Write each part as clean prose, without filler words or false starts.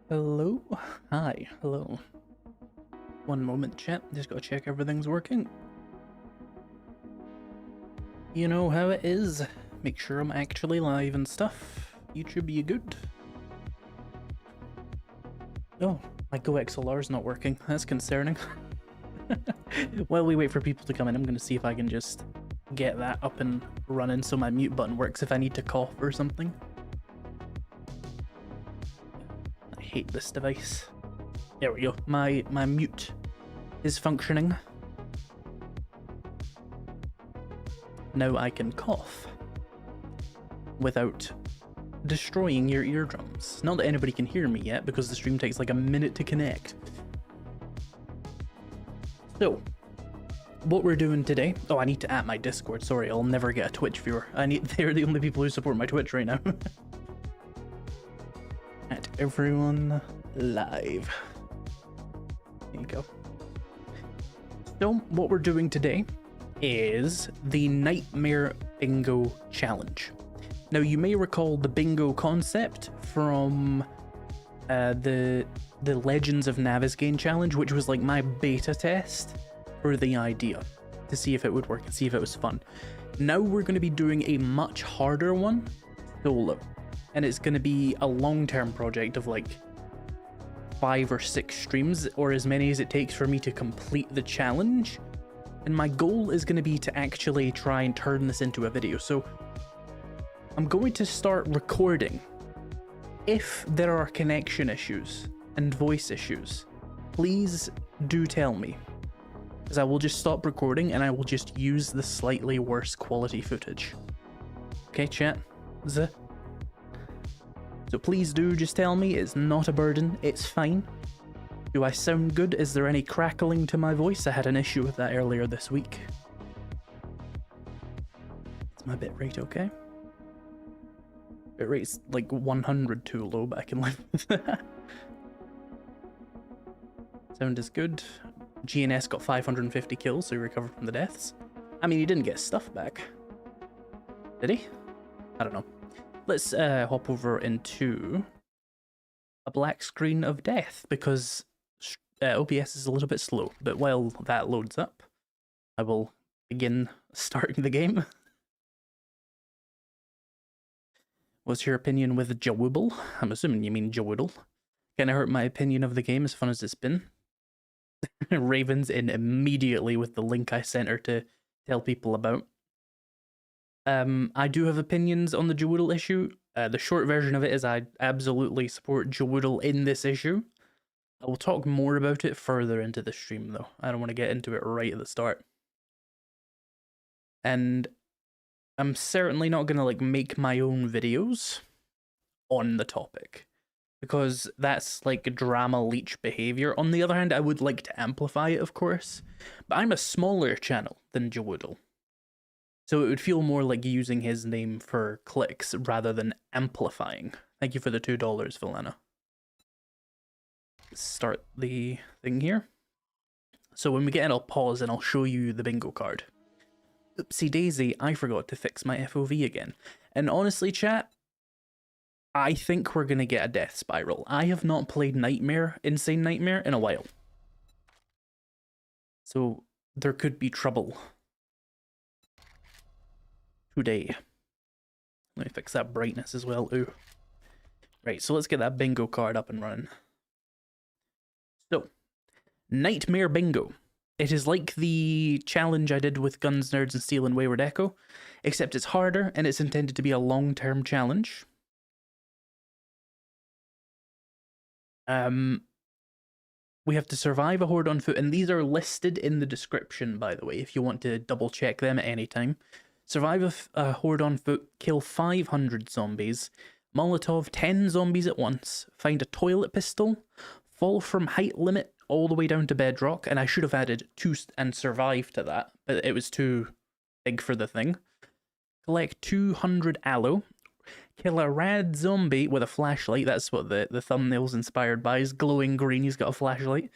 Hello? Hi, hello. One moment, chat. Just gotta check everything's working. You know how it is. Make sure I'm actually live and stuff. YouTube, you good? Oh, my Go XLR's not working. That's concerning. While we wait for people to come in, I'm gonna see if I can just get that up and running so my mute button works if I need to cough or something. I hate this device. There we go. My mute is functioning. Now I can cough without destroying your eardrums. Not that anybody can hear me yet because the stream takes like a minute to connect. So, what we're doing today... Oh, I need to add my Discord. Sorry, I'll never get a Twitch viewer. They're the only people who support my Twitch right now. At everyone live. There you go. So, what we're doing today is the Nightmare Bingo Challenge. Now, you may recall the bingo concept from the Legends of Navezgane challenge, which was like my beta test for the idea to see if it would work and see if it was fun. Now we're going to be doing a much harder one solo, and it's going to be a long-term project of like 5 or 6 streams, or as many as it takes for me to complete the challenge. And my goal is going to be to actually try and turn this into a video. So I'm going to start recording. If there are connection issues and voice issues, please do tell me, because I will just stop recording and I will just use the slightly worse quality footage. Okay, chat? So please do just tell me. It's not a burden, it's fine. Do I sound good? Is there any crackling to my voice? I had an issue with that earlier this week. Is my bitrate okay? Bitrate's like 100 too low, but I can live with that. Sound is good. GNS got 550 kills, so he recovered from the deaths. I mean, he didn't get stuff back. Did he? I don't know. Let's hop over into a black screen of death, because OBS is a little bit slow. But while that loads up, I will begin starting the game. What's your opinion with Jawooble? I'm assuming you mean Jawoodle. Kinda hurt my opinion of the game, as fun as it's been. Raven's in immediately with the link I sent her to tell people about. I do have opinions on the Jawoodle issue. The short version of it is I absolutely support Jawoodle in this issue. I will talk more about it further into the stream, though. I don't want to get into it right at the start. And I'm certainly not going to like make my own videos on the topic, because that's like drama leech behavior. On the other hand, I would like to amplify it, of course, but I'm a smaller channel than Jawoodle, so it would feel more like using his name for clicks rather than amplifying. Thank you for the $2, Valena. Start the thing here. So when we get in, I'll pause and I'll show you the bingo card. Oopsie daisy, I forgot to fix my FOV again. And honestly, chat, I think we're going to get a death spiral. I have not played Insane Nightmare, in a while. So there could be trouble today. Let me fix that brightness as well. Ooh. Right, so let's get that bingo card up and running. So, Nightmare Bingo. It is like the challenge I did with Guns, Nerds, and Steel and Wayward Echo, except it's harder and it's intended to be a long-term challenge. We have to survive a horde on foot, and these are listed in the description, by the way, if you want to double check them at any time. Survive a horde on foot, kill 500 zombies, Molotov 10 zombies at once, find a toilet pistol, fall from height limit all the way down to bedrock, and I should have added 2 and survive to that, but it was too big for the thing. Collect 200 aloe, kill a rad zombie with a flashlight. That's what the thumbnail's inspired by, is glowing green, he's got a flashlight.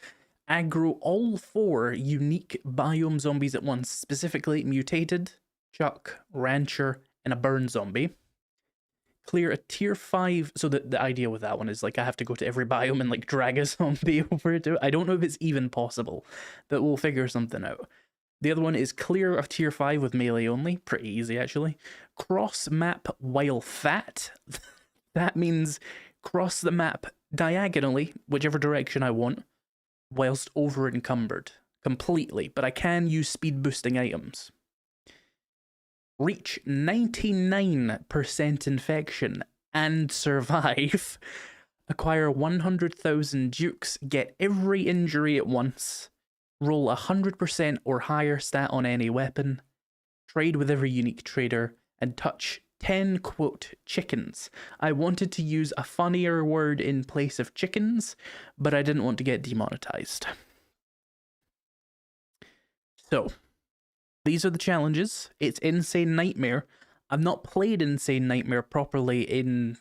Aggro all 4 unique biome zombies at once, specifically mutated, chuck, rancher, and a burn zombie. clear a tier 5. So the idea with that one is like I have to go to every biome and like drag a zombie over to it. I don't know if it's even possible, but we'll figure something out. The other one is clear a tier 5 with melee only. Pretty easy, actually. Cross map while fat. That means cross the map diagonally, whichever direction I want, whilst over encumbered completely. But I can use speed boosting items. Reach 99% infection and survive. Acquire 100,000 dukes. Get every injury at once. Roll 100% or higher stat on any weapon. Trade with every unique trader. And touch 10, quote, chickens. I wanted to use a funnier word in place of chickens, but I didn't want to get demonetized. So, these are the challenges. It's Insane Nightmare. I've not played Insane Nightmare properly in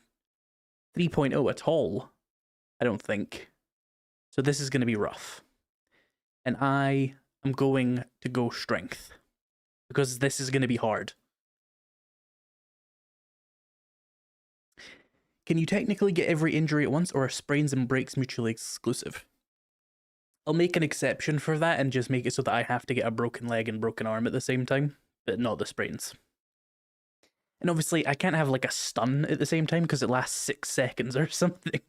3.0 at all, I don't think. So this is going to be rough. And I am going to go strength, because this is going to be hard. Can you technically get every injury at once, or are sprains and breaks mutually exclusive? I'll make an exception for that and just make it so that I have to get a broken leg and broken arm at the same time, but not the sprains. And obviously, I can't have like a stun at the same time because it lasts 6 seconds or something.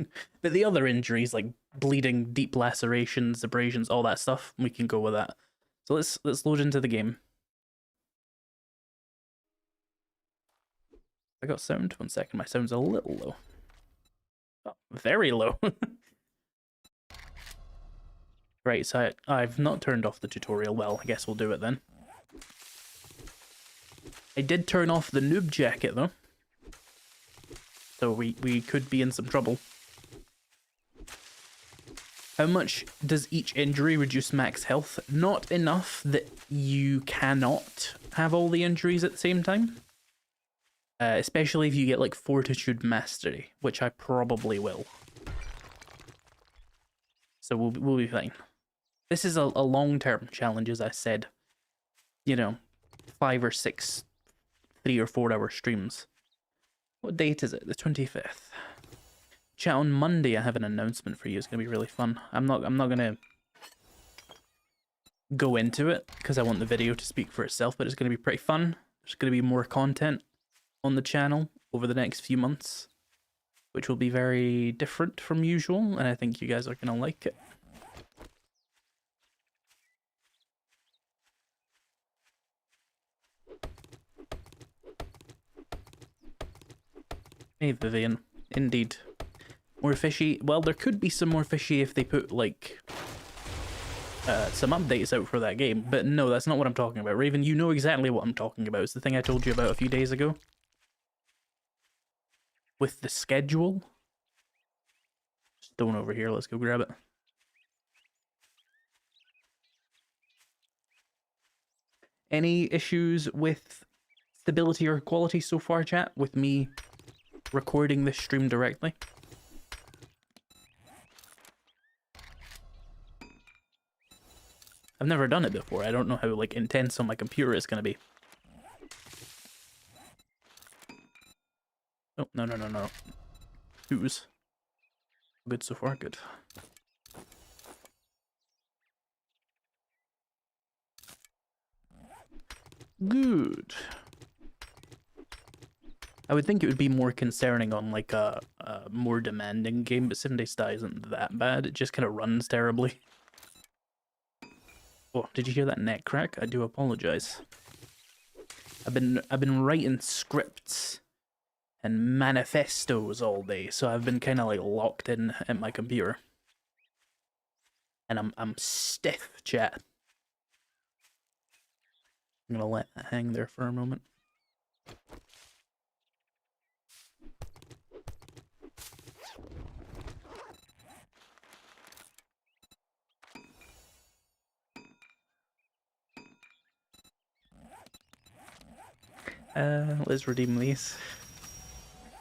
But the other injuries, like bleeding, deep lacerations, abrasions, all that stuff, we can go with that. So let's load into the game. I got sound? 1 second, my sound's a little low. Oh, very low. Right, so I've not turned off the tutorial. Well, I guess we'll do it then. I did turn off the noob jacket, though. So we could be in some trouble. How much does each injury reduce max health? Not enough that you cannot have all the injuries at the same time. Especially if you get, like, Fortitude Mastery, which I probably will. So we'll be fine. This is a long-term challenge, as I said. You know, 5 or 6, 3 or 4 hour streams. What date is it? The 25th. Chat, on Monday I have an announcement for you. It's gonna be really fun. I'm not gonna go into it because I want the video to speak for itself, but it's gonna be pretty fun. There's gonna be more content on the channel over the next few months, which will be very different from usual, and I think you guys are gonna like it. Hey Vivian, indeed. More fishy. Well, there could be some more fishy if they put, like, some updates out for that game, but no, that's not what I'm talking about. Raven, you know exactly what I'm talking about. It's the thing I told you about a few days ago. With the schedule. Stone over here, let's go grab it. Any issues with stability or quality so far, chat, with me recording this stream directly? I've never done it before. I don't know how, like, intense on my computer it's gonna be. Oh, no. Who's? Good so far, good. Good. I would think it would be more concerning on, like, a more demanding game, but 7 Days Die isn't that bad. It just kind of runs terribly. Oh, did you hear that neck crack? I do apologize. I've been writing scripts and manifestos all day, so I've been kind of like locked in at my computer, and I'm stiff, chat. I'm gonna let that hang there for a moment. Let's redeem these.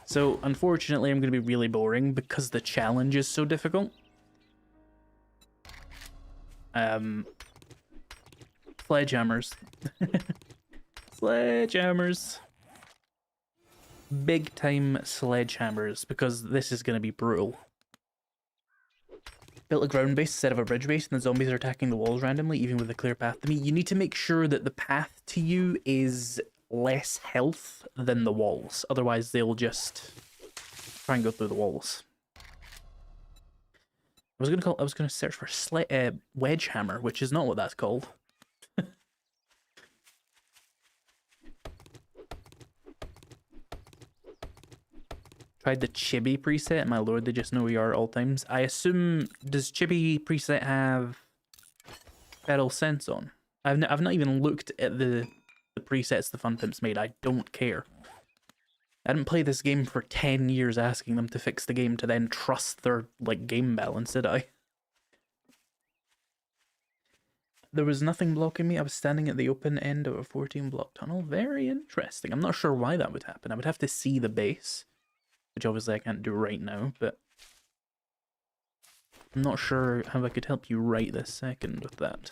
So, unfortunately, I'm going to be really boring because the challenge is so difficult. Sledgehammers. Sledgehammers. big time sledgehammers because this is going to be brutal. Built a ground base instead of a bridge base, and the zombies are attacking the walls randomly, even with a clear path to me. You need to make sure that the path to you is less health than the walls. Otherwise, they'll just try and go through the walls. I was gonna search for wedge hammer, which is not what that's called. Tried the chibi preset, my lord, they just know we are at all times. I assume, does chibi preset have feral sense on? I've not even looked at the presets the Fun Pimps made. I don't care. I didn't play this game for 10 years asking them to fix the game to then trust their, like, game balance, did I? There was nothing blocking me. I was standing at the open end of a 14-block tunnel. Very interesting. I'm not sure why that would happen. I would have to see the base, which obviously I can't do right now, but I'm not sure how I could help you right this second with that.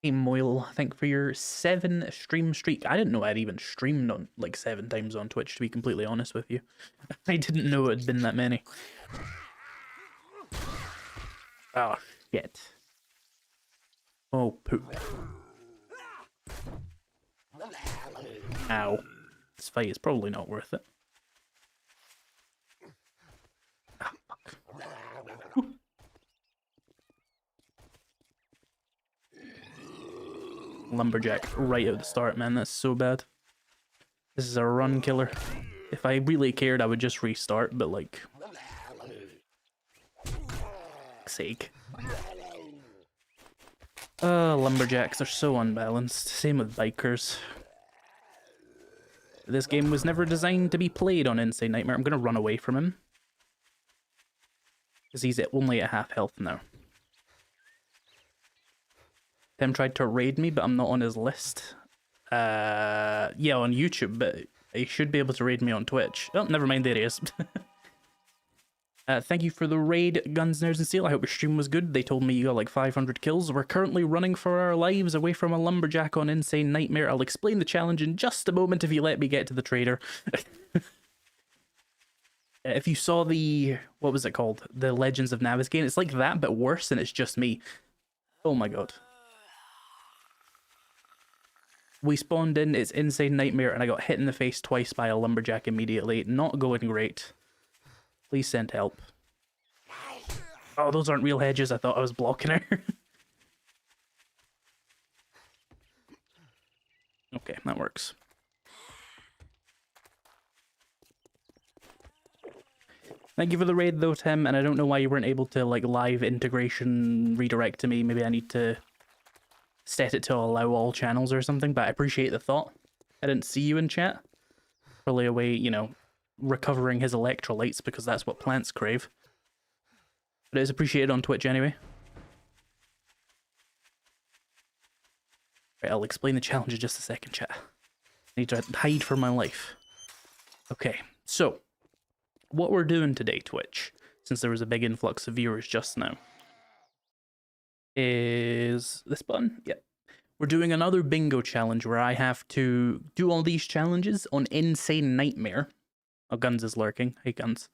Hey Moyle, thank for your 7 stream streak. I didn't know I'd even streamed on like 7 times on Twitch, to be completely honest with you. I didn't know it had been that many. Oh, shit. Oh, poop. Ow. This fight is probably not worth it. Ah, fuck. Lumberjack right at the start, man. That's so bad. This is a run killer. If I really cared, I would just restart, but like... sake. Lumberjacks are so unbalanced. Same with bikers. This game was never designed to be played on Insane Nightmare. I'm gonna run away from him. Because he's only at half health now. Tim tried to raid me, but I'm not on his list. Yeah, on YouTube, but he should be able to raid me on Twitch. Oh, never mind, there he is. Thank you for the raid, Guns, Nerds, and Steel. I hope your stream was good. They told me you got like 500 kills. We're currently running for our lives away from a lumberjack on Insane Nightmare. I'll explain the challenge in just a moment if you let me get to the trader. If you saw the... what was it called? The Legends of Navezgane. It's like that, but worse, and it's just me. Oh my god. We spawned in, it's Insane Nightmare, and I got hit in the face twice by a lumberjack immediately. Not going great. Please send help. Oh, those aren't real hedges. I thought I was blocking her. Okay, that works. Thank you for the raid though, Tim, and I don't know why you weren't able to like live integration redirect to me. Maybe I need to set it to allow all channels or something, but I appreciate the thought. I didn't see you in chat. Probably away, you know, recovering his electrolytes because that's what plants crave. But it is appreciated on Twitch anyway. Right, I'll explain the challenge in just a second, chat. I need to hide for my life. Okay, so what we're doing today, Twitch, since there was a big influx of viewers just now, is this button? Yep. We're doing another bingo challenge where I have to do all these challenges on Insane Nightmare. Oh, Guns is lurking. Hey, Guns.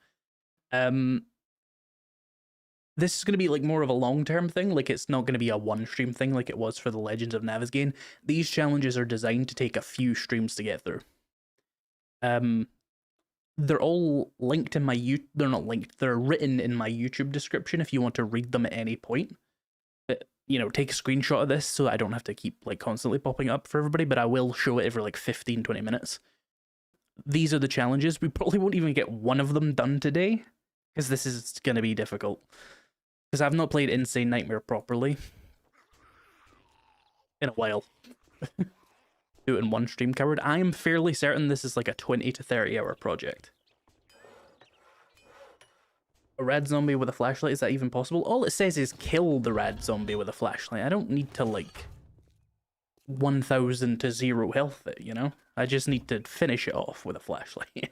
This is going to be like more of a long-term thing. Like, it's not going to be a one-stream thing like it was for the Legends of Navezgane. These challenges are designed to take a few streams to get through. They're all linked in my they're not linked. They're written in my YouTube description if you want to read them at any point. But, you know, take a screenshot of this so that I don't have to keep like constantly popping up for everybody, but I will show it every like 15-20 minutes. These are the challenges. We probably won't even get one of them done today because this is going to be difficult. Because I've not played Insane Nightmare properly in a while. Do it in one stream, coward. I am fairly certain this is like a 20 to 30 hour project. A rad zombie with a flashlight, is that even possible? All it says is kill the rad zombie with a flashlight. I don't need to like 1000 to 0 health it, you know? I just need to finish it off with a flashlight.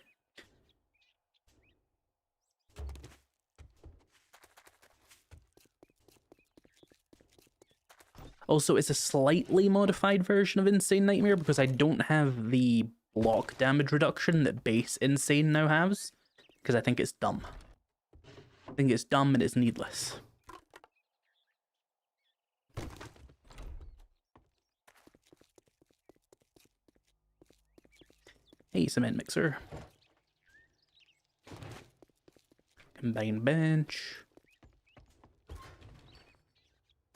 Also, it's a slightly modified version of Insane Nightmare because I don't have the block damage reduction that base Insane now has, because I think it's dumb. I think it's dumb and it's needless. Hey, cement mixer. Combined bench.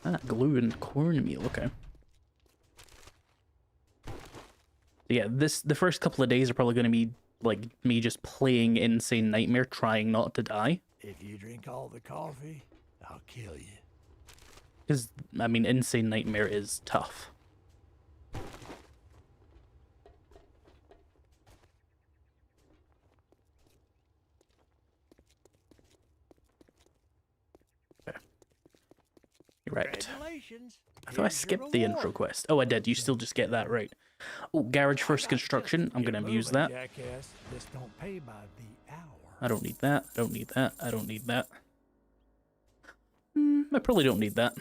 Ah, glue and cornmeal, okay. So yeah, the first couple of days are probably going to be like me just playing Insane Nightmare, trying not to die. If you drink all the coffee, I'll kill you. Because, I mean, Insane Nightmare is tough. Correct. I thought I skipped the intro quest. Oh, I did. You still just get that right. Oh, garage first construction. I'm going to abuse that. I don't need that. I don't need that. I don't need that. I probably don't need that.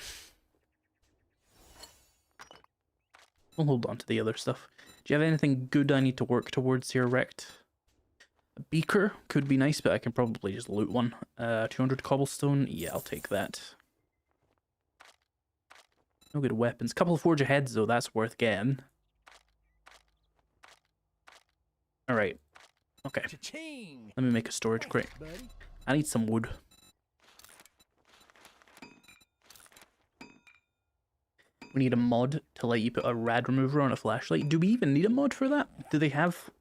We'll hold on to the other stuff. Do you have anything good I need to work towards here, Rect? A beaker could be nice, but I can probably just loot one. 200 cobblestone. Yeah, I'll take that. No good weapons. Couple of forge aheads, though. That's worth getting. Alright. Okay. Let me make a storage crate. I need some wood. We need a mod to let you put a rad remover on a flashlight. Do we even need a mod for that? Do they have...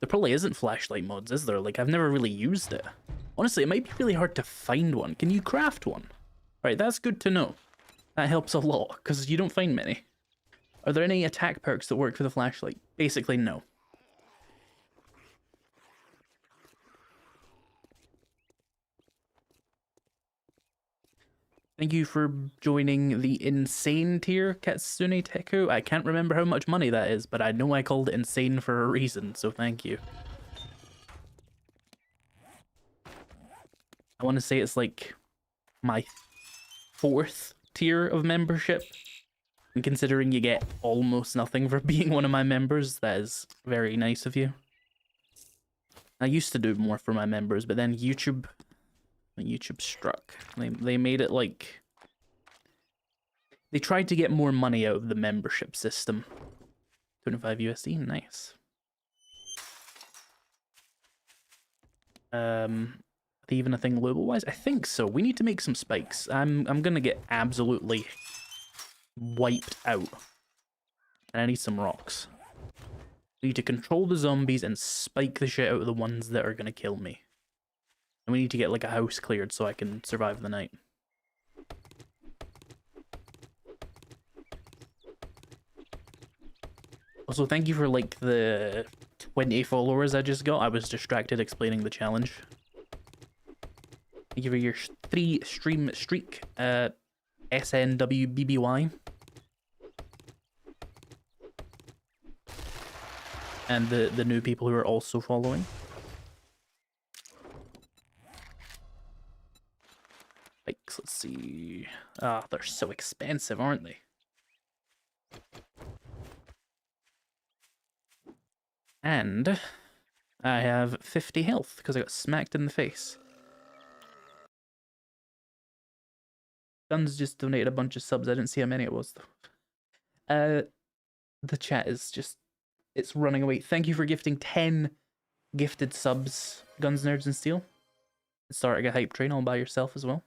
There probably isn't flashlight mods, is there? Like, I've never really used it. Honestly, it might be really hard to find one. Can you craft one? Right, that's good to know. That helps a lot, because you don't find many. Are there any attack perks that work for the flashlight? Basically, no. Thank you for joining the insane tier, Katsune Teku. I can't remember how much money that is, but I know I called it insane for a reason, so thank you. I want to say it's like my 4th tier of membership. And considering you get almost nothing for being one of my members, that is very nice of you. I used to do more for my members, but then YouTube struck. They made it like... They tried to get more money out of the membership system. 25 USD, nice. Even a thing loot-wise? I think so. We need to make some spikes. I'm gonna get absolutely wiped out. And I need some rocks. We need to control the zombies and spike the shit out of the ones that are gonna kill me. And we need to get like a house cleared so I can survive the night. Also, thank you for like the 20 followers I just got. I was distracted explaining the challenge. Thank you for your 3 stream streak, SNWBBY. And the new people who are also following. Bikes, let's see. Ah, they're so expensive, aren't they? And I have 50 health because I got smacked in the face. Guns just donated a bunch of subs. I didn't see how many it was, though. The chat is just... It's running away. Thank you for gifting 10 gifted subs, Guns, Nerds, and Steel. Starting a hype train all by yourself as well.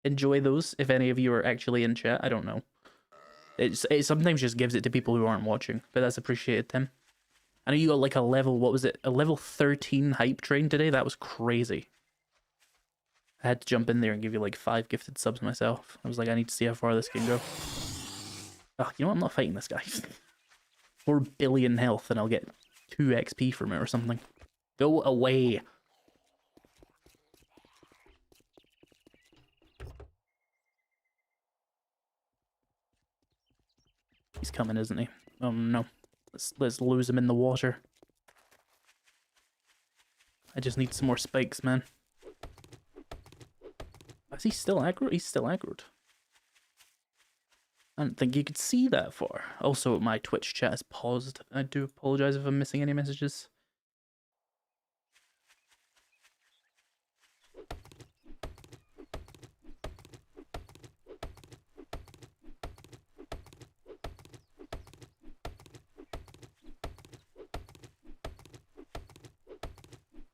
Enjoy those, if any of you are actually in chat. I don't know. It sometimes just gives it to people who aren't watching, but that's appreciated, Tim. I know you got like a level, what was it? A level 13 hype train today? That was crazy. I had to jump in there and give you like 5 gifted subs myself. I was like, I need to see how far this can go. Oh, you know what? I'm not fighting this guy. 4 billion health and I'll get 2 XP from it or something. Go away. He's coming, isn't he? Oh no. Let's lose him in the water. I just need some more spikes, man. Is he still aggro? He's still aggroed. I don't think you could see that far. Also, my Twitch chat is paused. I do apologize if I'm missing any messages.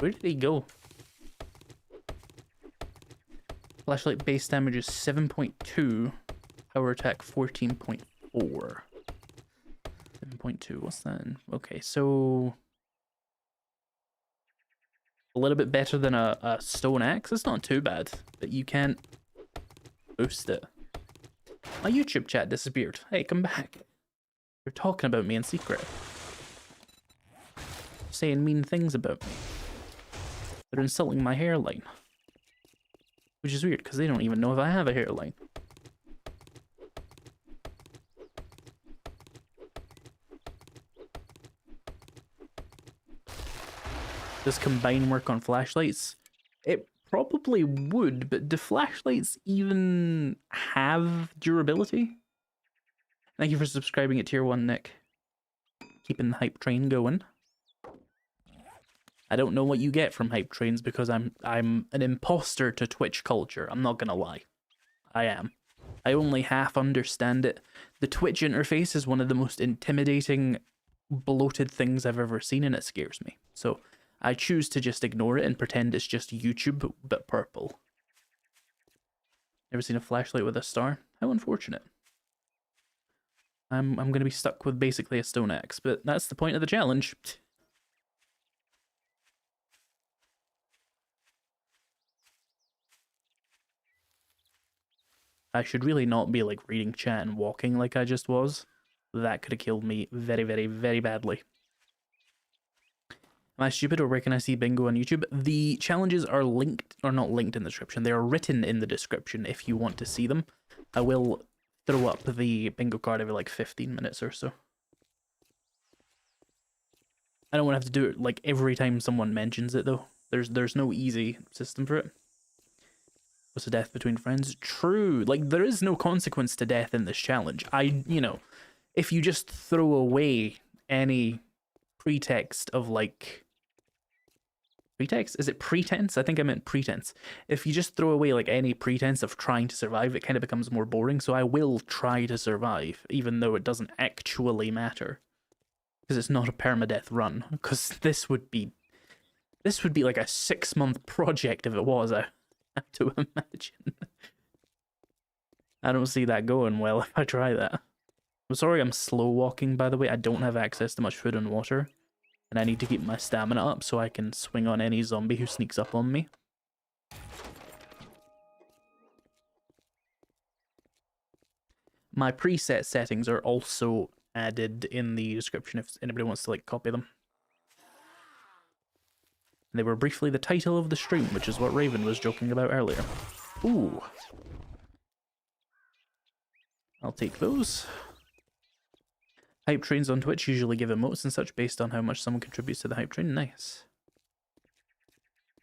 Where did he go? Flashlight base damage is 7.2. Power attack 14.4. 7.2, what's that? Okay, so a little bit better than a stone axe. It's not too bad, but you can't boost it. My YouTube chat disappeared. Hey, come back. You're talking about me in secret. Saying mean things about me. They're insulting my hairline. Which is weird, because they don't even know if I have a hairline. Does combine work on flashlights? It probably would, but do flashlights even have durability? Thank you for subscribing at tier 1, Nick. Keeping the hype train going. I don't know what you get from hype trains because I'm an imposter to Twitch culture. I'm not gonna lie. I am. I only half understand it. The Twitch interface is one of the most intimidating, bloated things I've ever seen, and it scares me. So I choose to just ignore it and pretend it's just YouTube, but purple. Never seen a flashlight with a star? How unfortunate. I'm gonna be stuck with basically a stone axe, but that's the point of the challenge. I should really not be like reading chat and walking like I just was. That could have killed me very, very, very badly. Am I stupid, or where can I see bingo on YouTube? The challenges are linked, or not linked in the description. They are written in the description if you want to see them. I will throw up the bingo card every like 15 minutes or so. I don't want to have to do it like every time someone mentions it though. There's no easy system for it. What's a death between friends? True. Like, there is no consequence to death in this challenge. You know, if you just throw away any pretext of, like... Pretext? Is it pretense? I think I meant pretense. If you just throw away, like, any pretense of trying to survive, it kind of becomes more boring. So I will try to survive, even though it doesn't actually matter. Because it's not a permadeath run. Because this would be like a 6-month project if it was. I have to imagine. I don't see that going well if I try that. I'm sorry I'm slow walking, by the way. I don't have access to much food and water. And I need to keep my stamina up so I can swing on any zombie who sneaks up on me. My preset settings are also added in the description if anybody wants to like copy them. They were briefly the title of the stream, which is what Raven was joking about earlier. Ooh. I'll take those. Hype trains on Twitch usually give emotes and such based on how much someone contributes to the hype train. Nice.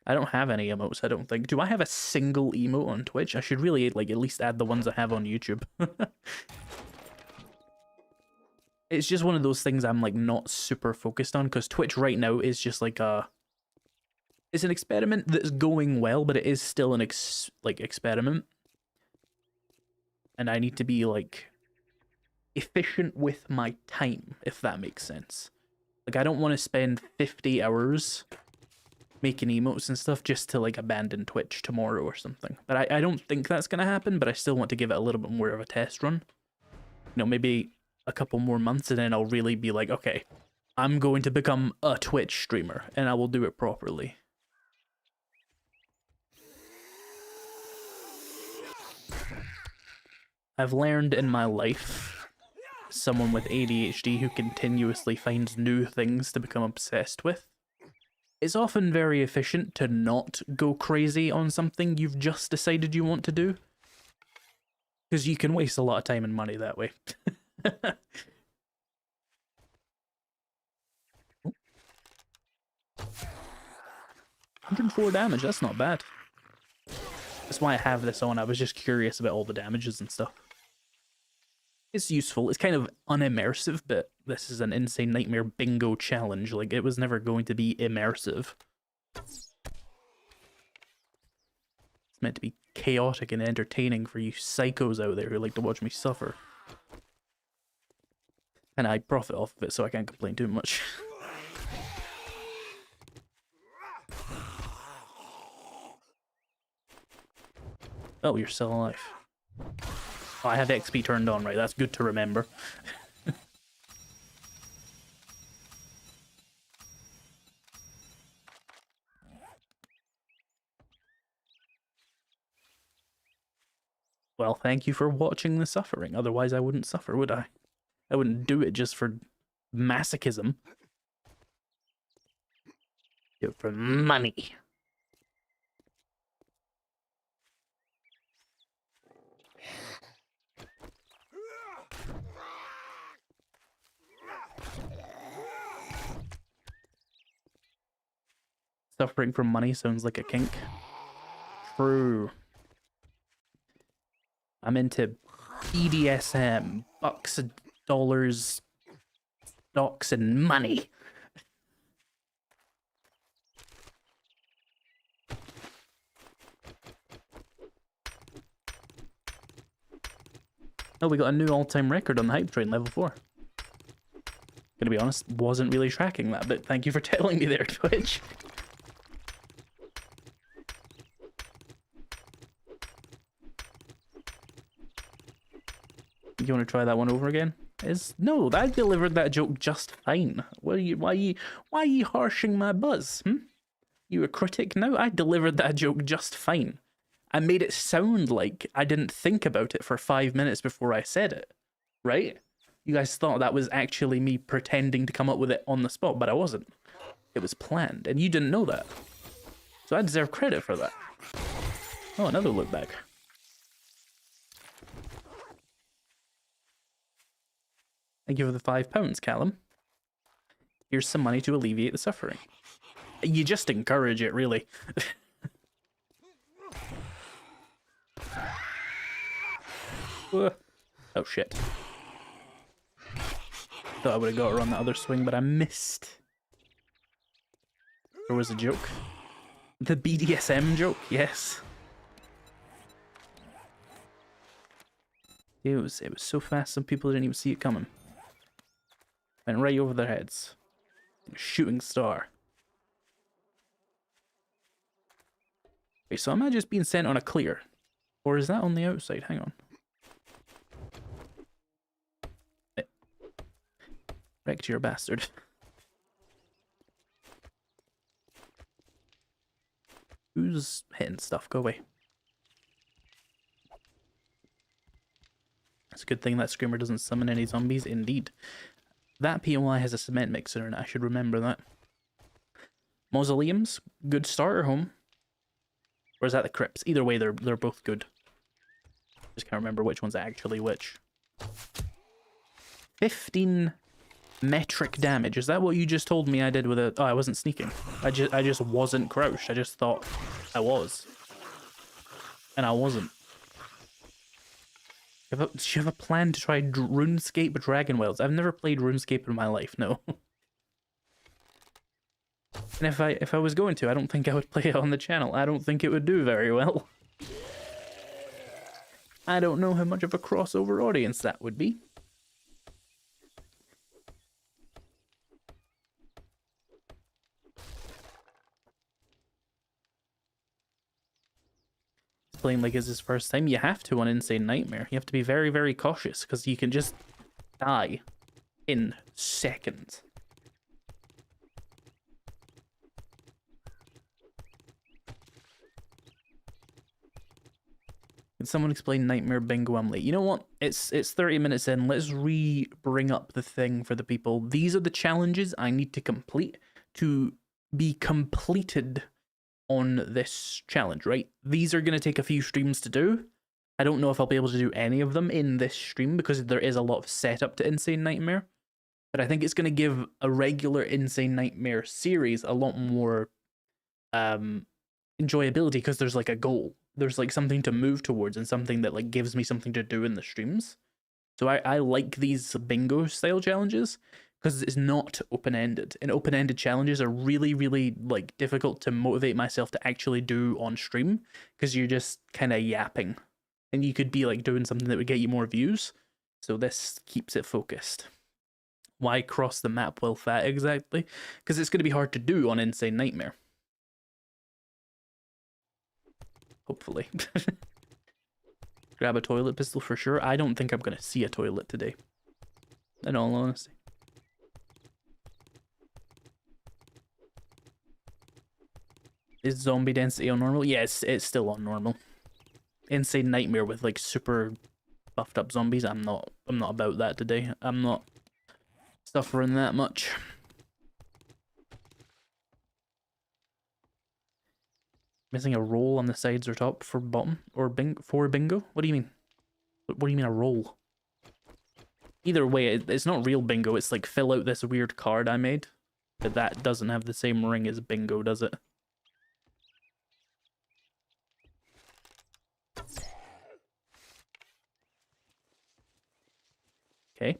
I don't have any emotes, I don't think. Do I have a single emote on Twitch? I should really like at least add the ones I have on YouTube. It's just one of those things I'm like not super focused on because Twitch right now is just like a... It's an experiment that's going well, but it is still an experiment. And I need to be, like, efficient with my time, if that makes sense. Like, I don't want to spend 50 hours making emotes and stuff just to, like, abandon Twitch tomorrow or something. But I don't think that's going to happen, but I still want to give it a little bit more of a test run. You know, maybe a couple more months, and then I'll really be like, okay, I'm going to become a Twitch streamer, and I will do it properly. I've learned in my life, someone with ADHD who continuously finds new things to become obsessed with, it's often very efficient to not go crazy on something you've just decided you want to do. Because you can waste a lot of time and money that way. 104 damage, that's not bad. That's why I have this on. I was just curious about all the damages and stuff. It's useful. It's kind of unimmersive, but this is an Insane Nightmare bingo challenge. Like, it was never going to be immersive. It's meant to be chaotic and entertaining for you psychos out there who like to watch me suffer. And I profit off of it, so I can't complain too much. Oh, you're still alive. Oh, I have XP turned on, right? That's good to remember. Well, thank you for watching the suffering. Otherwise, I wouldn't suffer, would I? I wouldn't do it just for masochism. Do it for money. Suffering from money sounds like a kink. True. I'm into BDSM, bucks and dollars, stocks and money. Oh, we got a new all-time record on the hype train, level 4. Gonna be honest, wasn't really tracking that, but thank you for telling me there, Twitch. You want to try that one over again? No, I delivered that joke just fine. Why are you harshing my buzz? You a critic now? I delivered that joke just fine. I made it sound like I didn't think about it for 5 minutes before I said it, right? You guys thought that was actually me pretending to come up with it on the spot, but I wasn't. It was planned, and you didn't know that. So I deserve credit for that. Oh, another look back. Thank you for the £5, Callum. Here's some money to alleviate the suffering. You just encourage it, really. Oh, shit. Thought I would have got her on the other swing, but I missed. There was a joke. The BDSM joke, yes. It was so fast, some people didn't even see it coming. Went right over their heads. A shooting star. Wait, so am I just being sent on a clear? Or is that on the outside? Hang on. Wrecked your bastard. Who's hitting stuff? Go away. It's a good thing that Screamer doesn't summon any zombies. Indeed. That POI has a cement mixer in it. I should remember that. Mausoleums. Good starter home. Or is that the crypts? Either way, they're both good. Just can't remember which one's actually which. 15 metric damage. Is that what you just told me I did with a... Oh, I wasn't sneaking. I just wasn't crouched. I just thought I was. And I wasn't. Do you have a plan to try RuneScape Dragon Wilds? I've never played RuneScape in my life, no. And if I was going to, I don't think I would play it on the channel. I don't think it would do very well. I don't know how much of a crossover audience that would be. Playing like it's his first time. You have to on Insane Nightmare. You have to be very, very cautious because you can just die in seconds. Can someone explain Nightmare Bingo? I'm late. You know what? It's 30 minutes in. Let's bring up the thing for the people. These are the challenges I need to complete to be completed on this challenge, right? These are going to take a few streams to do. I don't know if I'll be able to do any of them in this stream because there is a lot of setup to Insane Nightmare. But I think it's going to give a regular Insane Nightmare series a lot more enjoyability because there's like a goal. There's like something to move towards and something that like gives me something to do in the streams. So I like these bingo style challenges because it's not open-ended. And open-ended challenges are really, really like difficult to motivate myself to actually do on stream because you're just kind of yapping. And you could be like doing something that would get you more views. So this keeps it focused. Why cross the map while fat exactly? Because it's going to be hard to do on Insane Nightmare. Hopefully. Grab a toilet pistol for sure. I don't think I'm going to see a toilet today. In all honesty. Is zombie density on normal? Yes, it's still on normal. Insane Nightmare with like super buffed up zombies. I'm not about that today. I'm not suffering that much. Missing a roll on the sides or top for bottom or for bingo? What do you mean? What do you mean a roll? Either way, it's not real bingo. It's like fill out this weird card I made. But that doesn't have the same ring as bingo, does it? Okay.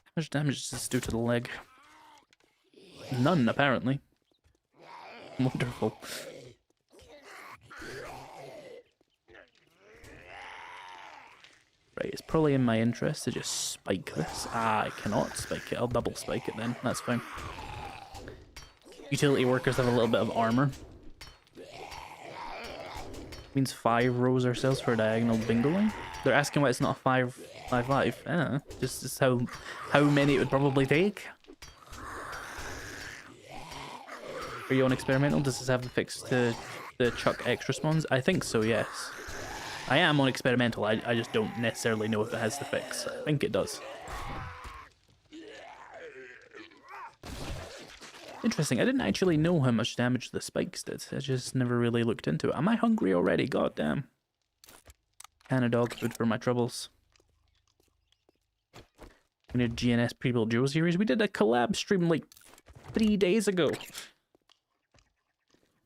How much damage does this do to the leg? None, apparently. Wonderful. Right, it's probably in my interest to just spike this. Ah, I cannot spike it. I'll double spike it then. That's fine. Utility workers have a little bit of armor. Means 5 rows ourselves for a diagonal bingo line. They're asking why it's not a 5-5-5. Ah, just how many it would probably take. Are you on experimental? Does this have the fix to chuck extra spawns? I think so, yes. I am on experimental. I just don't necessarily know if it has the fix. I think it does. Interesting. I didn't actually know how much damage the spikes did. I just never really looked into it. Am I hungry already? God damn. Can of dog food for my troubles. We need GNS Prebuilt Joe series. We did a collab stream like 3 days ago.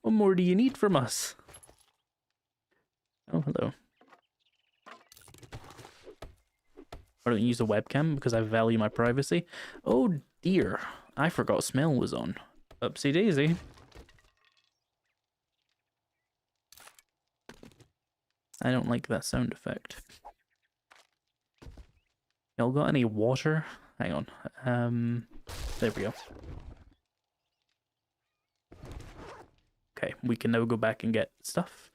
What more do you need from us? Oh, hello. I don't use a webcam because I value my privacy. Oh dear. I forgot smell was on. Upsy daisy. I don't like that sound effect. Y'all got any water? Hang on. There we go. Okay, we can now go back and get stuff.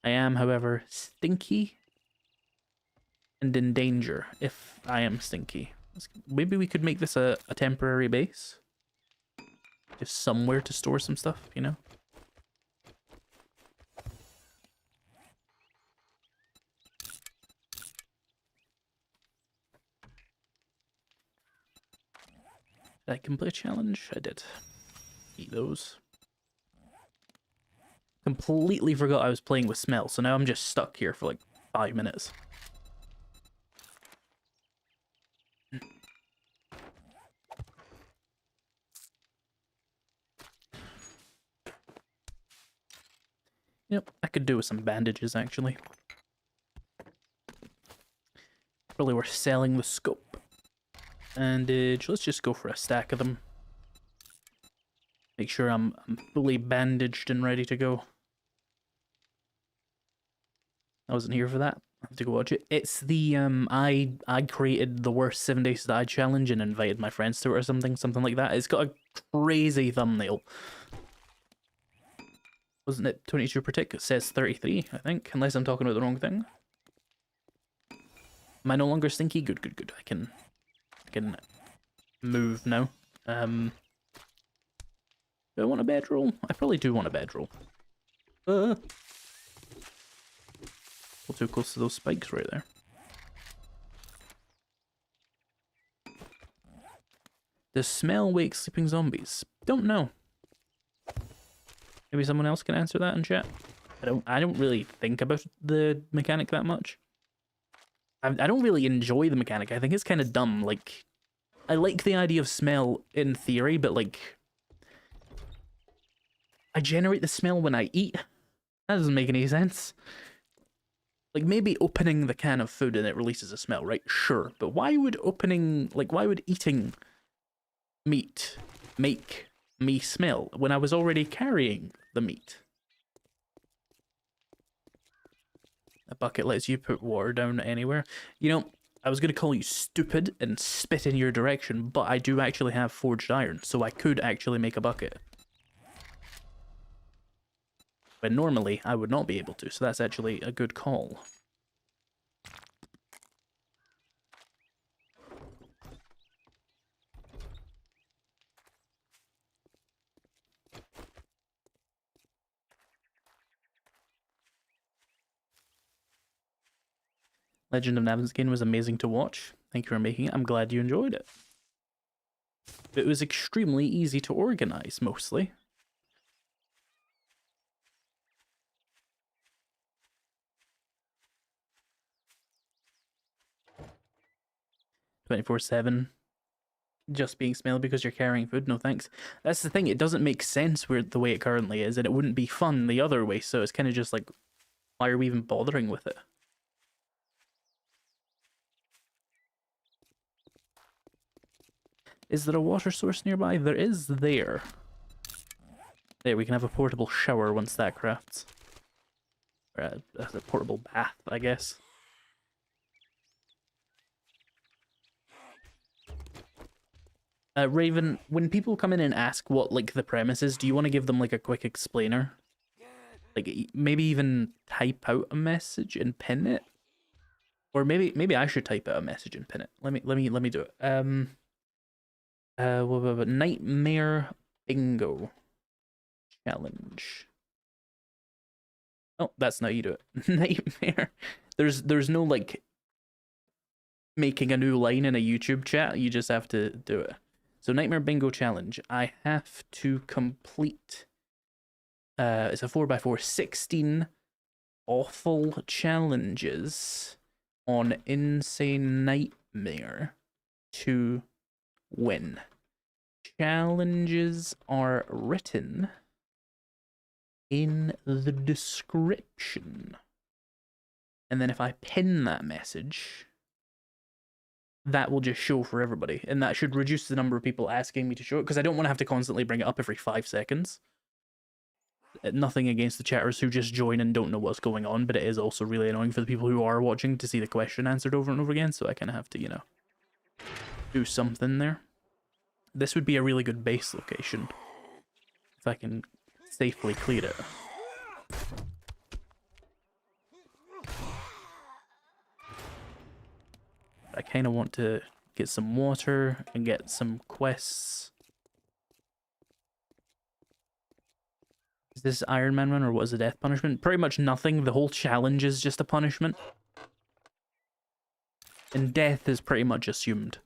I am, however, stinky and in danger if I am stinky. Maybe we could make this a temporary base. Just somewhere to store some stuff, you know? Did I complete a challenge? I did. Eat those. Completely forgot I was playing with smell, so now I'm just stuck here for like 5 minutes. Yep, I could do with some bandages actually. Probably worth selling the scope. Bandage, let's just go for a stack of them. Make sure I'm fully bandaged and ready to go. I wasn't here for that. I have to go watch it. It's the I created the worst 7 Days to Die challenge and invited my friends to it or something like that. It's got a crazy thumbnail. Wasn't it 22 per tick? It says 33, I think, unless I'm talking about the wrong thing. Am I no longer stinky? Good, good, good. I can move now. Do I want a bedroll? I probably do want a bedroll. Well, too close to those spikes right there. Does smell wake sleeping zombies? Don't know. Maybe someone else can answer that in chat. I don't really think about the mechanic that much. I don't really enjoy the mechanic. I think it's kind of dumb. Like, I like the idea of smell in theory, but like, I generate the smell when I eat. That doesn't make any sense. Like, maybe opening the can of food and it releases a smell, right? Sure. But why would why would eating meat make me smell when I was already carrying the meat? A bucket lets you put water down anywhere. You know, I was going to call you stupid and spit in your direction, but I do actually have forged iron, so I could actually make a bucket. But normally, I would not be able to, so that's actually a good call. Legend of Navezgane was amazing to watch. Thank you for making it. I'm glad you enjoyed it. It was extremely easy to organize, mostly. "24/7. Just being smelly because you're carrying food? No thanks." That's the thing, it doesn't make sense the way it currently is, and it wouldn't be fun the other way, so it's kind of just like, why are we even bothering with it? Is there a water source nearby? There is there. There, we can have a portable shower once that crafts. Or a portable bath, I guess. Raven, when people come in and ask what, like, the premise is, do you want to give them, like, a quick explainer? Like, maybe even type out a message and pin it? Or maybe I should type out a message and pin it. Let me do it. Nightmare Bingo Challenge. Oh, that's not how you do it. Nightmare. There's no, like, making a new line in a YouTube chat. You just have to do it. So, Nightmare Bingo Challenge. I have to complete... it's a 4x4, 16 awful challenges on Insane Nightmare to win. Challenges are written in the description. And then if I pin that message, that will just show for everybody. And that should reduce the number of people asking me to show it, because I don't want to have to constantly bring it up every 5 seconds. Nothing against the chatters who just join and don't know what's going on, but it is also really annoying for the people who are watching to see the question answered over and over again, so I kind of have to, you know, do something there. This would be a really good base location, if I can safely clear it. I kind of want to get some water and get some quests. Is this Iron Man run, or what is the death punishment? Pretty much nothing. The whole challenge is just a punishment. And death is pretty much assumed.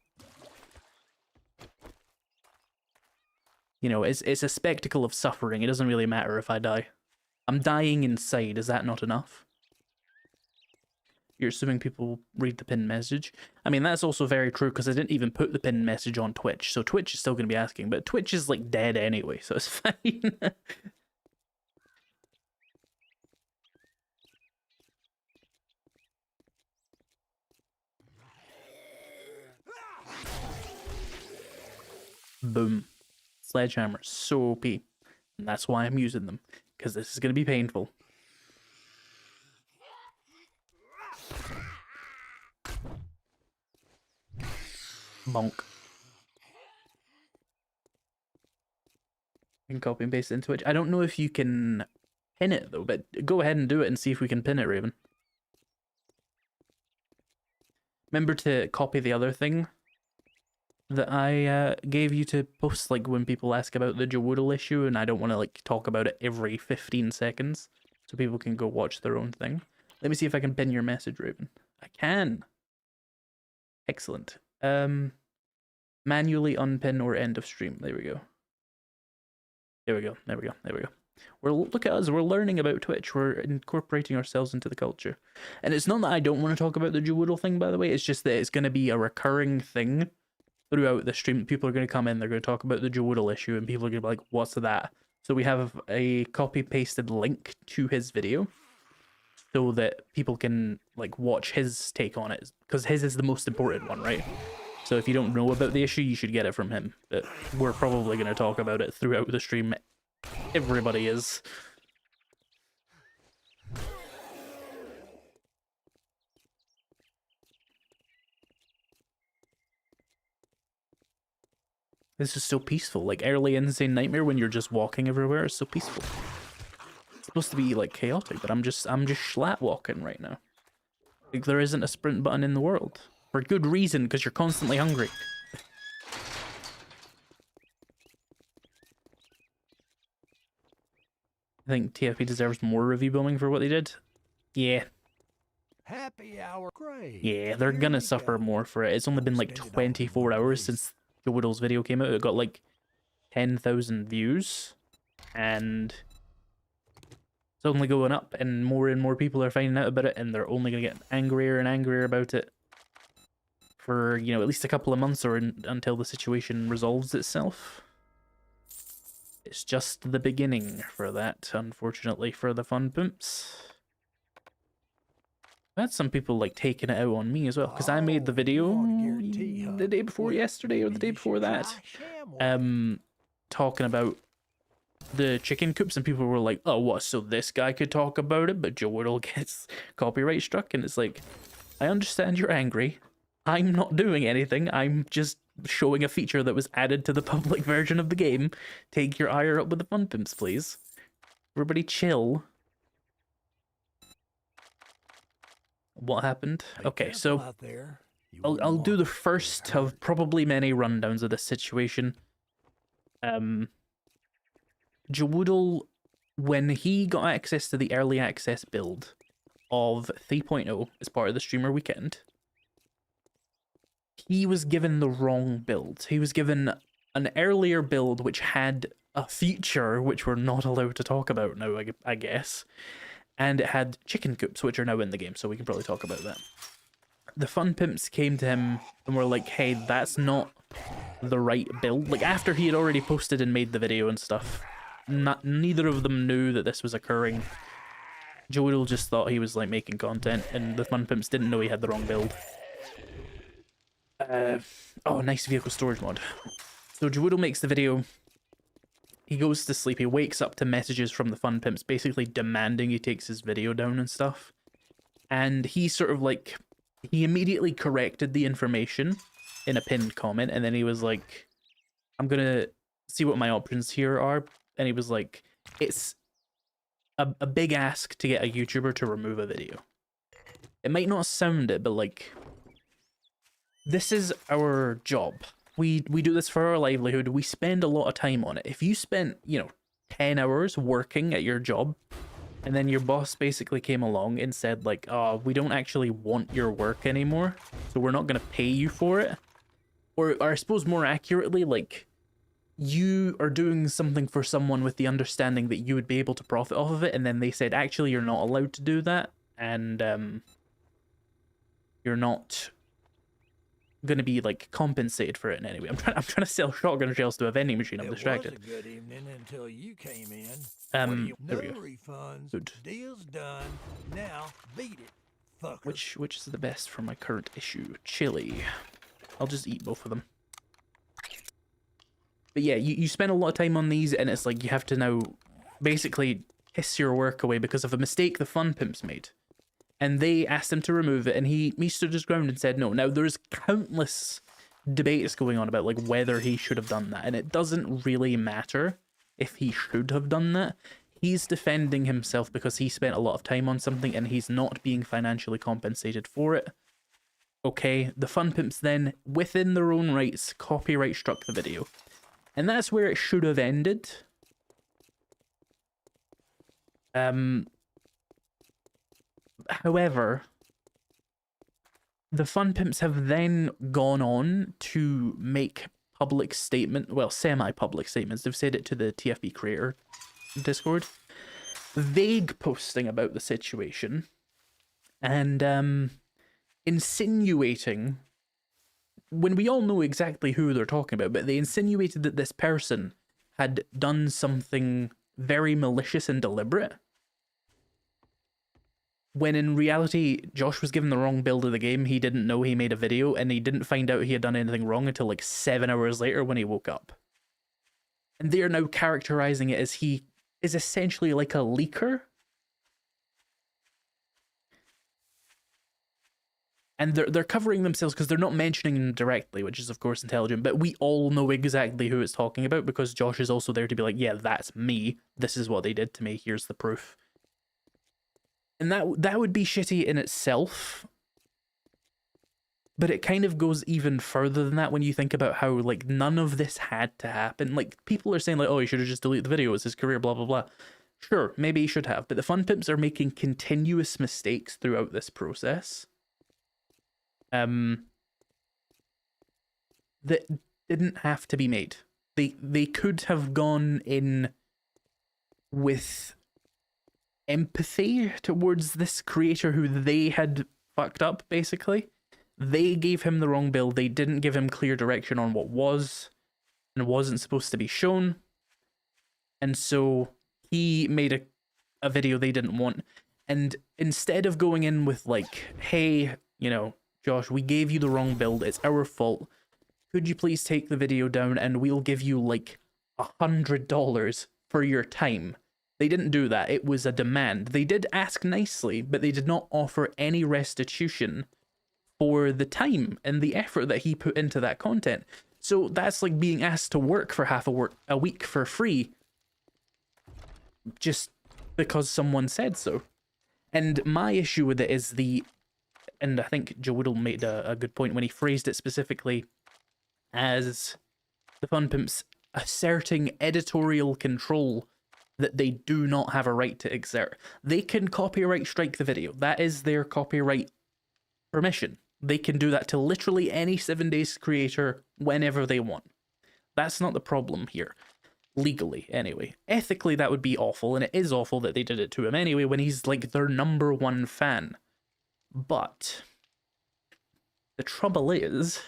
You know, it's a spectacle of suffering. It doesn't really matter if I die. I'm dying inside. Is that not enough? You're assuming people read the pinned message. I mean, that's also very true, because I didn't even put the pinned message on Twitch. So Twitch is still going to be asking, but Twitch is, like, dead anyway, so it's fine. Boom. Sledgehammer, so OP. And that's why I'm using them, because this is going to be painful. Bonk. You can copy and paste it into Twitch. I don't know if you can pin it, though, but go ahead and do it and see if we can pin it, Raven. Remember to copy the other thing that I gave you to post, like, when people ask about the Jawoodle issue, and I don't want to, like, talk about it every 15 seconds, so people can go watch their own thing. Let me see if I can pin your message, Raven. I can. Excellent. Manually unpin or end of stream. There we go. There we go. There we go. There we go. Look at us. We're learning about Twitch. We're incorporating ourselves into the culture. And it's not that I don't want to talk about the Jawoodle thing, by the way. It's just that it's going to be a recurring thing throughout the stream. People are going to come in. They're going to talk about the Jawoodle issue, and people are going to be like, "What's that?" So we have a copy-pasted link to his video so that people can like watch his take on it, because his is the most important one, right? So if you don't know about the issue, you should get it from him. But we're probably going to talk about it throughout the stream. Everybody is. This is so peaceful. Like early Insane Nightmare when you're just walking everywhere is so peaceful. It's supposed to be like chaotic, but I'm just schlat walking right now. Like there isn't a sprint button in the world. For good reason, because you're constantly hungry. I think TFP deserves more review bombing for what they did. Yeah. Happy hour. Great. Yeah, they're gonna suffer more for it. It's only been like 24 hours since the Whittle's video came out. It got like 10,000 views. And it's only going up, and more people are finding out about it, and they're only gonna get angrier and angrier about it for, you know, at least a couple of months or until the situation resolves itself. It's just the beginning for that, unfortunately, for the fun pimps. I had some people like taking it out on me as well, because I made the video the day before yesterday or the day before that, talking about the chicken coops, and people were like, oh, what, so this guy could talk about it, but Joe Whittle gets copyright struck? And it's like, I understand you're angry. I'm not doing anything. I'm just showing a feature that was added to the public version of the game. Take your ire up with the fun pimps, please. Everybody chill. What happened? Okay, so I'll do the first of probably many rundowns of this situation. Jawoodle, when he got access to the early access build of 3.0 as part of the streamer weekend, he was given the wrong build. He was given an earlier build which had a feature which we're not allowed to talk about now, I guess. And it had chicken coops, which are now in the game, so we can probably talk about that. The fun pimps came to him and were like, hey, that's not the right build. Like, after he had already posted and made the video and stuff, neither of them knew that this was occurring. Joodle just thought he was, like, making content, and the fun pimps didn't know he had the wrong build. Oh, nice vehicle storage mod. So Jawoodle makes the video. He goes to sleep. He wakes up to messages from the fun pimps basically demanding he takes his video down and stuff. And he sort of like, he immediately corrected the information in a pinned comment, and then he was like, I'm gonna see what my options here are. And he was like, it's a big ask to get a YouTuber to remove a video. It might not sound it, but like, this is our job. We do this for our livelihood. We spend a lot of time on it. If you spent, you know, 10 hours working at your job, and then your boss basically came along and said like, oh, we don't actually want your work anymore, so we're not going to pay you for it. Or I suppose more accurately, like, you are doing something for someone with the understanding that you would be able to profit off of it, and then they said, actually, you're not allowed to do that, and you're not going to be like compensated for it in any way. I'm trying to sell shotgun shells to a vending machine. I'm distracted. It was a good evening until you came in. There no we go. Refunds. Good. Deal's done. Now beat it, fucker. Which is the best for my current issue? Chili. I'll just eat both of them. But yeah, you spend a lot of time on these, and it's like you have to now basically piss your work away because of a mistake the fun pimps made. And they asked him to remove it, and he stood his ground and said no. Now, there's countless debates going on about like whether he should have done that, and it doesn't really matter if he should have done that. He's defending himself because he spent a lot of time on something, and he's not being financially compensated for it. Okay, the fun pimps then, within their own rights, copyright struck the video. And that's where it should have ended. However, the fun pimps have then gone on to make public statement, well, semi-public statements. They've said it to the TFB creator Discord, vague posting about the situation, and insinuating, when we all know exactly who they're talking about, but they insinuated that this person had done something very malicious and deliberate. when in reality, Josh was given the wrong build of the game. He didn't know he made a video, and he didn't find out he had done anything wrong until like 7 hours later when he woke up. And they are now characterizing it as he is essentially like a leaker. And they're covering themselves because they're not mentioning him directly, which is of course intelligent, but we all know exactly who it's talking about because Josh is also there to be like, yeah, that's me. This is what they did to me. Here's the proof. And that would be shitty in itself. But it kind of goes even further than that when you think about how, like, none of this had to happen. Like, people are saying, like, oh, he should have just deleted the video. It's his career, blah, blah, blah. Sure, maybe he should have. But the Fun Pimps are making continuous mistakes throughout this process. That didn't have to be made. They could have gone in with empathy towards this creator who they had fucked up, basically. They gave him the wrong build. They didn't give him clear direction on what was and wasn't supposed to be shown. And so he made a video they didn't want. And instead of going in with like, hey, you know, Josh, we gave you the wrong build. It's our fault. Could you please take the video down and we'll give you like $100 for your time? They didn't do that. It was a demand. They did ask nicely, but they did not offer any restitution for the time and the effort that he put into that content. So that's like being asked to work for half a week for free just because someone said so. And my issue with it is and I think Joe Woodall made a good point when he phrased it specifically as the Fun Pimps asserting editorial control that they do not have a right to exert. They can copyright strike the video. That is their copyright permission. They can do that to literally any 7 Days creator whenever they want. That's not the problem here. Legally, anyway. Ethically, that would be awful, and it is awful that they did it to him anyway when he's like their #1 fan. But the trouble is...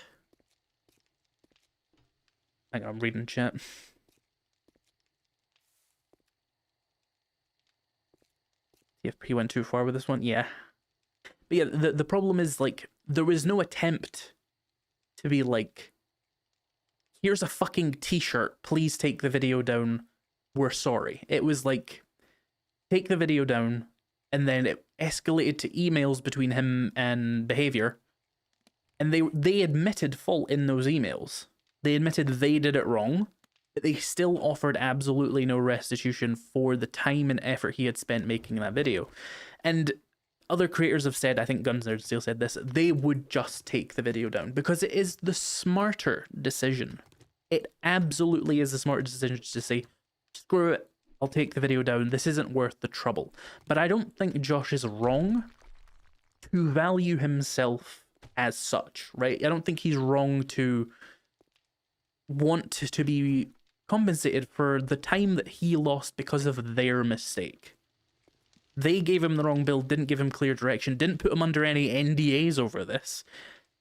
Hang on, I'm reading chat. If he went too far with this one, yeah. But yeah, the problem is, like, there was no attempt to be like, here's a fucking t-shirt, please take the video down, we're sorry. It was like, take the video down, and then it escalated to emails between him and Behavior, and they admitted fault in those emails. They admitted they did it wrong, but they still offered absolutely no restitution for the time and effort he had spent making that video. And other creators have said, I think Guns Nerd Steel said this, they would just take the video down because it is the smarter decision. It absolutely is the smarter decision to say, screw it, I'll take the video down, this isn't worth the trouble. But I don't think Josh is wrong to value himself as such, right? I don't think he's wrong to want to be compensated for the time that he lost because of their mistake. They gave him the wrong build, didn't give him clear direction, didn't put him under any NDAs over this,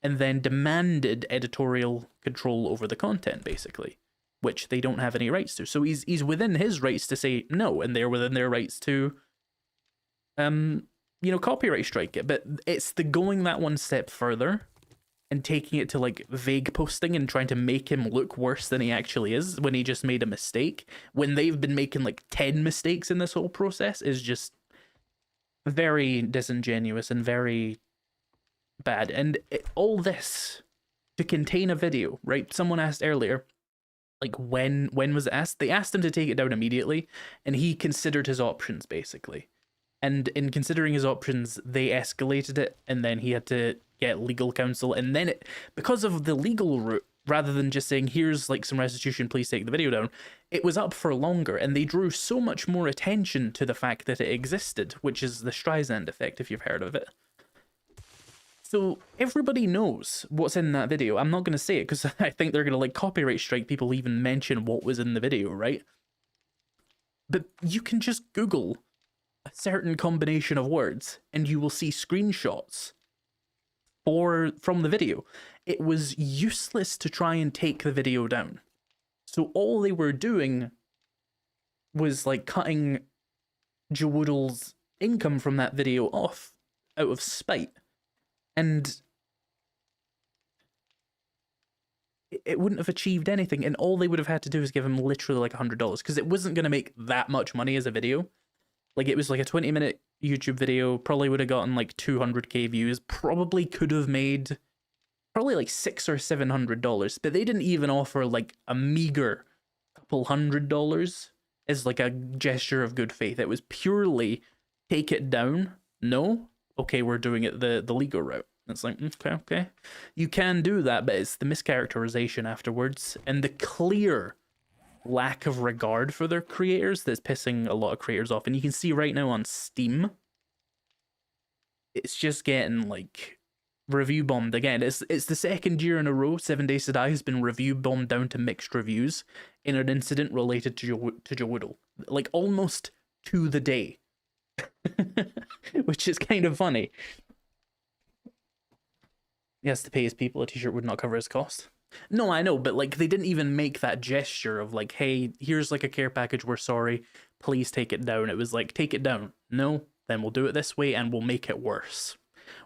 and then demanded editorial control over the content, basically, which they don't have any rights to. So he's within his rights to say no, and they're within their rights to, you know, copyright strike it. But it's the going that one step further and taking it to like vague posting and trying to make him look worse than he actually is when he just made a mistake, when they've been making like 10 mistakes in this whole process, is just very disingenuous and very bad. And all this to contain a video, right? Someone asked earlier, like, when was it asked? They asked him to take it down immediately, and he considered his options, basically. And in considering his options, they escalated it, and then he had to get legal counsel, and then because of the legal route, rather than just saying, here's like some restitution, please take the video down, it was up for longer, and they drew so much more attention to the fact that it existed, which is the Streisand effect, if you've heard of it. So everybody knows what's in that video. I'm not going to say it because I think they're going to like copyright strike people even mention what was in the video, right? But you can just Google a certain combination of words and you will see screenshots from the video. It was useless to try and take the video down. So all they were doing was like cutting Joe Woodall's income from that video off out of spite. And it wouldn't have achieved anything, and all they would have had to do is give him literally like $100, because it wasn't going to make that much money as a video. Like, it was like a 20-minute YouTube video, probably would have gotten like 200k views, probably could have made probably like $600 or $700, but they didn't even offer like a meager couple $100 as like a gesture of good faith. It was purely take it down. No, okay, we're doing it the legal route. It's like, okay, you can do that, but it's the mischaracterization afterwards and the clear lack of regard for their creators that's pissing a lot of creators off. And you can see right now on Steam, it's just getting like review bombed again. It's the second year in a row 7 Days to Die has been review bombed down to mixed reviews in an incident related to Jowoodle, like almost to the day. Which is kind of funny. He has to pay his people. A t-shirt would not cover his cost. No, I know, but like they didn't even make that gesture of like, hey, here's like a care package, we're sorry, please take it down. It was like, take it down. No, then we'll do it this way and we'll make it worse,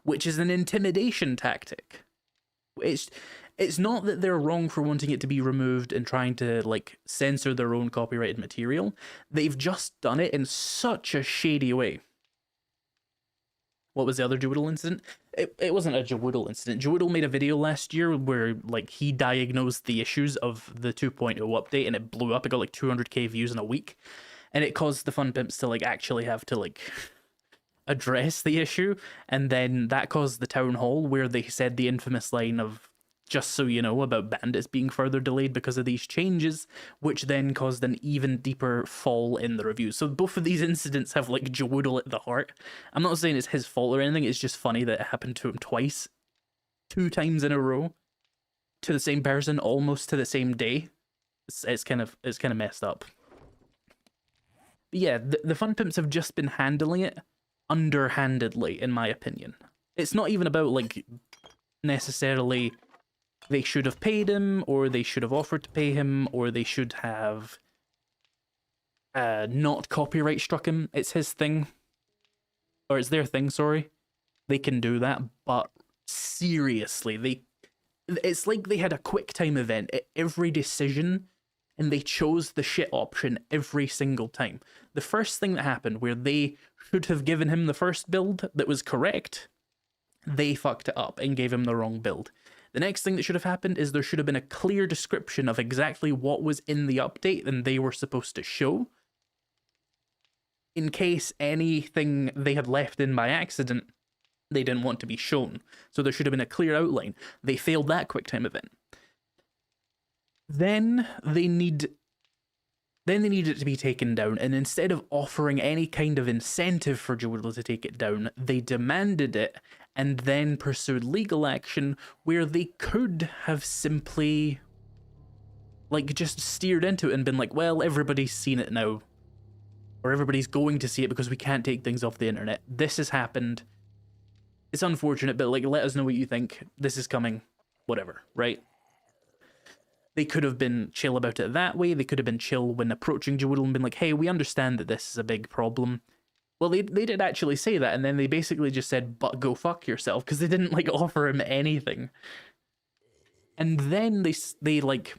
which is an intimidation tactic. It's not that they're wrong for wanting it to be removed and trying to like censor their own copyrighted material. They've just done it in such a shady way. What was the other Jowoodle incident? It wasn't a Jowoodle incident. Jowoodle made a video last year where like he diagnosed the issues of the 2.0 update and it blew up. It got like 200k views in a week, and it caused the Fun Pimps to like actually have to like address the issue. And then that caused the town hall where they said the infamous line of, just so you know, about bandits being further delayed because of these changes, which then caused an even deeper fall in the reviews. So both of these incidents have like Jowoodle at the heart. I'm not saying it's his fault or anything, it's just funny that it happened to him twice, 2 times in a row, to the same person, almost to the same day. It's kind of messed up. But yeah, the Fun Pimps have just been handling it underhandedly, in my opinion. It's not even about like necessarily they should have paid him, or they should have offered to pay him, or they should have not copyright struck him. It's his thing. Or it's their thing, sorry. They can do that, but seriously, it's like they had a quick time event at every decision, and they chose the shit option every single time. The first thing that happened, where they should have given him the first build that was correct, they fucked it up and gave him the wrong build. The next thing that should have happened is there should have been a clear description of exactly what was in the update and they were supposed to show, in case anything they had left in by accident they didn't want to be shown. So there should have been a clear outline. They failed that QuickTime event. Then they needed it to be taken down, and instead of offering any kind of incentive for Jowoodle to take it down, they demanded it and then pursued legal action where they could have simply like just steered into it and been like, well, everybody's seen it now, or everybody's going to see it because we can't take things off the internet. This has happened. It's unfortunate, but like, let us know what you think. This is coming, whatever, right? They could have been chill about it that way. They could have been chill when approaching Jowoodle and been like, hey, we understand that this is a big problem. Well, they did actually say that, and then they basically just said, but go fuck yourself, because they didn't like offer him anything. And then they like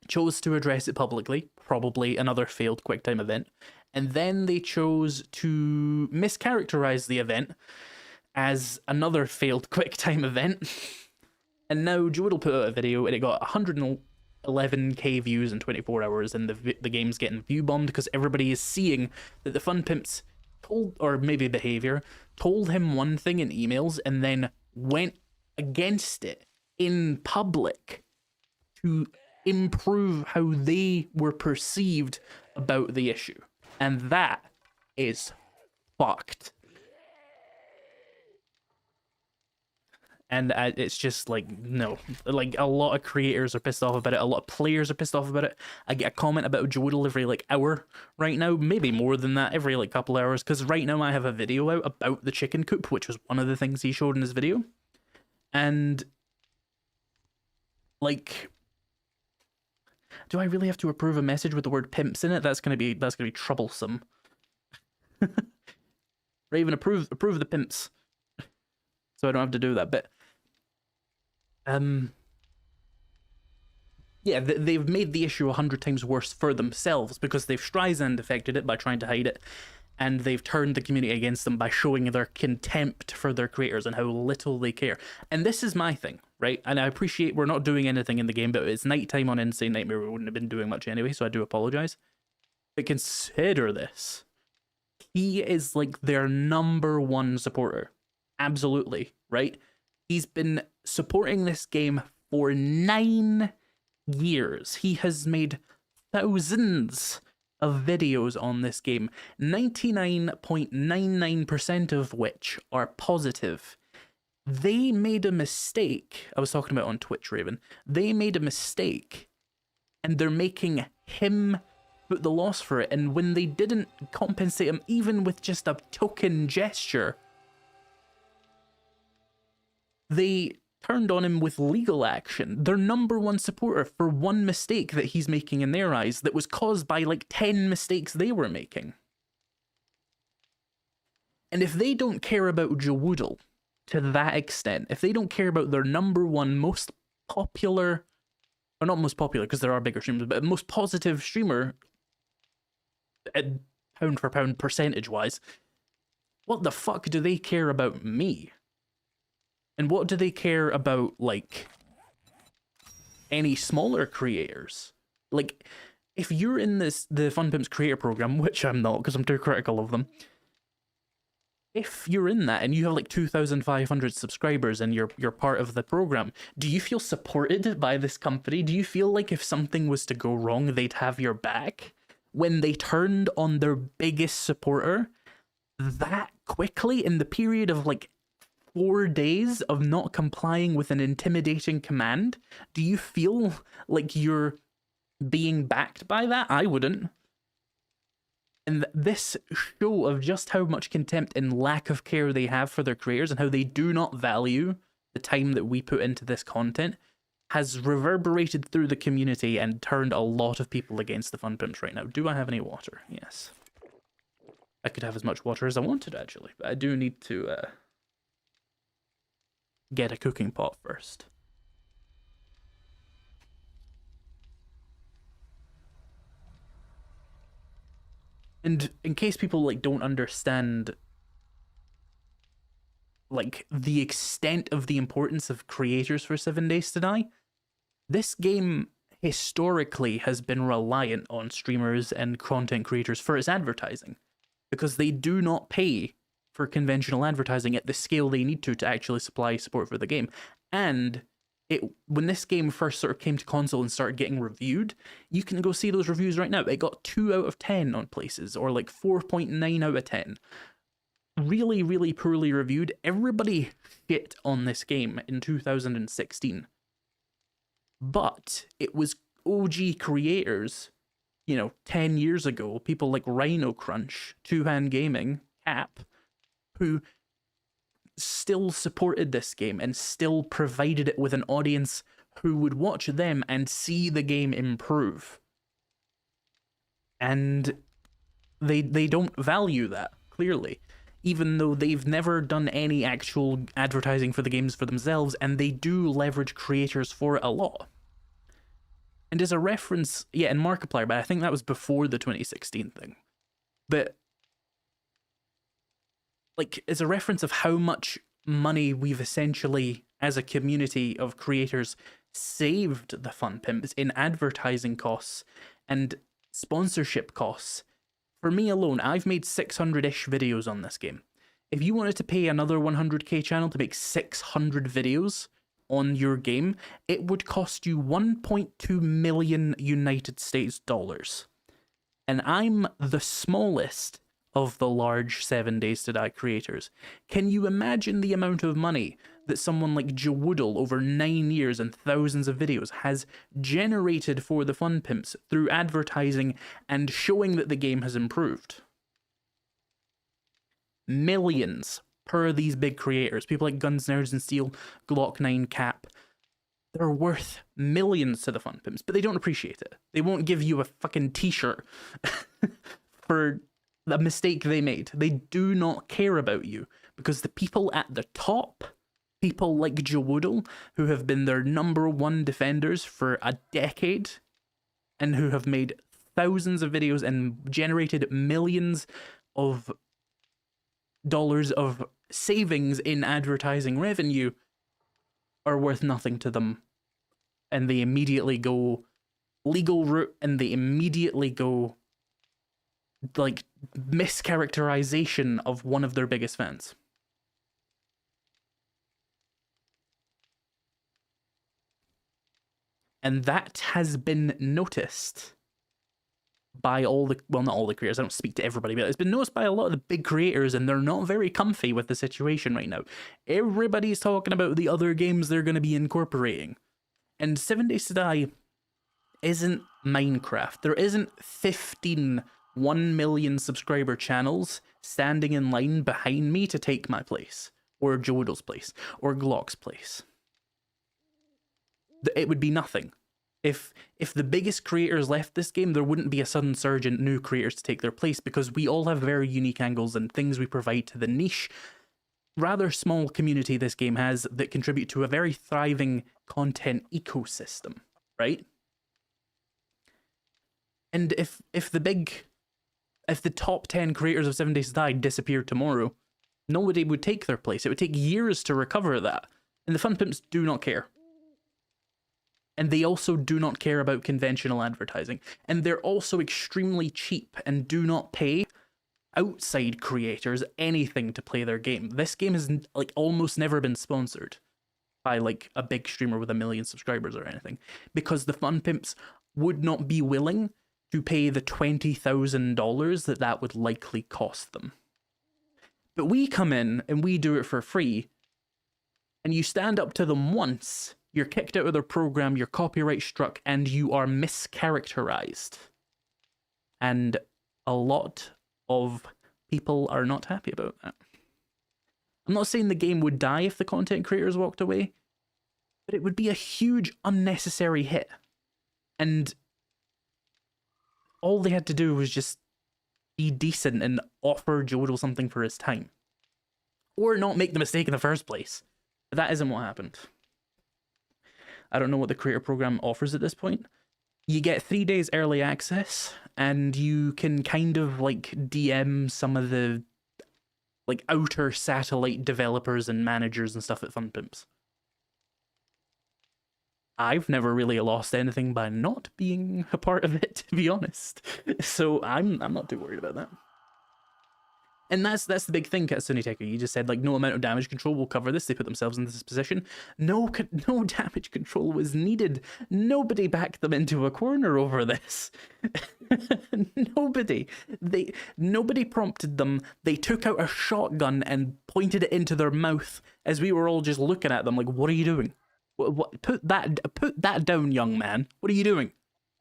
chose to address it publicly, probably another failed QuickTime event, and then they chose to mischaracterize the event as another failed QuickTime event. And now Jowoodle put out a video and it got 111k views in 24 hours, and the game's getting view bombed because everybody is seeing that the Fun Pimps told, or maybe behavior, told him one thing in emails and then went against it in public to improve how they were perceived about the issue. And that is fucked. And it's just like, no. Like, a lot of creators are pissed off about it. A lot of players are pissed off about it. I get a comment about Jowoodle every, like, hour right now. Maybe more than that, every, like, couple hours. Because right now I have a video out about the chicken coop, which was one of the things he showed in his video. And, like, do I really have to approve a message with the word pimps in it? That's gonna be troublesome. Raven, approve the pimps. so I don't have to do that. But yeah, they've made the issue 100 times worse for themselves because they've Streisand affected it by trying to hide it, and they've turned the community against them by showing their contempt for their creators and how little they care. And this is my thing, right? And I appreciate we're not doing anything in the game, but it's nighttime on Insane Nightmare. We wouldn't have been doing much anyway, so I do apologize. But consider this. He is like their #1 supporter. Absolutely, right? He's been supporting this game for 9 years. He has made thousands of videos on this game, 99.99% of which are positive. They made a mistake. I was talking about on Twitch, Raven. They made a mistake, and they're making him put the loss for it. And when they didn't compensate him, even with just a token gesture, they turned on him with legal action. Their #1 supporter for one mistake that he's making in their eyes that was caused by like 10 mistakes they were making. And if they don't care about Jawoodle to that extent, if they don't care about their #1 most popular, or not most popular because there are bigger streamers, but most positive streamer, pound for pound percentage wise, what the fuck do they care about me? And what do they care about, like, any smaller creators? Like, if you're in the Fun Pimps creator program, which I'm not because I'm too critical of them, if you're in that and you have like 2,500 subscribers and you're part of the program, do you feel supported by this company? Do you feel like if something was to go wrong, they'd have your back? When they turned on their biggest supporter that quickly in the period of like 4 days of not complying with an intimidating command, do you feel like you're being backed by that? I wouldn't. And this show of just how much contempt and lack of care they have for their creators and how they do not value the time that we put into this content has reverberated through the community and turned a lot of people against the Fun Pimps right now. Do I have any water? Yes. I could have as much water as I wanted, actually, but I do need to get a cooking pot first. And in case people like don't understand like the extent of the importance of creators for 7 Days to Die, this game historically has been reliant on streamers and content creators for its advertising, because they do not pay for conventional advertising at the scale they need to actually supply support for the game. And when this game first sort of came to console and started getting reviewed, you can go see those reviews right now. It got 2 out of 10 on places, or like 4.9 out of 10. Really, really poorly reviewed. Everybody shit on this game in 2016. But it was OG creators, 10 years ago, people like Rhino Crunch, Two Hand Gaming, Cap, who still supported this game and still provided it with an audience who would watch them and see the game improve. And they don't value that, clearly, even though they've never done any actual advertising for the games for themselves, and they do leverage creators for it a lot. And as a reference, yeah, and Markiplier, but I think that was before the 2016 thing. But like, as a reference of how much money we've essentially, as a community of creators, saved the Fun Pimps in advertising costs and sponsorship costs. For me alone, I've made 600-ish videos on this game. If you wanted to pay another 100k channel to make 600 videos on your game, it would cost you 1.2 million United States dollars. And I'm the smallest of the large 7 Days to Die creators. Can you imagine the amount of money that someone like Jawoodle over 9 years and thousands of videos has generated for the Fun Pimps through advertising and showing that the game has improved? Millions per these big creators. People like Guns, Nerds and Steel, Glock 9, Cap. They're worth millions to the Fun Pimps, but they don't appreciate it. They won't give you a fucking t-shirt for the mistake they made. They do not care about you, because the people at the top People like Jowoodle, who have been their #1 defenders for a decade, and who have made thousands of videos and generated millions of dollars of savings in advertising revenue, are worth nothing to them. And they immediately go legal route, and they immediately go like mischaracterization of one of their biggest fans. And that has been noticed by all the, well, not all the creators, I don't speak to everybody, but it's been noticed by a lot of the big creators, and they're not very comfy with the situation right now. Everybody's talking about the other games they're going to be incorporating. And 7 Days to Die isn't Minecraft. There isn't 15 1 million subscriber channels standing in line behind me to take my place, or Jodo's place, or Glock's place. It would be nothing. If the biggest creators left this game, there wouldn't be a sudden surge in new creators to take their place, because we all have very unique angles and things we provide to the niche, rather small community this game has that contribute to a very thriving content ecosystem, right? And if the top 10 creators of 7 Days to Die disappeared tomorrow, nobody would take their place. It would take years to recover that. And the Fun Pimps do not care. And they also do not care about conventional advertising. And they're also extremely cheap and do not pay outside creators anything to play their game. This game has like almost never been sponsored by like a big streamer with 1 million subscribers or anything, because the Fun Pimps would not be willing to pay the $20,000 that would likely cost them. But we come in and we do it for free, and you stand up to them once, you're kicked out of their program, your copyright struck, and you are mischaracterized. And a lot of people are not happy about that. I'm not saying the game would die if the content creators walked away, but it would be a huge unnecessary hit. And all they had to do was just be decent and offer Jodel something for his time. Or not make the mistake in the first place. But that isn't what happened. I don't know what the creator program offers at this point. You get 3 days early access, and you can kind of like DM some of the like outer satellite developers and managers and stuff at Fun Pimps. I've never really lost anything by not being a part of it, to be honest. So I'm not too worried about that. And that's the big thing, Katsune Teku. You just said, like, no amount of damage control will cover this. They put themselves in this position. No damage control was needed. Nobody backed them into a corner over this. Nobody prompted them. They took out a shotgun and pointed it into their mouth as we were all just looking at them like, what are you doing? What, put that down, young man. What are you doing?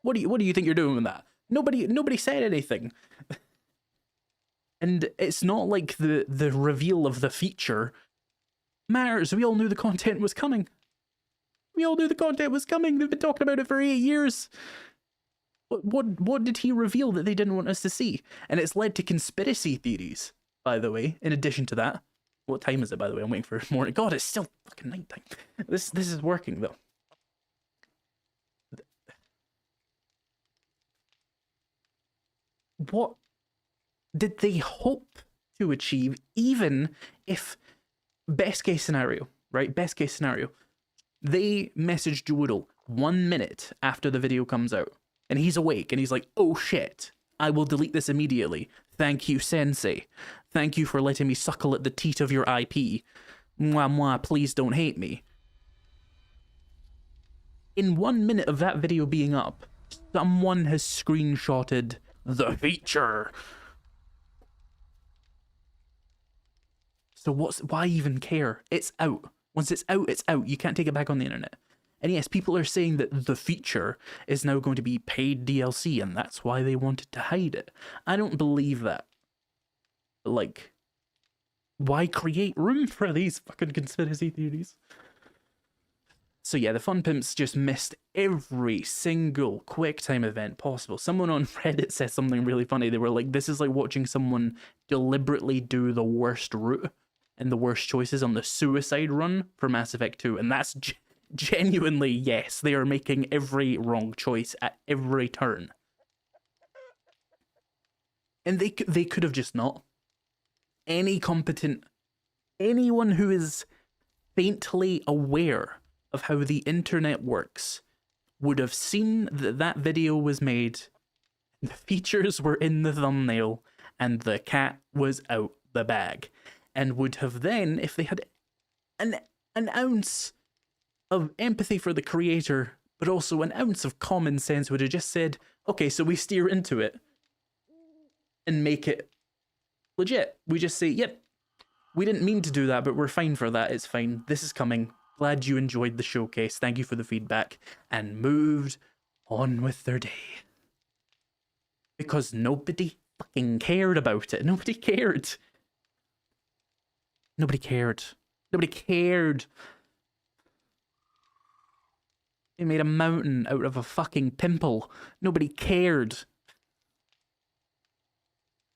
What do you think you're doing with that? Nobody said anything. And it's not like the reveal of the feature matters. We all knew the content was coming. They've been talking about it for 8 years. What did he reveal that they didn't want us to see? And it's led to conspiracy theories, by the way, in addition to that. What time is it, by the way? I'm waiting for morning. God, it's still fucking nighttime. This is working, though. What did they hope to achieve, even if, best case scenario, right? Best case scenario, they messaged Joodle 1 minute after the video comes out, and he's awake, and he's like, oh shit, I will delete this immediately. Thank you, Sensei. Thank you for letting me suckle at the teat of your IP. Mwah mwah, please don't hate me. In 1 minute of that video being up, someone has screenshotted the feature. So why even care? It's out. Once it's out, it's out. You can't take it back on the internet. And yes, people are saying that the feature is now going to be paid DLC, and that's why they wanted to hide it. I don't believe that. Like, why create room for these fucking conspiracy theories? So yeah, the Fun Pimps just missed every single QuickTime event possible. Someone on Reddit said something really funny. They were like, this is like watching someone deliberately do the worst route and the worst choices on the suicide run for Mass Effect 2, and that's genuinely, yes, they are making every wrong choice at every turn. And they could have just not. Any competent, anyone who is faintly aware of how the internet works would have seen that that video was made, the features were in the thumbnail, and the cat was out the bag, and would have then, if they had an ounce of empathy for the creator, but also an ounce of common sense, would have just said, okay, so we steer into it and make it legit. We just say, yep, we didn't mean to do that, but we're fine for that. It's fine. This is coming. Glad you enjoyed the showcase. Thank you for the feedback. And moved on with their day. Because nobody fucking cared about it. Nobody cared. Nobody cared. Nobody cared. They made a mountain out of a fucking pimple. Nobody cared.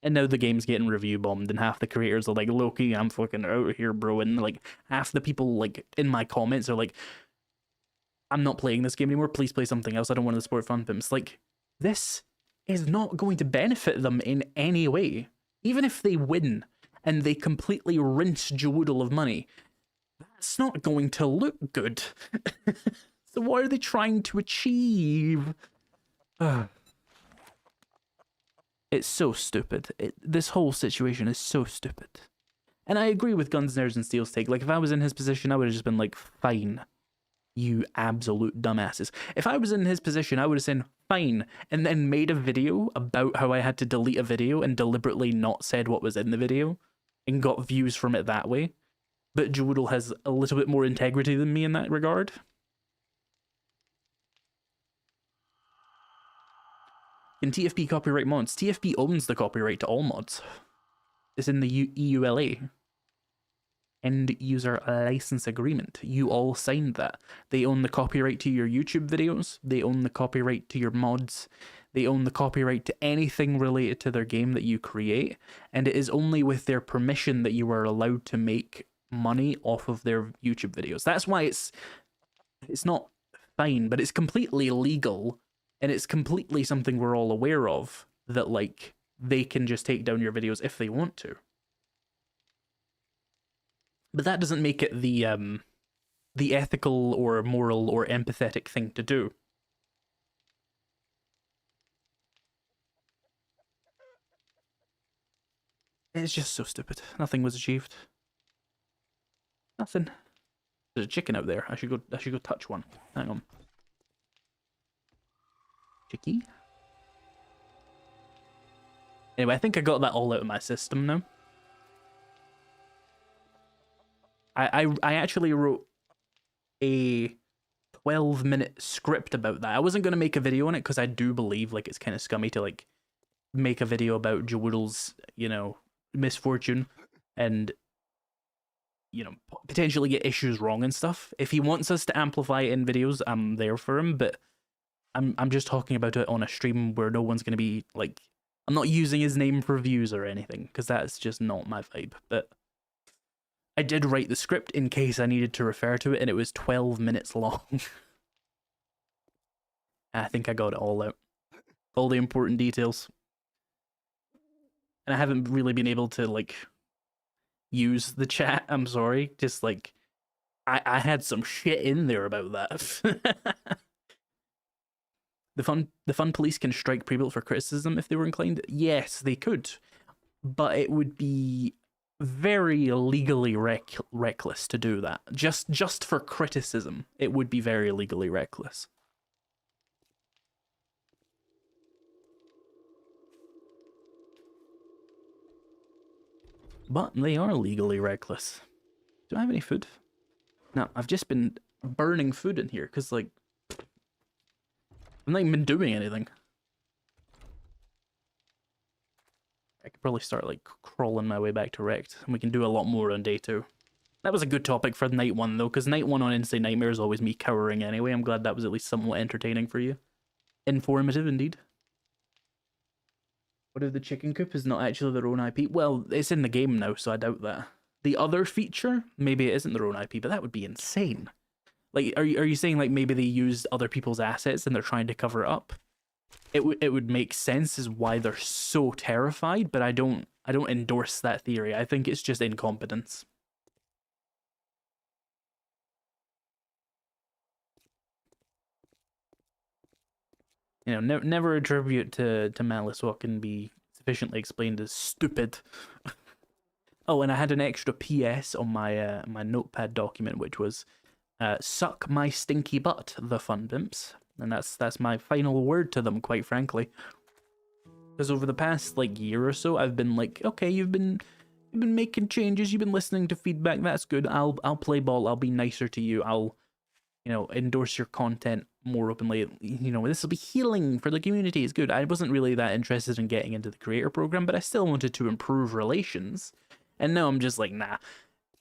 And now the game's getting review bombed, and half the creators are like, Loki, I'm fucking out of here, bro. And like half the people like in my comments are like, I'm not playing this game anymore. Please play something else. I don't want to support fun pimps. Like, this is not going to benefit them in any way. Even if they win and they completely rinse Joodle of money, that's not going to look good. So what are they trying to achieve? It's so stupid. This whole situation is so stupid. And I agree with Guns, Nerds, and Steel's take. Like, if I was in his position, I would have just been like, fine, you absolute dumbasses. If I was in his position, I would have said, fine, and then made a video about how I had to delete a video and deliberately not said what was in the video and got views from it that way. But Joodle has a little bit more integrity than me in that regard. Can TFP copyright mods? TFP owns the copyright to all mods. It's in the EULA. End user license agreement. You all signed that. They own the copyright to your YouTube videos. They own the copyright to your mods. They own the copyright to anything related to their game that you create. And it is only with their permission that you are allowed to make money off of their YouTube videos. That's why it's not fine, but it's completely legal. And it's completely something we're all aware of, that, like, they can just take down your videos if they want to. But that doesn't make it the ethical or moral or empathetic thing to do. It's just so stupid. Nothing was achieved. Nothing. There's a chicken out there. I should go touch one. Hang on. Chicky. Anyway, I think I got that all out of my system now. I actually wrote a 12-minute script about that. I wasn't going to make a video on it because I do believe like it's kind of scummy to like make a video about Joodle's, you know, misfortune and, you know, potentially get issues wrong and stuff. If he wants us to amplify it in videos, I'm there for him, but I'm just talking about it on a stream where no one's going to be, like, I'm not using his name for views or anything, because that's just not my vibe, but I did write the script in case I needed to refer to it, and it was 12 minutes long. I think I got it all out. All the important details. And I haven't really been able to, like, use the chat, I'm sorry, just, like, I had some shit in there about that. The fun police can strike Prebuilt for criticism if they were inclined. Yes, they could, but it would be very legally reckless to do that. Just for criticism, it would be very legally reckless. But they are legally reckless. Do I have any food? No, I've just been burning food in here because, like, I've not even been doing anything. I could probably start, like, crawling my way back to Rect, and we can do a lot more on day 2. That was a good topic for night 1, though, because night 1 on Insane Nightmare is always me cowering anyway. I'm glad that was at least somewhat entertaining for you. Informative, indeed. What if the chicken coop is not actually their own IP? Well, it's in the game now, so I doubt that. the other feature, maybe it isn't their own IP, but that would be insane. Like, are you saying like maybe they used other people's assets and they're trying to cover it up? It would make sense as why they're so terrified, but I don't endorse that theory. I think it's just incompetence. You know, never attribute to malice what can be sufficiently explained as stupid. Oh, and I had an extra PS on my my notepad document, which was "suck my stinky butt," the fun pimps, and that's my final word to them, quite frankly. Because over the past like year or so, I've been like, okay, you've been making changes, you've been listening to feedback. That's good. I'll play ball. I'll be nicer to you. I'll, you know, endorse your content more openly. You know, this will be healing for the community. It's good. I wasn't really that interested in getting into the creator program, but I still wanted to improve relations. And now I'm just like, nah.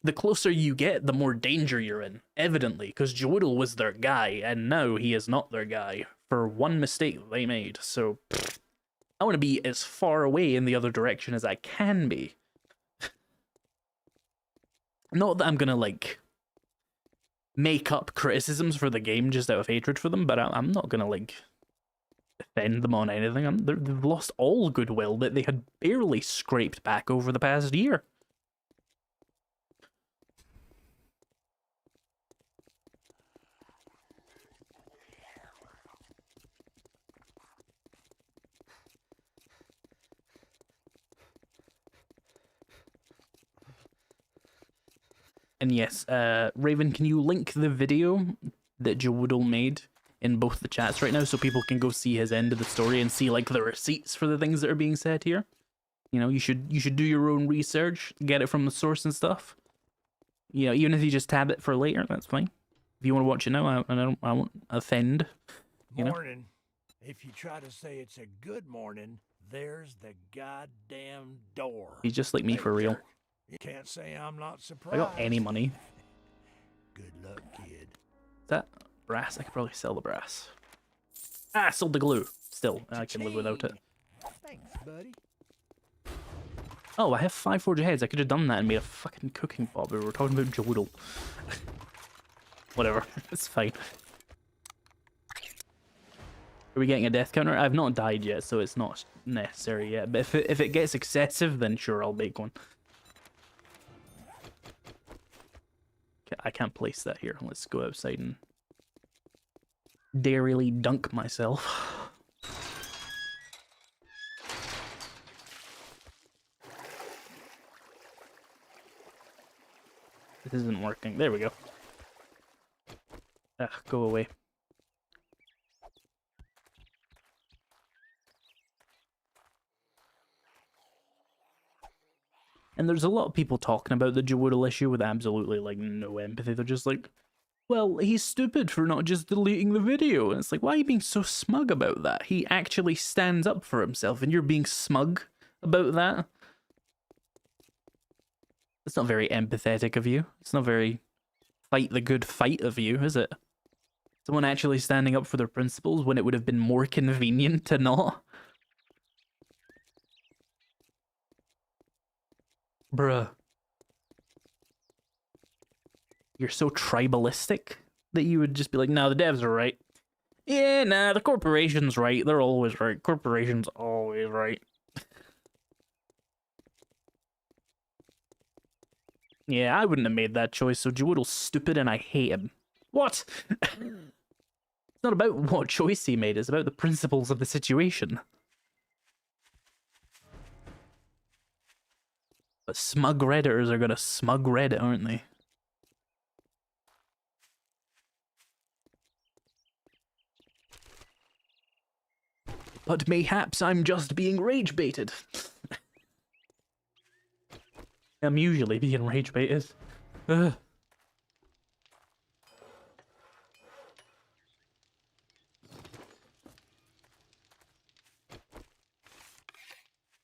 The closer you get, the more danger you're in, evidently, because Joodle was their guy, and now he is not their guy for one mistake they made. So, I want to be as far away in the other direction as I can be. Not that I'm gonna, like, make up criticisms for the game just out of hatred for them, but I'm not gonna, like, defend them on anything. They've lost all goodwill that they had barely scraped back over the past year. And yes, Raven, can you link the video that Jowoodle made in both the chats right now so people can go see his end of the story and see like the receipts for the things that are being said here? You know, you should do your own research, get it from the source and stuff. You know, even if you just tab it for later, that's fine. If you want to watch it now, I won't offend. You know? Morning. If you try to say it's a good morning, there's the goddamn door. He's just like me for real. You can't say I'm not surprised. I got any money. Good luck, kid. Is that brass? I could probably sell the brass. Ah, I sold the glue. Still, I can live without it. Thanks, buddy. Oh, I have 5 forged heads. I could have done that and made a fucking cooking pot, but we were talking about Joodle. Whatever, it's fine. Are we getting a death counter? I've not died yet, so it's not necessary yet. But if it gets excessive, then sure, I'll make one. I can't place that here. Let's go outside and darily dunk myself. This isn't working. There we go. Ugh, go away. And there's a lot of people talking about the Jowoodle issue with absolutely, like, no empathy. They're just like, well, he's stupid for not just deleting the video. And it's like, why are you being so smug about that? He actually stands up for himself, and you're being smug about that? It's not very empathetic of you. It's not very fight the good fight of you, is it? Someone actually standing up for their principles when it would have been more convenient to not. Bruh. You're so tribalistic that you would just be like, no, the devs are right. Yeah, nah, the corporation's right. They're always right. Corporation's always right. Yeah, I wouldn't have made that choice, so Jowoodle's stupid and I hate him. What? It's not about what choice he made, it's about the principles of the situation. But smug Redditors are gonna smug Reddit, aren't they? But mayhaps I'm just being rage baited. I'm usually being rage baited. Ugh.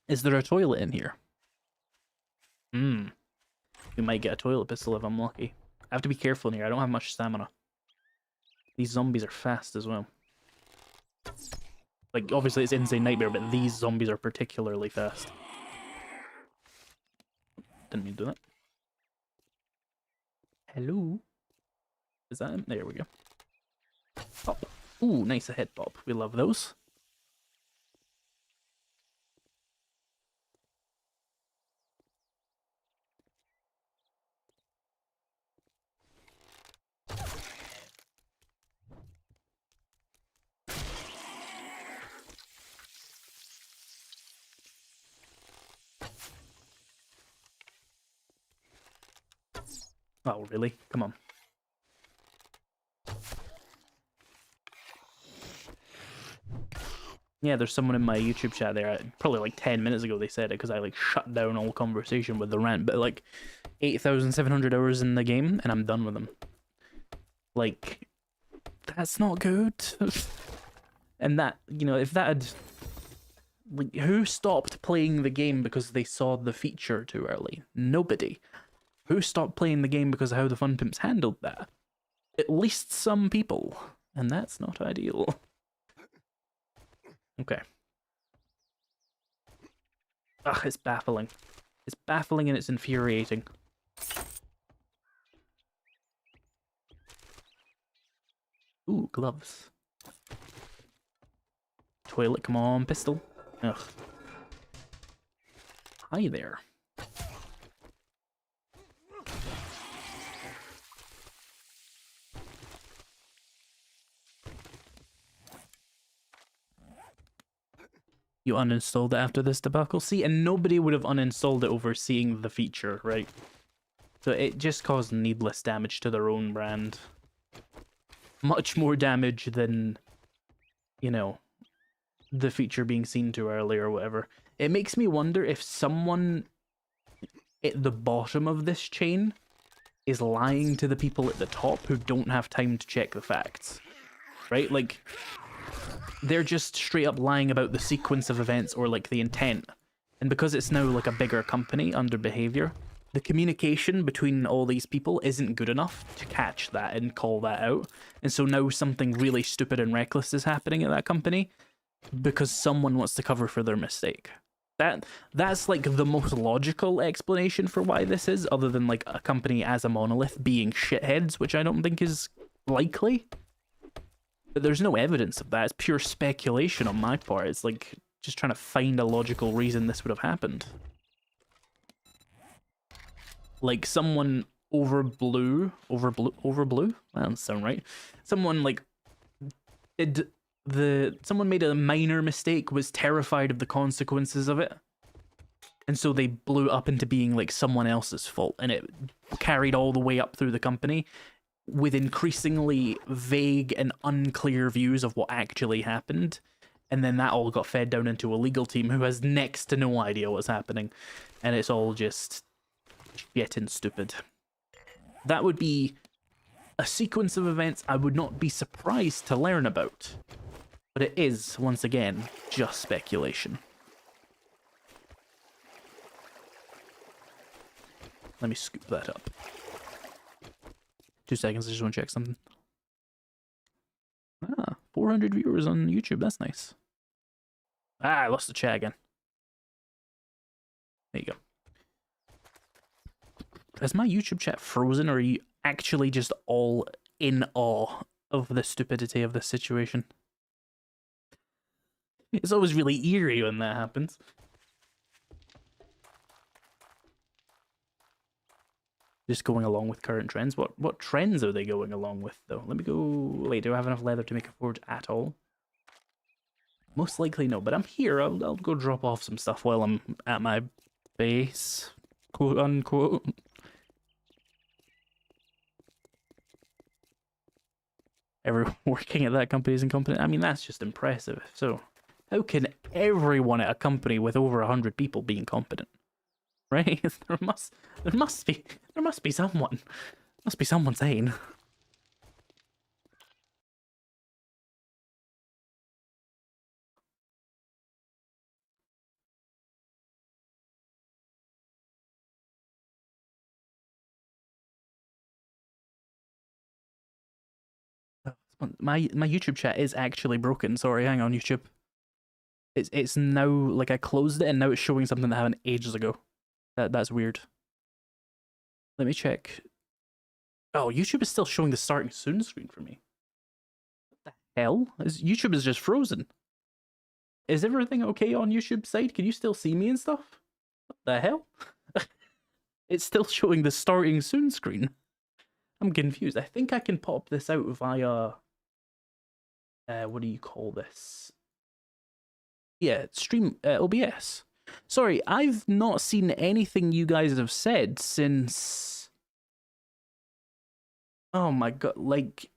Is there a toilet in here? We might get a toilet pistol if I'm lucky. I have to be careful in here. I don't have much stamina. These zombies are fast as well. Like, obviously it's Insane Nightmare, but these zombies are particularly fast. Didn't mean to do that. Hello? Is that him? There we go. Oh. Ooh, nice a head pop. We love those. Oh, really? Come on. Yeah, there's someone in my YouTube chat there. Probably like 10 minutes ago they said it because I like shut down all conversation with the rant. But like 8,700 hours in the game and I'm done with them. Like, that's not good. And that, you know, if that had... Like, who stopped playing the game because they saw the feature too early? Nobody. Who stopped playing the game because of how the Fun Pimps handled that? At least some people. And that's not ideal. Okay. Ugh, it's baffling. It's baffling and it's infuriating. Ooh, gloves. Toilet, come on, pistol. Ugh. Hi there. You uninstalled it after this debacle? See, and nobody would have uninstalled it over seeing the feature, right? So it just caused needless damage to their own brand. Much more damage than, you know, the feature being seen too early or whatever. It makes me wonder if someone at the bottom of this chain is lying to the people at the top who don't have time to check the facts. Right? Like, they're just straight up lying about the sequence of events or like the intent. And because it's now like a bigger company under behavior, the communication between all these people isn't good enough to catch that and call that out. And so now something really stupid and reckless is happening at that company because someone wants to cover for their mistake. That's like the most logical explanation for why this is, other than like a company as a monolith being shitheads, which I don't think is likely. But there's no evidence of that. It's pure speculation on my part. It's like just trying to find a logical reason this would have happened. Like someone overblew? That doesn't sound right. Someone like someone made a minor mistake, was terrified of the consequences of it, and so they blew up into being like someone else's fault, and it carried all the way up through the company with increasingly vague and unclear views of what actually happened, and then that all got fed down into a legal team who has next to no idea what's happening, and it's all just getting stupid. That would be a sequence of events I would not be surprised to learn about. But it is, once again, just speculation. Let me scoop that up. 2 seconds, I just want to check something. Ah, 400 viewers on YouTube, that's nice. Ah, I lost the chat again. There you go. Is my YouTube chat frozen, or are you actually just all in awe of the stupidity of this situation? It's always really eerie when that happens. Just going along with current trends. What trends are they going along with, though? Let me go... Wait, do I have enough leather to make a forge at all? Most likely no, but I'm here. I'll go drop off some stuff while I'm at my base, quote unquote. Everyone working at that company is incompetent. I mean, that's just impressive. So, how can everyone at a company with over 100 people be incompetent? Right? There must be someone. Must be someone sane. My YouTube chat is actually broken. Sorry, hang on, YouTube. It's now, like, I closed it and now it's showing something that happened ages ago. That's weird. Let me check Oh, YouTube is still showing the starting soon screen for me. What the hell? YouTube is just frozen. Is everything okay on YouTube's side? Can you still see me and stuff? What the hell? It's still showing the starting soon screen. I'm confused. I think I can pop this out via... what do you call this? Yeah, stream OBS. Sorry, I've not seen anything you guys have said since... Oh my god, like...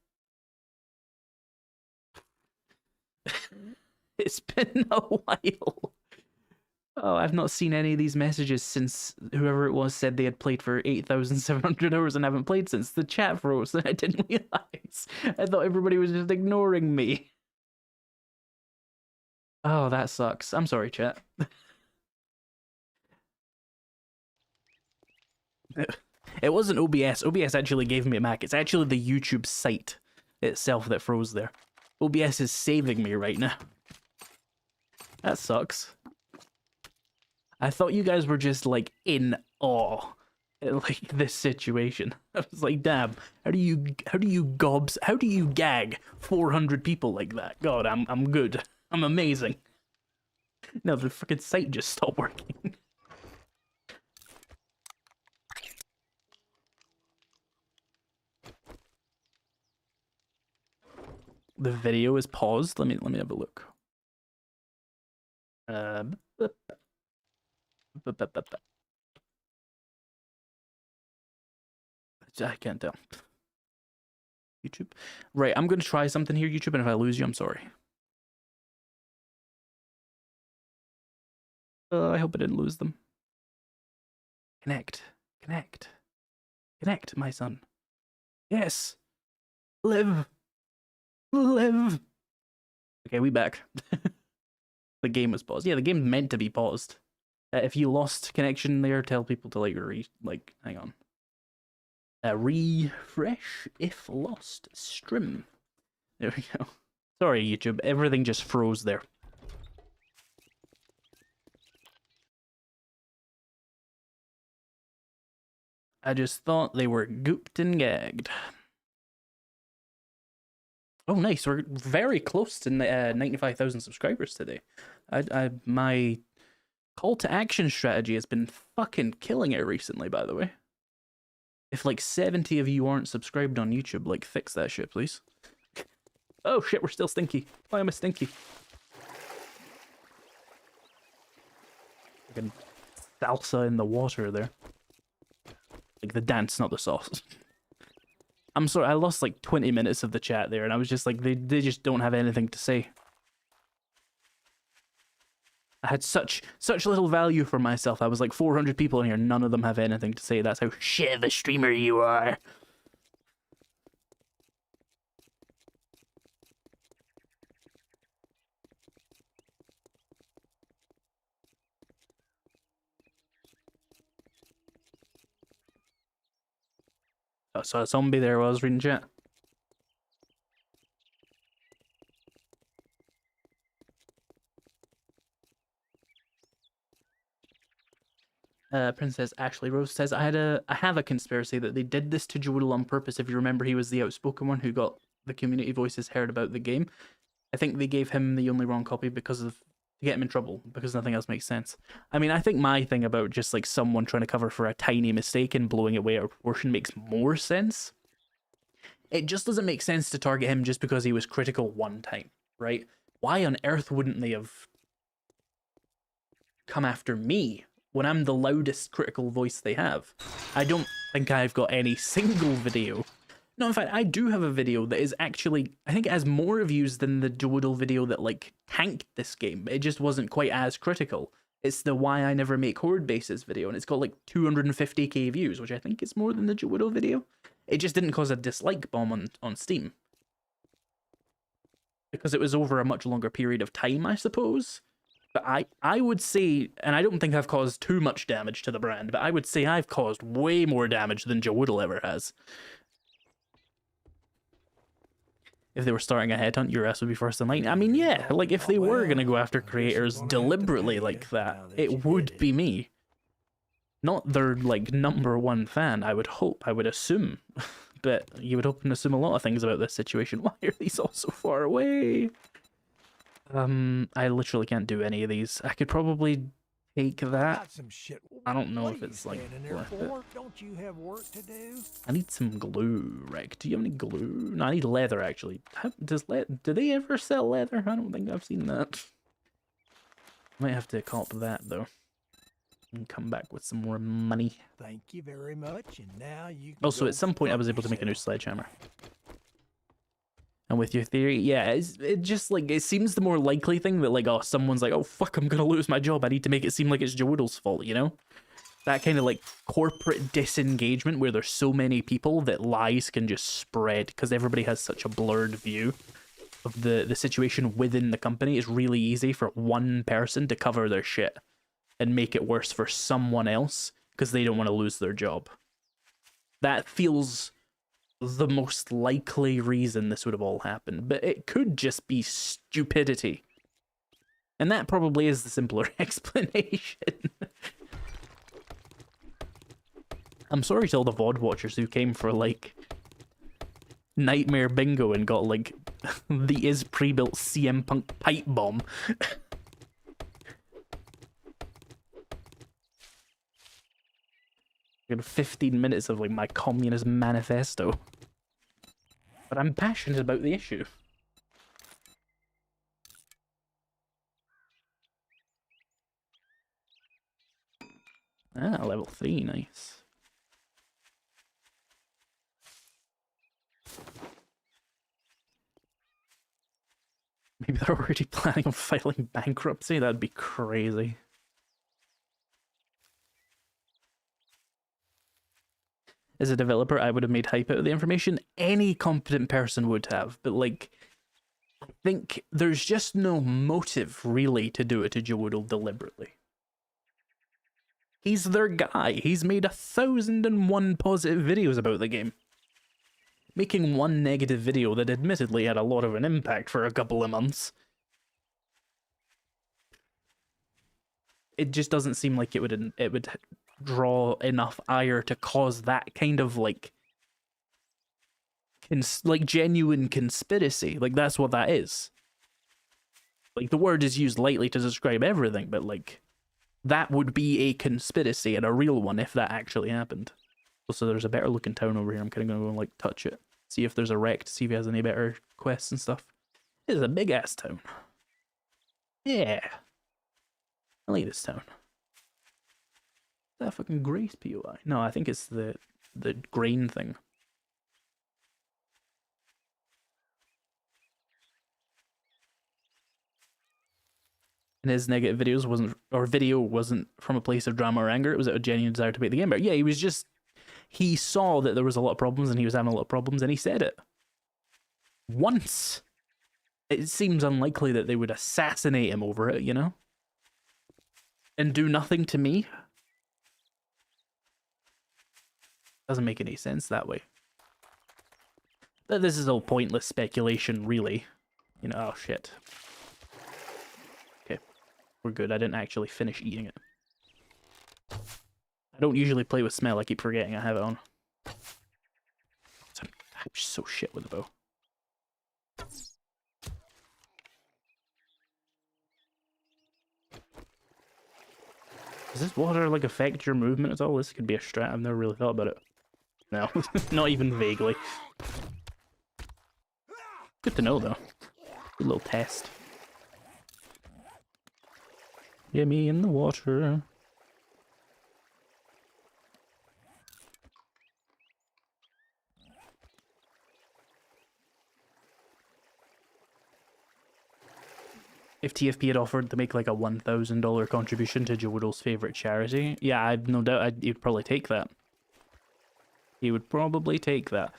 It's been a while. Oh, I've not seen any of these messages since whoever it was said they had played for 8,700 hours and haven't played since. The chat froze and I didn't realize. I thought everybody was just ignoring me. Oh, that sucks. I'm sorry, chat. It wasn't OBS. OBS actually gave me a Mac. It's actually the YouTube site itself that froze there. OBS is saving me right now. That sucks. I thought you guys were just like in awe at like this situation. I was like, damn, how do you gag 400 people like that? God, I'm good. I'm amazing. No, the freaking site just stopped working. The video is paused. Let me have a look. I can't tell. YouTube. Right, I'm gonna try something here, YouTube, and if I lose you, I'm sorry. I hope I didn't lose them. Connect. Connect. Connect, my son. Yes. Live. Live. Okay, we back. The game was paused. Yeah, the game's meant to be paused. If you lost connection there, tell people to hang on. Refresh if lost stream. There we go. Sorry, YouTube. Everything just froze there. I just thought they were gooped and gagged. Oh, nice. We're very close to 95,000 subscribers today. My call to action strategy has been fucking killing it recently, by the way. If like 70 of you aren't subscribed on YouTube, like fix that shit, please. Oh shit, we're still stinky. Why am I stinky? Fucking salsa in the water there. Like the dance, not the sauce. I'm sorry, I lost like 20 minutes of the chat there, and I was just like, they just don't have anything to say. I had such little value for myself. I was like 400 people in here, none of them have anything to say. That's how shit of a streamer you are. I saw a zombie there while I was reading chat. Princess Ashley Rose says, I have a conspiracy that they did this to Jodel on purpose. If you remember, he was the outspoken one who got the community voices heard about the game. I think they gave him the only wrong copy to get him in trouble, because nothing else makes sense. I mean, I think my thing about just like someone trying to cover for a tiny mistake and blowing it away out of proportion makes more sense. It just doesn't make sense to target him just because he was critical one time, right? Why on earth wouldn't they have come after me when I'm the loudest critical voice they have? I don't think I've got any single video. No, in fact, I do have a video that is actually, I think it has more views than the Jodel video that like tanked this game. It just wasn't quite as critical. It's the Why I Never Make Horde Bases video, and it's got like 250k views, which I think is more than the Jodel video. It just didn't cause a dislike bomb on Steam. Because it was over a much longer period of time, I suppose. But I would say, and I don't think I've caused too much damage to the brand, but I would say I've caused way more damage than Jodel ever has. If they were starting a headhunt, your ass would be first in line. I mean, yeah, like if they were going to go after creators deliberately like that, it would be me. Not their, like, #1 fan, I would hope, I would assume. but you would hope and assume a lot of things about this situation. Why are these all so far away? I literally can't do any of these. I could probably take that. Got some shit. I don't know What if are you it's like standing there worth it. for? Don't you have work to do? I need some glue, Rick. Do you have any glue? No, I need leather actually. Do they ever sell leather? I don't think I've seen that. Might have to cop that though. And come back with some more money. Thank you very much. And now you can Also, go at some point I was fuck able to make a new yourself. sledgehammer. And with your theory, yeah, it just like, it seems the more likely thing that like, oh, someone's like, oh fuck, I'm gonna lose my job. I need to make it seem like it's Joodle's fault, you know? That kind of like corporate disengagement where there's so many people that lies can just spread because everybody has such a blurred view of the situation within the company. It's really easy for one person to cover their shit and make it worse for someone else because they don't want to lose their job. That feels the most likely reason this would have all happened, but it could just be stupidity. And that probably is the simpler explanation. I'm sorry to all the VOD watchers who came for, like, Nightmare Bingo and got, like, the IzPrebuilt CM Punk pipe bomb. Got 15 minutes of, like, my communist manifesto. But I'm passionate about the issue. Ah, level 3, nice. Maybe they're already planning on filing bankruptcy? That'd be crazy. As a developer, I would have made hype out of the information. Any competent person would have, but like, I think there's just no motive really to do it to Joodle deliberately. He's their guy. He's made 1,001 positive videos about the game. Making one negative video that admittedly had a lot of an impact for a couple of months. It just doesn't seem like it would draw enough ire to cause that kind of like genuine conspiracy. Like that's what that is. Like the word is used lightly to describe everything, but like that would be a conspiracy and a real one if that actually happened. Also, there's a better looking town over here. I'm kind of gonna go and like touch it, see if there's a wreck, to see if he has any better quests and stuff. This is a big ass town. Yeah, I like this town. Is that fucking Grace POI? No, I think it's the grain thing. And his negative videos wasn't from a place of drama or anger. It was a genuine desire to make the game better. Yeah, he saw that there was a lot of problems and he was having a lot of problems and he said it. Once. It seems unlikely that they would assassinate him over it, you know? And do nothing to me. Doesn't make any sense that way. But this is all pointless speculation, really. You know, oh shit. We're good. I didn't actually finish eating it. I don't usually play with smell. I keep forgetting I have it on. I'm so shit with the bow. Does this water like affect your movement at all? This could be a strat. I've never really thought about it. No, not even vaguely. Good to know though. Good little test. Get me in the water. If TFP had offered to make like a $1,000 contribution to Joodle's favorite charity, yeah, I've no doubt he'd probably take that. He would probably take that.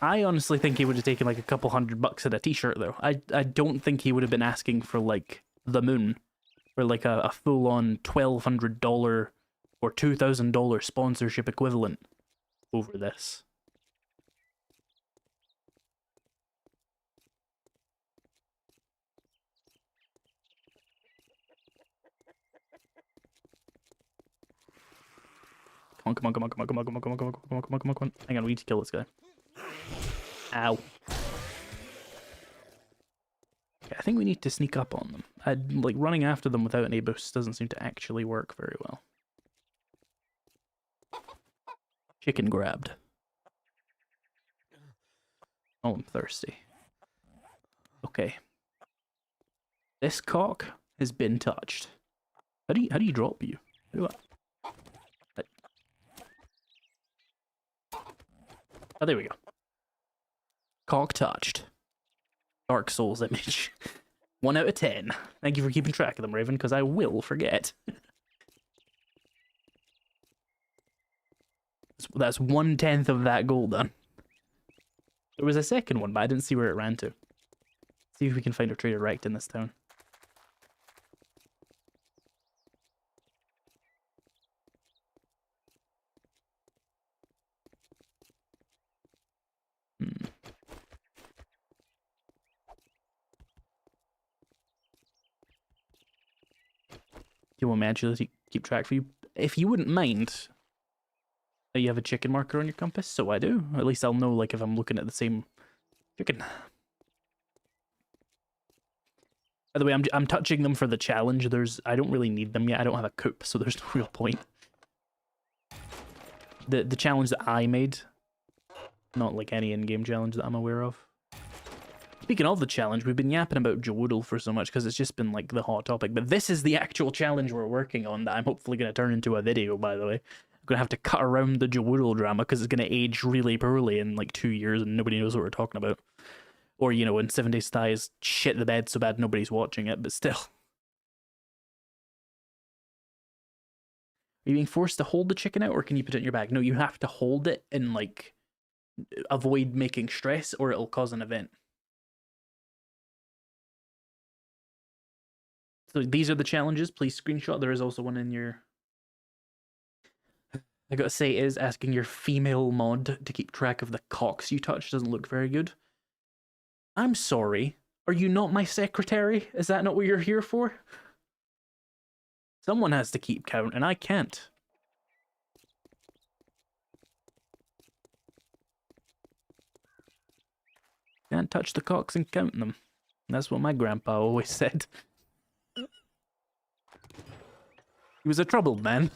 I honestly think he would have taken like a couple $100 at a t-shirt though. I don't think he would have been asking for like the moon or like a full-on $1,200 or $2,000 sponsorship equivalent over this. Come on, come on, come on, come on, come on, come on, come on, come on, come on, come on, come on, come on. Hang on, we need to kill this guy. Ow. Okay, I think we need to sneak up on them. Like, running after them without any boosts doesn't seem to actually work very well. Chicken grabbed. Oh, I'm thirsty. Okay. This cock has been touched. How do you drop you? How do I... Oh, there we go. Cock touched. Dark Souls image. 1 out of 10. Thank you for keeping track of them, Raven, because I will forget. That's 1/10 of that goal done. There was a second one, but I didn't see where it ran to. See if we can find a trader wrecked in this town. You want me to actually keep track for you? If you wouldn't mind, you have a chicken marker on your compass, so I do. At least I'll know, like, if I'm looking at the same chicken. By the way, I'm touching them for the challenge. I don't really need them yet. I don't have a coop, so there's no real point. The challenge that I made, not like any in-game challenge that I'm aware of. Speaking of the challenge, we've been yapping about Joodle for so much because it's just been like the hot topic, but this is the actual challenge we're working on that I'm hopefully going to turn into a video, by the way. I'm going to have to cut around the Joodle drama because it's going to age really poorly in like 2 years and nobody knows what we're talking about. Or, you know, in 7 Days to Die is shit the bed so bad nobody's watching it, but still. Are you being forced to hold the chicken out or can you put it in your bag? No, you have to hold it and like avoid making stress or it'll cause an event. So these are the challenges. Please screenshot. There is also one in your... I gotta say, it is asking your female mod to keep track of the cocks you touch. Doesn't look very good. I'm sorry. Are you not my secretary? Is that not what you're here for? Someone has to keep count, and I can't. Can't touch the cocks and count them. That's what my grandpa always said. He was a troubled man.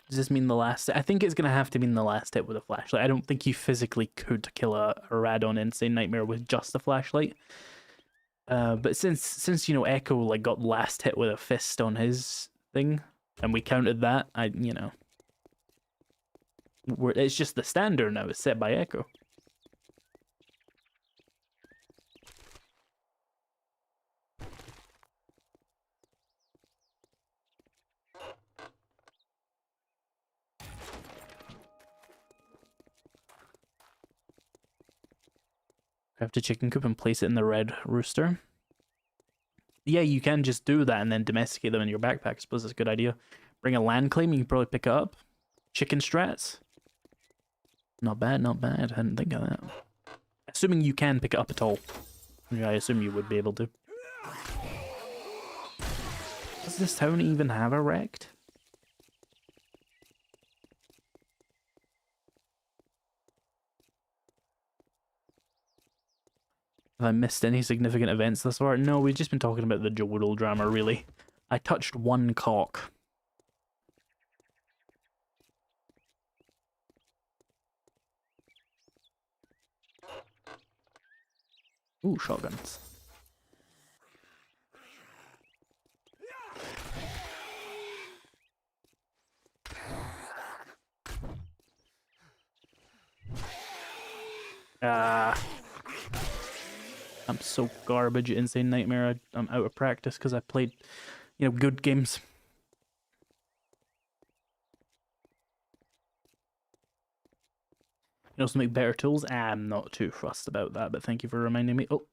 Does this mean the last? I think it's going to have to mean the last hit with a flashlight. I don't think you physically could kill a Radon Insane Nightmare with just a flashlight. But since you know Echo like got last hit with a fist on his thing, and we counted that, you know, it's just the standard now. It's set by Echo. Craft a chicken coop and place it in the red rooster. Yeah, you can just do that and then domesticate them in your backpack. I suppose that's a good idea. Bring a land claim, you can probably pick it up. Chicken strats. Not bad, not bad. I didn't think of that. Assuming you can pick it up at all. Yeah, I assume you would be able to. Does this town even have a wrecked? Have I missed any significant events thus far? No, we've just been talking about the Joodle drama, really. I touched one cock. Ooh, shotguns. I'm so garbage at Insane Nightmare. I'm out of practice because I played, you know, good games. You also make better tools? I'm not too fussed about that, but thank you for reminding me. Oh.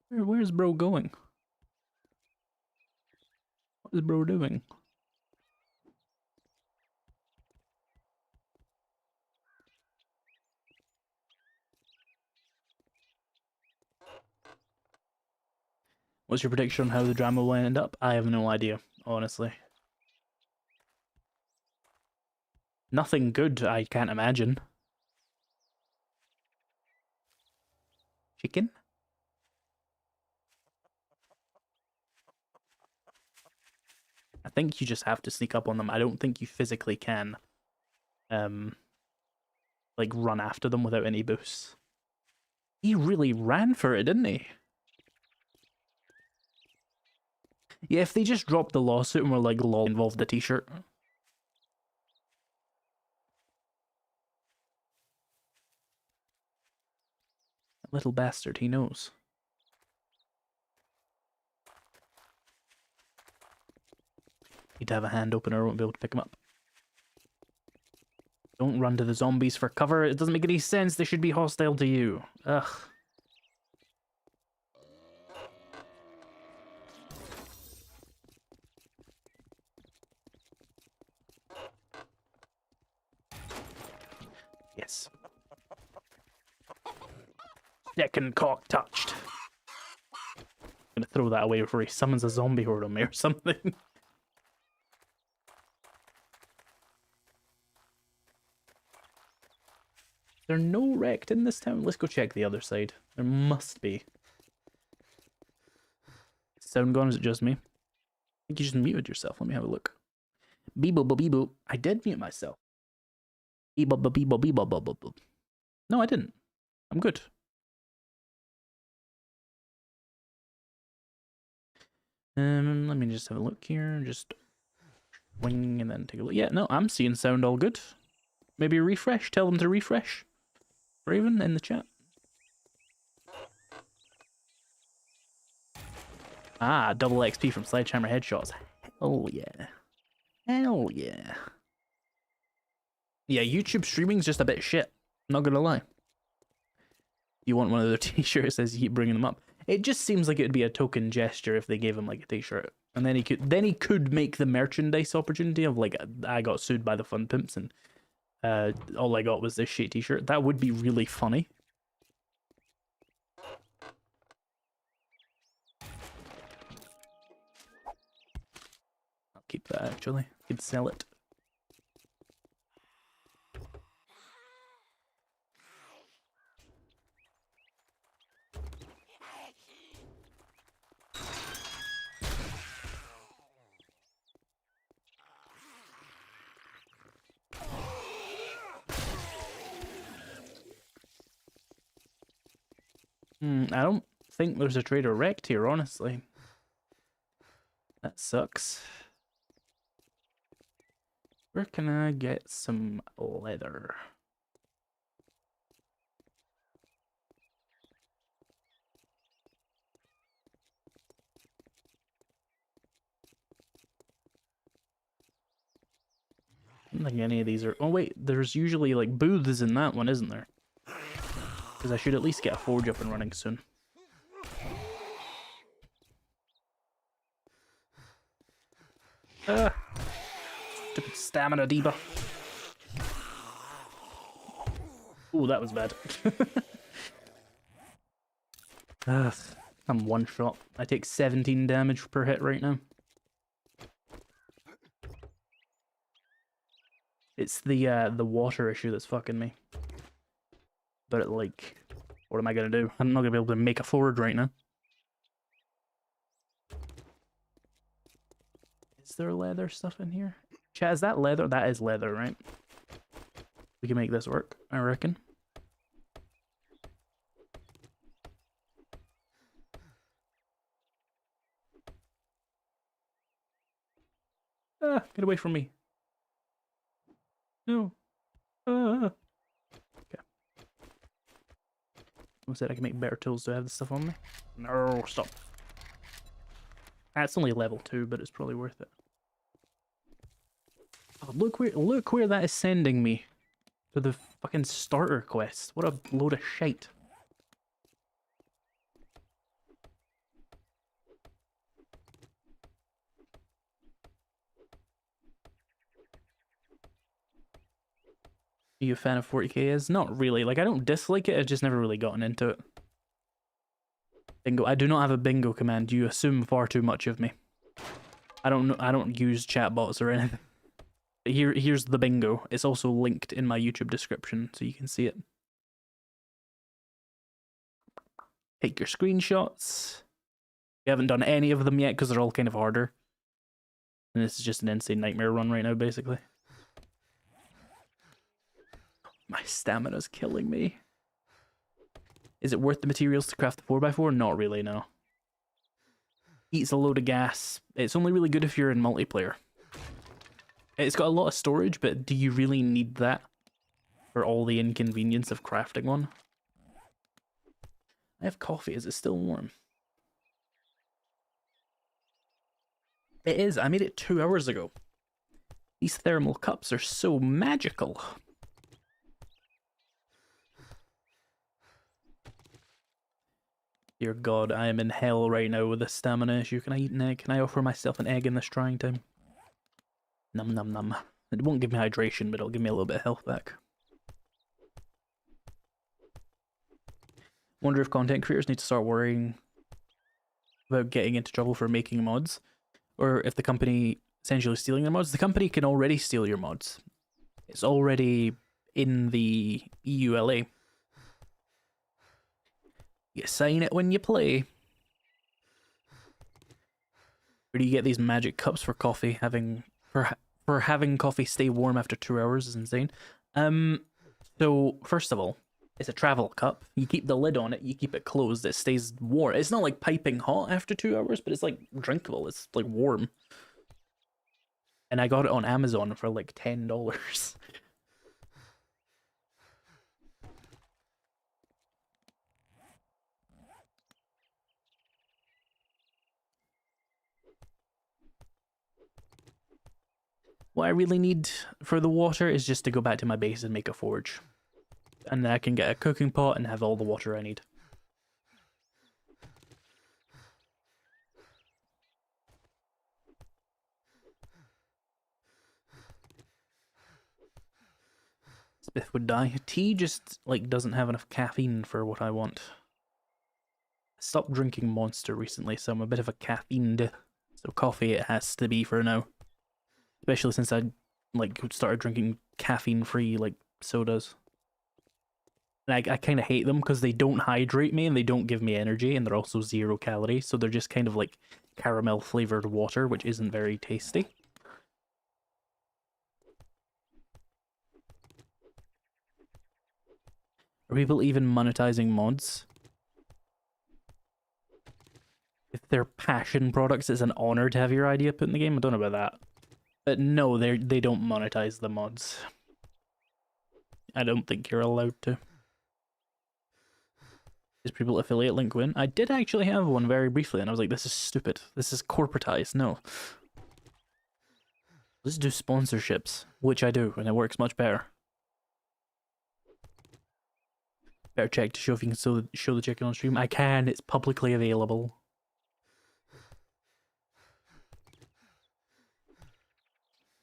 Where's bro going? What is bro doing? What's your prediction on how the drama will end up? I have no idea, honestly. Nothing good, I can't imagine. Chicken? I think you just have to sneak up on them. I don't think you physically can, like, run after them without any boosts. He really ran for it, didn't he? Yeah, if they just dropped the lawsuit and were like, lol, involved the t-shirt. Little bastard, he knows. Need to have a hand opener, I won't be able to pick him up. Don't run to the zombies for cover, it doesn't make any sense, they should be hostile to you. Ugh. Yes. Second cock touched. I'm gonna throw that away before he summons a zombie horde on me or something. There are no wrecked in this town. Let's go check the other side. There must be. Sound gone? Is it just me? I think you just muted yourself. Let me have a look. Beebo beebo. I did mute myself. Beebo beebo beebo beebo. No, I didn't. I'm good. Let me just have a look here. Just wing and then take a look. Yeah, no, I'm seeing sound all good. Maybe refresh. Tell them to refresh. Raven in the chat. Ah, double XP from sledgehammer headshots. Hell yeah. Hell yeah. Yeah, YouTube streaming's just a bit shit. Not gonna lie. You want one of their t-shirts as you keep bringing them up. It just seems like it would be a token gesture if they gave him like a t-shirt. And then he could make the merchandise opportunity of like, I got sued by the fun pimps and all I got was this shit t-shirt. That would be really funny. I'll keep that actually. You could sell it. I don't think there's a trader wrecked here, honestly. That sucks. Where can I get some leather? I don't think any of these are... Oh wait, there's usually like booths in that one, isn't there? Because I should at least get a forge up and running soon. Stupid stamina debuff. Ooh, that was bad. I'm one shot. I take 17 damage per hit right now. It's the water issue that's fucking me. But like, what am I gonna do? I'm not gonna be able to make a forge right now. Is there leather stuff in here? Chat, is that leather? That is leather, right? We can make this work, I reckon. Ah, get away from me. No. Ah. Someone said I can make better tools. Do I have this stuff on me? No, stop. That's only level 2, but it's probably worth it. Oh, look where that is sending me. To the fucking starter quest. What a load of shite. Are you a fan of 40k is? Not really. Like, I don't dislike it, I've just never really gotten into it. Bingo. I do not have a bingo command. You assume far too much of me. I don't use chatbots or anything. But here's the bingo. It's also linked in my YouTube description, so you can see it. Take your screenshots. We haven't done any of them yet because they're all kind of harder. And this is just an insane nightmare run right now, basically. My stamina's killing me. Is it worth the materials to craft the 4x4? Not really, no. Eats a load of gas. It's only really good if you're in multiplayer. It's got a lot of storage, but do you really need that for all the inconvenience of crafting one? I have coffee. Is it still warm? It is. I made it 2 hours ago. These thermal cups are so magical. Dear God, I am in hell right now with a stamina issue. Can I eat an egg? Can I offer myself an egg in this trying time? Num num num. It won't give me hydration, but it'll give me a little bit of health back. Wonder if content creators need to start worrying about getting into trouble for making mods, or if the company essentially stealing their mods. The company can already steal your mods. It's already in the EULA. You sign it when you play. Where do you get these magic cups for coffee? For having coffee stay warm after 2 hours is insane. So first of all, it's a travel cup. You keep the lid on it, you keep it closed, it stays warm. It's not like piping hot after 2 hours, but it's like drinkable. It's like warm. And I got it on Amazon for like $10. What I really need for the water is just to go back to my base and make a forge. And then I can get a cooking pot and have all the water I need. Smith would die. Tea just, like, doesn't have enough caffeine for what I want. I stopped drinking Monster recently, so I'm a bit of a caffeined. So coffee it has to be for now. Especially since I, like, started drinking caffeine-free, like, sodas. And I kind of hate them because they don't hydrate me and they don't give me energy, and they're also 0 calories, so they're just kind of like caramel-flavored water, which isn't very tasty. Are people even monetizing mods? If they're passion products, it's an honor to have your idea put in the game. I don't know about that. But no, they don't monetize the mods. I don't think you're allowed to. IzPrebuilt affiliate link win? I did actually have one very briefly, and I was like, this is stupid. This is corporatized. No. Let's do sponsorships, which I do, and it works much better. Better check to show if you can show the chicken on stream. I can. It's publicly available.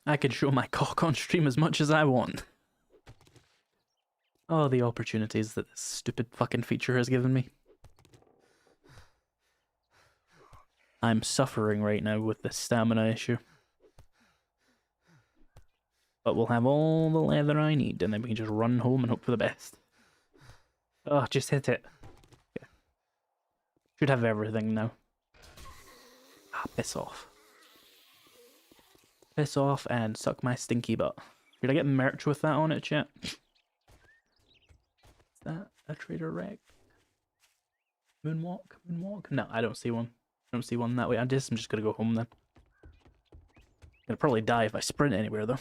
I can show my cock on stream as much as I want. Oh, the opportunities that this stupid fucking feature has given me. I'm suffering right now with this stamina issue. But we'll have all the leather I need, and then we can just run home and hope for the best. Oh, just hit it. Okay. Should have everything now. Ah, piss off. Piss off and suck my stinky butt. Did I get merch with that on it, chat? Is that a trader wreck? Moonwalk? Moonwalk? No, I don't see one. I don't see one that way. I'm just gonna go home then. Gonna probably die if I sprint anywhere though.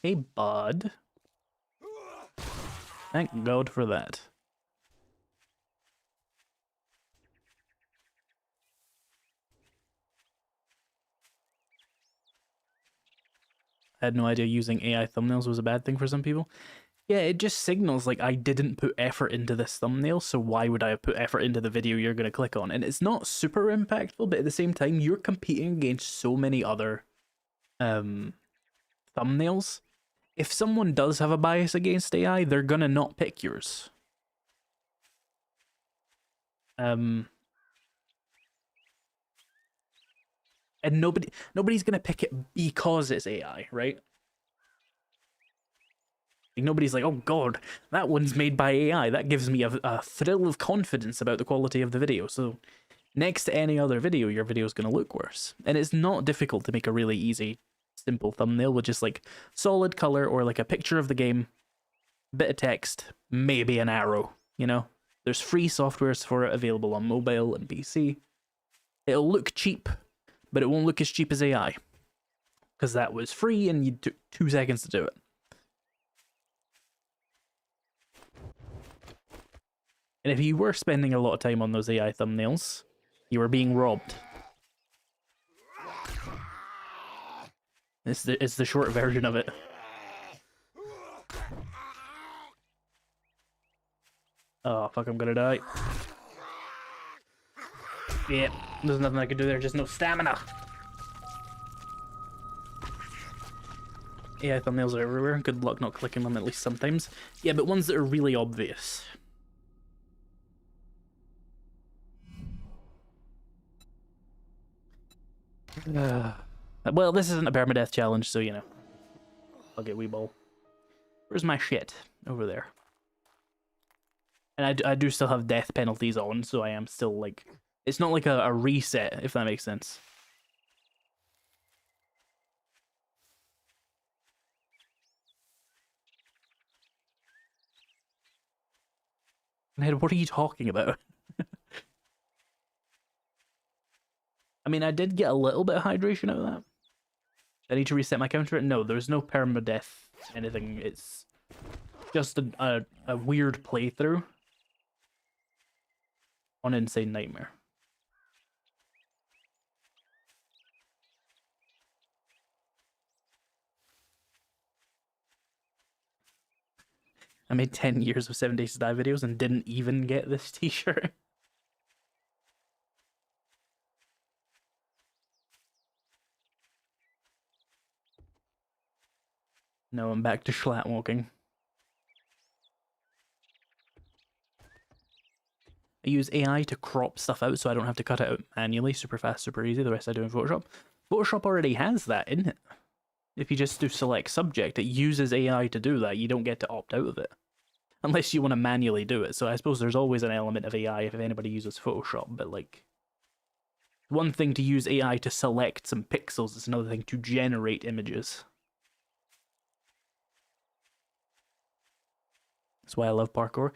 Hey, bud. Thank God for that. I had no idea using AI thumbnails was a bad thing for some people. Yeah, it just signals like I didn't put effort into this thumbnail, so why would I have put effort into the video you're going to click on? And it's not super impactful, but at the same time, you're competing against so many other thumbnails. If someone does have a bias against AI, they're going to not pick yours. And nobody's going to pick it because it's AI, right? Nobody's like, oh god, that one's made by AI. That gives me a thrill of confidence about the quality of the video. So next to any other video, your video is going to look worse. And it's not difficult to make a really easy, simple thumbnail with just like solid color or like a picture of the game, bit of text, maybe an arrow, you know? There's free softwares for it available on mobile and PC. It'll look cheap, but it won't look as cheap as AI. Because that was free and you took 2 seconds to do it. And if you were spending a lot of time on those AI thumbnails, you were being robbed. It's the short version of it. Oh, fuck, I'm gonna die. Yeah, there's nothing I can do there, just no stamina. AI thumbnails are everywhere. Good luck not clicking them at least sometimes. Yeah, but ones that are really obvious. Well, this isn't a permadeath challenge, so you know. I'll get wee ball. Where's my shit? Over there. And I do still have death penalties on, so I am still like... It's not like a reset, if that makes sense. Ned, what are you talking about? I mean, I did get a little bit of hydration out of that. I need to reset my counter. No, there's no permadeath anything. It's just a weird playthrough on Insane Nightmare. I made 10 years of 7 Days to Die videos and didn't even get this t-shirt. No, I'm back to schlat walking. I use AI to crop stuff out so I don't have to cut it out manually. Super fast, super easy. The rest I do in Photoshop. Photoshop already has that in it. If you just do select subject, it uses AI to do that. You don't get to opt out of it. Unless you want to manually do it. So I suppose there's always an element of AI if anybody uses Photoshop, but like... One thing to use AI to select some pixels, it's another thing to generate images. That's why I love parkour.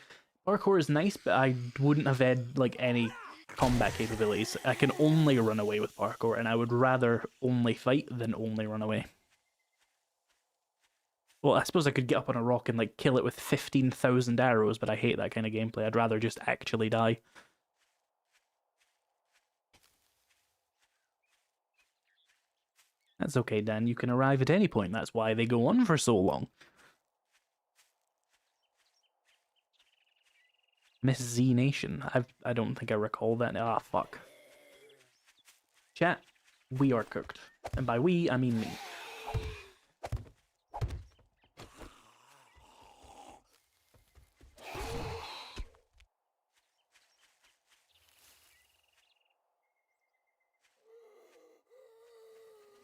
Parkour is nice, but I wouldn't have had like any combat capabilities. I can only run away with parkour, and I would rather only fight than only run away. Well, I suppose I could get up on a rock and like kill it with 15,000 arrows, but I hate that kind of gameplay. I'd rather just actually die. That's okay, Dan. You can arrive at any point. That's why they go on for so long. Miss Z Nation. I don't think I recall that. Ah, fuck. Chat, we are cooked. And by we, I mean me.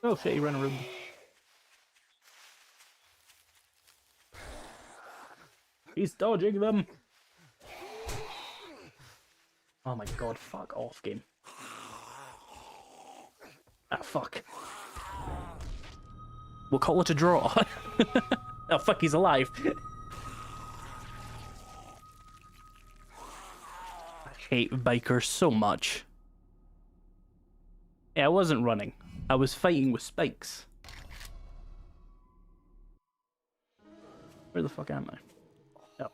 Oh shit, he ran a room. He's dodging them. Oh my god, fuck off, game. Ah, fuck. We'll call it a draw. Oh fuck, he's alive. I hate bikers so much. Yeah, I wasn't running. I was fighting with spikes. Where the fuck am I? Oh.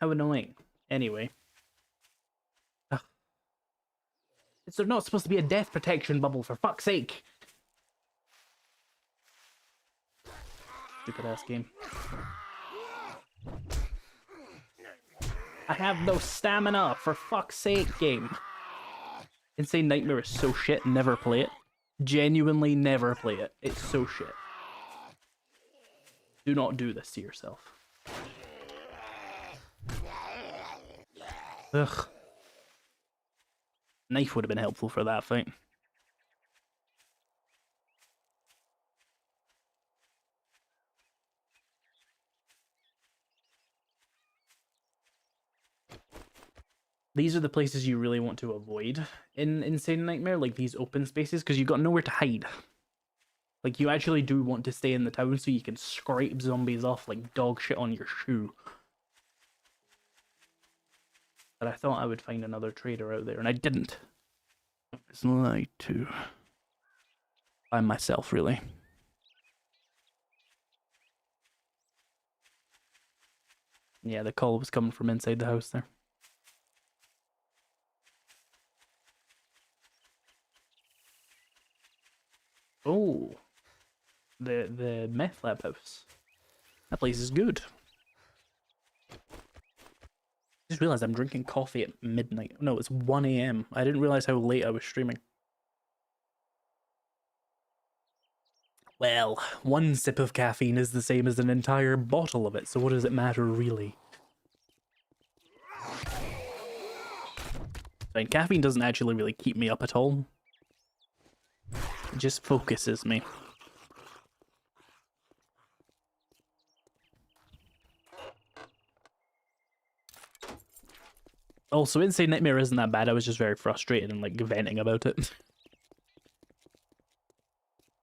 How annoying. Anyway. Ugh. It's not supposed to be a death protection bubble, for fuck's sake. Stupid ass game. I have no stamina, for fuck's sake, game. Insane Nightmare is so shit, never play it. Genuinely never play it. It's so shit. Do not do this to yourself. Ugh. Knife would have been helpful for that fight. These are the places you really want to avoid in Insane Nightmare, like these open spaces, because you've got nowhere to hide. Like, you actually do want to stay in the town so you can scrape zombies off like dog shit on your shoe. But I thought I would find another trader out there, and I didn't. I was lied to. By myself, really. Yeah, the call was coming from inside the house there. Oh, the meth lab house. That place is good. I just realized I'm drinking coffee at midnight. No, it's 1 AM. I didn't realize how late I was streaming. Well, one sip of caffeine is the same as an entire bottle of it, so what does it matter, really? I mean, caffeine doesn't actually really keep me up at all. It just focuses me. Also, Insane Nightmare isn't that bad. I was just very frustrated and like venting about it.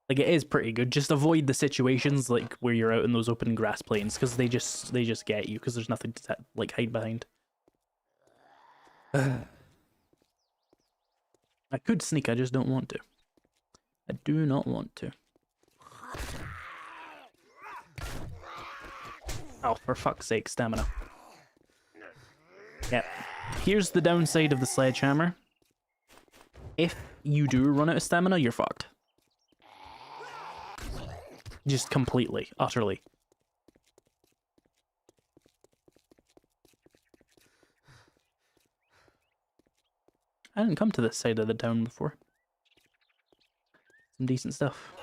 Like, it is pretty good. Just avoid the situations like where you're out in those open grass plains, because they just get you because there's nothing to like hide behind. I could sneak, I just don't want to. I do not want to. Oh, for fuck's sake, stamina. Yeah. Here's the downside of the sledgehammer. If you do run out of stamina, you're fucked. Just completely, utterly. I didn't come to this side of the town before. Some decent stuff.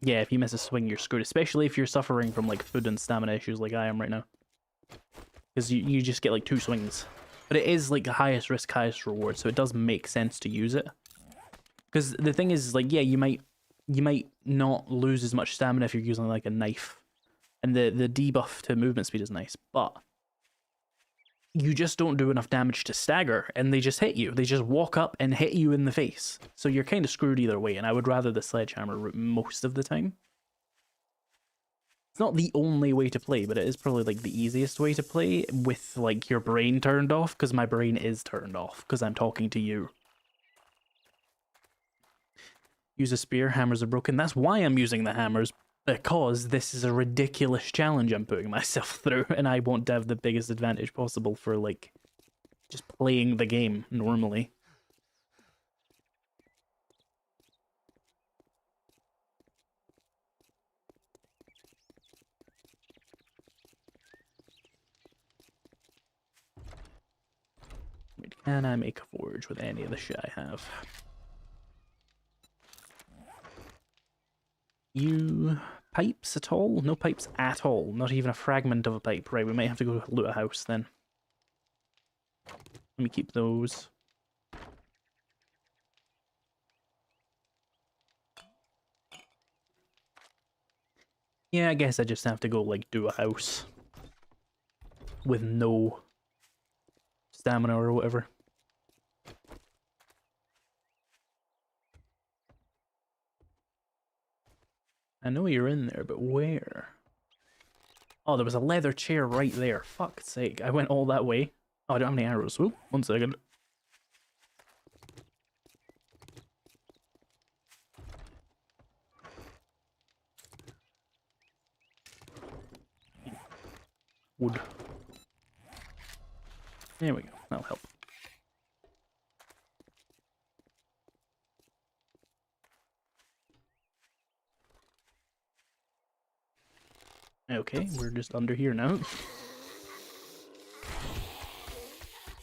Yeah, if you miss a swing, you're screwed, especially if you're suffering from like food and stamina issues like I am right now. Because you just get like 2 swings. But it is like the highest risk, highest reward, so it does make sense to use it. Because the thing is, like, yeah, you might not lose as much stamina if you're using like a knife. And the debuff to movement speed is nice, but you just don't do enough damage to stagger, and they just hit you. They just walk up and hit you in the face. So you're kind of screwed either way, and I would rather the sledgehammer route most of the time. It's not the only way to play, but it is probably like the easiest way to play with like your brain turned off, because my brain is turned off because I'm talking to you. Use a spear, hammers are broken. That's why I'm using the hammers, because this is a ridiculous challenge I'm putting myself through, and I want to have the biggest advantage possible for like just playing the game normally. Can I make a forge with any of the shit I have? You pipes at all? No pipes at all. Not even a fragment of a pipe. Right, we might have to go loot a house then. Let me keep those. Yeah, I guess I just have to go like do a house with no stamina or whatever. I know you're in there, but where? Oh, there was a leather chair right there. Fuck's sake. I went all that way. Oh, I don't have any arrows. Oh, 1 second. wood. There we go. That'll help. Okay, we're just under here now.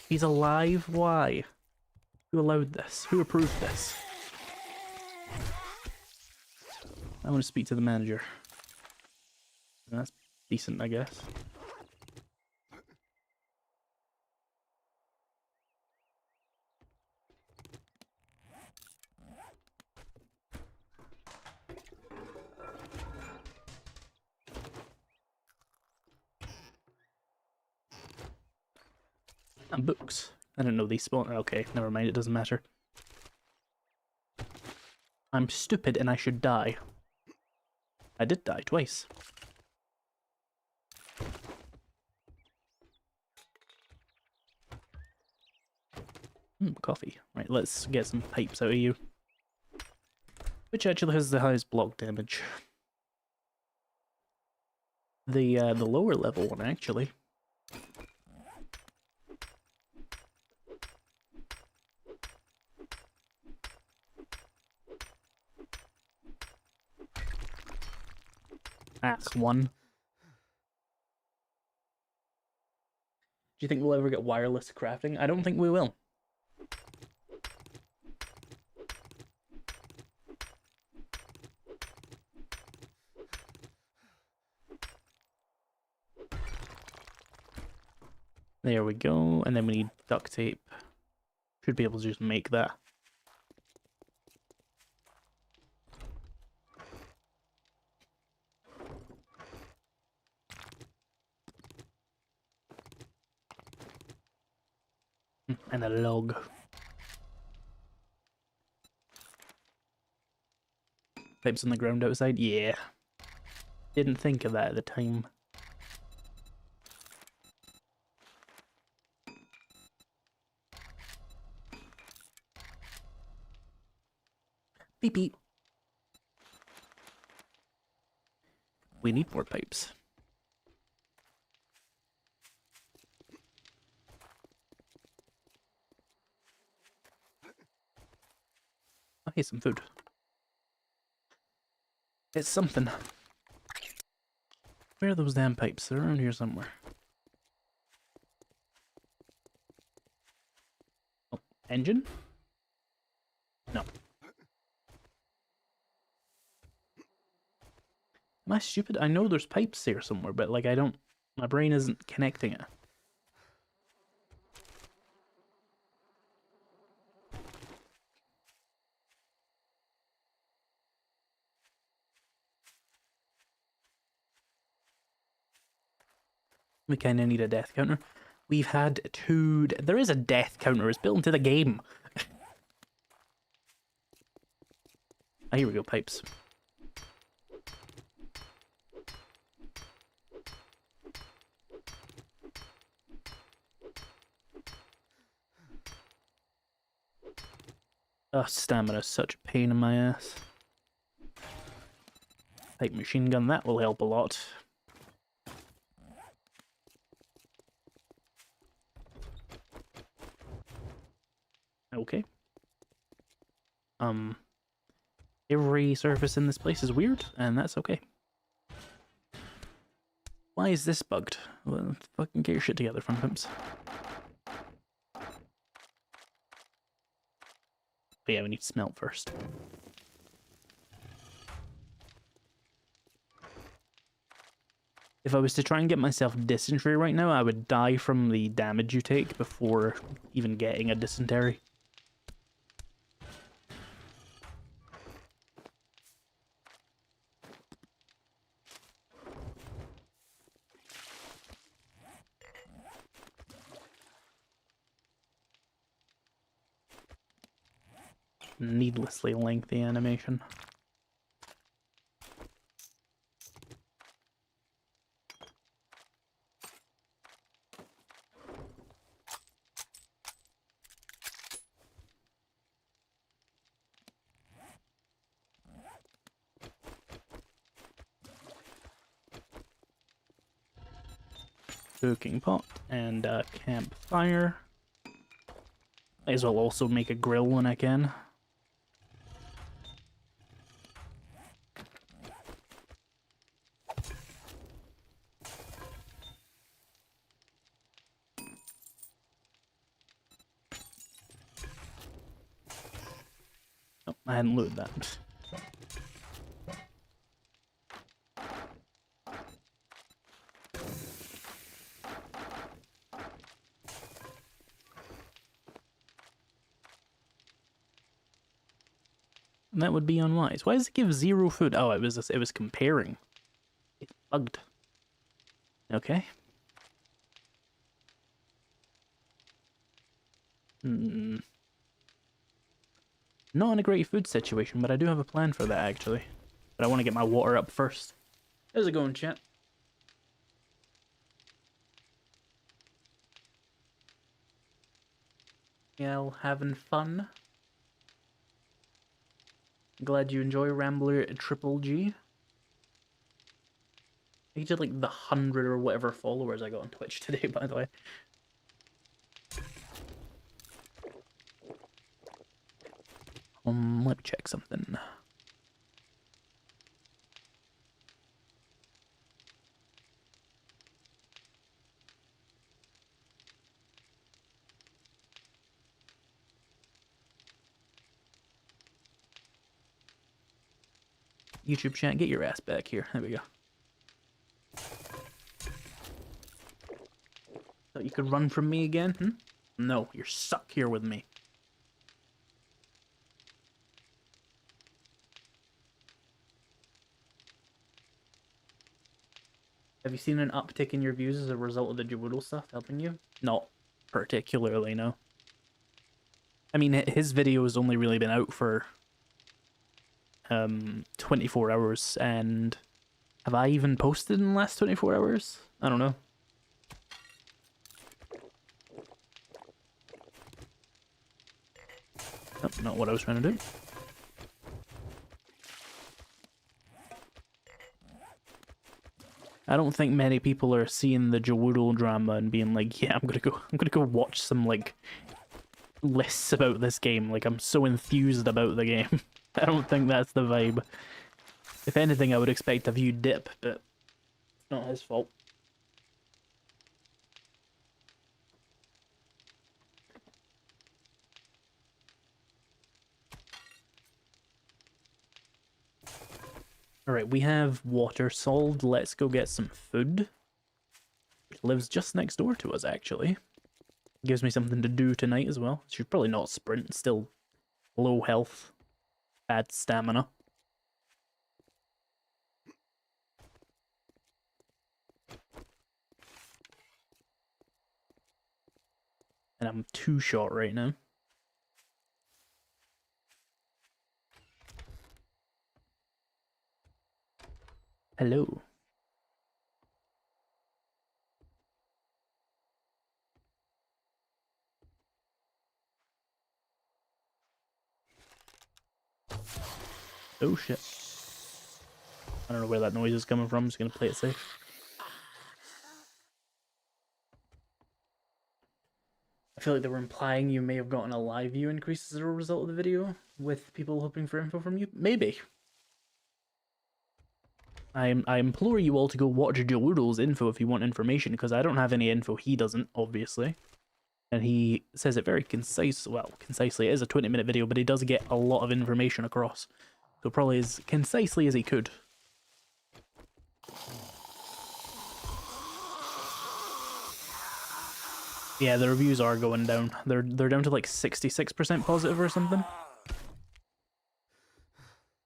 He's alive? Why? Who allowed this? Who approved this? I want to speak to the manager. That's decent, I guess. And books. I didn't know these spawn. Okay, never mind, it doesn't matter. I'm stupid and I should die. I did die twice. Coffee. Right, let's get some pipes out of you. Which actually has the highest block damage? The lower level one, actually. That's one. Do you think we'll ever get wireless crafting? I don't think we will. There we go, and then we need duct tape. Should be able to just make that. And a log. Pipes on the ground outside? Yeah. Didn't think of that at the time. Beep beep. We need more pipes. Okay, some food. It's something. Where are those damn pipes? They're around here somewhere. Oh, engine? No. Am I stupid? I know there's pipes here somewhere, but like I don't... My brain isn't connecting it. We kind of need a death counter. We've had two... There is a death counter. It's built into the game. Ah, here we go, pipes. Oh, stamina's such a pain in my ass. Pipe machine gun, that will help a lot. Okay. Every surface in this place is weird, and that's okay. Why is this bugged? Well, fucking get your shit together, fun pimps. But yeah, we need to smelt first. If I was to try and get myself dysentery right now, I would die from the damage you take before even getting a dysentery. Needlessly lengthy animation. cooking pot and a campfire. Might as well also make a grill when I can. Oh, I hadn't looted that. And that would be unwise. Why does it give 0 food? Oh, it was comparing. It's bugged. Okay. Not in a great food situation, but I do have a plan for that actually. But I want to get my water up first. How's it going, chat? Yeah, having fun. Glad you enjoy Rambler Triple G. I did like the 100 or whatever followers I got on Twitch today, by the way. Let me check something. YouTube chat, get your ass back here. There we go. Thought you could run from me again? Hmm? No, you're stuck here with me. Have you seen an uptick in your views as a result of the Jawoodle stuff helping you? Not particularly, no. I mean, his video has only really been out for 24 hours, and have I even posted in the last 24 hours? I don't know. Oh, not what I was trying to do. I don't think many people are seeing the Jawoodle drama and being like, yeah, I'm gonna go watch some like lists about this game. Like, I'm so enthused about the game. I don't think that's the vibe. If anything, I would expect a view dip, but it's not his fault. Alright, we have water solved. Let's go get some food. It lives just next door to us, actually. Gives me something to do tonight as well. Should probably not sprint, still low health, bad stamina. And I'm 2-shot right now. Hello. Oh shit. I don't know where that noise is coming from. I'm just gonna play it safe. I feel like they were implying you may have gotten a live view increase as a result of the video, with people hoping for info from you. Maybe. I implore you all to go watch Jawoodle's info if you want information, because I don't have any info. He doesn't, obviously. And he says it very concisely. It is a 20-minute video, but he does get a lot of information across. So probably as concisely as he could. Yeah, the reviews are going down. They're down to like 66% positive or something.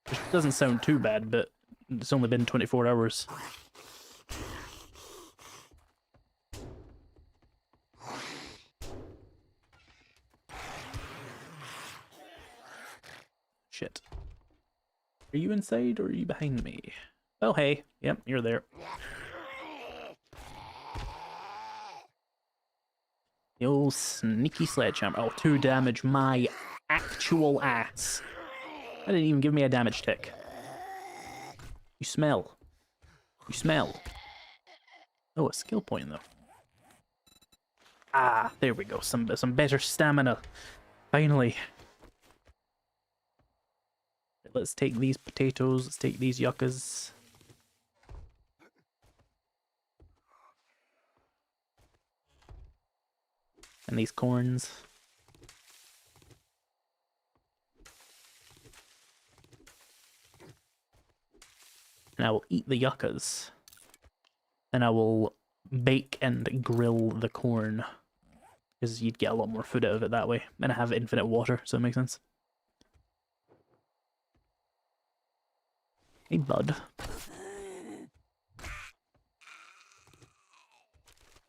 Which doesn't sound too bad, but it's only been 24 hours. Shit. Are you inside or are you behind me? Oh, hey. Yep, you're there. The old sneaky sledgehammer. Oh, 2 damage my actual ass. That didn't even give me a damage tick. You smell. You smell. Oh, a skill point, though. Ah, there we go. Some better stamina. Finally. Let's take these potatoes. Let's take these yuccas. And these corns. And I will eat the yuccas. And I will bake and grill the corn. Because you'd get a lot more food out of it that way. And I have infinite water, so it makes sense. Hey, bud.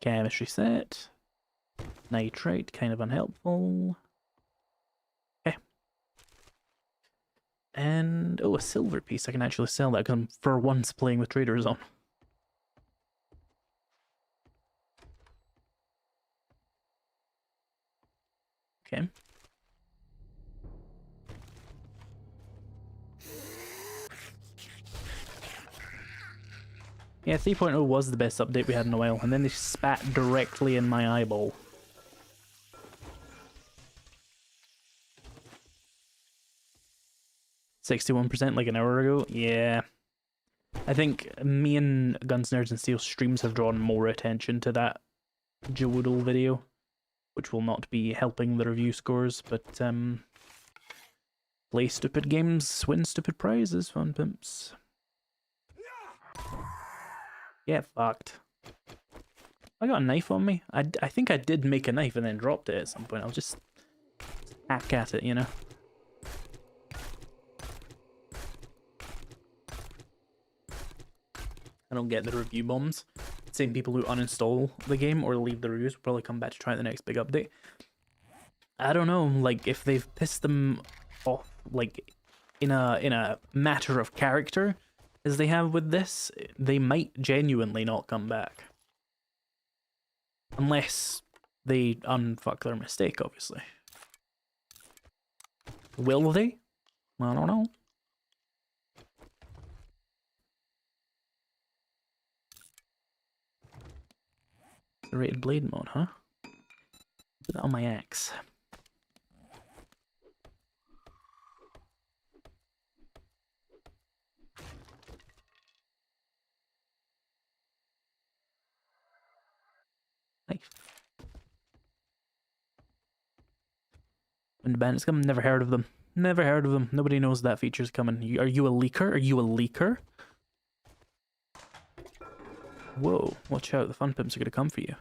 Chemistry set. Nitrate, kind of unhelpful. Okay. And, oh, a silver piece. I can actually sell that because I'm, for once, playing with Trader Zone. Okay. Yeah, 3.0 was the best update we had in a while, and then they spat directly in my eyeball. %61% like an hour ago? Yeah. I think me and Guns, Nerds, and Steel streams have drawn more attention to that Joodle video, which will not be helping the review scores, but play stupid games, win stupid prizes, fun pimps. Get fucked. I got a knife on me. I think I did make a knife and then dropped it at some point. I'll just hack at it, you know? I don't get the review bombs. Same people who uninstall the game or leave the reviews will probably come back to try the next big update. I don't know, like, if they've pissed them off, like, in a matter of character, as they have with this, they might genuinely not come back. Unless they unfuck their mistake, obviously. Will they? I don't know. Rated blade mode, huh? Put that on my axe. Knife. When the bandits come, never heard of them. Never heard of them. Nobody knows that feature's coming. Are you a leaker? Are you a leaker? Whoa, watch out. The fun pimps are gonna come for you.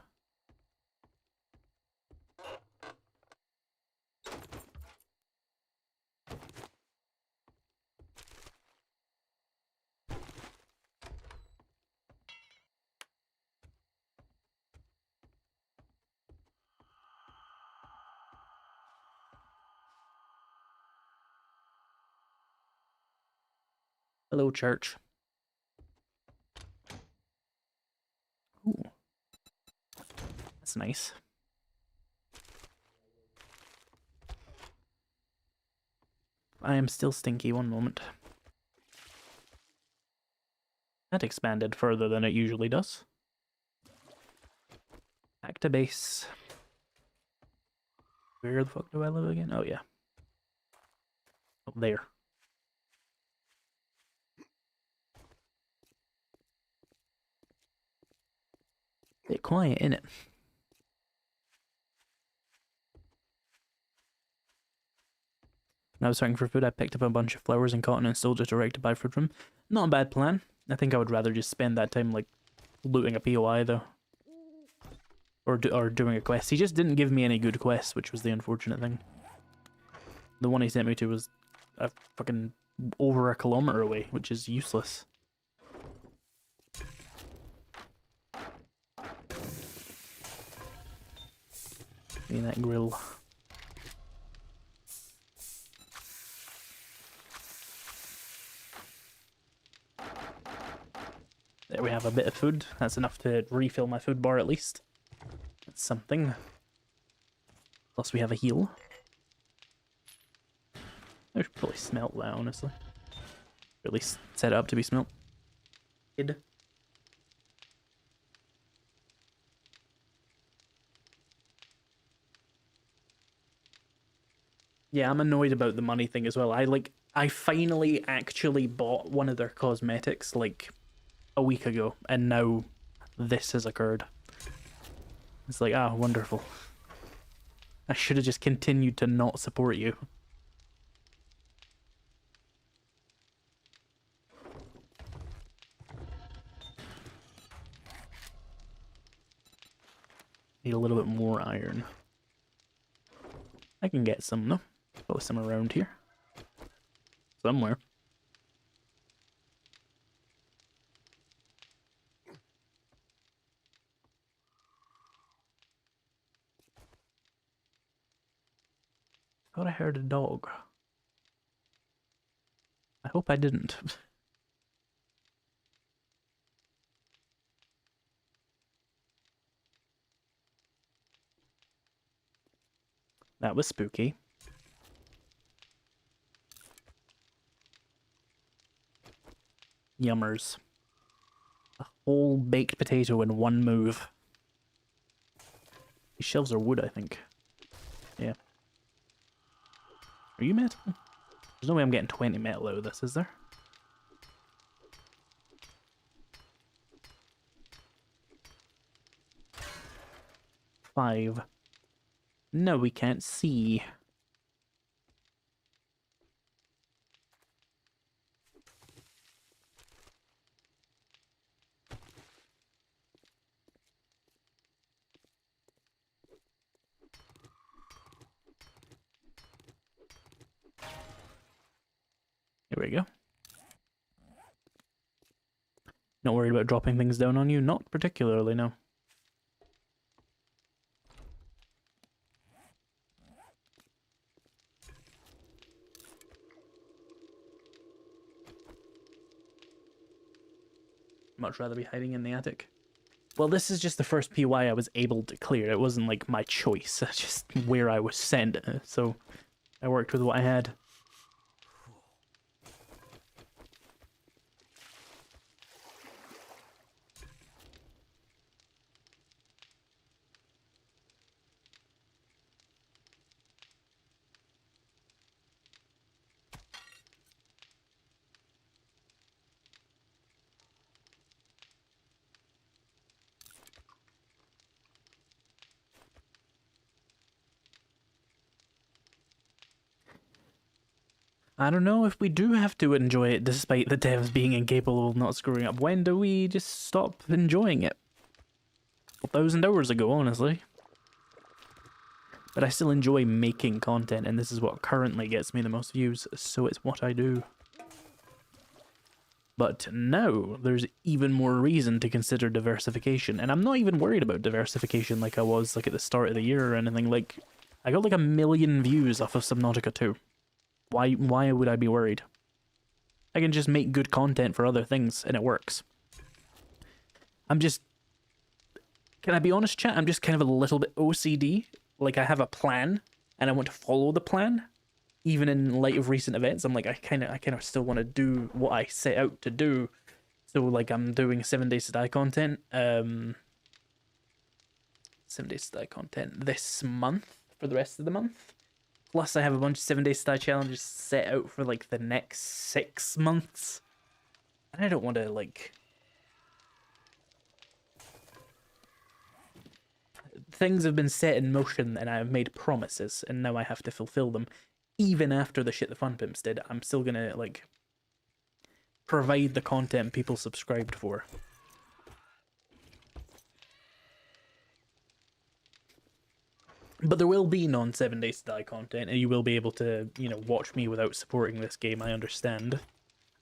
Hello, church. Ooh. That's nice. I am still stinky, one moment. That expanded further than it usually does. Back to base. Where the fuck do I live again? Oh, yeah. Oh, there. Bit quiet, innit? When I was searching for food, I picked up a bunch of flowers and cotton and stole just direct to buy food from. Not a bad plan. I think I would rather just spend that time, like, looting a POI, though. Or doing a quest. He just didn't give me any good quests, which was the unfortunate thing. The one he sent me to was a fucking over a kilometer away, which is useless. Give me that grill. There we have a bit of food. That's enough to refill my food bar at least. That's something. Plus we have a heal. I should probably smelt that, honestly. Or at least set it up to be smelt. Good. Yeah, I'm annoyed about the money thing as well. I finally actually bought one of their cosmetics like a week ago, and now this has occurred. It's like, ah, wonderful. I should have just continued to not support you. Need a little bit more iron. I can get some, though. Probably some around here. Somewhere. Thought I heard a dog. I hope I didn't. That was spooky. Yummers. A whole baked potato in one move. These shelves are wood, I think. Yeah. Are you metal? There's no way I'm getting 20 metal out of this, is there? Five. No, we can't see. Here we go. Not worried about dropping things down on you? Not particularly, no. Much rather be hiding in the attic. Well, this is just the first PY I was able to clear. It wasn't like my choice. It's just where I was sent. So I worked with what I had. I don't know if we do have to enjoy it despite the devs being incapable of not screwing up. When do we just stop enjoying it? 1,000 hours ago, honestly. But I still enjoy making content, and this is what currently gets me the most views, so it's what I do. But now, there's even more reason to consider diversification, and I'm not even worried about diversification like I was like at the start of the year or anything. Like, I got like 1 million views off of Subnautica 2. Why would I be worried? I can just make good content for other things, and it works. Can I be honest, chat? I'm just kind of a little bit OCD. Like, I have a plan, and I want to follow the plan. Even in light of recent events, I'm like, I kind of still want to do what I set out to do. So, like, I'm doing 7 Days to Die content. 7 Days to Die content this month, for the rest of the month. Plus, I have a bunch of 7 Days to Die challenges set out for, like, the next 6 months. And I don't want to, like... Things have been set in motion, and I have made promises, and now I have to fulfill them. Even after the shit the Fun Pimps did, I'm still gonna, like... provide the content people subscribed for. But there will be non-7 Days to Die content, and you will be able to, you know, watch me without supporting this game, I understand.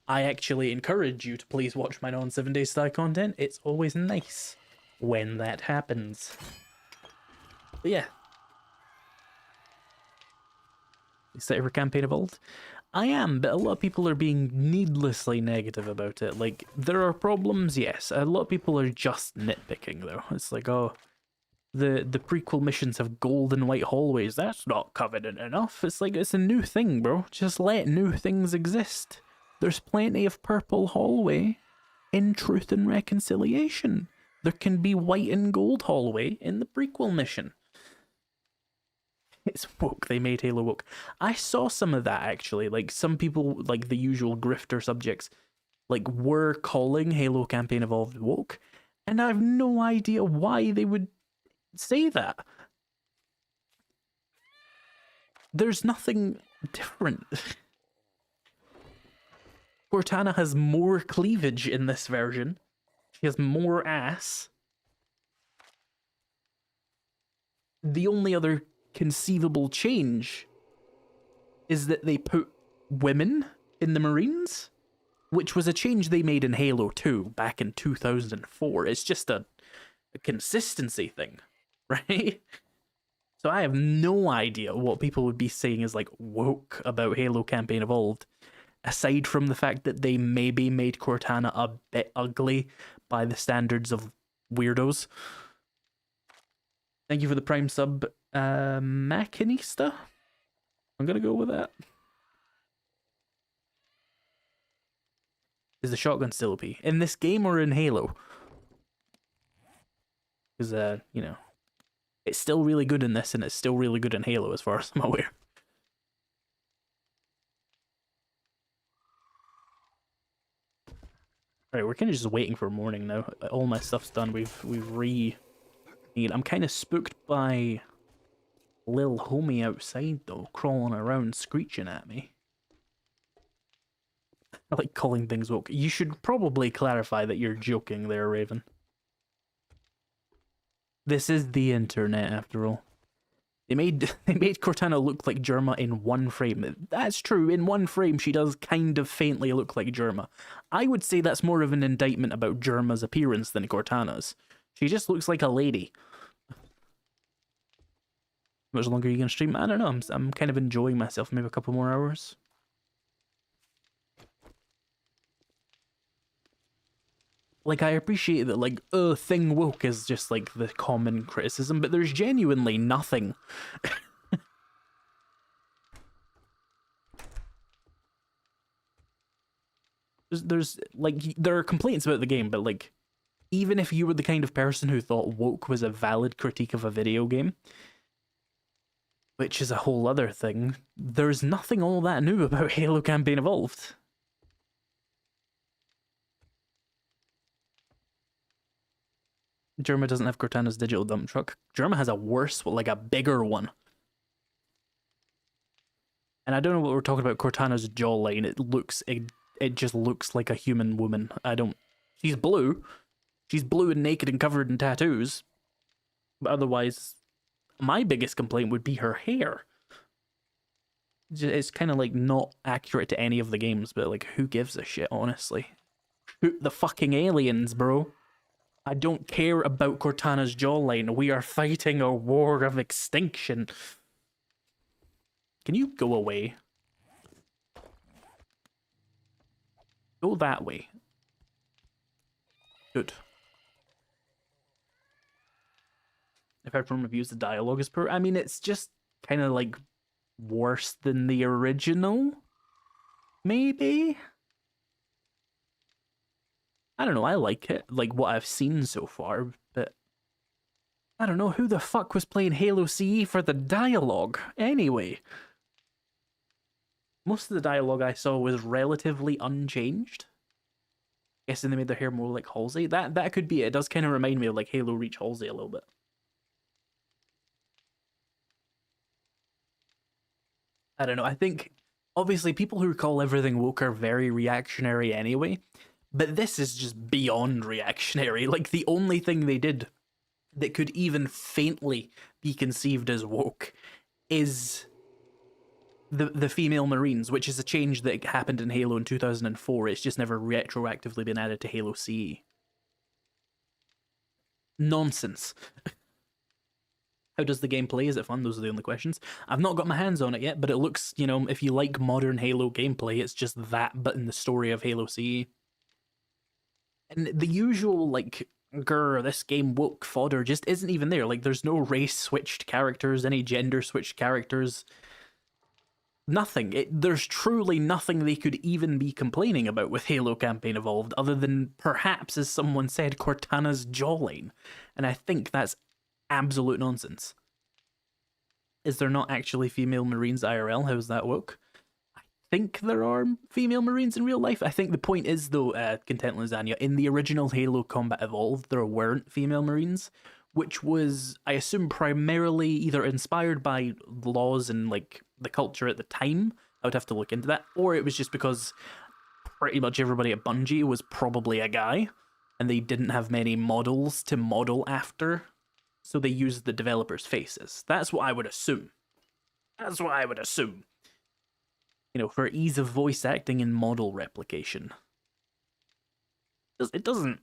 I actually encourage you to please watch my non-7 Days to Die content. It's always nice when that happens. But yeah. Excited for Campaign Evolved? I am, but a lot of people are being needlessly negative about it. Like, there are problems, yes. A lot of people are just nitpicking, though. It's like, oh... The prequel missions have gold and white hallways. That's not covenant enough. It's like, it's a new thing, bro. Just let new things exist. There's plenty of purple hallway in Truth and Reconciliation. There can be white and gold hallway in the prequel mission. It's woke. They made Halo woke. I saw some of that actually. Like some people, like the usual grifter subjects, like were calling Halo Campaign Evolved woke, and I have no idea why they would say that. There's nothing different. Cortana has more cleavage in this version. She has more ass. The only other conceivable change is that they put women in the Marines, which was a change they made in Halo 2 back in 2004. It's just a consistency thing, right? So I have no idea what people would be saying is like woke about Halo Campaign Evolved, aside from the fact that they maybe made Cortana a bit ugly by the standards of weirdos. Thank you for the Prime sub, Machinista. I'm gonna go with that. Is the shotgun still OP in this game or in Halo? Because you know, it's still really good in this, and it's still really good in Halo, as far as I'm aware. Alright, we're kind of just waiting for morning now. All my stuff's done. We've I'm kind of spooked by Lil Homie outside though, crawling around, screeching at me. I like calling things woke. You should probably clarify that you're joking there, Raven. This is the internet, after all. They made Cortana look like Germa in one frame. That's true. In one frame, she does kind of faintly look like Germa. I would say that's more of an indictment about Germa's appearance than Cortana's. She just looks like a lady. How much longer are you gonna stream? I don't know. I'm kind of enjoying myself. Maybe a couple more hours. Like, I appreciate that, like, thing woke is just, like, the common criticism, but there's genuinely nothing. there's, like, there are complaints about the game, but, like, even if you were the kind of person who thought woke was a valid critique of a video game, which is a whole other thing, there's nothing all that new about Halo Campaign Evolved. Germa doesn't have Cortana's digital dump truck. Germa has a worse, like a bigger one. And I don't know what we're talking about Cortana's jawline. It just looks like a human woman. She's blue. She's blue and naked and covered in tattoos. But otherwise, my biggest complaint would be her hair. It's kind of like not accurate to any of the games, but like who gives a shit, honestly? Shoot the fucking aliens, bro. I don't care about Cortana's jawline. We are fighting a war of extinction. Can you go away? Go that way. Good. If I've from reviews, the dialogue is poor. I mean, it's just kind of like worse than the original. Maybe? I don't know, I like it, like what I've seen so far, but I don't know, who the fuck was playing Halo CE for the dialogue, anyway? Most of the dialogue I saw was relatively unchanged. Guessing they made their hair more like Halsey. That could be it. It does kind of remind me of like Halo Reach Halsey a little bit. I don't know, I think, obviously people who call everything woke are very reactionary anyway. But this is just beyond reactionary. Like, the only thing they did that could even faintly be conceived as woke is the female Marines, which is a change that happened in Halo in 2004. It's just never retroactively been added to Halo CE. Nonsense. How does the game play? Is it fun? Those are the only questions. I've not got my hands on it yet, but it looks, you know, if you like modern Halo gameplay, it's just that, but in the story of Halo CE. And the usual, like, this game woke fodder just isn't even there. Like, there's no race-switched characters, any gender-switched characters. Nothing. There's truly nothing they could even be complaining about with Halo Campaign Evolved, other than, perhaps, as someone said, Cortana's jawline. And I think that's absolute nonsense. Is there not actually female Marines IRL? How's that woke? I think there are female Marines in real life. I think the point is, though, Content Lasagna, in the original Halo Combat Evolved, there weren't female Marines, which was, I assume, primarily either inspired by laws and, like, the culture at the time. I would have to look into that. Or it was just because pretty much everybody at Bungie was probably a guy, and they didn't have many models to model after, so they used the developers' faces. That's what I would assume. That's what I would assume. You know, for ease of voice acting and model replication. It doesn't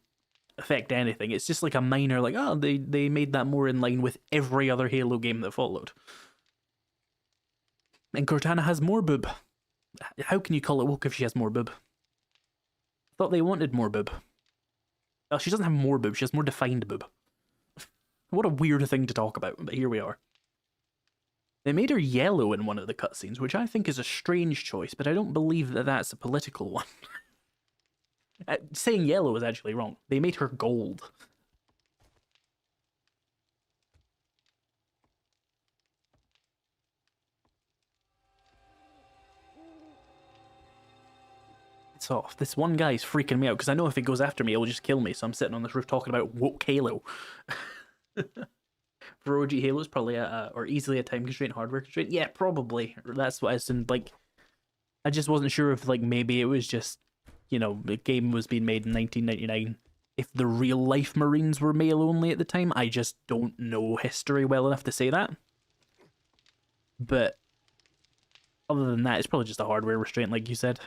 affect anything. It's just like a minor, like, oh, they made that more in line with every other Halo game that followed. And Cortana has more boob. How can you call it woke if she has more boob? I thought they wanted more boob. Well, she doesn't have more boob, she has more defined boob. What a weird thing to talk about, but here we are. They made her yellow in one of the cutscenes, which I think is a strange choice, but I don't believe that that's a political one. Saying yellow is actually wrong. They made her gold. It's off. This one guy's freaking me out, because I know if he goes after me, he'll just kill me, so I'm sitting on this roof talking about woke Halo. For OG Halo's probably or easily a time constraint, hardware constraint. Yeah, probably. That's what I assumed. Like, I just wasn't sure if, like, maybe it was just, you know, the game was being made in 1999. If the real life Marines were male only at the time, I just don't know history well enough to say that. But other than that, it's probably just a hardware restraint, like you said,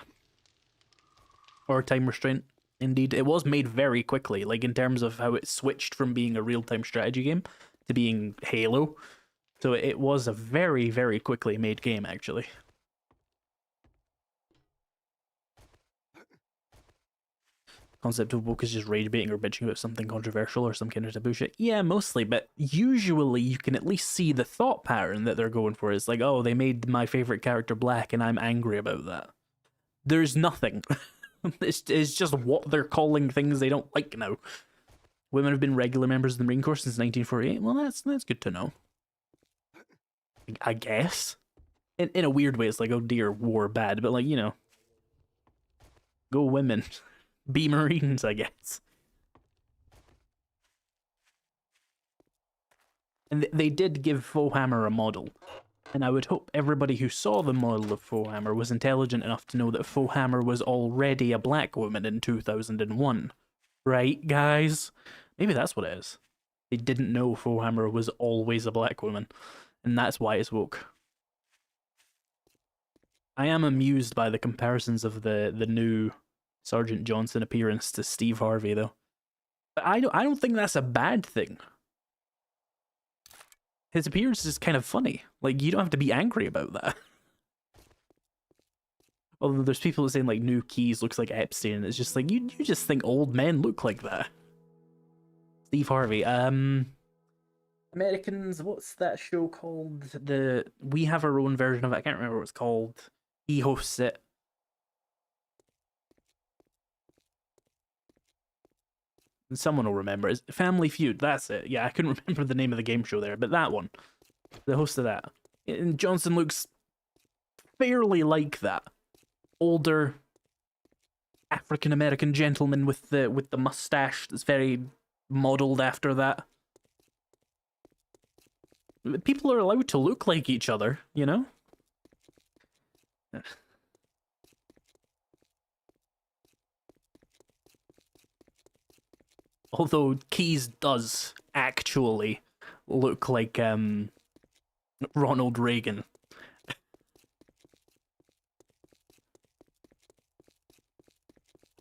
or a time restraint. Indeed, it was made very quickly, like in terms of how it switched from being a real-time strategy game to being Halo. So it was a very, very quickly made game, actually. Concept of woke is just rage baiting or bitching about something controversial or some kind of taboo shit. Yeah, mostly, but usually you can at least see the thought pattern that they're going for. It's like, oh, they made my favorite character black and I'm angry about that. There's nothing. It's just what they're calling things they don't like now. Women have been regular members of the Marine Corps since 1948. Well, that's good to know. I guess. In a weird way, it's like, oh dear, war bad, but like, you know, go women. Be Marines, I guess. And they did give Foehammer a model. And I would hope everybody who saw the model of Foehammer was intelligent enough to know that Foehammer was already a black woman in 2001. Right, guys? Maybe that's what it is. They didn't know Foehammer was always a black woman. And that's why it's woke. I am amused by the comparisons of the new Sergeant Johnson appearance to Steve Harvey, though. But I don't think that's a bad thing. His appearance is kind of funny. Like, you don't have to be angry about that. Although there's people saying, like, New Keys looks like Epstein, and it's just like, you just think old men look like that. Steve Harvey. Americans, what's that show called? We have our own version of it. I can't remember what it's called. He hosts it. Someone will remember. It's Family Feud, that's it. Yeah, I couldn't remember the name of the game show there, but that one. The host of that. And Johnson looks fairly like that. Older African-American gentleman with the mustache that's very modelled after that. People are allowed to look like each other, you know? Although Keys does actually look like Ronald Reagan.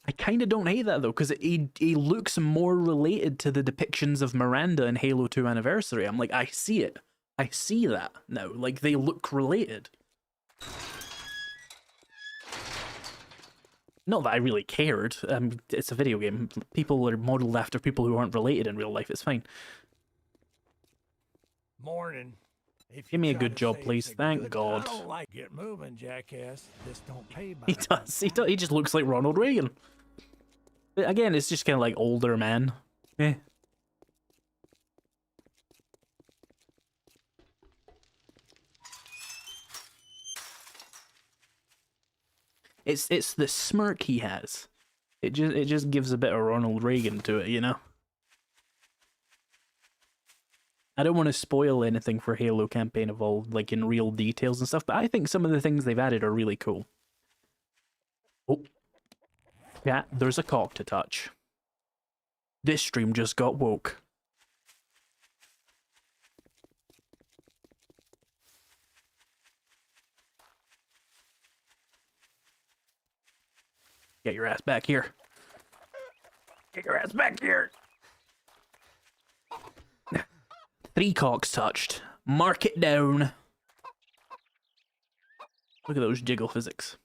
I kind of don't hate that though, because he looks more related to the depictions of Miranda in Halo 2 Anniversary. I'm like, I see it. I see that now. Like, they look related. Not that I really cared. It's a video game. People are modeled after people who aren't related in real life. It's fine. Morning. Give me a good job, please. Thank God. I don't like get moving, jackass. This don't pay by He does. He just looks like Ronald Reagan. But again, it's just kind of like older man. Eh. It's the smirk he has. It just gives a bit of Ronald Reagan to it, you know? I don't want to spoil anything for Halo Campaign Evolved, like in real details and stuff, but I think some of the things they've added are really cool. Oh. Yeah, there's a cock to touch. This stream just got woke. Get your ass back here. Get your ass back here. 3 cocks touched. Mark it down. Look at those jiggle physics.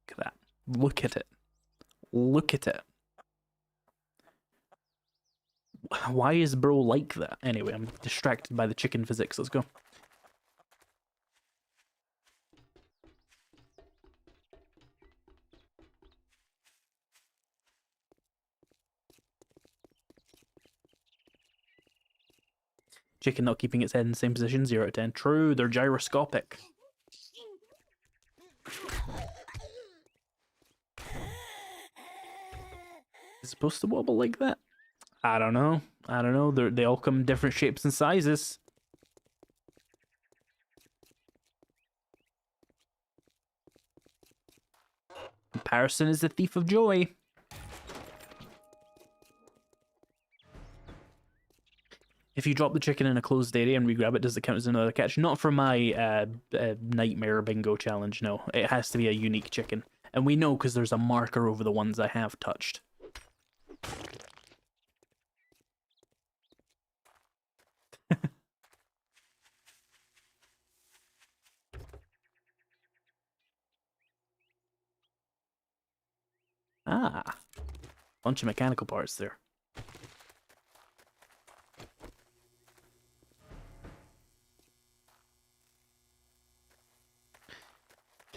Look at that. Look at it. Look at it. Why is bro like that? Anyway, I'm distracted by the chicken physics. Let's go. Chicken not keeping its head in the same position, 0 out of 10. True, they're gyroscopic. Is it supposed to wobble like that? I don't know. I don't know. They all come in different shapes and sizes. Comparison is the thief of joy. If you drop the chicken in a closed area and re-grab it, does it count as another catch? Not for my nightmare bingo challenge, no. It has to be a unique chicken. And we know because there's a marker over the ones I have touched. Ah. Bunch of mechanical parts there.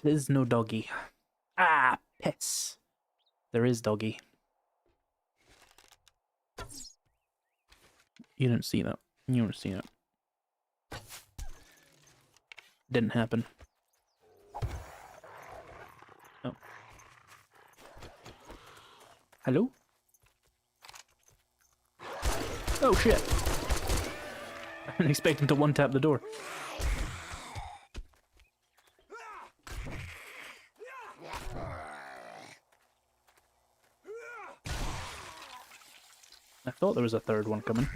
There's no doggy. Ah, piss. There is doggy. You didn't see that. You didn't see that. Didn't happen. Oh. Hello? Oh shit. I didn't expect him to one-tap the door. I thought there was a third one coming.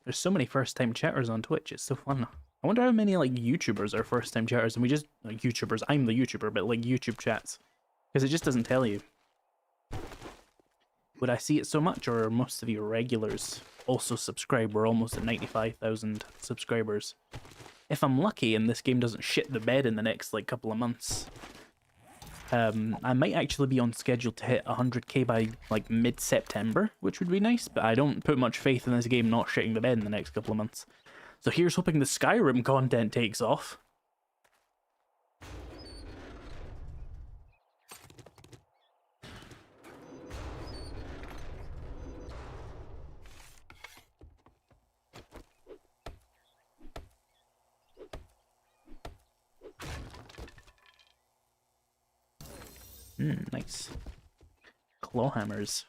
There's so many first-time chatters on Twitch, it's so fun. I wonder how many, like, YouTubers are first-time chatters, and we just... Like, YouTubers, I'm the YouTuber, but, like, YouTube chats. Because it just doesn't tell you. Would I see it so much, or are most of you regulars also subscribe? We're almost at 95,000 subscribers. If I'm lucky and this game doesn't shit the bed in the next, like, couple of months, I might actually be on schedule to hit 100k by, like, mid-September, which would be nice, but I don't put much faith in this game not shitting the bed in the next couple of months. So here's hoping the Skyrim content takes off. Nice. Claw hammers.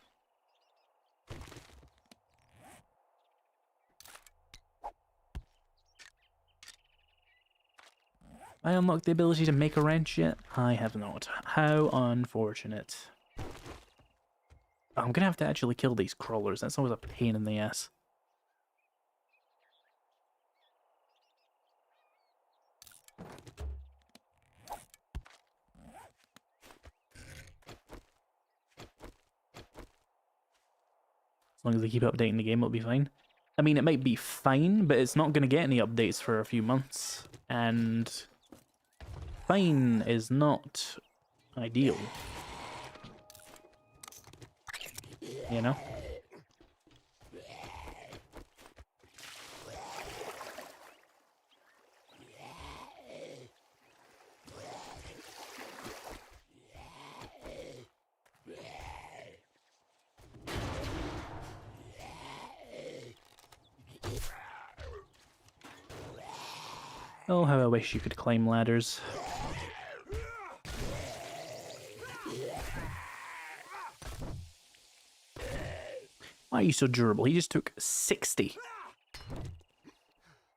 I unlocked the ability to make a wrench yet? I have not. How unfortunate. I'm gonna have to actually kill these crawlers. That's always a pain in the ass. As long as they keep updating the game, it'll be fine. I mean, it might be fine, but it's not going to get any updates for a few months. And fine is not ideal. You know? Oh, how I wish you could climb ladders. Why are you so durable? He just took 60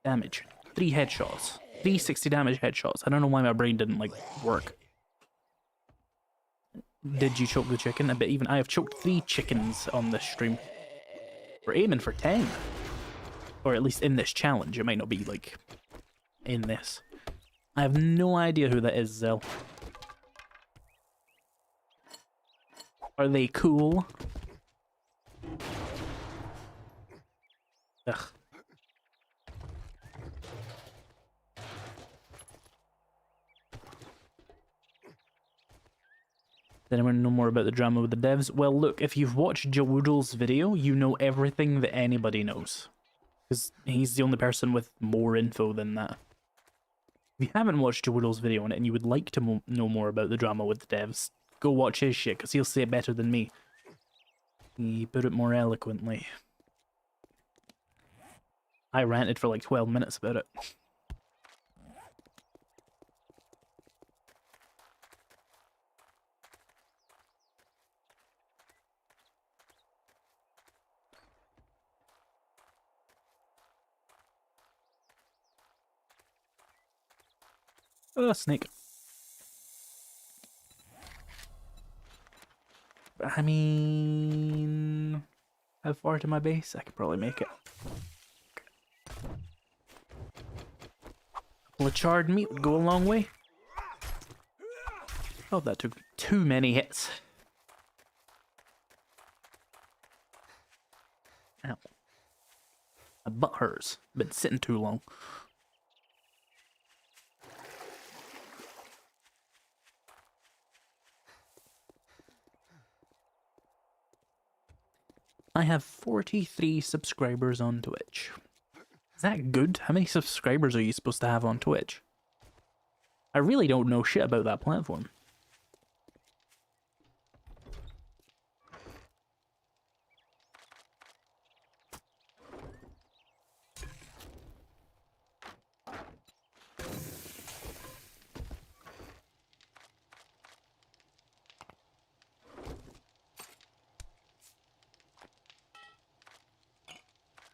damage. 3 headshots. 360 damage headshots. I don't know why my brain didn't, like, work. Did you choke the chicken? I bet even I have choked 3 chickens on this stream. We're aiming for 10. Or at least in this challenge. It might not be, like, in this. I have no idea who that is, Zell. Are they cool? Ugh. Does anyone know more about the drama with the devs? Well, look, if you've watched Jawoodle's video, you know everything that anybody knows. Because he's the only person with more info than that. If you haven't watched Jawoodle's video on it and you would like to know more about the drama with the devs, go watch his shit, because he'll say it better than me. He put it more eloquently. I ranted for like 12 minutes about it. Oh, snake. I mean... How far to my base? I could probably make it. A couple of charred meat would go a long way. Oh, that took too many hits. Ow. My butt hurts. Been sitting too long. I have 43 subscribers on Twitch. Is that good? How many subscribers are you supposed to have on Twitch? I really don't know shit about that platform.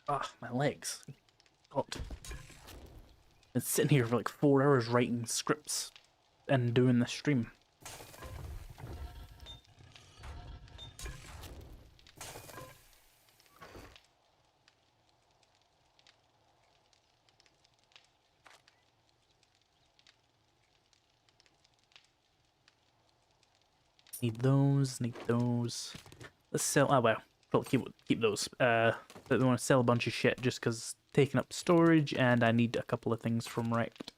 Ah, my legs. God. Been sitting here for like 4 hours writing scripts and doing the stream. Need those, need those. Let's sell. Oh, well. We'll keep those. But we want to sell a bunch of shit just because taking up storage, and I need a couple of things from Rect.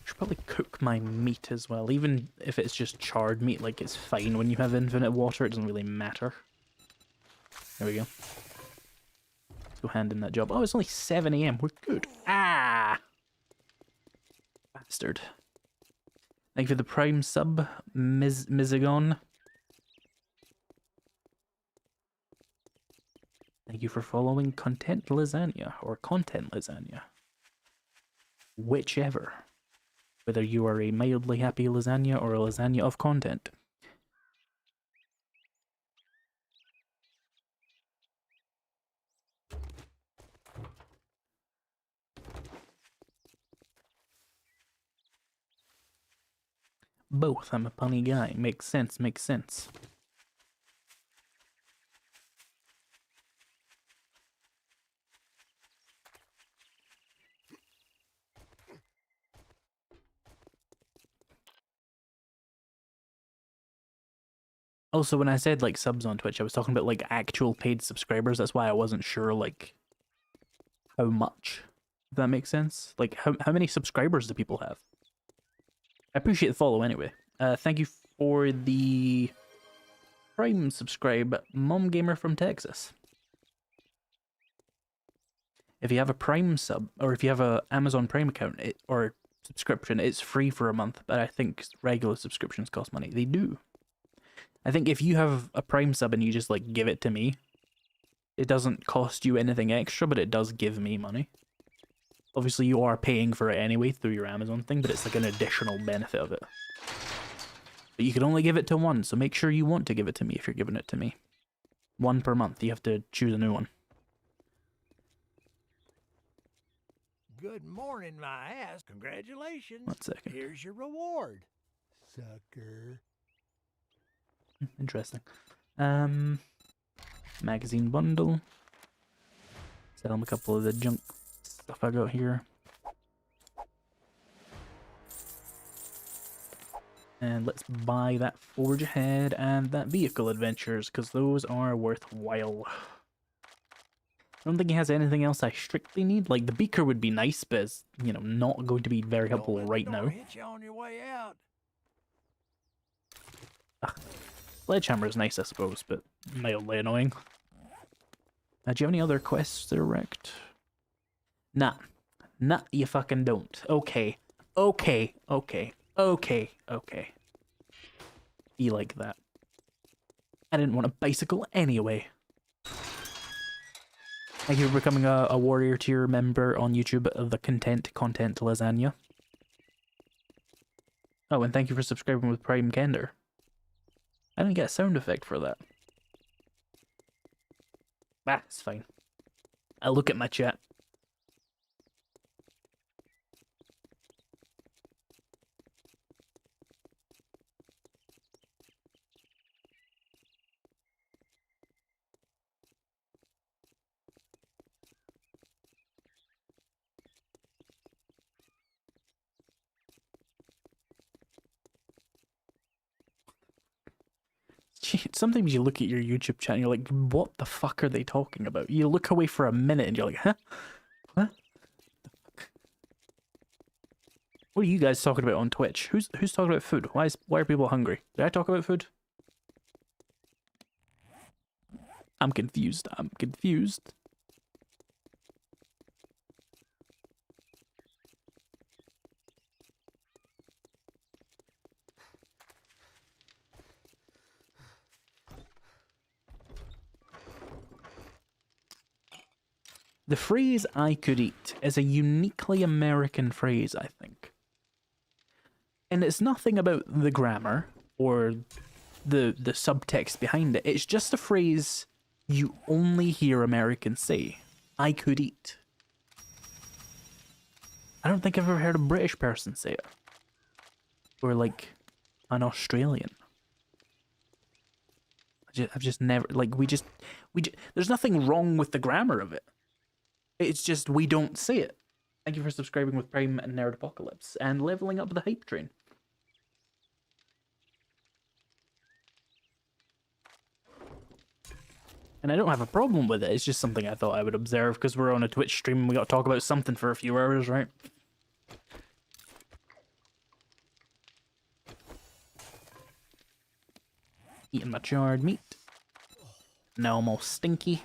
Should probably cook my meat as well, even if it's just charred meat. Like, it's fine when you have infinite water; it doesn't really matter. There we go. Go hand in that job. Oh, it's only 7 AM. We're good. Ah! Bastard. Thank you for the prime sub, Mizagon. Thank you for following Content Lasagna, or Content Lasagna. Whichever. Whether you are a mildly happy lasagna or a lasagna of content. Both. I'm a punny guy. Makes sense, makes sense. Also, when I said like subs on Twitch, I was talking about like actual paid subscribers. That's why I wasn't sure like how much. If that makes sense. Like how many subscribers do people have? I appreciate the follow anyway. Thank you for the Prime subscribe, Mom Gamer from Texas. If you have a Prime sub, or if you have a Amazon Prime account or subscription, it's free for a month, but I think regular subscriptions cost money. They do. I think if you have a Prime sub and you just like give it to me, it doesn't cost you anything extra, but it does give me money. Obviously, you are paying for it anyway through your Amazon thing, but it's like an additional benefit of it. But you can only give it to one, so make sure you want to give it to me if you're giving it to me. One per month. You have to choose a new one. Good morning, my ass. Congratulations. 1 second. Here's your reward, sucker. Interesting. Magazine bundle. Sell them a couple of the junk stuff I got here. And let's buy that Forge Ahead and that Vehicle Adventures, because those are worthwhile. I don't think he has anything else I strictly need. Like, the Beaker would be nice, but it's, you know, not going to be very helpful right now. Hit you on your way out. Sledgehammer is nice, I suppose, but mildly annoying. Do you have any other quests direct? Nah. Nah, you fucking don't. Okay. Okay. Okay. Okay. Okay. Be like that. I didn't want a bicycle anyway. Thank you for becoming a warrior tier member on YouTube of the Content Lasagna. Oh, and thank you for subscribing with Prime Kender. I didn't get a sound effect for that. Ah, it's fine. I'll look at my chat. Sometimes you look at your YouTube chat and you're like, what the fuck are they talking about? You look away for a minute and you're like, huh? What? What are you guys talking about on Twitch? Who's talking about food? Why are people hungry? Did I talk about food? I'm confused. I'm confused. The phrase "I could eat" is a uniquely American phrase, I think. And it's nothing about the grammar or the subtext behind it. It's just a phrase you only hear Americans say. I could eat. I don't think I've ever heard a British person say it. Or like an Australian. I've just never, like, there's nothing wrong with the grammar of it. It's just we don't say it. Thank you for subscribing with Prime and Nerd Apocalypse and leveling up the hype train. And I don't have a problem with it. It's just something I thought I would observe because we're on a Twitch stream and we got to talk about something for a few hours, right? Eating my charred meat. Now I'm all stinky.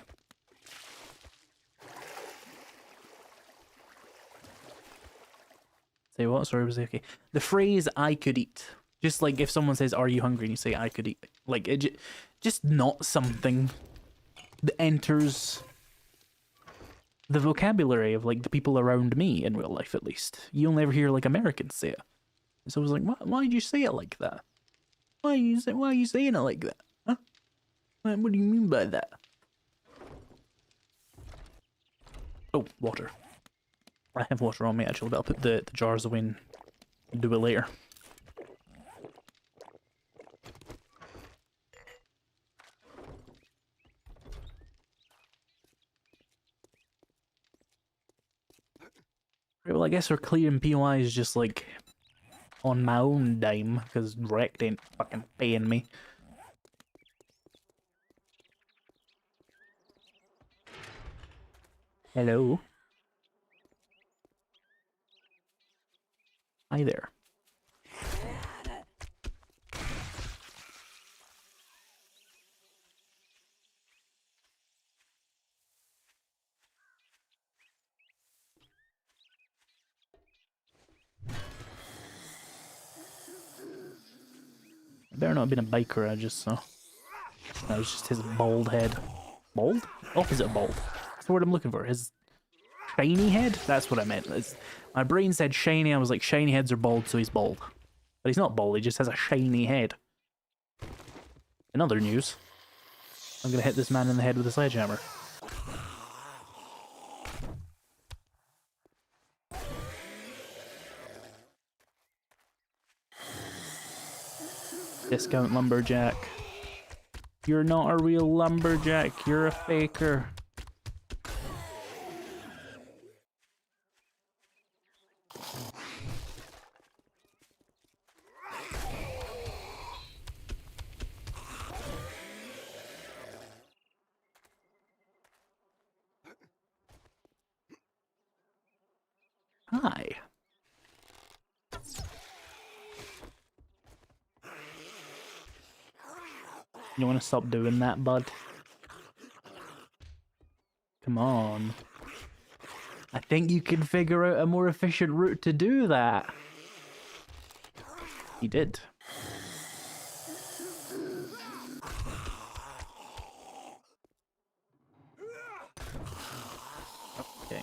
Say what? Sorry, was it okay? The phrase "I could eat," just like if someone says, "Are you hungry?" and you say, "I could eat," like it, just not something that enters the vocabulary of like the people around me in real life. At least you'll never hear like Americans say it. So I was like, why did you say it like that? Why are you saying it like that? Huh? What do you mean by that? Oh, water. I have water on me actually, but I'll put the jars away and do it later. Right, well, I guess our clearing POI is just like on my own dime because Rect ain't fucking paying me. Hello. Hi there. It better not have been a biker I just saw. That was just his bald head. Bald? Opposite of bald. That's the word I'm looking for. His shiny head? That's what I meant. My brain said shiny. I was like, shiny heads are bald, so he's bald. But he's not bald. He just has a shiny head. In other news, I'm gonna hit this man in the head with a sledgehammer. Discount lumberjack. You're not a real lumberjack. You're a faker. Hi. You want to stop doing that, bud? Come on. I think you can figure out a more efficient route to do that. He did. Okay.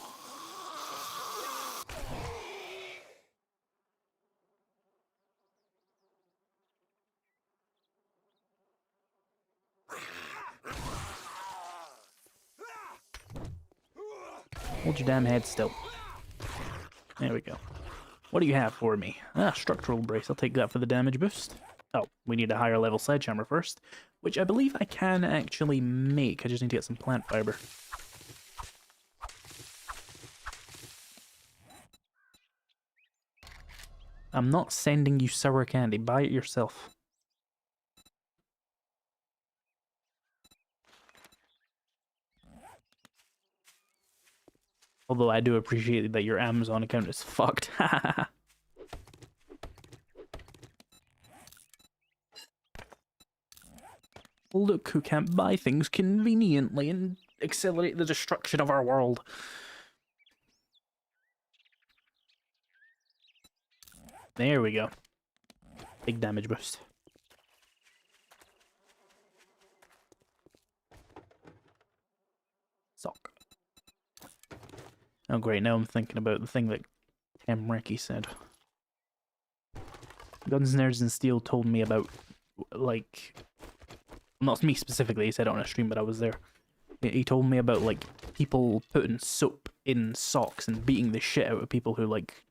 Hold your damn head still. There we go. What do you have for me? Ah, structural brace. I'll take that for the damage boost. Oh, we need a higher level sledgehammer first, which I believe I can actually make. I just need to get some plant fiber. I'm not sending you sour candy. Buy it yourself. Although I do appreciate that your Amazon account is fucked. Look who can't buy things conveniently and accelerate the destruction of our world. There we go. Big damage boost. Sock. Oh great, now I'm thinking about the thing that Temreki said. Guns, Nerds and Steel told me about, like... Not me specifically, he said it on a stream, but I was there. He told me about, like, people putting soap in socks and beating the shit out of people who, like,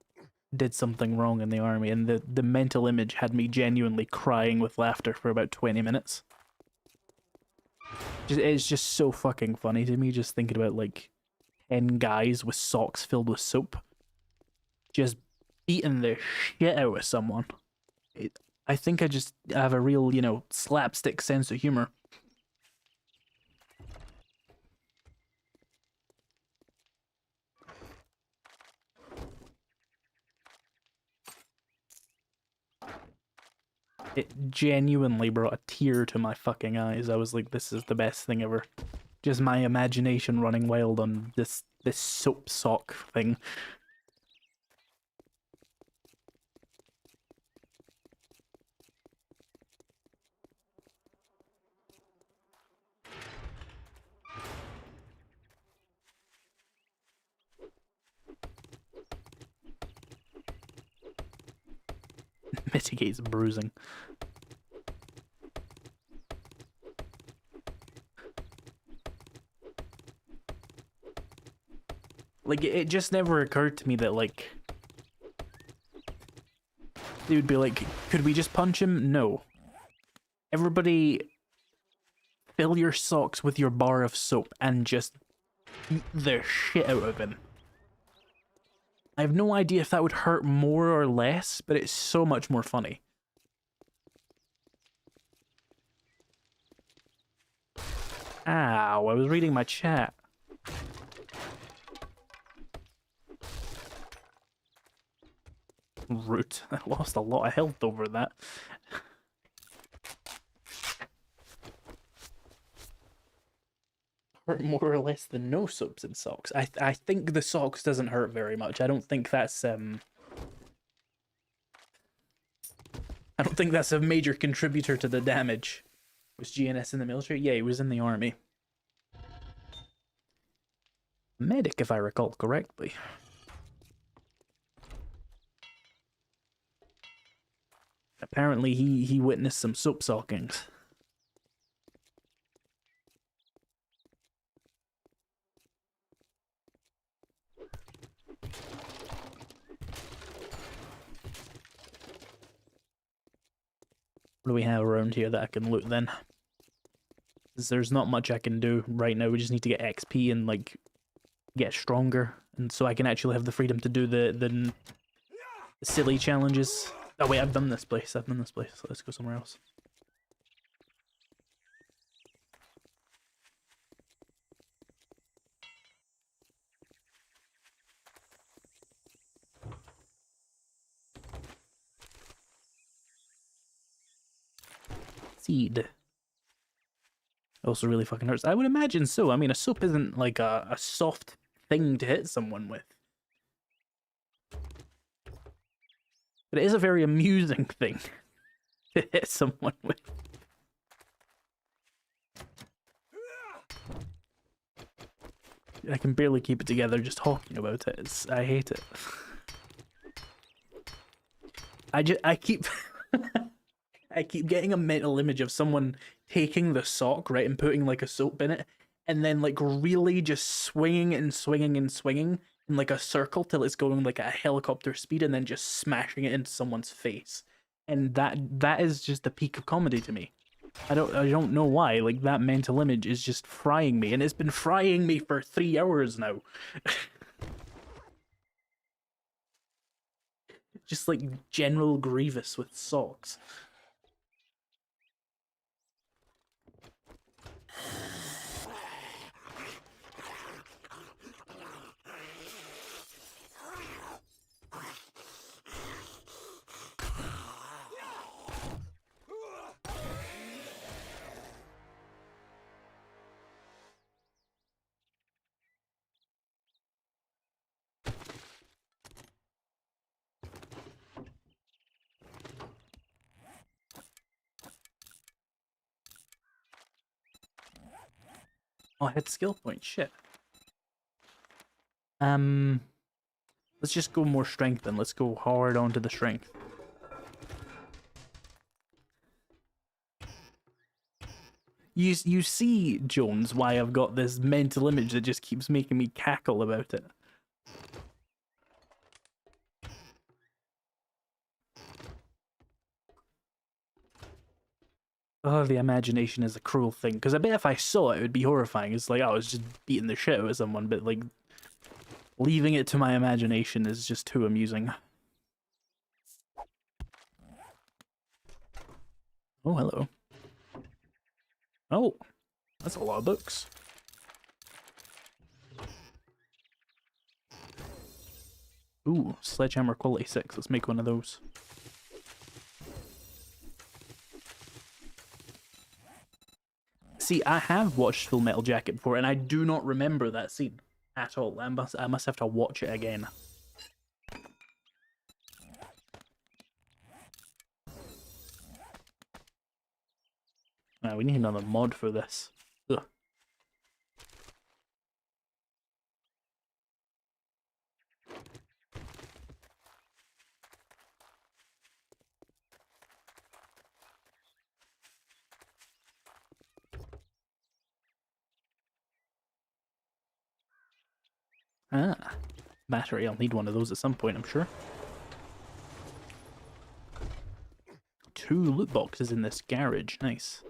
did something wrong in the army, and the mental image had me genuinely crying with laughter for about 20 minutes. It's just so fucking funny to me, just thinking about, like, 10 guys with socks filled with soap just beating the shit out of someone. I think I just have a real, you know, slapstick sense of humor. It genuinely brought a tear to my fucking eyes. I was like, this is the best thing ever. Just my imagination running wild on this soap sock thing. Mitigates bruising. Like, it just never occurred to me that, like... They would be like, could we just punch him? No. Everybody... Fill your socks with your bar of soap and just beat the shit out of him. I have no idea if that would hurt more or less, but it's so much more funny. Ow, I was reading my chat. Root. I lost a lot of health over that. Hurt more or less than no subs and socks. I think the socks doesn't hurt very much. I don't think that's a major contributor to the damage. Was GNS in the military? Yeah, he was in the army. Medic, if I recall correctly. Apparently he witnessed some soap sockings. What do we have around here that I can loot then? There's not much I can do right now. We just need to get XP and like get stronger, and so I can actually have the freedom to do the silly challenges. Oh wait, I've done this place. Let's go somewhere else. Seed. Also really fucking hurts. I would imagine so. I mean, a soap isn't like a soft thing to hit someone with. But it is a very amusing thing to hit someone with. I can barely keep it together just talking about it. I hate it. I keep I keep getting a mental image of someone taking the sock, right, and putting like a soap in it, and then like really just swinging and swinging and swinging in like a circle till it's going like at a helicopter speed, and then just smashing it into someone's face. And that is just the peak of comedy to me. I don't know why. Like, that mental image is just frying me, and it's been frying me for 3 hours now. Just like General Grievous with socks. Oh, I had skill point. Shit. Let's just go more strength then. Let's go hard onto the strength. You see, Jones, why I've got this mental image that just keeps making me cackle about it. Oh, the imagination is a cruel thing. Because I bet if I saw it, it would be horrifying. It's like, oh, I was just beating the shit out of someone, but like, leaving it to my imagination is just too amusing. Oh, hello. Oh, that's a lot of books. Ooh, sledgehammer quality 6. Let's make one of those. See, I have watched Full Metal Jacket before, and I do not remember that scene at all. I must have to watch it again. We need another mod for this. Ugh. Ah, battery. I'll need one of those at some point, I'm sure. 2 loot boxes in this garage. Nice.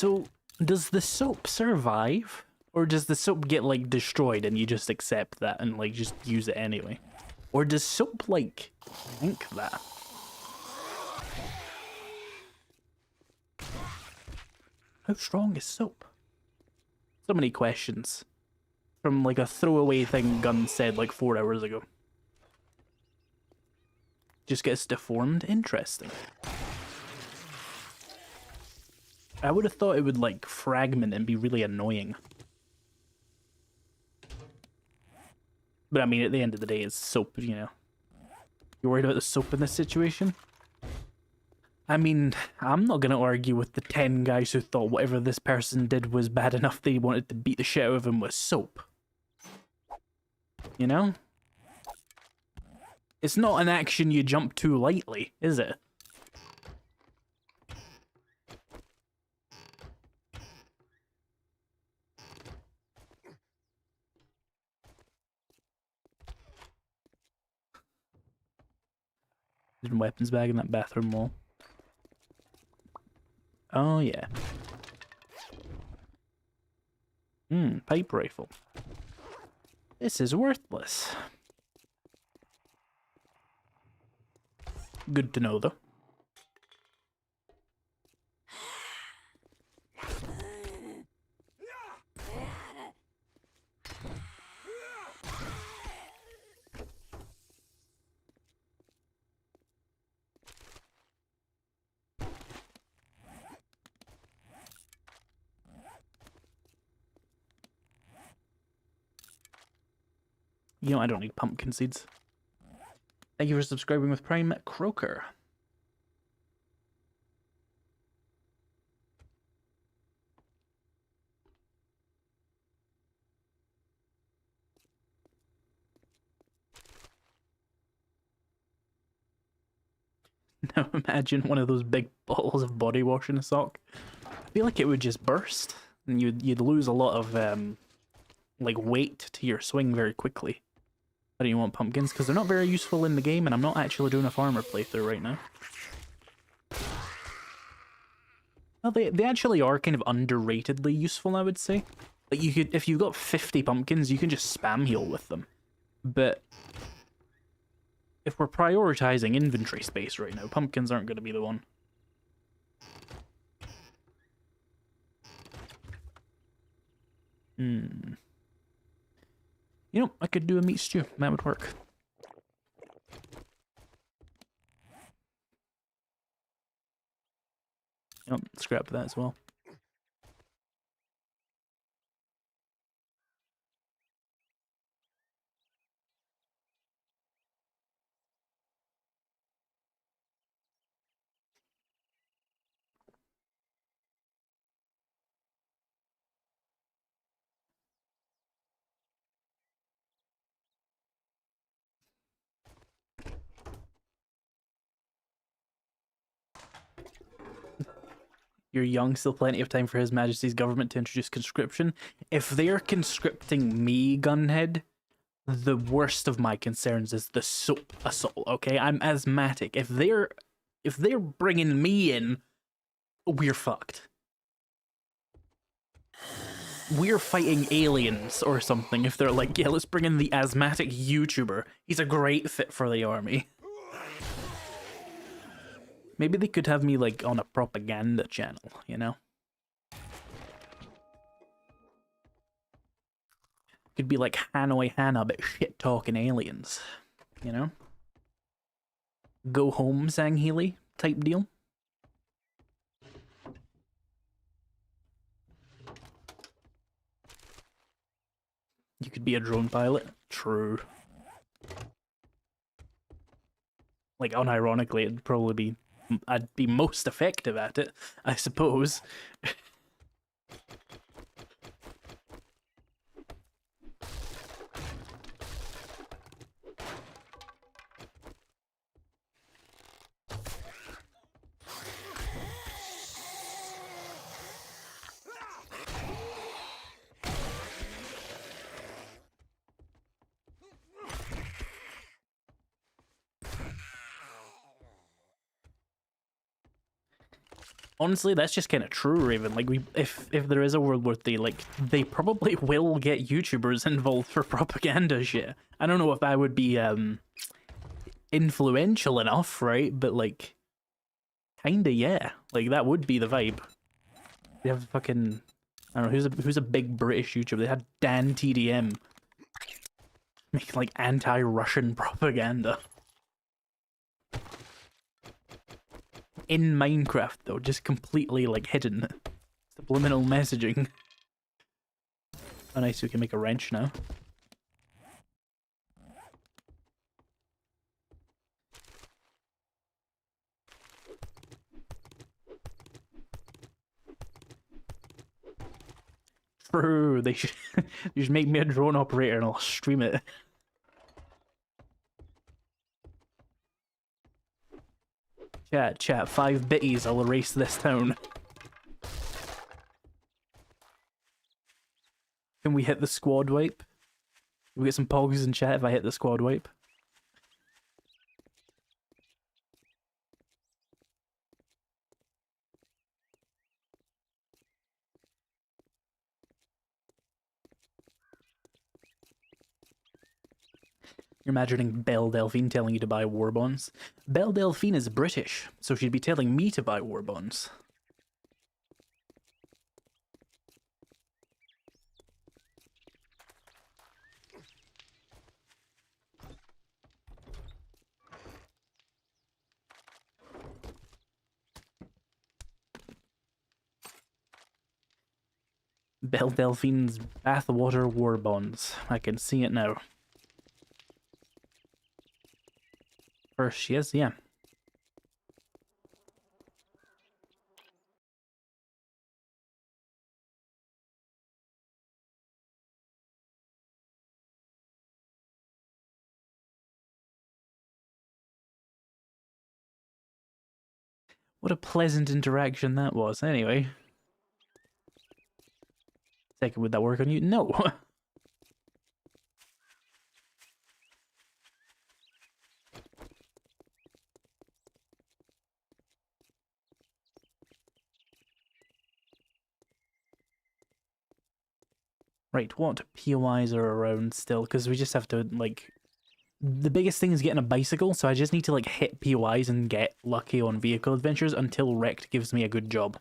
So, does the soap survive? Or does the soap get, like, destroyed and you just accept that and, like, just use it anyway? Or does soap, like, think that? How strong is soap? So many questions. From, like, a throwaway thing Gun said, like, 4 hours ago. Just gets deformed? Interesting. I would have thought it would, like, fragment and be really annoying. But I mean, at the end of the day, it's soap, you know. You worried about the soap in this situation? I mean, I'm not going to argue with the 10 guys who thought whatever this person did was bad enough they wanted to beat the shit out of him with soap. You know? It's not an action you jump too lightly, is it? Hidden weapons bag in that bathroom wall. Oh, yeah. Pipe rifle. This is worthless. Good to know, though. You know, I don't need pumpkin seeds. Thank you for subscribing with Prime Croaker. Now imagine one of those big bottles of body wash in a sock. I feel like it would just burst, and you'd lose a lot of like weight to your swing very quickly. I don't even want pumpkins because they're not very useful in the game, and I'm not actually doing a farmer playthrough right now. Well, they actually are kind of underratedly useful, I would say. Like you could, if you've got 50 pumpkins, you can just spam heal with them. But if we're prioritizing inventory space right now, pumpkins aren't going to be the one. You know, I could do a meat stew. That would work. Oh, scrap that as well. You're young, still plenty of time for His Majesty's government to introduce conscription. If they're conscripting me, Gunhead, the worst of my concerns is the soap assault, okay? I'm asthmatic. If they're bringing me in, we're fucked. We're fighting aliens or something if they're like, yeah, let's bring in the asthmatic YouTuber. He's a great fit for the army. Maybe they could have me, like, on a propaganda channel, you know? Could be like Hanoi Hannah, but shit-talking aliens, you know? Go home, Zangheili type deal. You could be a drone pilot. True. Like, unironically, it'd probably be... I'd be most effective at it, I suppose. Honestly, that's just kind of true, Raven. Like, if there is a World War III, like, they probably will get YouTubers involved for propaganda shit. I don't know if I would be influential enough, right? But like, kinda, yeah. Like, that would be the vibe. They have fucking, I don't know, who's a big British YouTuber? They had Dan TDM making like anti-Russian propaganda in Minecraft, though, just completely like hidden. Subliminal messaging. Oh, nice, we can make a wrench now. True, they should you should make me a drone operator and I'll stream it. Chat, 5 bitties, I'll erase this town. Can we hit the squad wipe? Can we get some pogs in chat if I hit the squad wipe? You're imagining Belle Delphine telling you to buy war bonds? Belle Delphine is British, so she'd be telling me to buy war bonds. Belle Delphine's bathwater war bonds. I can see it now. First she is, yeah. What a pleasant interaction that was, anyway. Second, would that work on you? No! Right, what POIs are around still? Because we just have to, like... The biggest thing is getting a bicycle, so I just need to, like, hit POIs and get lucky on vehicle adventures until Wrecked gives me a good job.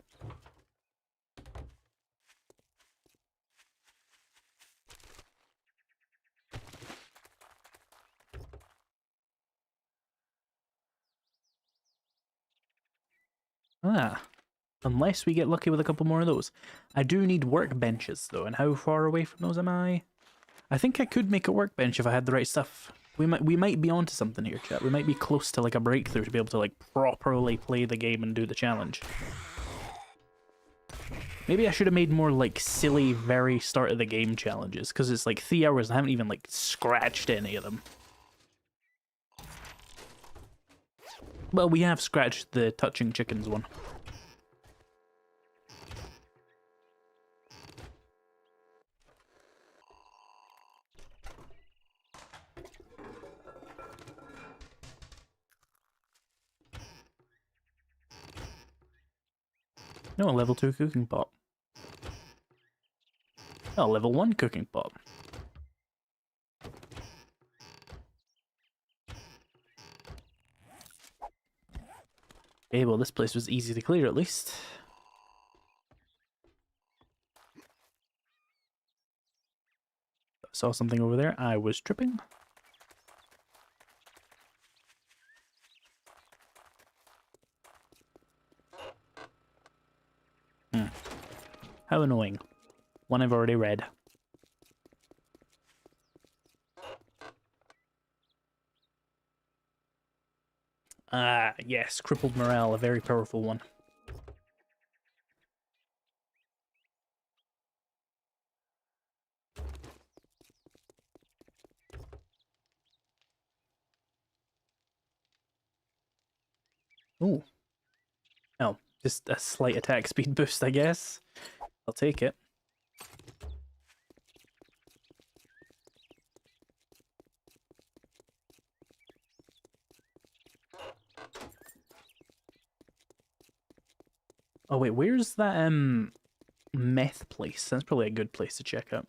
Ah. Unless we get lucky with a couple more of those. I do need workbenches, though, and how far away from those am I? I think I could make a workbench if I had the right stuff. We might be onto something here, chat. We might be close to, like, a breakthrough to be able to, like, properly play the game and do the challenge. Maybe I should have made more, like, silly, very start of the game challenges, because it's, like, 3 hours and I haven't even, like, scratched any of them. Well, we have scratched the touching chickens one. No, a level 2 cooking pot. Oh, level 1 cooking pot. Okay, well, this place was easy to clear at least. Saw something over there. I was tripping. How annoying. One I've already read. Ah, yes, crippled morale, a very powerful one. Ooh. Oh, just a slight attack speed boost, I guess. I'll take it. Oh wait, where's that meth place? That's probably a good place to check out.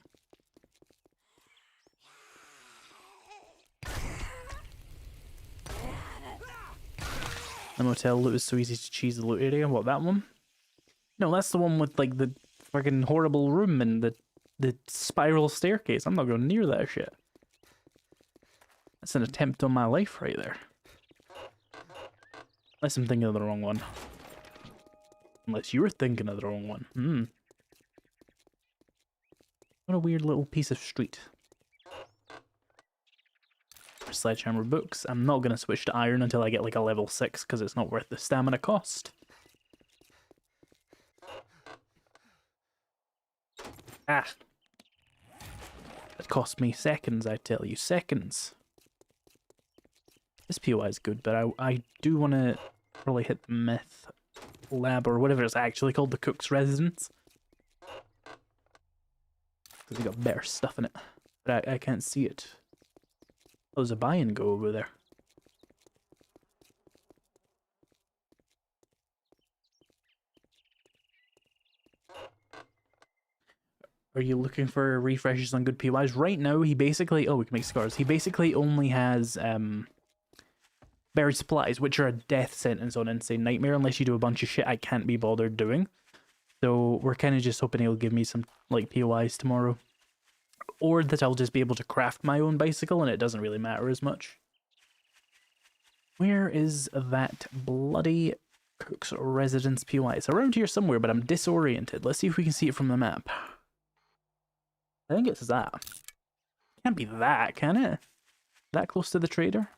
The motel loot is so easy to cheese the loot area. What, that one? No, that's the one with like the fucking horrible room and the spiral staircase. I'm not going near that shit. That's an attempt on my life right there. Unless I'm thinking of the wrong one. Unless you're thinking of the wrong one. What a weird little piece of street. Sledgehammer books. I'm not going to switch to iron until I get like a level 6 because it's not worth the stamina cost. Ah. It cost me seconds, I tell you. Seconds. This POI is good, but I do want to probably hit the meth lab or whatever it's actually called, the cook's residence. Because they got better stuff in it. But I can't see it. Oh, there's a buy and go over there. Are you looking for refreshes on good POIs? Right now, he basically... Oh, we can make scars. He basically only has buried supplies, which are a death sentence on Insane Nightmare, unless you do a bunch of shit I can't be bothered doing. So we're kind of just hoping he'll give me some like POIs tomorrow. Or that I'll just be able to craft my own bicycle and it doesn't really matter as much. Where is that bloody cook's residence POI? It's around here somewhere, but I'm disoriented. Let's see if we can see it from the map. I think it's that. Can't be that, can it? That close to the trader?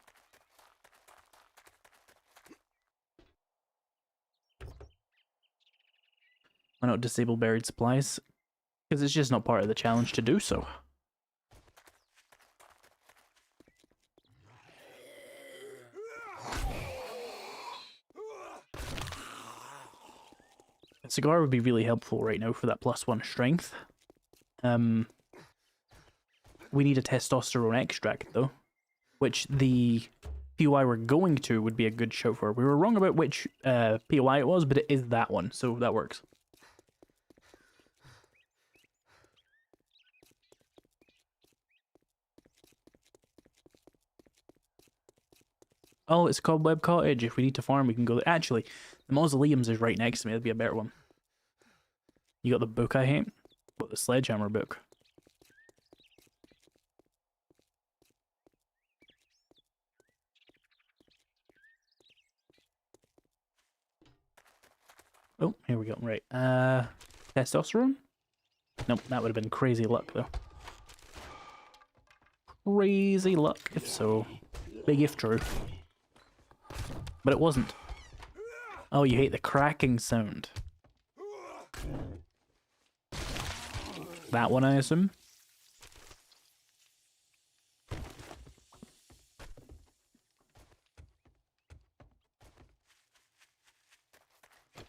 Why not disable buried supplies? Because it's just not part of the challenge to do so. A cigar would be really helpful right now for that +1 strength. We need a testosterone extract though, which the POI we're going to would be a good shout for. We were wrong about which POI it was, but it is that one, so that works. Oh, it's Cobweb Cottage. If we need to farm, we can go there. Actually, the mausoleums is right next to me. That'd be a better one. You got the book I hate? What, the sledgehammer book? Oh, here we go. Right. Testosterone? Nope, that would have been crazy luck, though. Crazy luck, if so. Big if true. But it wasn't. Oh, you hate the cracking sound. That one, I assume?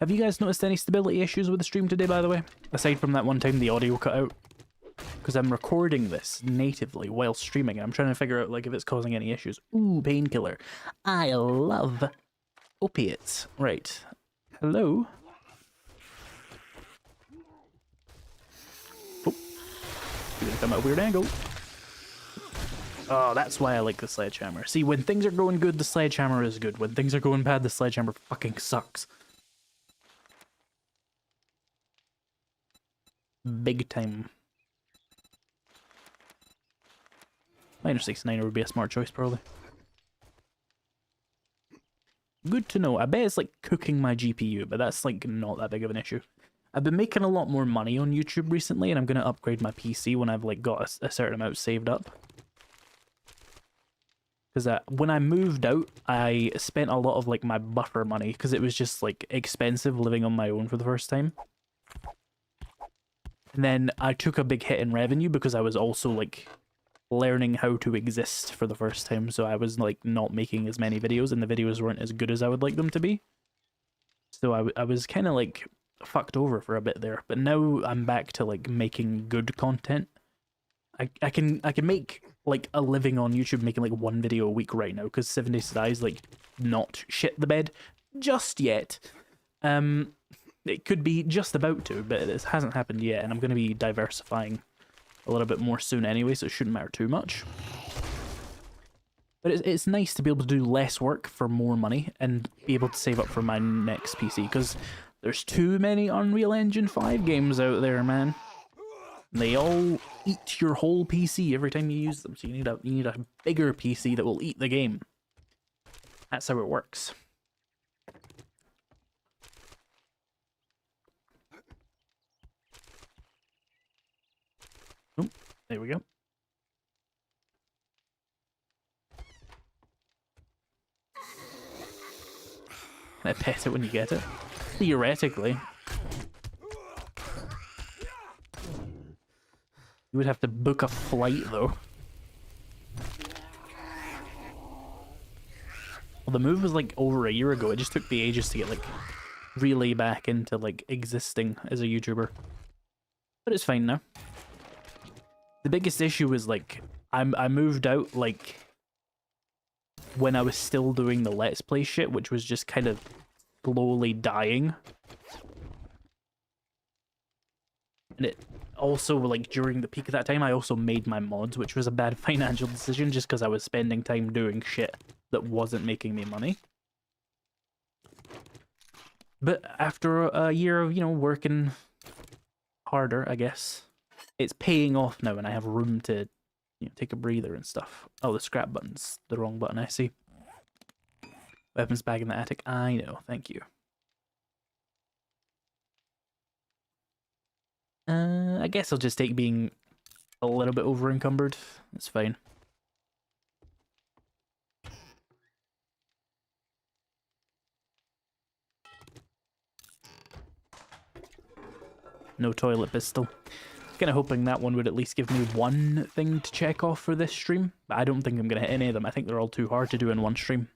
Have you guys noticed any stability issues with the stream today, by the way? Aside from that one time the audio cut out. Because I'm recording this natively while streaming, and I'm trying to figure out like if it's causing any issues. Ooh, painkiller. I love opiates. Right. Hello? Oh. You're gonna come at a weird angle. Oh, that's why I like the sledgehammer. See, when things are going good, the sledgehammer is good. When things are going bad, the sledgehammer fucking sucks. Big time. -69 would be a smart choice, probably. Good to know. I bet it's like cooking my GPU, but that's like not that big of an issue. I've been making a lot more money on YouTube recently, and I'm going to upgrade my PC when I've like got a certain amount saved up. Because when I moved out, I spent a lot of like my buffer money, because it was just like expensive living on my own for the first time. And then I took a big hit in revenue because I was also like learning how to exist for the first time, so I was like not making as many videos, and the videos weren't as good as I would like them to be. So I was kind of like fucked over for a bit there, but now I'm back to like making good content. I can make like a living on YouTube making like 1 video a week right now, because 7 Days to Die is like not shit the bed just yet. It could be just about to, but it hasn't happened yet, and I'm going to be diversifying a little bit more soon anyway, so it shouldn't matter too much. But it's nice to be able to do less work for more money and be able to save up for my next PC, because there's too many Unreal Engine 5 games out there, man. They all eat your whole PC every time you use them, so you need a bigger PC that will eat the game. That's how it works. Oh, there we go. Can I pet it when you get it? Theoretically. You would have to book a flight, though. Well, the move was like over a year ago. It just took me ages to get like really back into like existing as a YouTuber. But it's fine now. The biggest issue is like I moved out like when I was still doing the Let's Play shit, which was just kind of slowly dying. And it also, like, during the peak of that time, I also made my mods, which was a bad financial decision just because I was spending time doing shit that wasn't making me money. But after a year of, you know, working harder, I guess, it's paying off now, and I have room to, you know, take a breather and stuff. Oh, the scrap button's the wrong button, I see. Weapons bag in the attic. I know, thank you. I guess I'll just take being a little bit over encumbered. That's fine. No toilet pistol. Kind of hoping that one would at least give me one thing to check off for this stream, but I don't think I'm going to hit any of them. I think they're all too hard to do in one stream.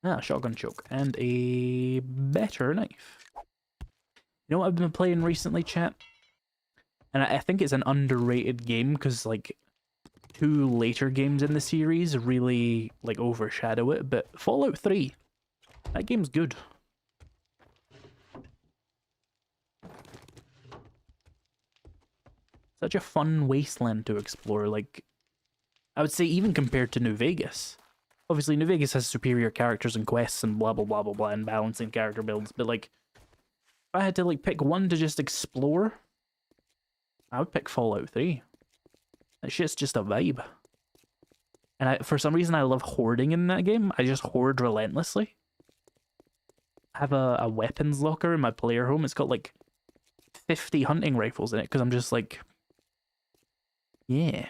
Ah, shotgun choke. And a better knife. You know what I've been playing recently, chat? And I think it's an underrated game, because, like, 2 later games in the series really, like, overshadow it, but Fallout 3. That game's good. Such a fun wasteland to explore, like, I would say even compared to New Vegas. Obviously, New Vegas has superior characters and quests and blah blah blah blah blah and balancing character builds, but like, if I had to like pick one to just explore, I would pick Fallout 3. That shit's just a vibe. And for some reason I love hoarding in that game. I just hoard relentlessly. I have a weapons locker in my player home. It's got like 50 hunting rifles in it, because I'm just like, yeah,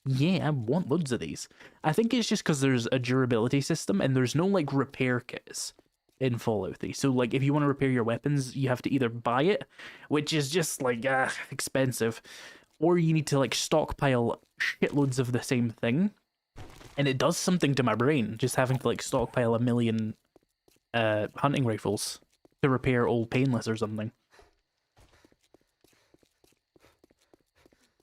I want loads of these. I think it's just because there's a durability system and there's no like repair kits in Fallout 3. So like if you want to repair your weapons, you have to either buy it, which is just like expensive, or you need to like stockpile shitloads of the same thing. And it does something to my brain, just having to like stockpile a million hunting rifles to repair Old Painless or something.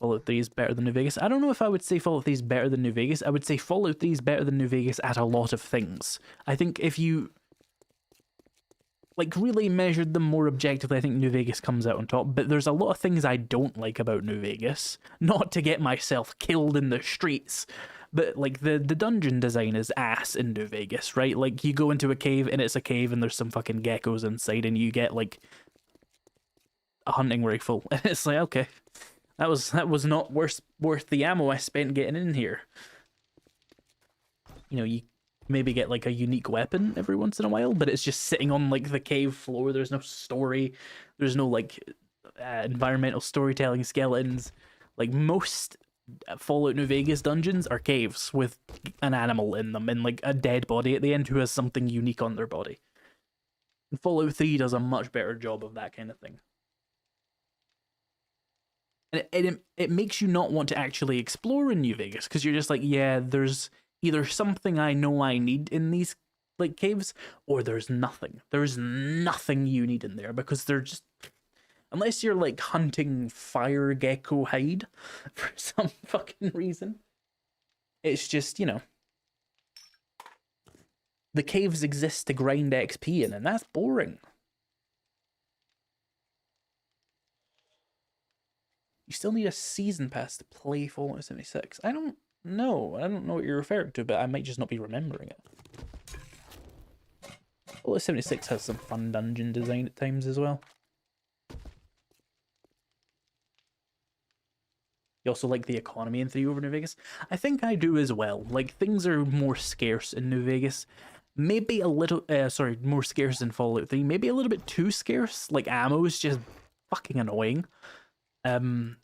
Fallout 3 is better than New Vegas. I don't know if I would say Fallout 3 is better than New Vegas. I would say Fallout 3 is better than New Vegas at a lot of things. I think if you like really measured them more objectively, I think New Vegas comes out on top. But there's a lot of things I don't like about New Vegas. Not to get myself killed in the streets, but like the dungeon design is ass in New Vegas, right? Like you go into a cave and it's a cave and there's some fucking geckos inside and you get like a hunting rifle. And it's like, okay. That was not worth the ammo I spent getting in here. You know, you maybe get like a unique weapon every once in a while, but it's just sitting on like the cave floor. There's no story. There's no like environmental storytelling skeletons. Like most Fallout New Vegas dungeons are caves with an animal in them and like a dead body at the end who has something unique on their body. And Fallout 3 does a much better job of that kind of thing. And it makes you not want to actually explore in New Vegas, because you're just like, yeah, there's either something I know I need in these like caves, or there's nothing. There's nothing you need in there, because they're just, unless you're like hunting fire gecko hide for some fucking reason, it's just, you know, the caves exist to grind XP in, and that's boring. You still need a season pass to play Fallout 76. I don't know. I don't know what you're referring to, but I might just not be remembering it. Fallout 76 has some fun dungeon design at times as well. You also like the economy in 3 over New Vegas? I think I do as well. Like, things are more scarce in New Vegas. Maybe a little, more scarce in Fallout 3. Maybe a little bit too scarce. Like, ammo is just fucking annoying. But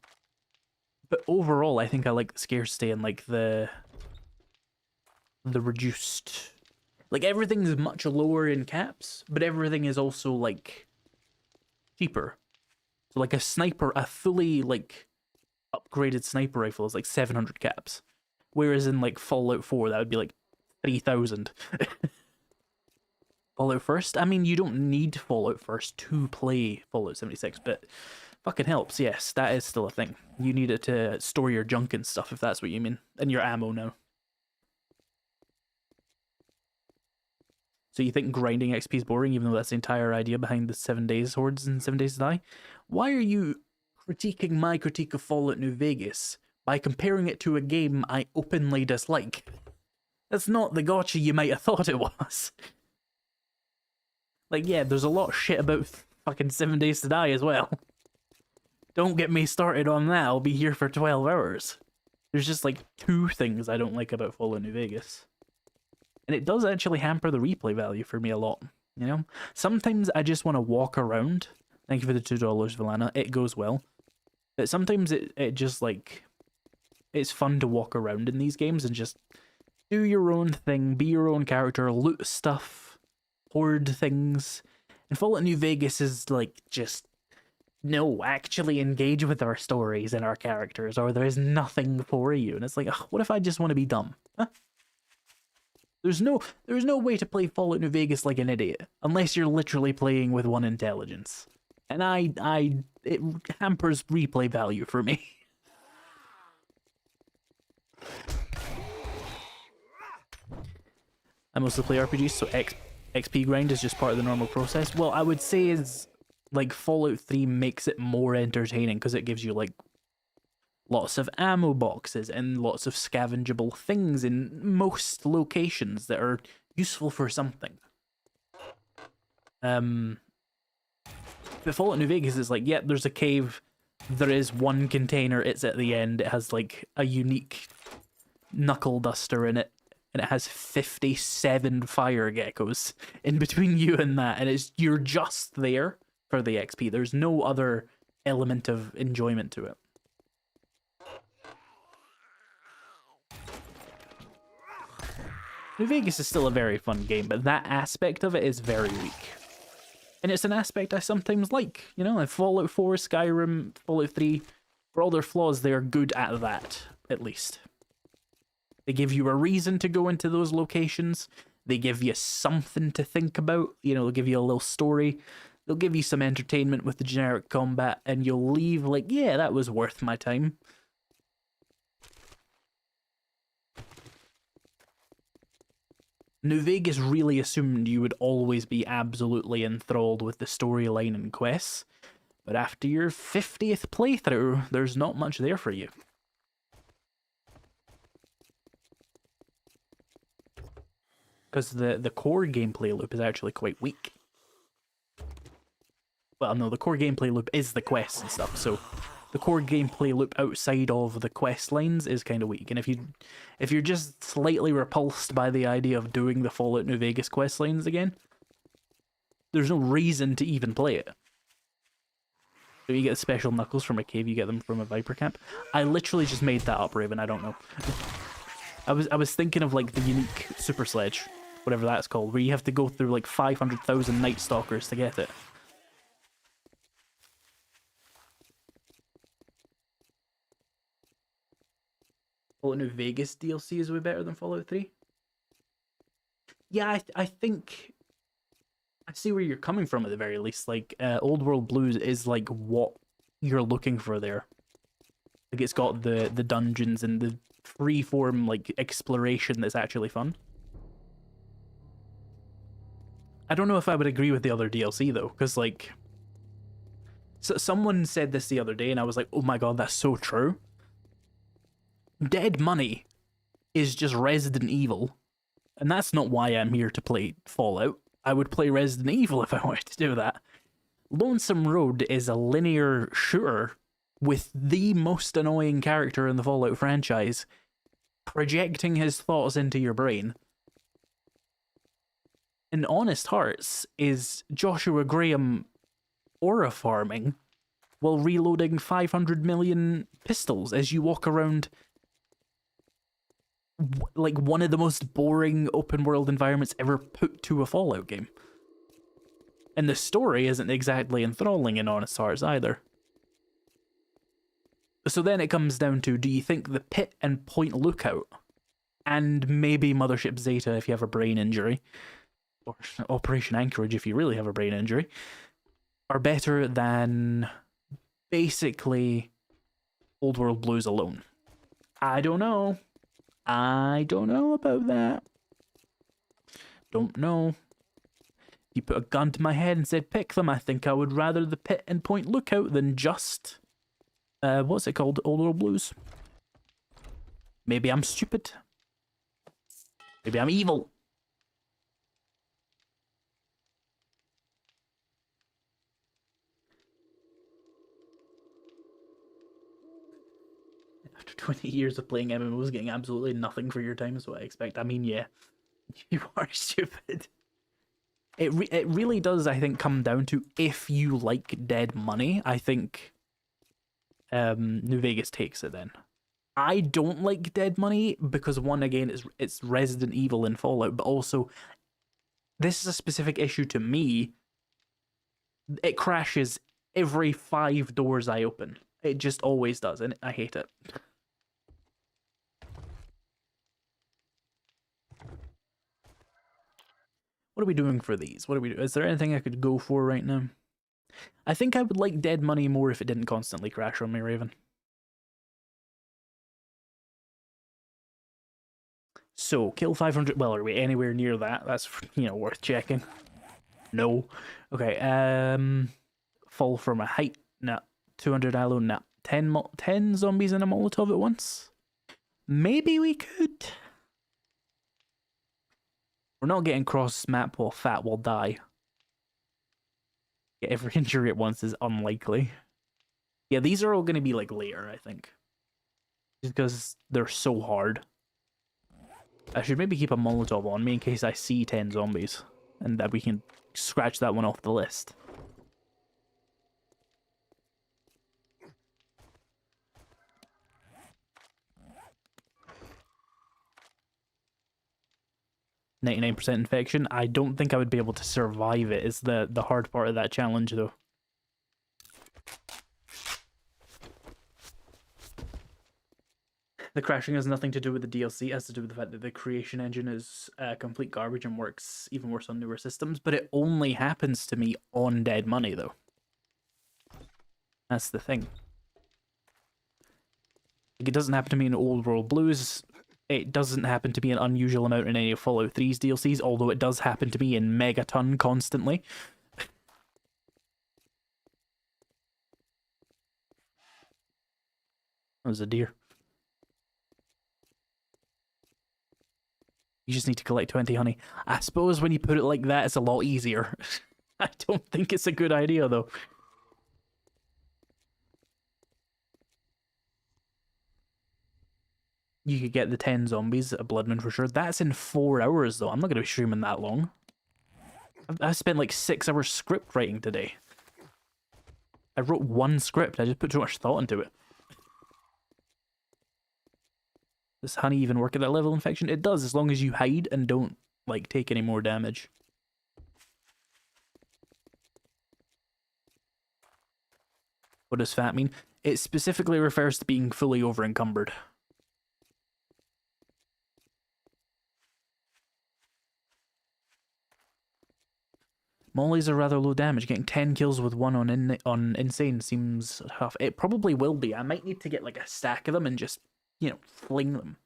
overall, I think I like the scarcity and, like, the reduced... Like, everything's much lower in caps, but everything is also, like, cheaper. So, like, a sniper, a fully, like, upgraded sniper rifle is, like, 700 caps. Whereas in, like, Fallout 4, that would be, like, 3,000. Fallout First? I mean, you don't need Fallout First to play Fallout 76, but fucking helps, yes, that is still a thing. You need it to store your junk and stuff, if that's what you mean. And your ammo now. So you think grinding XP is boring, even though that's the entire idea behind the 7 days hordes and 7 days to die? Why are you critiquing my critique of Fallout New Vegas by comparing it to a game I openly dislike? That's not the gotcha you might have thought it was. Like, yeah, there's a lot of shit about fucking 7 days to die as well. Don't get me started on that, I'll be here for 12 hours. There's just like 2 things I don't like about Fallout New Vegas. And it does actually hamper the replay value for me a lot, you know? Sometimes I just want to walk around. Thank you for the $2, Valana. It goes well. But sometimes it just, like... It's fun to walk around in these games and just do your own thing, be your own character, loot stuff, hoard things. And Fallout New Vegas is, like, just... No, actually engage with our stories and our characters, or there is nothing for you. And it's like, ugh, what if I just want to be dumb? Huh? There's no way to play Fallout New Vegas like an idiot, unless you're literally playing with 1 intelligence. And it hampers replay value for me. I mostly play RPGs, so XP grind is just part of the normal process. Well, I would say is, like, Fallout 3 makes it more entertaining, because it gives you, like, lots of ammo boxes and lots of scavengeable things in most locations that are useful for something. But Fallout New Vegas is like, yeah, there's a cave, there is 1 container, it's at the end, it has like a unique knuckle duster in it, and it has 57 fire geckos in between you and that, and you're just there for the XP. There's no other element of enjoyment to it. New Vegas is still a very fun game, but that aspect of it is very weak. And it's an aspect I sometimes like, you know, like Fallout 4, Skyrim, Fallout 3, for all their flaws, they are good at that, at least. They give you a reason to go into those locations, they give you something to think about, you know, they'll give you a little story, they'll give you some entertainment with the generic combat, and you'll leave like, yeah, that was worth my time. New Vegas really assumed you would always be absolutely enthralled with the storyline and quests, but after your 50th playthrough, there's not much there for you. Because the core gameplay loop is actually quite weak. Well, no, the core gameplay loop is the quests and stuff, so the core gameplay loop outside of the quest lines is kind of weak. And if you're just slightly repulsed by the idea of doing the Fallout New Vegas quest lines again, there's no reason to even play it. So you get special knuckles from a cave, you get them from a Viper camp. I literally just made that up, Raven, I don't know. I was thinking of like the unique super sledge, whatever that's called, where you have to go through like 500,000 Night Stalkers to get it. Fallout New Vegas DLC is way better than Fallout 3? Yeah, I think... I see where you're coming from at the very least. Like, Old World Blues is like what you're looking for there. Like, it's got the dungeons and the free-form, like, exploration that's actually fun. I don't know if I would agree with the other DLC, though, because, like... So someone said this the other day, and I was like, oh my god, that's so true. Dead money is just Resident Evil, and that's not why I'm here to play Fallout. I would play Resident Evil if I wanted to do that. Lonesome Road is a linear shooter with the most annoying character in the Fallout franchise projecting his thoughts into your brain. And Honest Hearts is Joshua Graham aura farming while reloading 500 million pistols as you walk around like one of the most boring open world environments ever put to a Fallout game. And the story isn't exactly enthralling in Honest Hearts either. So then it comes down to, do you think the Pit and Point Lookout, and maybe Mothership Zeta if you have a brain injury, or Operation Anchorage if you really have a brain injury, are better than basically Old World Blues alone? I don't know. I don't know about that. Don't know. If you put a gun to my head and said pick them, I think I would rather the Pit and Point Lookout than just what's it called? Old World Blues. Maybe I'm stupid. Maybe I'm evil. After 20 years of playing MMOs, getting absolutely nothing for your time is what I expect. I mean, yeah, you are stupid. It really does, I think, come down to if you like dead money. I think New Vegas takes it then. I don't like dead money because, one, again, it's Resident Evil and Fallout, but also this is a specific issue to me. It crashes every 5 doors I open. It just always does, and I hate it. What are we doing for these? What are we doing? Is there anything I could go for right now? I think I would like dead money more if it didn't constantly crash on me, Raven. So, kill 500... Well, are we anywhere near that? That's, worth checking. No. Okay, fall from a height? Nah. 200 aloe? Nah. 10 zombies in a Molotov at once? Maybe we could... We're not getting cross map while fat will die. Get every injury at once is unlikely. Yeah, these are all going to be like later, I think. Just because they're so hard. I should maybe keep a Molotov on me in case I see 10 zombies. And that we can scratch that one off the list. .99% infection. I don't think I would be able to survive it, is the hard part of that challenge, though. The crashing has nothing to do with the DLC. It has to do with the fact that the creation engine is complete garbage and works even worse on newer systems, but it only happens to me on dead money, though. That's the thing. Like, it doesn't happen to me in Old World Blues. It doesn't happen to be an unusual amount in any of Fallout 3's DLCs, although it does happen to me in Megaton constantly. That was a deer. You just need to collect 20 honey. I suppose when you put it like that, it's a lot easier. I don't think it's a good idea, though. You could get the 10 zombies at Bloodman for sure. That's in 4 hours, though. I'm not going to be streaming that long. I spent like 6 hours script writing today. I wrote one script. I just put too much thought into it. Does honey even work at that level of infection? It does, as long as you hide and don't, like, take any more damage. What does fat mean? It specifically refers to being fully over-encumbered. Mollies are rather low damage. Getting 10 kills with one on Insane seems tough. It probably will be. I might need to get, like, a stack of them and just, fling them.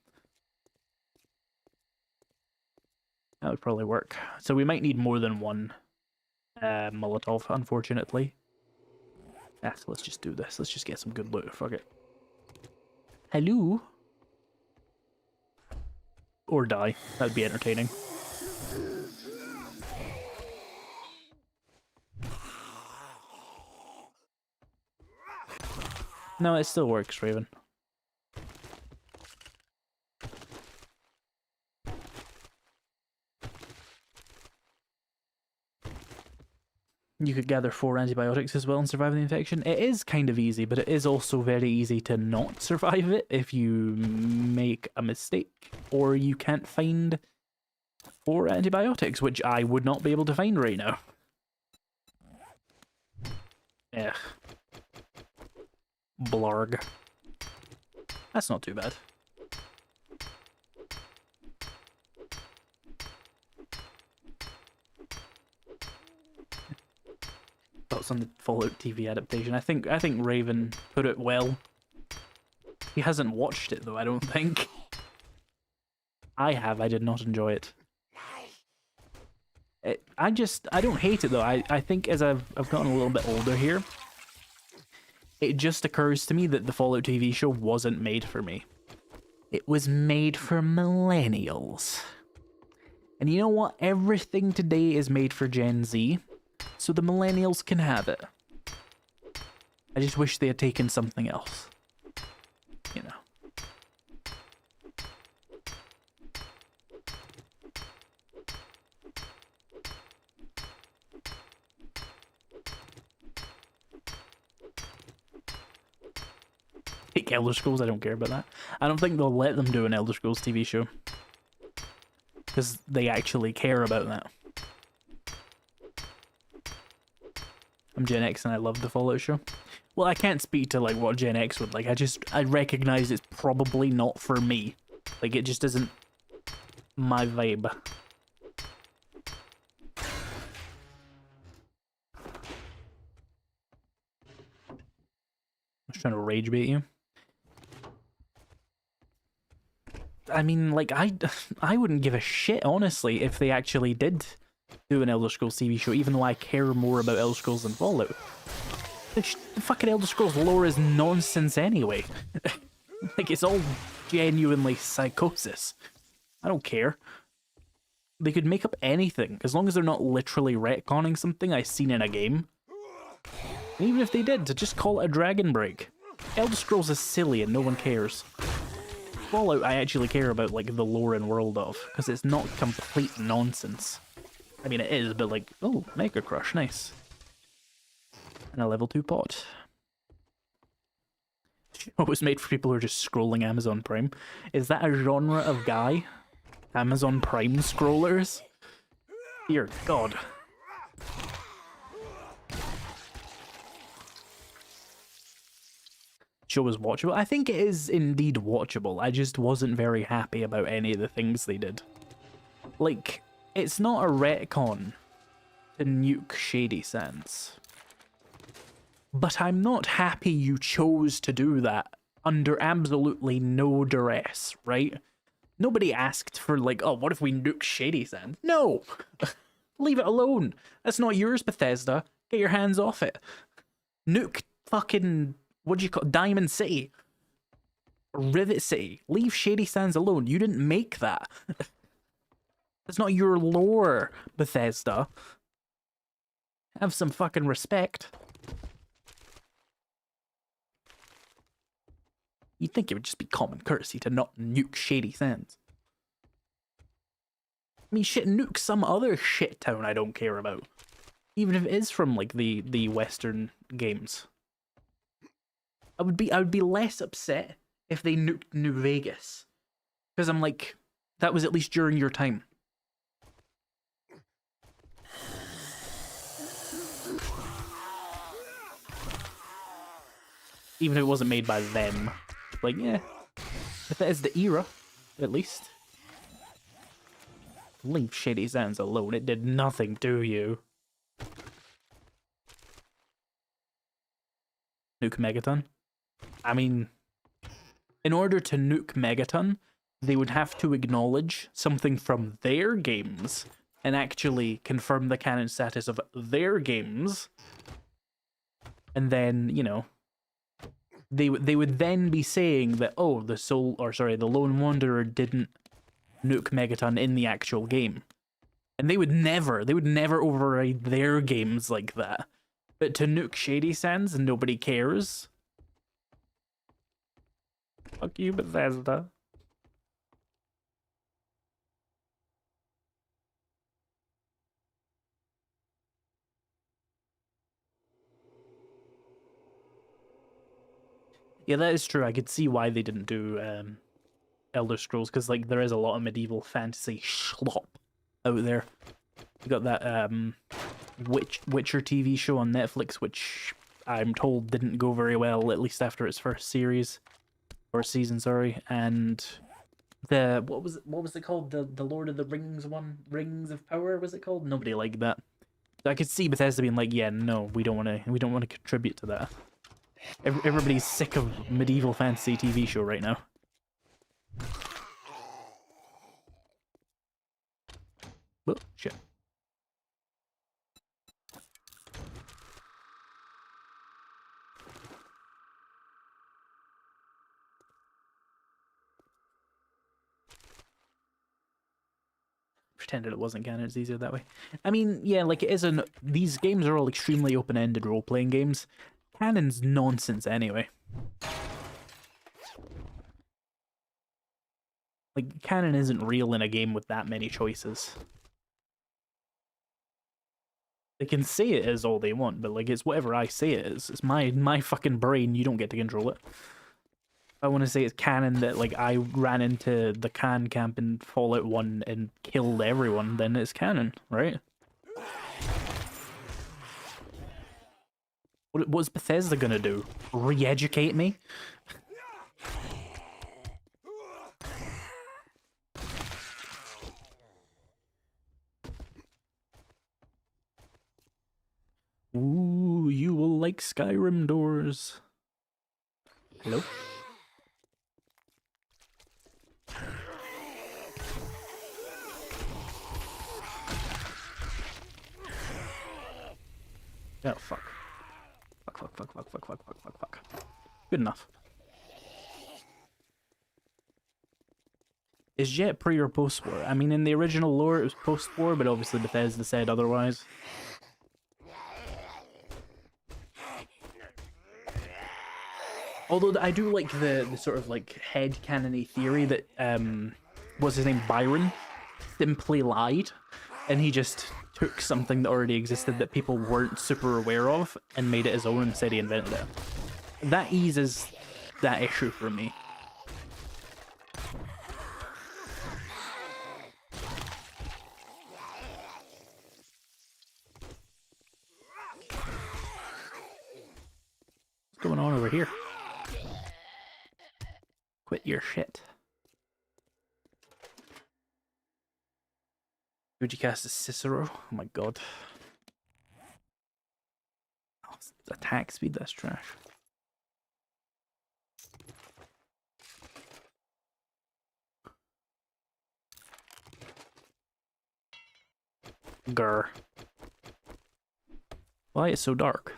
That would probably work. So we might need more than one Molotov, unfortunately. Ah, so let's just do this. Let's just get some good loot. Fuck it. Hello? Or die. That'd be entertaining. No, it still works, Raven. You could gather 4 antibiotics as well and survive the infection. It is kind of easy, but it is also very easy to not survive it if you make a mistake or you can't find 4 antibiotics, which I would not be able to find right now. Ugh. Blarg. That's not too bad. Thoughts on the Fallout TV adaptation? I think Raven put it well. He hasn't watched it though, I don't think. I have. I did not enjoy it. I don't hate it though. I think as I've gotten a little bit older here, it just occurs to me that the Fallout TV show wasn't made for me. It was made for millennials. And you know what? Everything today is made for Gen Z, so the millennials can have it. I just wish they had taken something else. You know. Take Elder Scrolls, I don't care about that. I don't think they'll let them do an Elder Scrolls TV show. Because they actually care about that. I'm Gen X and I love the Fallout show. Well, I can't speak to like what Gen X would like. I recognize it's probably not for me. Like, it just isn't my vibe. I was trying to rage bait you. I mean, like, I wouldn't give a shit, honestly, if they actually did do an Elder Scrolls TV show, even though I care more about Elder Scrolls than Fallout. The fucking Elder Scrolls lore is nonsense anyway. Like, it's all genuinely psychosis. I don't care. They could make up anything, as long as they're not literally retconning something I've seen in a game. And even if they did, to just call it a Dragon Break. Elder Scrolls is silly and no one cares. Fallout I actually care about, like, the lore and world of, because it's not complete nonsense. I mean, it is, but like, oh, Mega Crush, nice. And a level 2 pot. It was made for people who are just scrolling Amazon Prime. Is that a genre of guy? Amazon Prime scrollers? Dear God. Show is watchable. I think it is indeed watchable. I just wasn't very happy about any of the things they did. Like, it's not a retcon to nuke Shady Sands. But I'm not happy you chose to do that under absolutely no duress, right? Nobody asked for, like, oh, what if we nuke Shady Sands? No! Leave it alone. That's not yours, Bethesda. Get your hands off it. Nuke fucking, what do you call it? Diamond City. Rivet City. Leave Shady Sands alone. You didn't make that. That's not your lore, Bethesda. Have some fucking respect. You'd think it would just be common courtesy to not nuke Shady Sands. I mean, shit, nuke some other shit town I don't care about. Even if it is from, like, the Western games. I would be less upset if they nuked New Vegas. Because I'm like, that was at least during your time. Even if it wasn't made by them. Like, yeah. If that is the era, at least. Leave Shady Sands alone. It did nothing to you. Nuke Megaton? I mean, in order to nuke Megaton, they would have to acknowledge something from their games and actually confirm the canon status of their games And then, you know, they would then be saying that, oh, the Lone Wanderer didn't nuke Megaton in the actual game. And they would never override their games like that. But to nuke Shady Sands and nobody cares? Fuck you, Bethesda. Yeah, that is true. I could see why they didn't do Elder Scrolls, because like there is a lot of medieval fantasy schlop out there. You got that Witcher TV show on Netflix, which I'm told didn't go very well, at least after its first series or season, sorry. And the what was it called? The Lord of the Rings one, Rings of Power, was it called? Nobody liked that. So I could see Bethesda being like, yeah, no, we don't want to contribute to that. Everybody's sick of medieval fantasy TV show right now. Oh, shit. Pretended it wasn't canon, it's easier that way. I mean, yeah, like it is these games are all extremely open-ended role-playing games. Canon's nonsense anyway. Like, canon isn't real in a game with that many choices. They can say it is all they want, but like it's whatever I say it is. It's my fucking brain, you don't get to control it. If I want to say it's canon that like I ran into the Khan camp in Fallout 1 and killed everyone, then it's canon, right? What's Bethesda gonna do? Re-educate me? Ooh, you will like Skyrim doors. Hello? Oh, fuck. Fuck. Good enough. Is Jet pre or post-war? I mean, in the original lore, it was post-war, but obviously Bethesda said otherwise. Although I do like the sort of like headcanon-y theory that, what's his name, Byron, simply lied, and he just took something that already existed that people weren't super aware of and made it his own and said he invented it. That eases that issue for me. What's going on over here? Quit your shit. Would you cast a Cicero? Oh my god. Oh, attack speed, that's trash. Grr. Why is it so dark?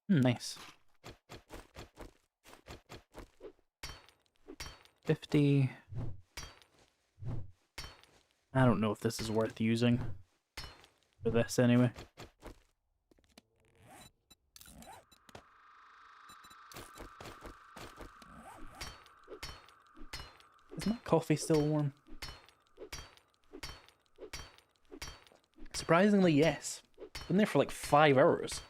Nice. 50. I don't know if this is worth using for this anyway. Is my coffee still warm? Surprisingly, yes. Been there for like 5 hours.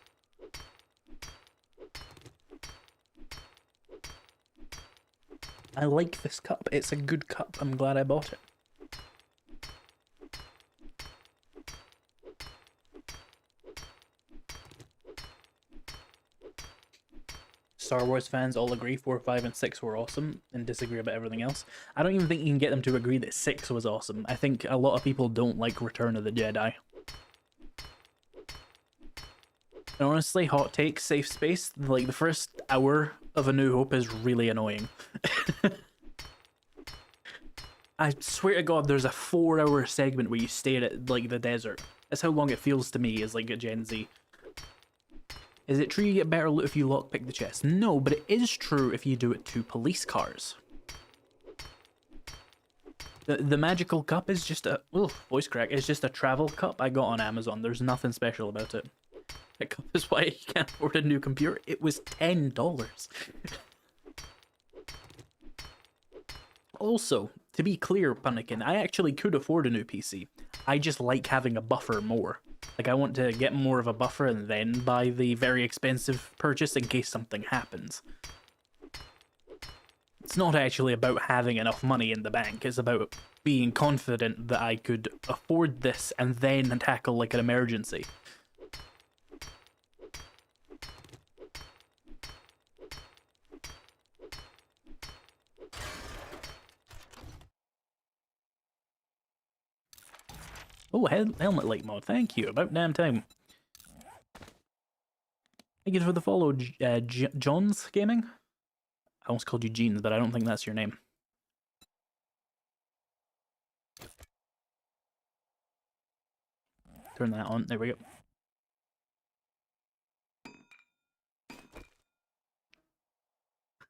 I like this cup. It's a good cup. I'm glad I bought it. Star Wars fans all agree 4, 5, and 6 were awesome and disagree about everything else. I don't even think you can get them to agree that 6 was awesome. I think a lot of people don't like Return of the Jedi. And honestly, hot take, safe space, like the first hour of A New Hope is really annoying. I swear to God, there's a 4-hour segment where you stare at like the desert. That's how long it feels to me as like a Gen Z. Is it true you get better loot if you lockpick the chest? No, but it is true if you do it to police cars. The magical cup is just a voice crack. It's just a travel cup I got on Amazon. There's nothing special about it. That cup is why you can't afford a new computer. It was $10. Also, to be clear, Punnikin, I actually could afford a new PC. I just like having a buffer more. Like, I want to get more of a buffer and then buy the very expensive purchase in case something happens. It's not actually about having enough money in the bank, it's about being confident that I could afford this and then tackle like an emergency. Oh, helmet light mod, thank you, about damn time. Thank you for the follow, John's Gaming. I almost called you Jeans, but I don't think that's your name. Turn that on, there we go.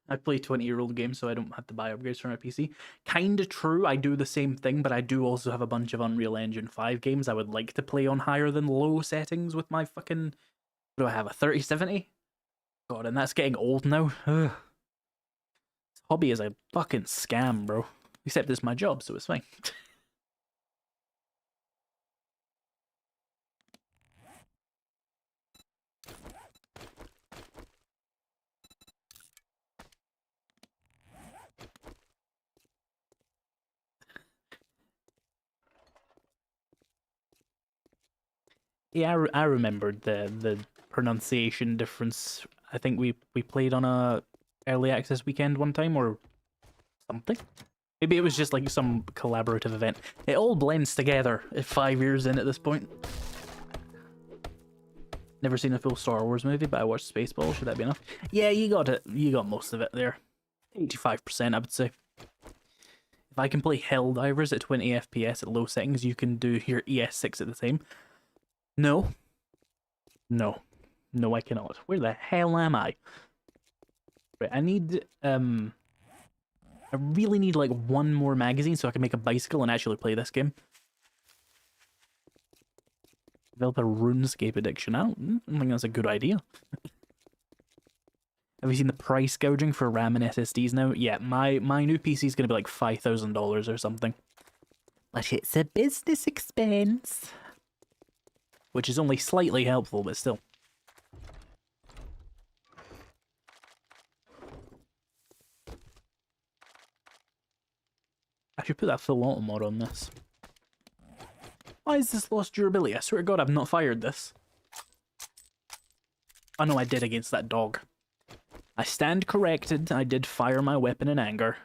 I play 20-year-old games, so I don't have to buy upgrades for my PC. Kinda true, I do the same thing, but I do also have a bunch of Unreal Engine 5 games I would like to play on higher than low settings with my fucking... What do I have, a 3070? God, and that's getting old now. Ugh. This hobby is a fucking scam, bro. Except it's my job, so it's fine. Yeah, I remembered the pronunciation difference. I think we played on a early access weekend one time or something. Maybe it was just like some collaborative event. It all blends together 5 years in at this point. Never seen a full Star Wars movie, but I watched Spaceballs. Should that be enough? Yeah, you got it. You got most of it there. 85%, I would say. If I can play Helldivers at 20 FPS at low settings, you can do your ES6 at the same. No. No. No, I cannot. Where the hell am I? Right, I need, I really need, like, one more magazine so I can make a bicycle and actually play this game. Develop a RuneScape addiction. I don't think that's a good idea. Have you seen the price gouging for RAM and SSDs now? Yeah, my new PC is going to be like $5,000 or something. But it's a business expense. Which is only slightly helpful, but still. I should put that full auto mod on this. Why is this lost durability? I swear to God, I've not fired this. Oh no, I did against that dog. I stand corrected. I did fire my weapon in anger.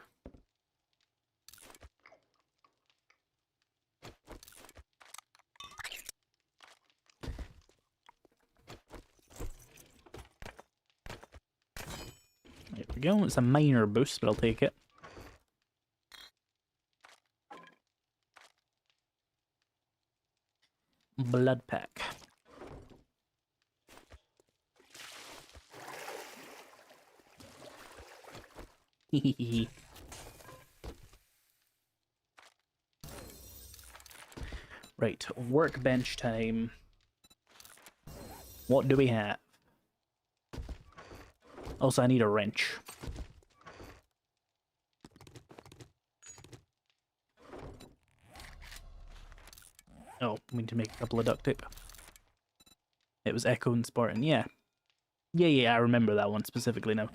There we go. It's a minor boost, but I'll take it. Blood pack. Right, workbench time. What do we have? Also, I need a wrench. Oh, we need to make a couple of duct tape. It was Echo and Spartan, yeah. Yeah, I remember that one specifically now.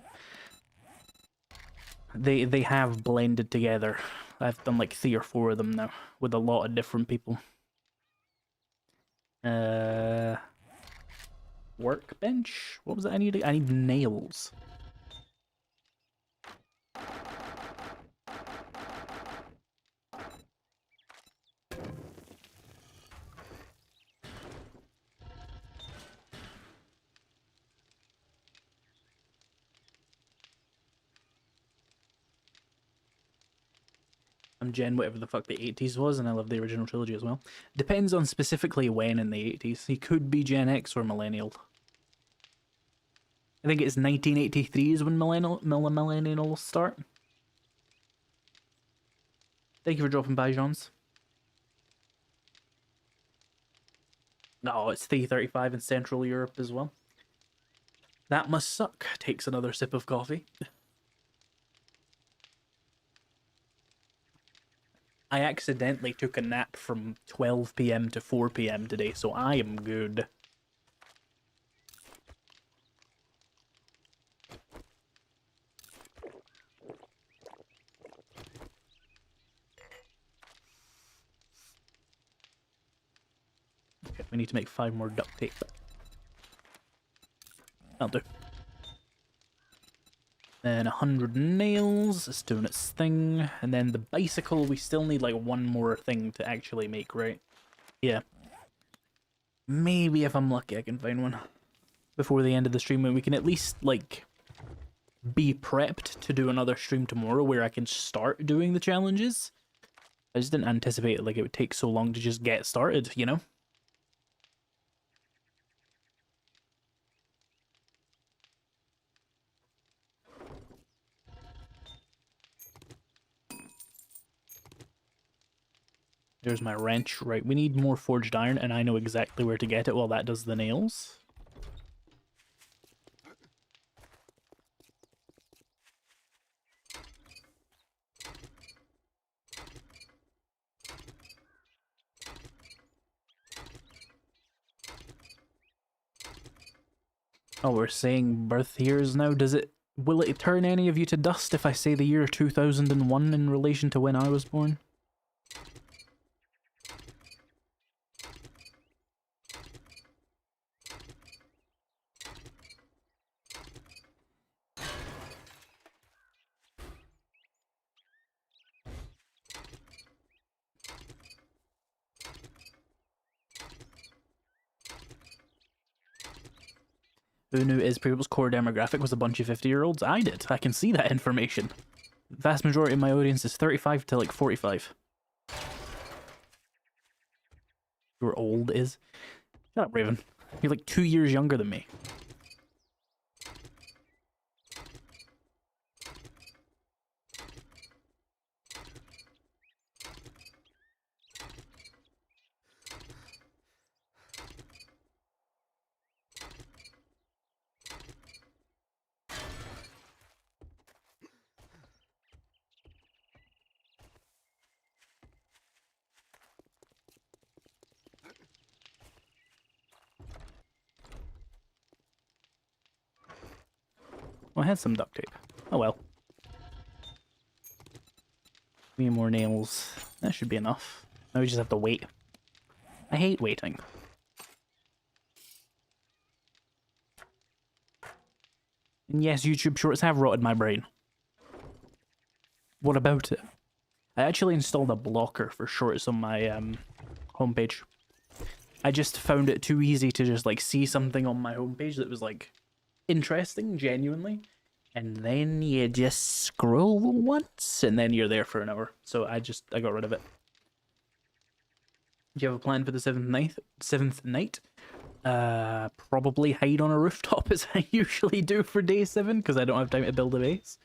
They have blended together. I've done like 3 or 4 of them now, with a lot of different people. Workbench? What was it I needed? I need nails. I'm Gen whatever the fuck the 80s was, and I love the original trilogy as well. Depends on specifically when in the 80s. He could be Gen X or Millennial. I think it's 1983 is when millennials start. Thank you for dropping by, Johns. No, it's 3:35 in Central Europe as well. That must suck. Takes another sip of coffee. I accidentally took a nap from 12 p.m. to 4 p.m. today, so I am good. Okay, we need to make 5 more duct tape. That'll do. Then 100 nails, it's doing its thing. And then the bicycle, we still need like 1 more thing to actually make, right? Yeah. Maybe if I'm lucky I can find one before the end of the stream, and we can at least like be prepped to do another stream tomorrow where I can start doing the challenges. I just didn't anticipate like it would take so long to just get started, you know? There's my wrench. Right, we need more forged iron, and I know exactly where to get it while that does the nails. Oh, we're saying birth years now. Will it turn any of you to dust if I say the year 2001 in relation to when I was born? Who knew IzPrebuilt's core demographic was a bunch of 50-year-olds? I did. I can see that information. The vast majority of my audience is 35 to like 45. You're old, Iz. Shut up, Raven. You're like 2 years younger than me. Well, I had some duct tape. Oh well. 3 more nails. That should be enough. Now we just have to wait. I hate waiting. And yes, YouTube Shorts have rotted my brain. What about it? I actually installed a blocker for shorts on my homepage. I just found it too easy to just like see something on my homepage that was like interesting, genuinely, and then you just scroll once and then you're there for an hour. So I got rid of it. Do you have a plan for the seventh night? Probably hide on a rooftop as I usually do for day 7 because I don't have time to build a base.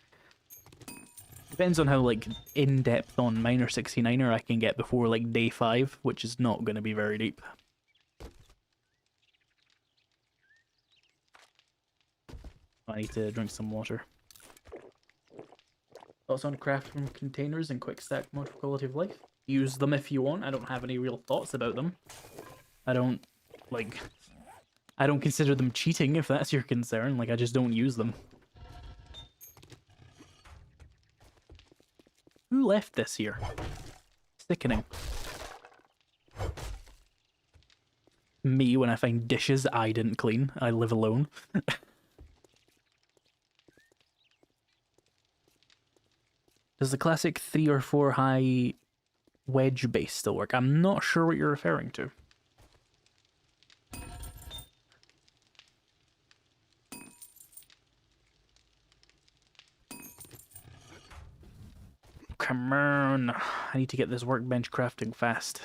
Depends on how like in-depth on Miner 69er I can get before like day 5, which is not going to be very deep. I need to drink some water. Thoughts on craft from containers and quick stack mod for quality of life? Use them if you want. I don't have any real thoughts about them. I don't consider them cheating if that's your concern. Like, I just don't use them. Who left this here? Sickening. Me when I find dishes I didn't clean. I live alone. Does the classic 3 or 4 high wedge base still work? I'm not sure what you're referring to. come on. I need to get this workbench crafting fast.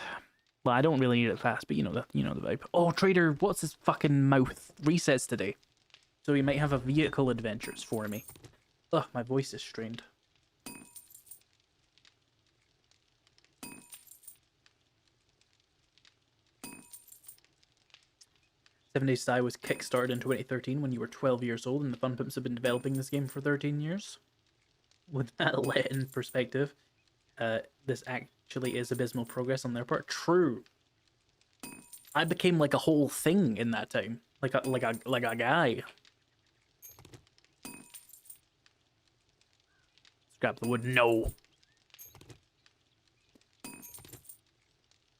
Well, I don't really need it fast, but you know the vibe. Oh, trader, what's his fucking mouth? Resets today. So he might have a vehicle adventures for me. Ugh, my voice is strained. Seven Days to Die was kickstarted in 2013 when you were 12 years old, and the Fun Pimps have been developing this game for 13 years. With that let in perspective, this actually is abysmal progress on their part. True. I became like a whole thing in that time, like a guy. Scrap the wood. No.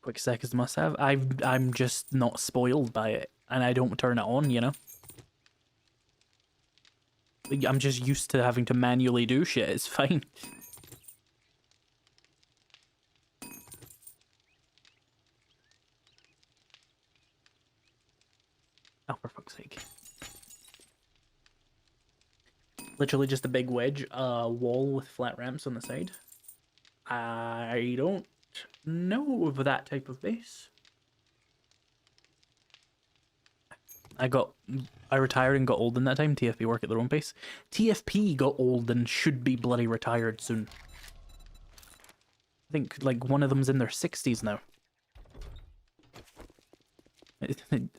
Quick sec is the must-have. I'm just not spoiled by it, and I don't turn it on, you know? I'm just used to having to manually do shit. It's fine. Oh, for fuck's sake. Literally just a big wedge, wall with flat ramps on the side. I don't know of that type of base. I retired and got old in that time. TFP work at their own pace. TFP got old and should be bloody retired soon. I think like one of them's in their 60s now.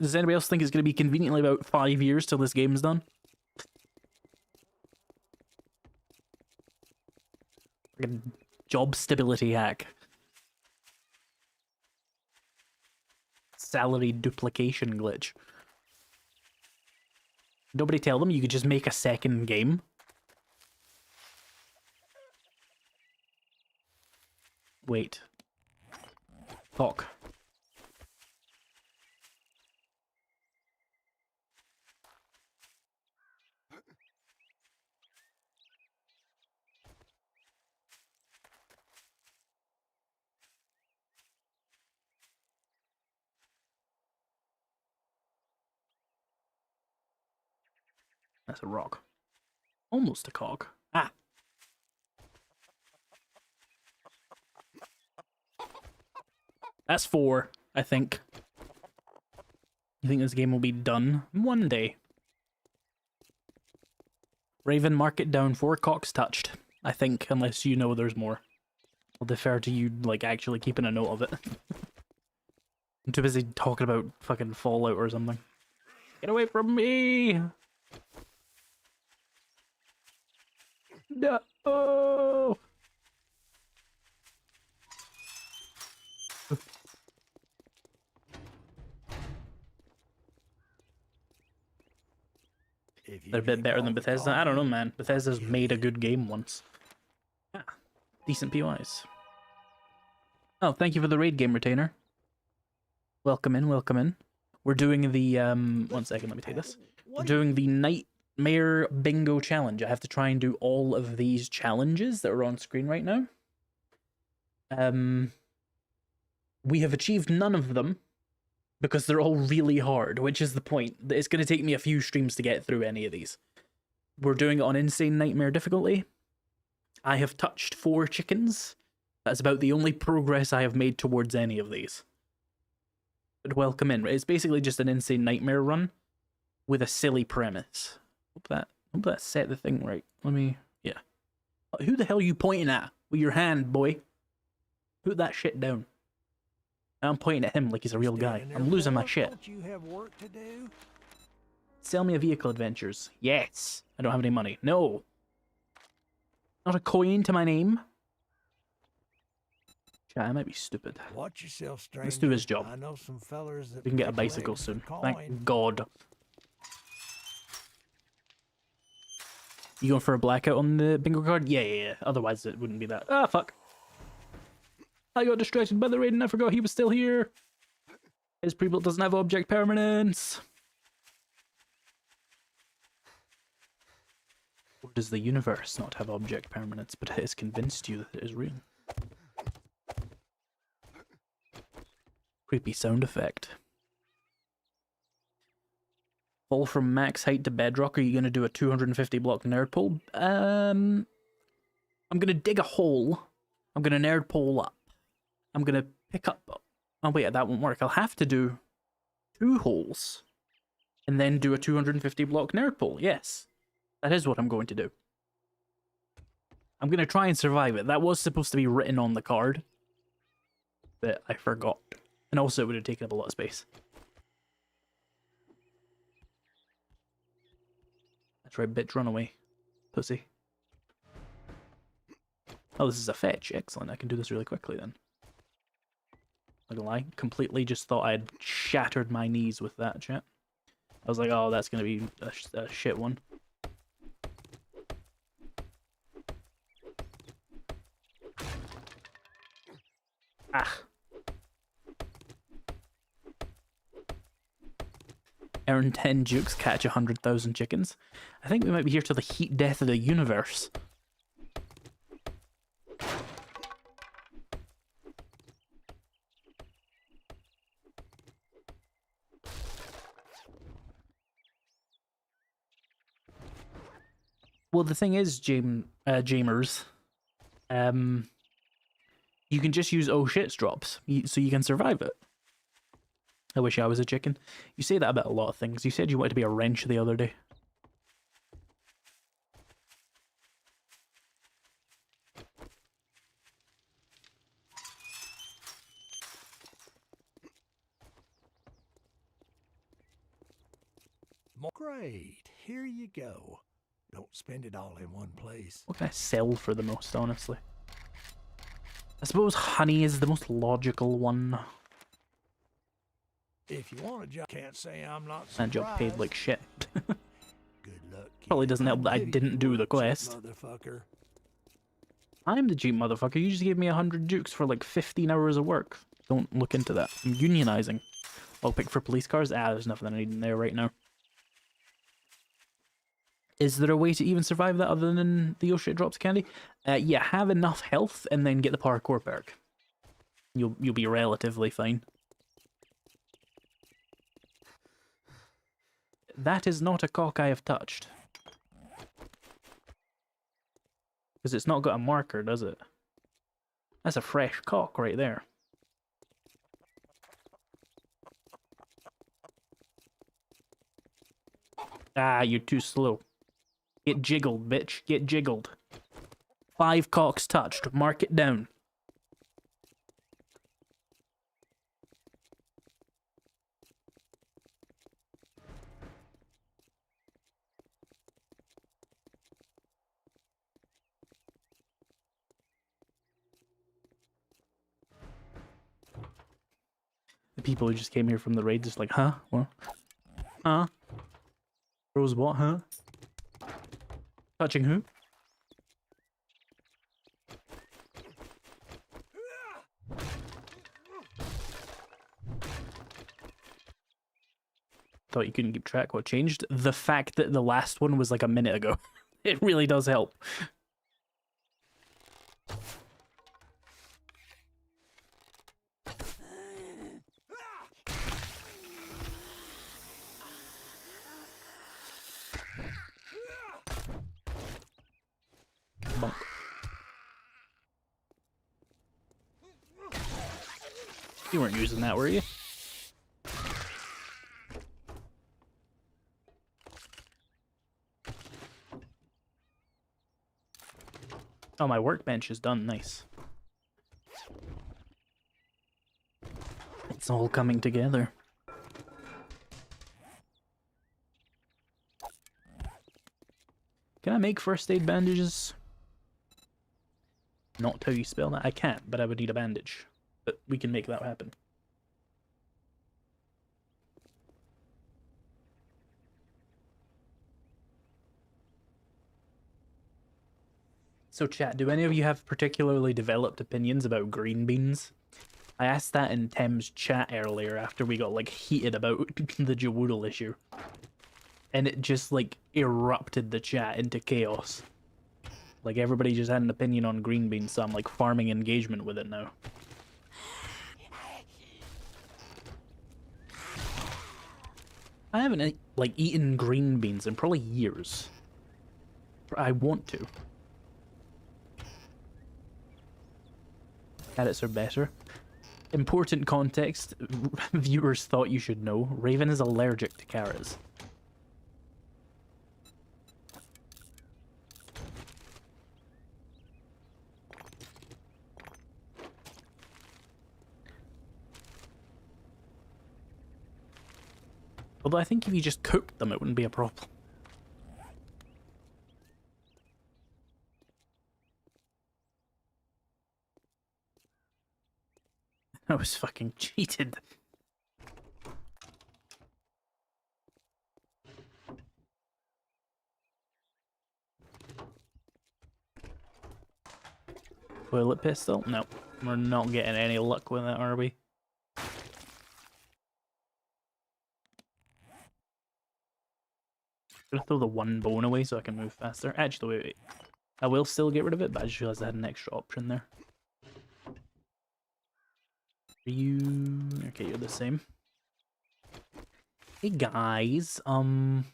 Does anybody else think it's going to be conveniently about 5 years till this game's done? Like a job stability hack. Salary duplication glitch. Nobody tell them you could just make a second game. Wait. Talk. That's a rock. Almost a cog. Ah. That's 4, I think. I think this game will be done one day. Raven, mark it down. 4 cocks touched. I think, unless you know there's more. I'll defer to you, like, actually keeping a note of it. I'm too busy talking about fucking Fallout or something. Get away from me! No! They're a bit better than Bethesda. I don't know, man. Bethesda's made a good game once. Yeah. Decent POIs. Oh, thank you for the raid game retainer. Welcome in, welcome in. We're doing the, one second, let me take this. We're doing the Nightmare Bingo Challenge. I have to try and do all of these challenges that are on screen right now. We have achieved none of them because they're all really hard, which is the point. It's going to take me a few streams to get through any of these. We're doing it on Insane Nightmare difficulty. I have touched 4 chickens. That's about the only progress I have made towards any of these. But welcome in. It's basically just an Insane Nightmare run with a silly premise. Hope that set the thing right. Let me... Yeah. Who the hell are you pointing at with your hand, boy? Put that shit down. I'm pointing at him like he's a real guy. I'm losing my shit. Don't you have work to do? Sell me a vehicle adventures. Yes. I don't have any money. No. Not a coin to my name. Chat, I might be stupid. Watch yourself, stranger. Let's do his job. I know some fellers that We can get a break bicycle legs for soon. coin. Thank God. You going for a blackout on the bingo card? Yeah. Otherwise it wouldn't be that. Ah, fuck. I got distracted by the raid and I forgot he was still here. IzPrebuilt doesn't have object permanence. Or does the universe not have object permanence, but it has convinced you that it is real? Creepy sound effect. Fall from max height to bedrock. Are you going to do a 250 block nerd pull? I'm going to dig a hole I'm gonna nerd pole up. I'm gonna pick up... Oh wait, that won't work. I'll have to do 2 holes. And then do a 250 block nerd pole. Yes. That is what I'm going to do. I'm gonna try and survive it. That was supposed to be written on the card. But I forgot. And also it would have taken up a lot of space. That's right, bitch, run away. Pussy. Oh, this is a fetch. Excellent. I can do this really quickly then. Not gonna lie. Completely just thought I'd shattered my knees with that, chat. I was like, oh, that's gonna be a shit one. Ah. Earn 10 jukes, catch 100,000 chickens. I think we might be here till the heat death of the universe. Well, the thing is, Jamers, you can just use oh shit's drops, so you can survive it. I wish I was a chicken. You say that about a lot of things. You said you wanted to be a wrench the other day. Great, here you go. Don't spend it all in one place. What can I sell for the most, honestly? I suppose honey is the most logical one. If you want a job, can't say I'm not surprised. That job paid like shit. Good luck. Probably doesn't help that I didn't do the quest. Motherfucker. I'm the cheap motherfucker. You just gave me 100 jukes for like 15 hours of work. Don't look into that. I'm unionizing. I'll pick for police cars. Ah, there's nothing I need in there right now. Is there a way to even survive that other than the oh shit drops candy? Yeah, have enough health and then get the parkour perk. You'll be relatively fine. That is not a cock I have touched. Because it's not got a marker, does it? That's a fresh cock right there. Ah, you're too slow. Get jiggled, bitch. Get jiggled. 5 cocks touched. Mark it down. The people who just came here from the raid just like, huh? What? Huh? Rose what, huh? Touching who? Thought you couldn't keep track. What changed? The fact that the last one was like a minute ago. It really does help. Bonk. You weren't using that, were you? Oh, my workbench is done. Nice. It's all coming together. Can I make first aid bandages? Not how you spell that. I can't, but I would need a bandage. But we can make that happen. So chat, do any of you have particularly developed opinions about green beans? I asked that in Tem's chat earlier after we got like heated about the Jawoodle issue. And it just like erupted the chat into chaos. Like everybody just had an opinion on green beans, so I'm like farming engagement with it now. I haven't like eaten green beans in probably years. I want to. Carrots are better. Important context viewers thought you should know. Raven is allergic to carrots. Although I think if you just cooked them, it wouldn't be a problem. I was fucking cheated. Toilet pistol? No. We're not getting any luck with it, are we? I'm gonna throw the one bone away so I can move faster. Actually, wait. I will still get rid of it, but I just realized I had an extra option there. Are you... Okay, you're the same. Hey guys, you're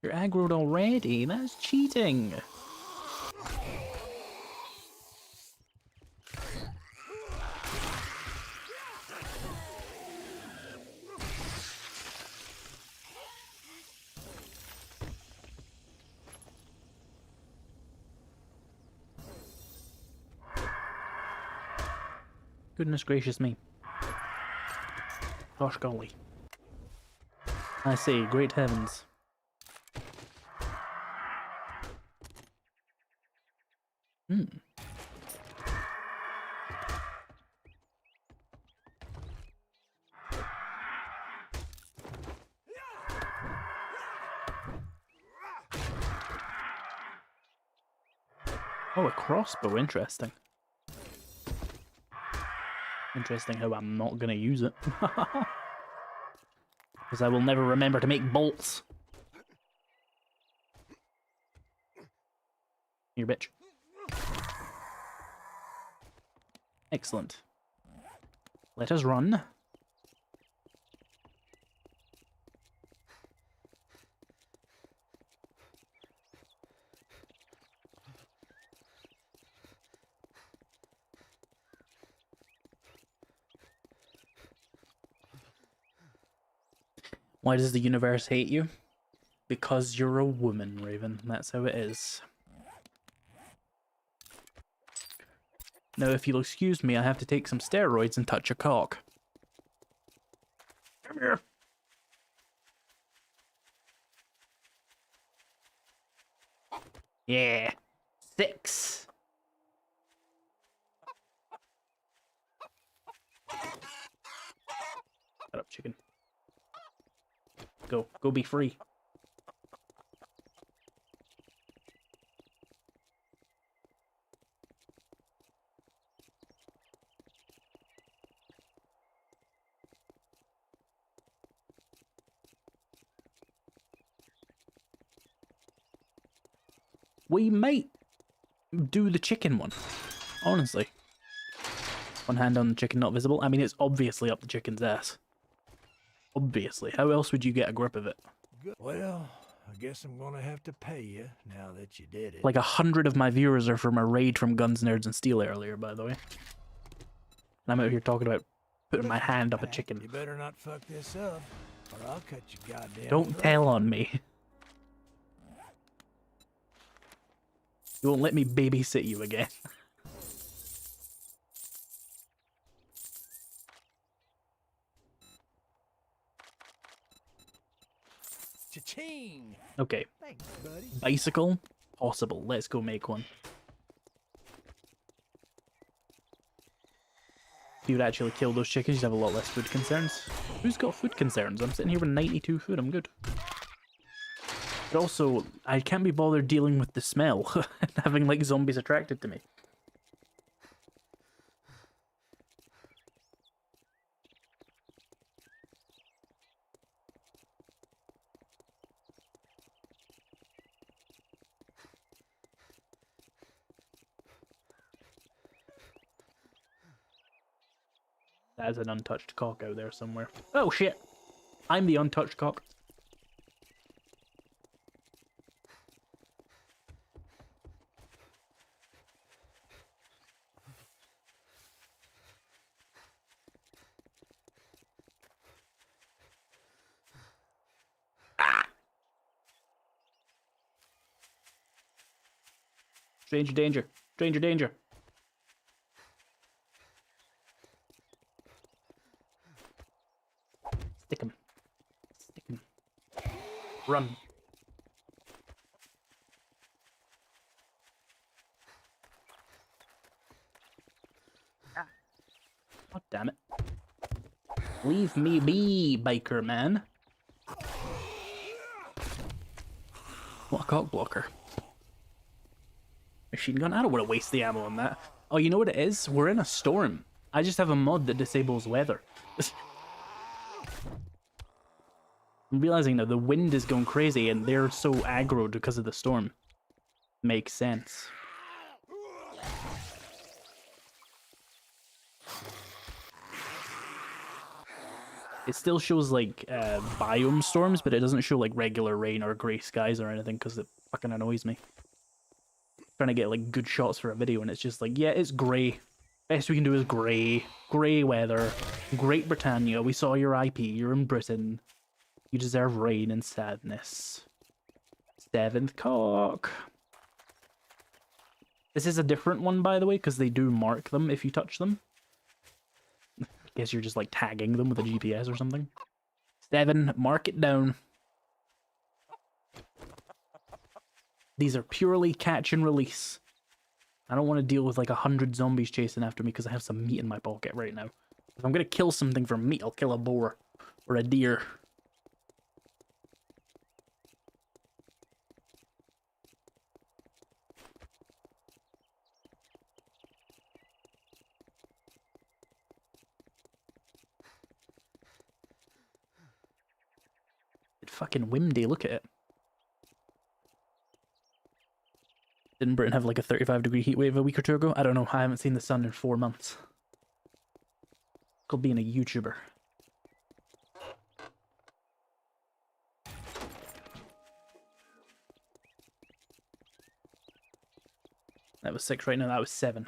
aggroed already? That's cheating! Goodness gracious me. Gosh golly. I say, great heavens. Hmm. Oh, a crossbow, interesting. Interesting how I'm not gonna use it. Because I will never remember to make bolts. Here, bitch. Excellent. Let us run. Why does the universe hate you? Because you're a woman, Raven. That's how it is. Now, if you'll excuse me, I have to take some steroids and touch a cock. Come here. Yeah. 6. Shut up, chicken. Go. Go be free. We might do the chicken one, honestly. One hand on the chicken not visible. I mean, it's obviously up the chicken's ass. Obviously. How else would you get a grip of it? Well, I guess I'm gonna have to pay you now that you did it. Like 100 of my viewers are from a raid from Guns, Nerds, and Steel earlier, by the way. And I'm out here talking about putting my hand up a chicken. You better not fuck this up, or I'll cut you goddamn Don't throat. tell on me. You won't let me babysit you again. Cha-ching! Okay. Thanks, buddy. Bicycle? Possible. Let's go make one. If you would actually kill those chickens, you'd have a lot less food concerns. Who's got food concerns? I'm sitting here with 92 food. I'm good. But also, I can't be bothered dealing with the smell and having, like, zombies attracted to me. That is an untouched cock out there somewhere. Oh shit! I'm the untouched cock. Danger, danger. Danger, danger. Stick him. Stick him. Run. Ah. God damn it. Leave me be, biker man. What a cock blocker. Machine gun? I don't want to waste the ammo on that. Oh, you know what it is? We're in a storm. I just have a mod that disables weather. I'm realizing now the wind is going crazy and they're so aggroed because of the storm. Makes sense. It still shows like biome storms, but it doesn't show like regular rain or grey skies or anything because it fucking annoys me. Trying to get like good shots for a video and it's just like, yeah, it's grey. Best we can do is grey. Grey weather. Great Britannia, we saw your IP, you're in Britain. You deserve rain and sadness. 7th cock. This is a different one, by the way, because they do mark them if you touch them. I guess you're just like tagging them with a GPS or something. 7, mark it down. These are purely catch and release. I don't want to deal with like 100 zombies chasing after me because I have some meat in my pocket right now. If I'm going to kill something for meat, I'll kill a boar or a deer. It's fucking windy, look at it. Didn't Britain have like a 35-degree heat wave a week or two ago? I don't know, I haven't seen the sun in 4 months. It's called being a YouTuber. That was 6 right now, that was 7.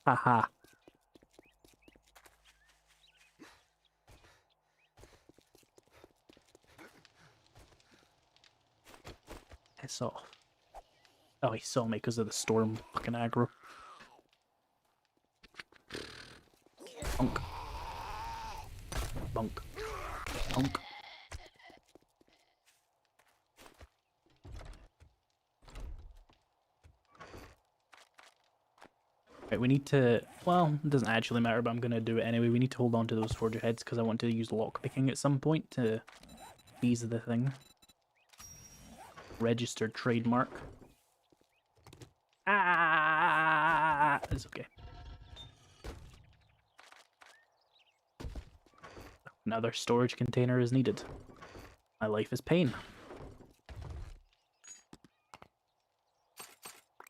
Haha. Piss off. Oh, he saw me because of the storm. Fucking aggro. Bonk. Bonk. Bonk. Right, we need to... Well, it doesn't actually matter, but I'm going to do it anyway. We need to hold on to those forger heads because I want to use lockpicking at some point to ease the thing. Registered trademark. Ah, it's okay. Another storage container is needed. My life is pain.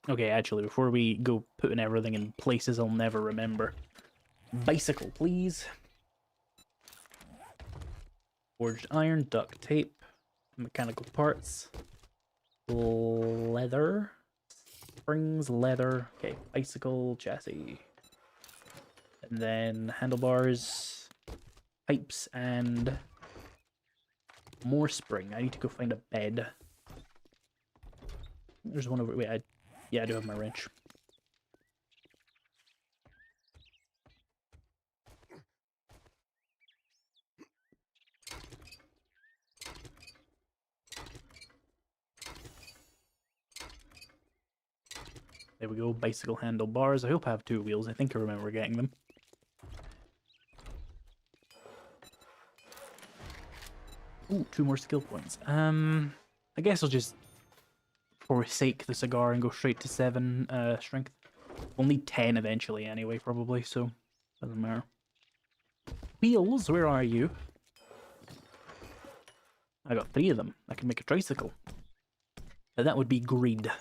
Okay, actually, before we go putting everything in places I'll never remember. Bicycle, please. Forged iron, duct tape, mechanical parts, leather. Springs, leather. Okay, bicycle, chassis. And then handlebars, pipes, and more spring. I need to go find a bed. There's one over... Wait, yeah, I do have my wrench. There we go, bicycle handlebars. I hope I have 2 wheels. I think I remember getting them. Ooh, 2 more skill points. I guess I'll just forsake the cigar and go straight to 7 strength. We'll need 10 eventually anyway, probably, so doesn't matter. Wheels, where are you? I got 3 of them. I can make a tricycle. Now that would be greed.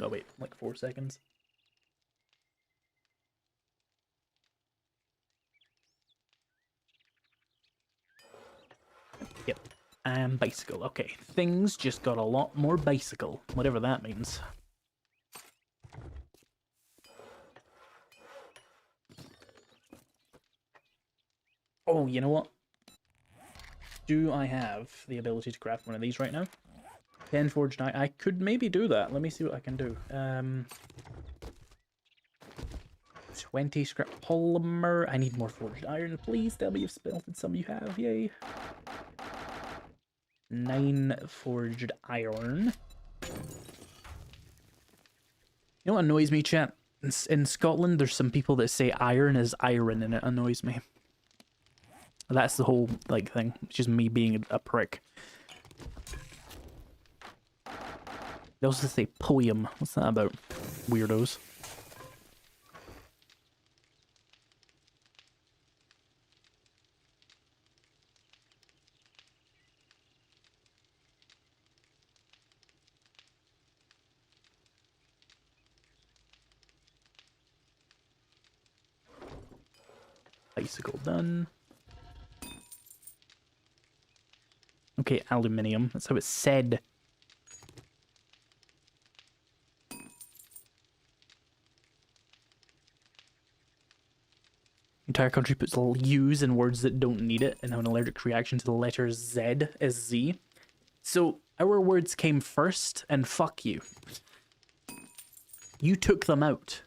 Oh wait, like 4 seconds. Yep. And bicycle. Okay, things just got a lot more bicycle, whatever that means. Oh, you know what? Do I have the ability to craft one of these right now? 10 forged iron. I could maybe do that. Let me see what I can do. 20 scrap polymer. I need more forged iron. Please tell me you've smelted some. You have. Yay. 9 forged iron. You know what annoys me, chat? In Scotland, there's some people that say iron is iron, and it annoys me. That's the whole, like, thing. It's just me being a prick. They also say poem. What's that about? Weirdos. Bicycle done. Okay, aluminium. That's how it's said. Entire country puts U's in words that don't need it and have an allergic reaction to the letter Z as Z. So our words came first, and fuck you. You took them out.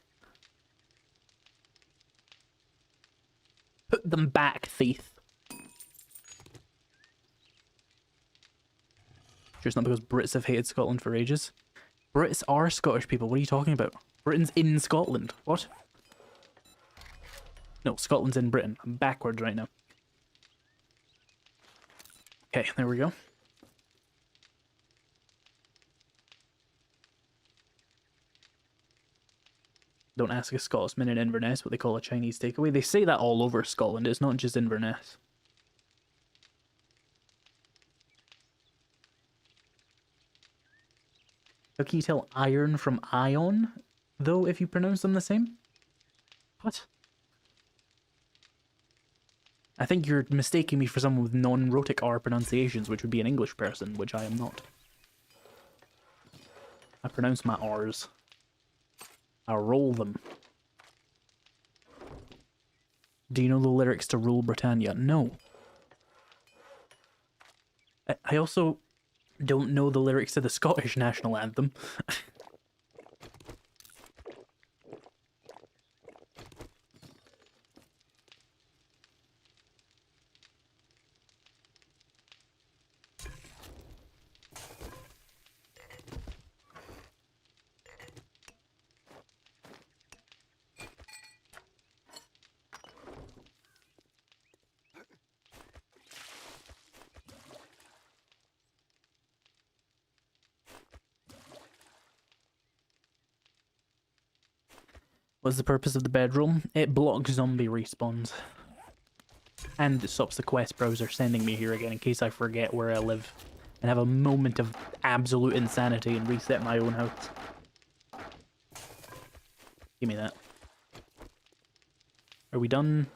Put them back, thief. Sure, it's not because Brits have hated Scotland for ages. Brits are Scottish people. What are you talking about? Britain's in Scotland. What? No, Scotland's in Britain. I'm backwards right now. Okay, there we go. Don't ask a Scotsman in Inverness what they call a Chinese takeaway. They say that all over Scotland. It's not just Inverness. How can you tell iron from ion, though, if you pronounce them the same? What? I think you're mistaking me for someone with non-rhotic R pronunciations, which would be an English person, which I am not. I pronounce my R's. I roll them. Do you know the lyrics to Rule Britannia? No. I also don't know the lyrics to the Scottish national anthem. What's the purpose of the bedroom? It blocks zombie respawns. And it stops the quest browser sending me here again in case I forget where I live. And have a moment of absolute insanity and reset my own house. Give me that. Are we done?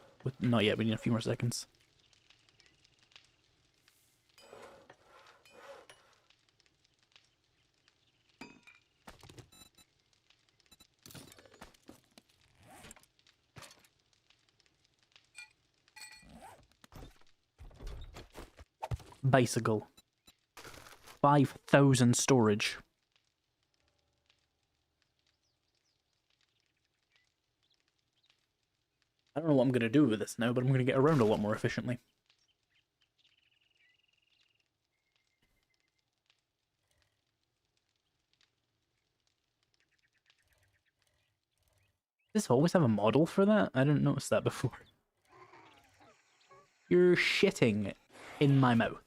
Not yet, we need a few more seconds. Bicycle. 5,000 storage. I don't know what I'm going to do with this now, but I'm going to get around a lot more efficiently. Does this always have a model for that? I didn't notice that before. You're shitting in my mouth.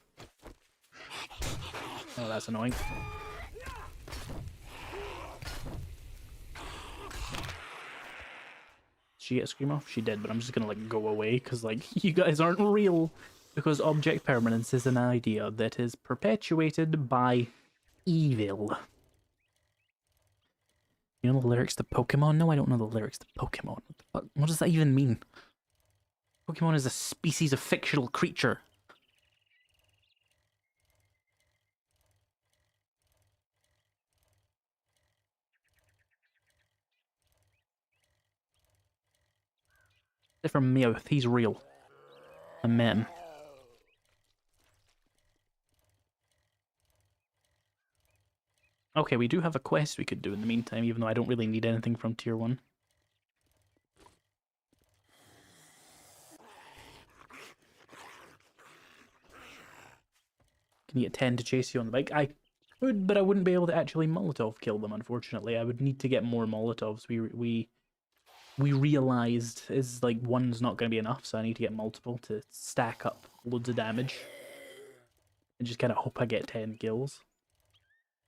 Oh, that's annoying. Did she get a scream off? She did, but I'm just gonna like go away because like you guys aren't real. Because object permanence is an idea that is perpetuated by evil. You know the lyrics to Pokemon? No, I don't know the lyrics to Pokemon. What the fuck? What does that even mean? Pokemon is a species of fictional creature. From Meowth, he's real. I met him. Okay, we do have a quest we could do in the meantime, even though I don't really need anything from tier 1. Can you get 10 to chase you on the bike? I could, but I wouldn't be able to actually Molotov kill them, unfortunately. I would need to get more Molotovs. We realized is like one's not going to be enough, so I need to get multiple to stack up loads of damage. And just kind of hope I get 10 kills.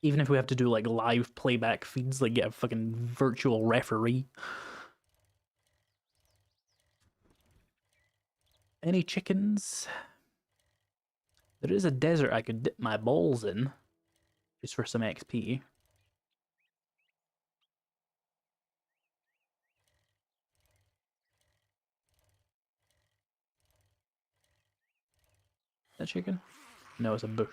Even if we have to do like live playback feeds, like get a fucking virtual referee. Any chickens? There is a desert I could dip my balls in, just for some XP. That chicken? No, it's a bush.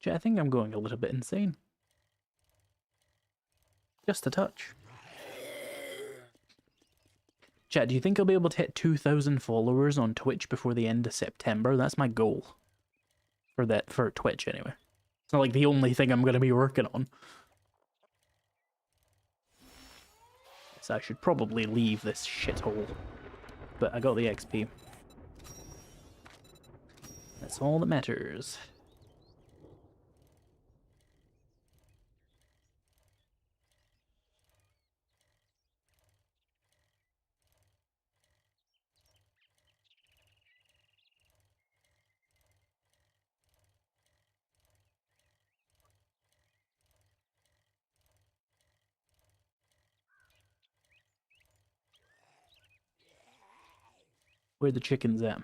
I think I'm going a little bit insane. Just a touch. Chat, do you think I'll be able to hit 2,000 followers on Twitch before the end of September? That's my goal. For Twitch, anyway. It's not like the only thing I'm going to be working on. So I should probably leave this shithole. But I got the XP. That's all that matters. Where the chickens at?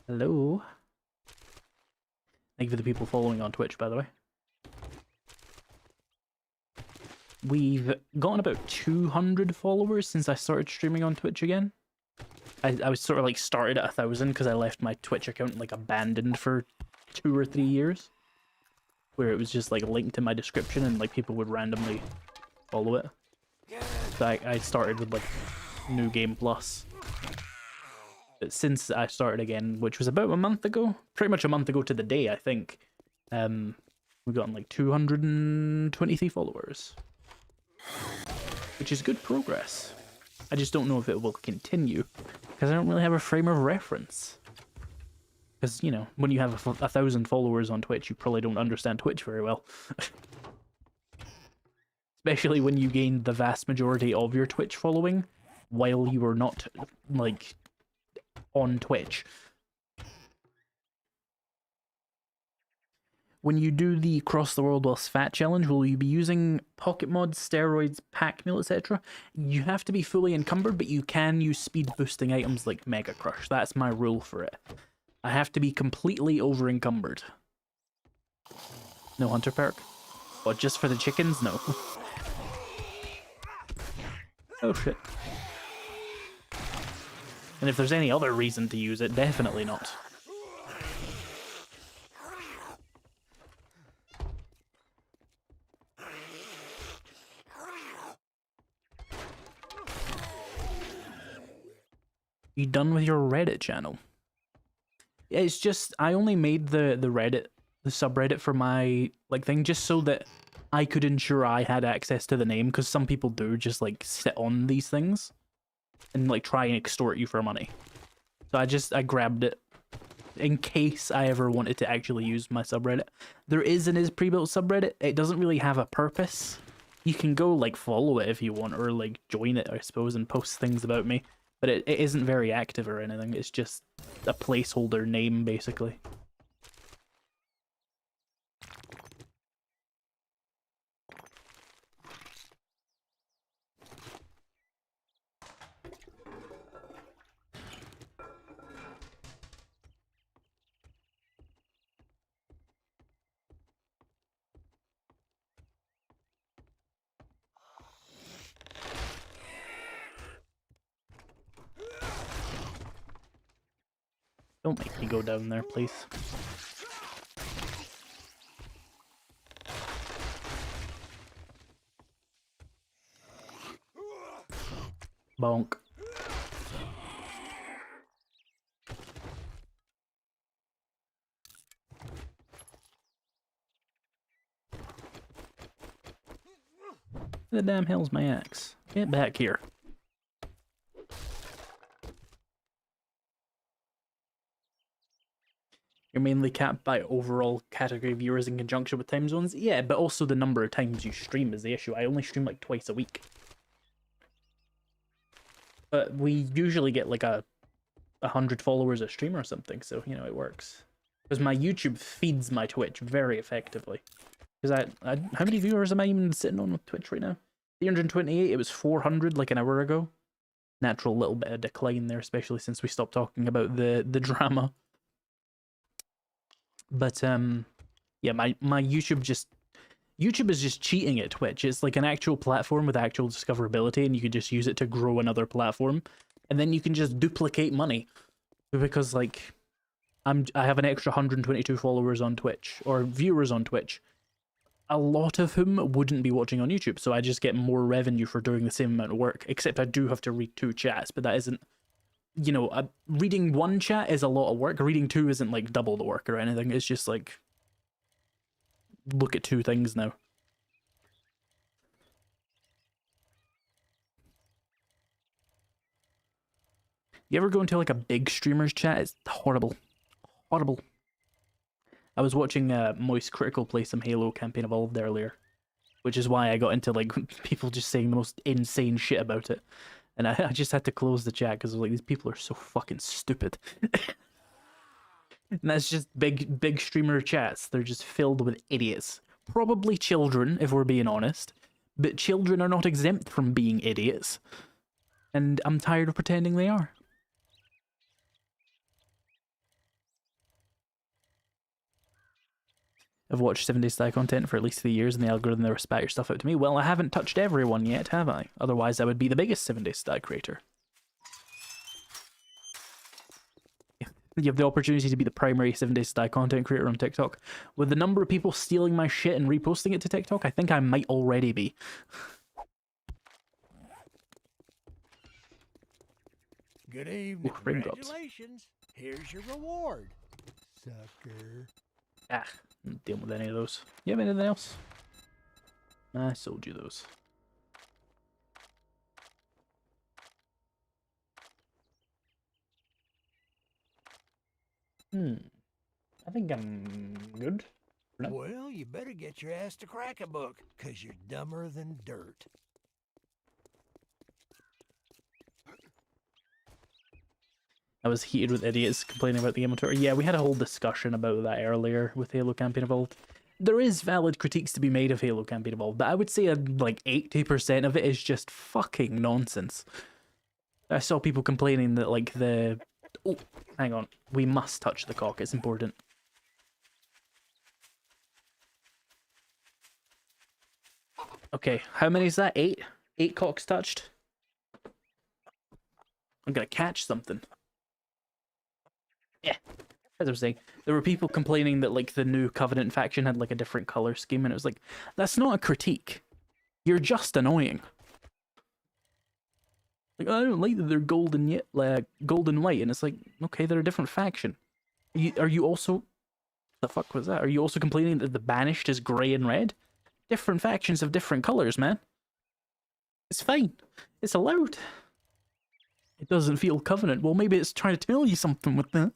Hello? Thank you for the people following on Twitch, by the way. We've gotten about 200 followers since I started streaming on Twitch again. I was sort of like started at 1,000 because I left my Twitch account like abandoned for 2 or 3 years. Where it was just like linked to my description and like people would randomly follow it. So I started with like New Game Plus. But since I started again, which was about a month ago, pretty much a month ago to the day, I think, we've gotten like 223 followers. Which is good progress. I just don't know if it will continue, because I don't really have a frame of reference. Because, you know, when you have 1,000 followers on Twitch, you probably don't understand Twitch very well. Especially when you gain the vast majority of your Twitch following while you are not, like, on Twitch. When you do the Cross the World Whilst Fat challenge, will you be using pocket mods, steroids, pack meal, etc.? You have to be fully encumbered, but you can use speed boosting items like Mega Crush. That's my rule for it. I have to be completely over encumbered. No hunter perk? What, just for the chickens? No. Oh shit. And if there's any other reason to use it, definitely not. You done with your Reddit channel? It's just, I only made the Reddit, the subreddit for my, like, thing, just so that I could ensure I had access to the name, because some people do just, like, sit on these things and, like, try and extort you for money. So I grabbed it in case I ever wanted to actually use my subreddit. There is an IzPrebuilt subreddit. It doesn't really have a purpose. You can go like follow it if you want, or like join it, I suppose, and post things about me. But it isn't very active or anything. It's just a placeholder name, basically. Don't make me go down there, please. Bonk. Where the damn hell's my axe? Get back here. You're mainly capped by overall category viewers in conjunction with time zones? Yeah, but also the number of times you stream is the issue. I only stream like twice a week. But we usually get like 100 followers a stream or something, so, you know, it works. Because my YouTube feeds my Twitch very effectively. Because how many viewers am I even sitting on with Twitch right now? 328, it was 400 like an hour ago. Natural little bit of decline there, especially since we stopped talking about the drama. But yeah, my YouTube is just cheating at Twitch. It's like an actual platform with actual discoverability, and you could just use it to grow another platform, and then you can just duplicate money. Because like I have an extra 122 followers on Twitch, or viewers on Twitch, a lot of whom wouldn't be watching on YouTube, so I just get more revenue for doing the same amount of work, except I do have to read 2 chats, but that isn't, you know, reading 1 chat is a lot of work. Reading 2 isn't like double the work or anything. It's just like, look at 2 things now. You ever go into like a big streamer's chat? It's horrible. Horrible. I was watching Moist Critical play some Halo Campaign Evolved earlier, which is why I got into like people just saying the most insane shit about it. And I just had to close the chat because I was like, these people are so fucking stupid. And that's just big streamer chats. They're just filled with idiots. Probably children, if we're being honest. But children are not exempt from being idiots. And I'm tired of pretending they are. I've watched 7 Days to Die content for at least 3 years, and the algorithm never spat your stuff out to me. Well, I haven't touched everyone yet, have I? Otherwise, I would be the biggest 7 Days to Die creator. You have the opportunity to be the primary 7 Days to Die content creator on TikTok. With the number of people stealing my shit and reposting it to TikTok, I think I might already be. Good evening. Ooh, frame drops. Congratulations. Here's your reward. Sucker. Ah, I'm not dealing with any of those. You have anything else? I sold you those. I think I'm good. Well, you better get your ass to crack a book, 'cause you're dumber than dirt. I was heated with idiots complaining about the inventory. Yeah, we had a whole discussion about that earlier with Halo Campaign Evolved. There is valid critiques to be made of Halo Campaign Evolved, but I would say like 80% of it is just fucking nonsense. I saw people complaining that like the... Oh, hang on. We must touch the cock. It's important. Okay, how many is that? 8? 8 cocks touched? I'm gonna catch something. Yeah. As I was saying, there were people complaining that like the new Covenant faction had like a different color scheme, and it was like, that's not a critique. You're just annoying. Like, I don't like that they're golden yet, like gold and white, and it's like, okay, they're a different faction. Are you also? The fuck was that? Are you also complaining that the Banished is grey and red? Different factions have different colors, man. It's fine. It's allowed. It doesn't feel Covenant. Well, maybe it's trying to tell you something with that.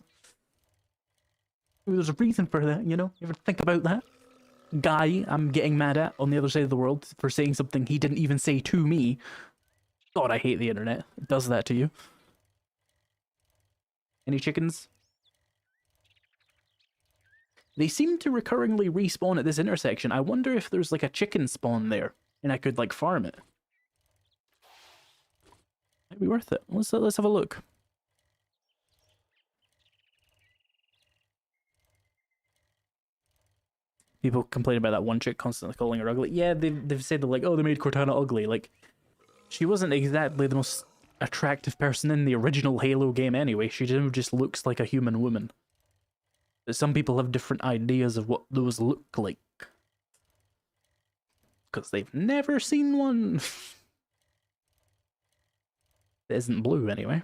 Maybe there's a reason for that, you know? You ever think about that? guy I'm getting mad at on the other side of the world for saying something he didn't even say to me. God, I hate the internet. It does that to you. Any chickens? They seem to recurringly respawn at this intersection. I wonder if there's like a chicken spawn there and I could like farm it. Might be worth it. Let's have a look. People complain about that one chick constantly calling her ugly. Yeah, they've said that like, oh, they made Cortana ugly. Like, she wasn't exactly the most attractive person in the original Halo game anyway. She just looks like a human woman. But some people have different ideas of what those look like. Because they've never seen one. It isn't blue anyway.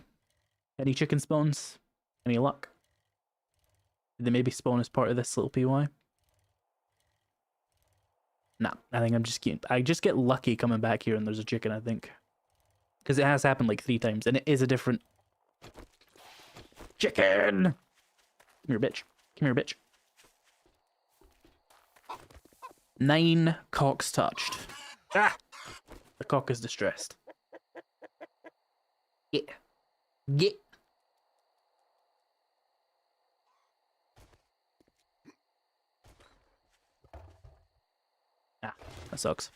Any chicken spawns? Any luck? Did they maybe spawn as part of this little PY? Nah, I think I just get lucky coming back here and there's a chicken, I think. Because it has happened like 3 times, and it is a different... Chicken! Come here, bitch. Come here, bitch. 9 cocks touched. Ah! The cock is distressed. Get. Get. Ah, that sucks.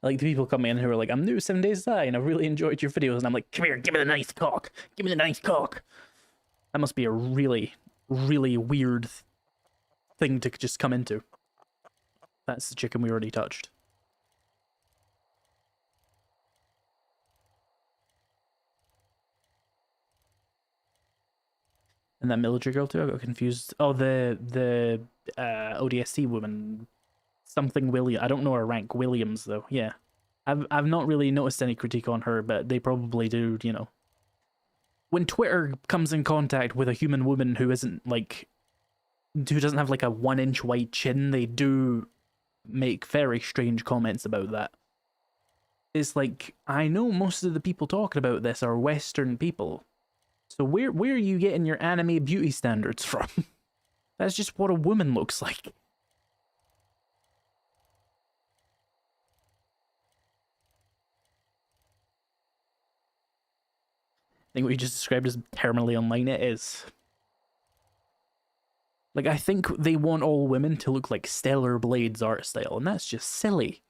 Like, the people come in who are like, I'm new 7 Days to Die, and I really enjoyed your videos, and I'm like, come here, give me the nice cock. Give me the nice cock. That must be a really, really weird thing to just come into. That's the chicken we already touched. And that military girl too, I got confused. Oh, the ODST woman. Something William. I don't know her rank. Williams, though. Yeah. I've not really noticed any critique on her, but they probably do, you know. When Twitter comes in contact with a human woman who isn't, like... who doesn't have, like, a 1-inch wide chin, they do make very strange comments about that. It's like, I know most of the people talking about this are Western people. So where are you getting your anime beauty standards from? That's just what a woman looks like. I think what you just described as terminally online, it is. Like, I think they want all women to look like Stellar Blade's art style, and that's just silly.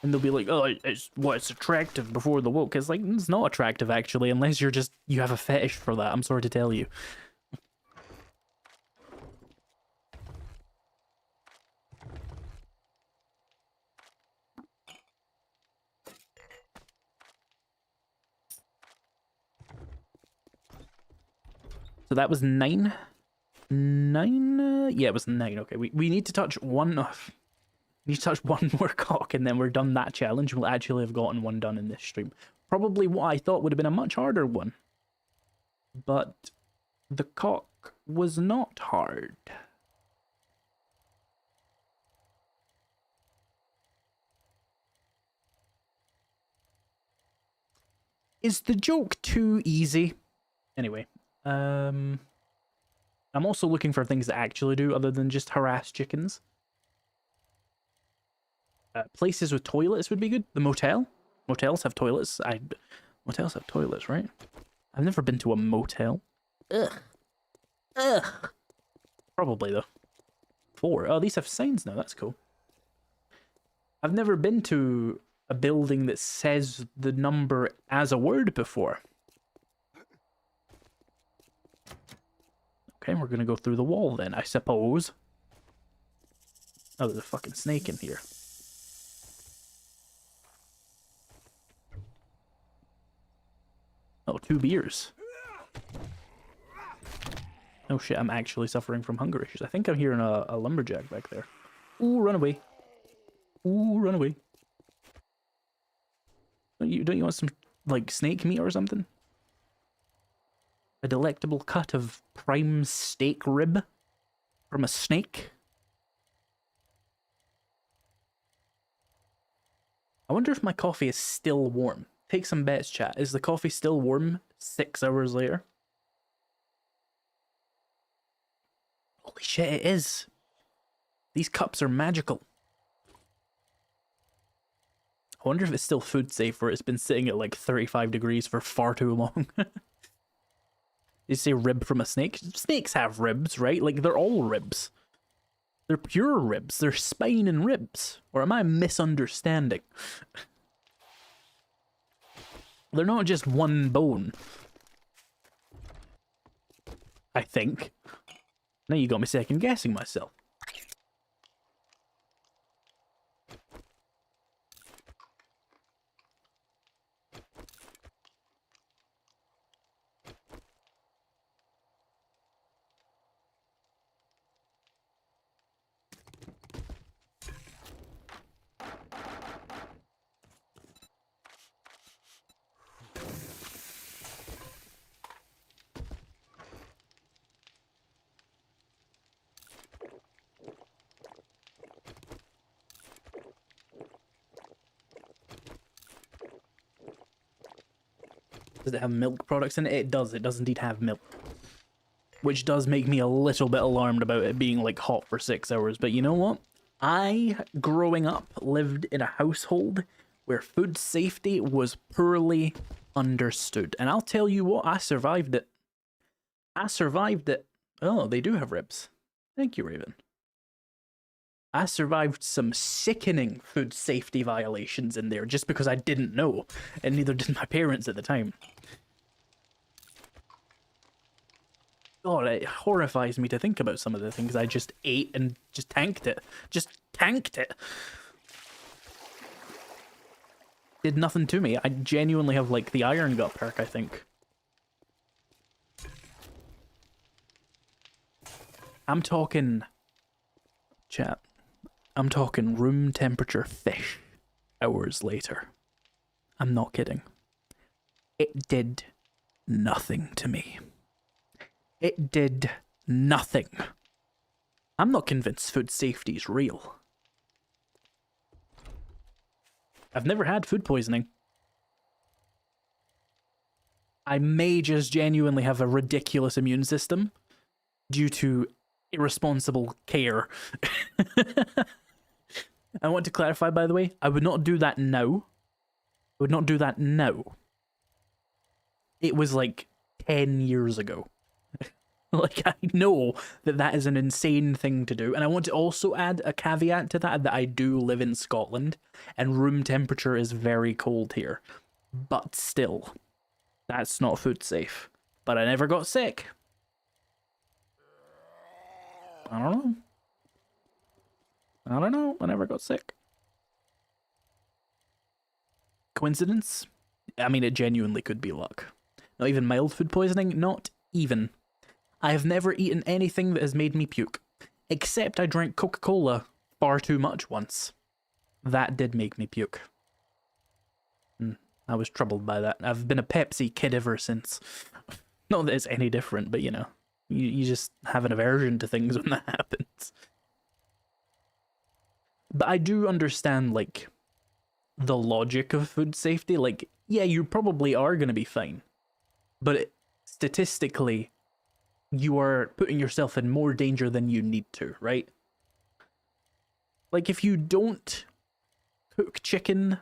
And they'll be like, oh, it's attractive before the woke. It's like, it's not attractive, actually, unless you have a fetish for that, I'm sorry to tell you. So that was 9? 9? Yeah, it was 9. Okay, we need to touch one... we need to touch one more cock, and then we're done that challenge. We'll actually have gotten one done in this stream. Probably what I thought would have been a much harder one. But the cock was not hard. Is the joke too easy? Anyway, I'm also looking for things to actually do other than just harass chickens. Places with toilets would be good. The motel? Motels have toilets. Motels have toilets, right? I've never been to a motel. Ugh. Ugh. Probably, though. 4. Oh, these have signs now. That's cool. I've never been to a building that says the number as a word before. Okay, we're gonna go through the wall then, I suppose. Oh, there's a fucking snake in here. Oh, 2 beers. Oh shit, I'm actually suffering from hunger issues. I think I'm hearing a lumberjack back there. Ooh, run away. Ooh, run away. Don't you want some, like, snake meat or something? A delectable cut of prime steak rib from a snake? I wonder if my coffee is still warm. Take some bets, chat. Is the coffee still warm 6 hours later? Holy shit, it is. These cups are magical. I wonder if it's still food safe or it's been sitting at like 35 degrees for far too long. You say rib from a snake? Snakes have ribs, right? Like, they're all ribs. They're pure ribs. They're spine and ribs. Or am I misunderstanding? They're not just one bone. I think. Now you got me second guessing myself. Does it have milk products in it? It does. It does indeed have milk. Which does make me a little bit alarmed about it being like hot for 6 hours. But you know what? I, growing up, lived in a household where food safety was poorly understood. And I'll tell you what, I survived it. I survived it. Oh, they do have ribs. Thank you, Raven. I survived some sickening food safety violations in there just because I didn't know, and neither did my parents at the time. God, it horrifies me to think about some of the things I just ate and just tanked it. Just tanked it. Did nothing to me. I genuinely have, like, the iron gut perk, I think. I'm talking... Chat. I'm talking room temperature fish hours later. I'm not kidding. It did nothing to me. It did nothing. I'm not convinced food safety is real. I've never had food poisoning. I may just genuinely have a ridiculous immune system due to irresponsible care. I want to clarify, by the way, I would not do that now. I would not do that now. It was like 10 years ago. Like, I know that that is an insane thing to do. And I want to also add a caveat to that, that I do live in Scotland, and room temperature is very cold here. But still, that's not food safe. But I never got sick. I don't know. I don't know. I never got sick. Coincidence? I mean, it genuinely could be luck. Not even mild food poisoning? Not even. I have never eaten anything that has made me puke. Except I drank Coca-Cola far too much once. That did make me puke. I was troubled by that. I've been a Pepsi kid ever since. Not that it's any different, but you know. You just have an aversion to things when that happens. But I do understand, like, the logic of food safety. Like, yeah, you probably are going to be fine. But statistically, you are putting yourself in more danger than you need to, right? Like, if you don't cook chicken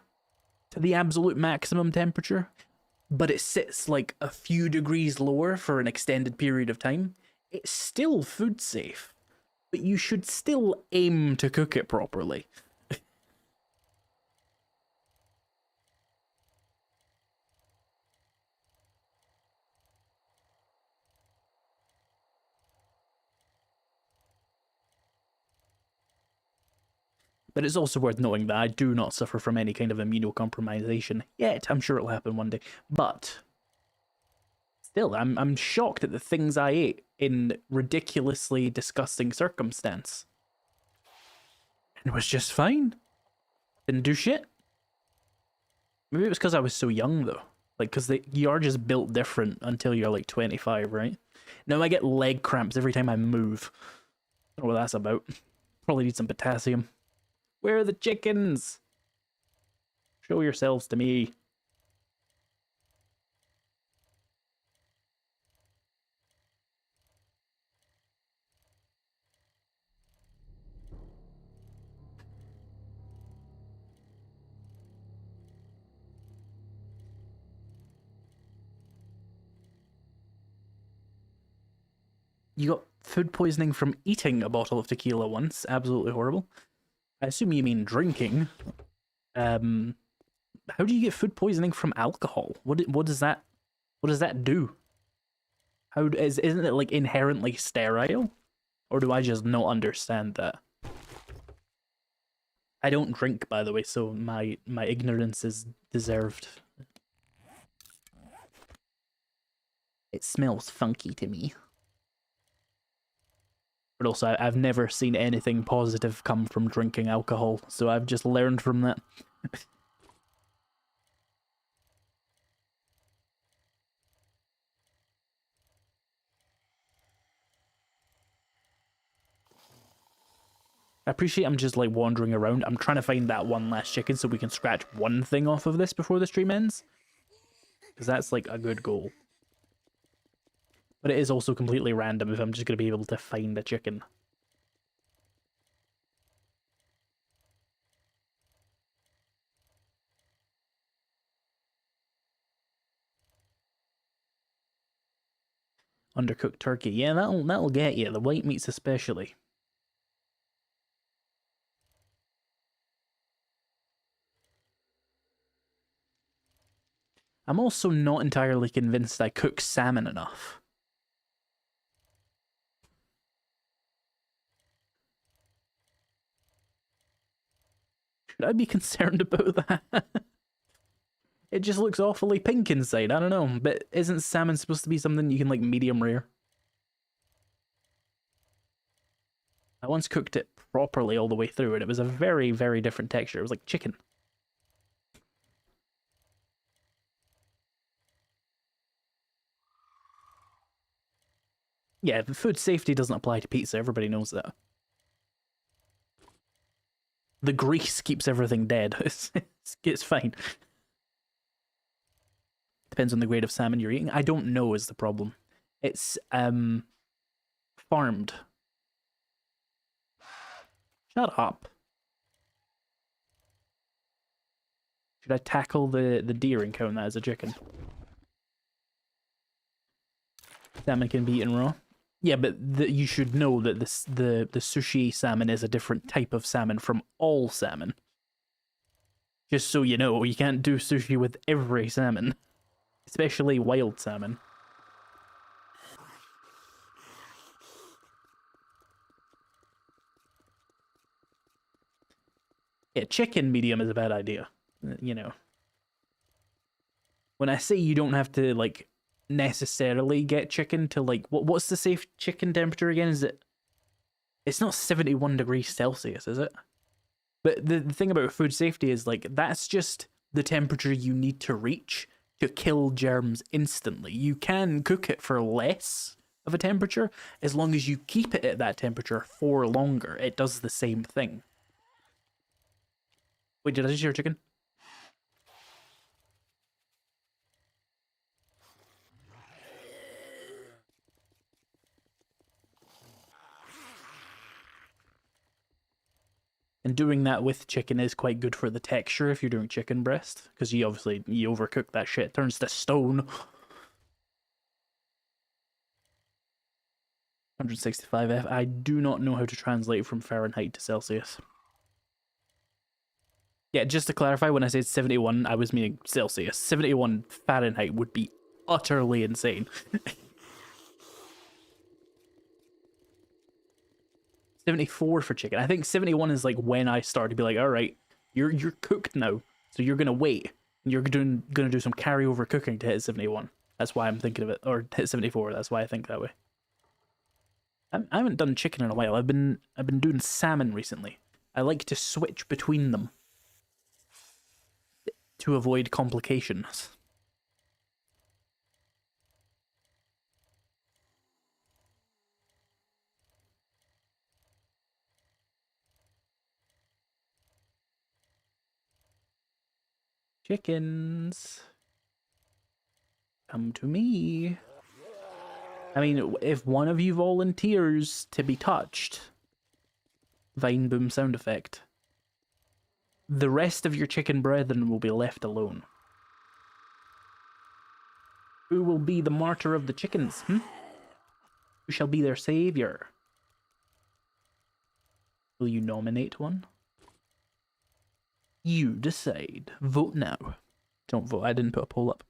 to the absolute maximum temperature, but it sits like a few degrees lower for an extended period of time, it's still food safe. But you should still aim to cook it properly. But it's also worth knowing that I do not suffer from any kind of immunocompromisation yet. I'm sure it'll happen one day. But still, I'm shocked at the things I ate in ridiculously disgusting circumstance. And it was just fine. Didn't do shit. Maybe it was because I was so young, though. Like, because you are just built different until you're like 25, right? Now I get leg cramps every time I move. I don't know what that's about. Probably need some potassium. Where are the chickens? Show yourselves to me. You got food poisoning from eating a bottle of tequila once. Absolutely horrible. I assume you mean drinking. How do you get food poisoning from alcohol? What does that do? Isn't it like inherently sterile? Or do I just not understand that? I don't drink, by the way, so my ignorance is deserved. It smells funky to me. But also, I've never seen anything positive come from drinking alcohol, so I've just learned from that. I appreciate I'm just like wandering around. I'm trying to find that one last chicken so we can scratch one thing off of this before the stream ends. Because that's like a good goal. But it is also completely random if I'm just going to be able to find a chicken. Undercooked turkey. Yeah, that'll get you. The white meats especially. I'm also not entirely convinced I cook salmon enough. Should I be concerned about that? It just looks awfully pink inside. I don't know, but isn't salmon supposed to be something you can like medium rare? I once cooked it properly all the way through and it was a very, very different texture. It was like chicken. Yeah, food safety doesn't apply to pizza. Everybody knows that. The grease keeps everything dead. It's fine. Depends on the grade of salmon you're eating. I don't know is the problem. It's farmed. Shut up. Should I tackle the deer and count that as a chicken? Salmon can be eaten raw. Yeah, but you should know that the sushi salmon is a different type of salmon from all salmon. Just so you know, you can't do sushi with every salmon. Especially wild salmon. Yeah, chicken medium is a bad idea. You know. When I say you don't have to, like, necessarily get chicken to, like... What's the safe chicken temperature again? Is it... It's not 71 degrees Celsius, is it? But the thing about food safety is, like, that's just the temperature you need to reach to kill germs instantly. You can cook it for less of a temperature, as long as you keep it at that temperature for longer. It does the same thing. Wait, did I just hear a chicken? And doing that with chicken is quite good for the texture if you're doing chicken breast, because you overcook that shit, it turns to stone. 165F. I do not know how to translate from Fahrenheit to Celsius. Yeah, just to clarify, when I said 71, I was meaning Celsius. 71 Fahrenheit would be utterly insane. 74 for chicken. I think 71 is like when I start to be like, all right, you're cooked now, so you're gonna wait. You're gonna do some carryover cooking to hit 71. That's why I'm thinking of it, or hit 74. That's why I think that way. I haven't done chicken in a while. I've been doing salmon recently. I like to switch between them to avoid complications. Chickens, come to me. I mean, if one of you volunteers to be touched, Vine Boom sound effect, the rest of your chicken brethren will be left alone. Who will be the martyr of the chickens, Who shall be their savior? Will you nominate one? You decide. Vote now. Don't vote. I didn't put a poll up.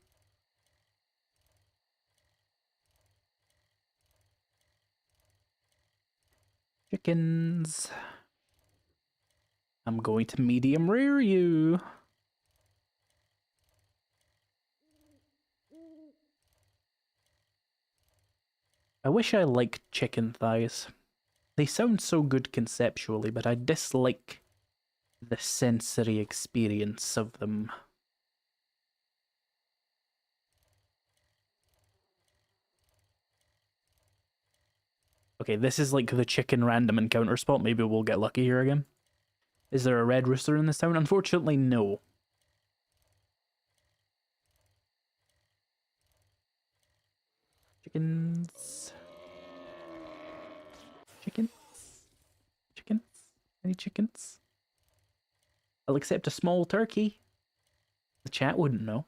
Chickens. I'm going to medium rare you. I wish I liked chicken thighs. They sound so good conceptually, but I dislike the sensory experience of them. Okay, this is like the chicken random encounter spot. Maybe we'll get lucky here again. Is there a red rooster in this town? Unfortunately, no. Chickens. Chickens. Chickens. Any chickens? I'll accept a small turkey. The chat wouldn't know.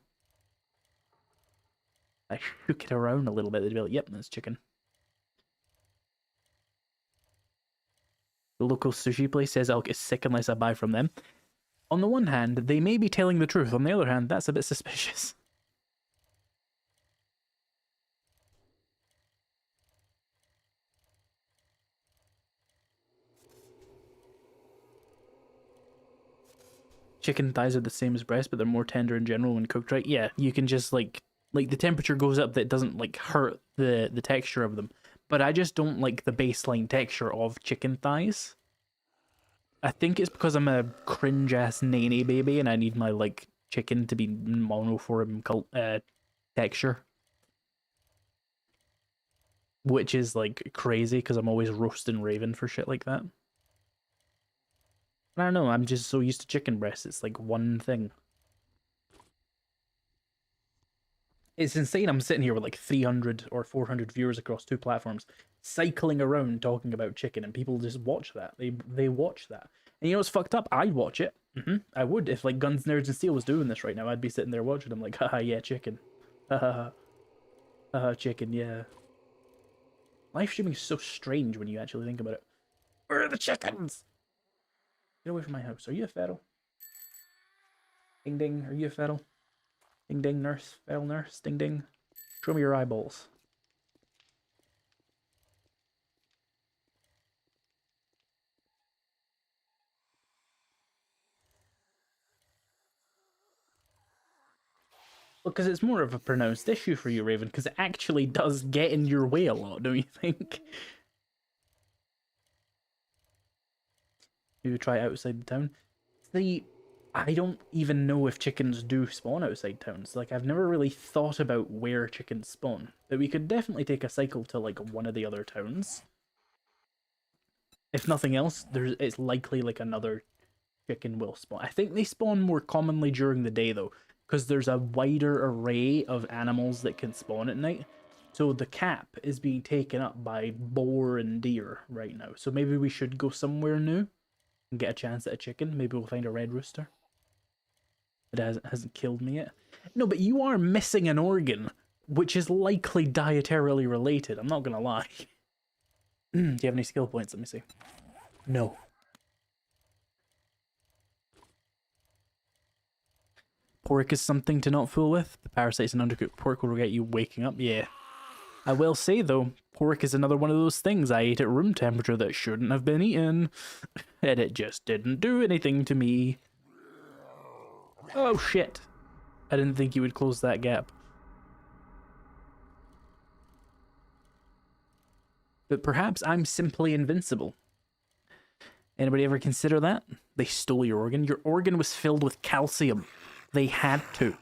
I shook it around a little bit. They'd be like, yep, that's chicken. The local sushi place says I'll get sick unless I buy from them. On the one hand, they may be telling the truth. On the other hand, that's a bit suspicious. Chicken thighs are the same as breast, but they're more tender in general when cooked right. Yeah, you can just like the temperature goes up that doesn't like hurt the texture of them. But I just don't like the baseline texture of chicken thighs. I think it's because I'm a cringe ass nanny baby and I need my like chicken to be monoform texture. Which is like crazy because I'm always roasting Raven for shit like that. I don't know, I'm just so used to chicken breasts, it's like one thing. It's insane, I'm sitting here with like 300 or 400 viewers across 2 platforms, cycling around talking about chicken, and people just watch that. They watch that. And you know what's fucked up? I'd watch it. I would. If like Guns, Nerds, and Steel was doing this right now, I'd be sitting there watching them like, haha, yeah, chicken. Haha, chicken, yeah. Live streaming is so strange when you actually think about it. Where are the chickens? Get away from my house. Are you a feral? Ding ding. Are you a feral? Ding ding, nurse. Feral nurse. Ding ding. Show me your eyeballs. Well, because it's more of a pronounced issue for you, Raven, because it actually does get in your way a lot, don't you think? You try outside the town. I don't even know if chickens do spawn outside towns. Like, I've never really thought about where chickens spawn. But we could definitely take a cycle to, like, one of the other towns. If nothing else, it's likely, like, another chicken will spawn. I think they spawn more commonly during the day, though, because there's a wider array of animals that can spawn at night. So the cap is being taken up by boar and deer right now. So maybe we should go somewhere new and get a chance at a chicken. Maybe we'll find a red rooster. It hasn't killed me yet. No, but you are missing an organ, which is likely dietarily related. I'm not gonna lie. Do you have any skill points? Let me see. No. Pork is something to not fool with. The parasites and undercooked pork will get you waking up. Yeah. I will say, though, pork is another one of those things I ate at room temperature that shouldn't have been eaten. And it just didn't do anything to me. Oh, shit. I didn't think you would close that gap. But perhaps I'm simply invincible. Anybody ever consider that? They stole your organ. Your organ was filled with calcium. They had to.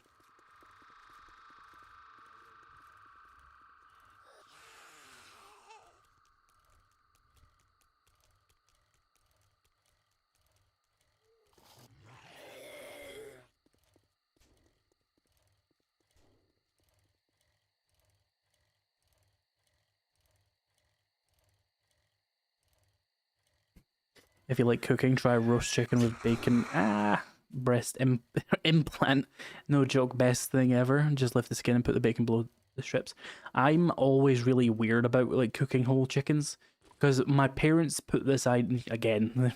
If you like cooking, try roast chicken with bacon. Breast implant. No joke, best thing ever. Just lift the skin and put the bacon below the strips. I'm always really weird about like cooking whole chickens because my parents put this idea again,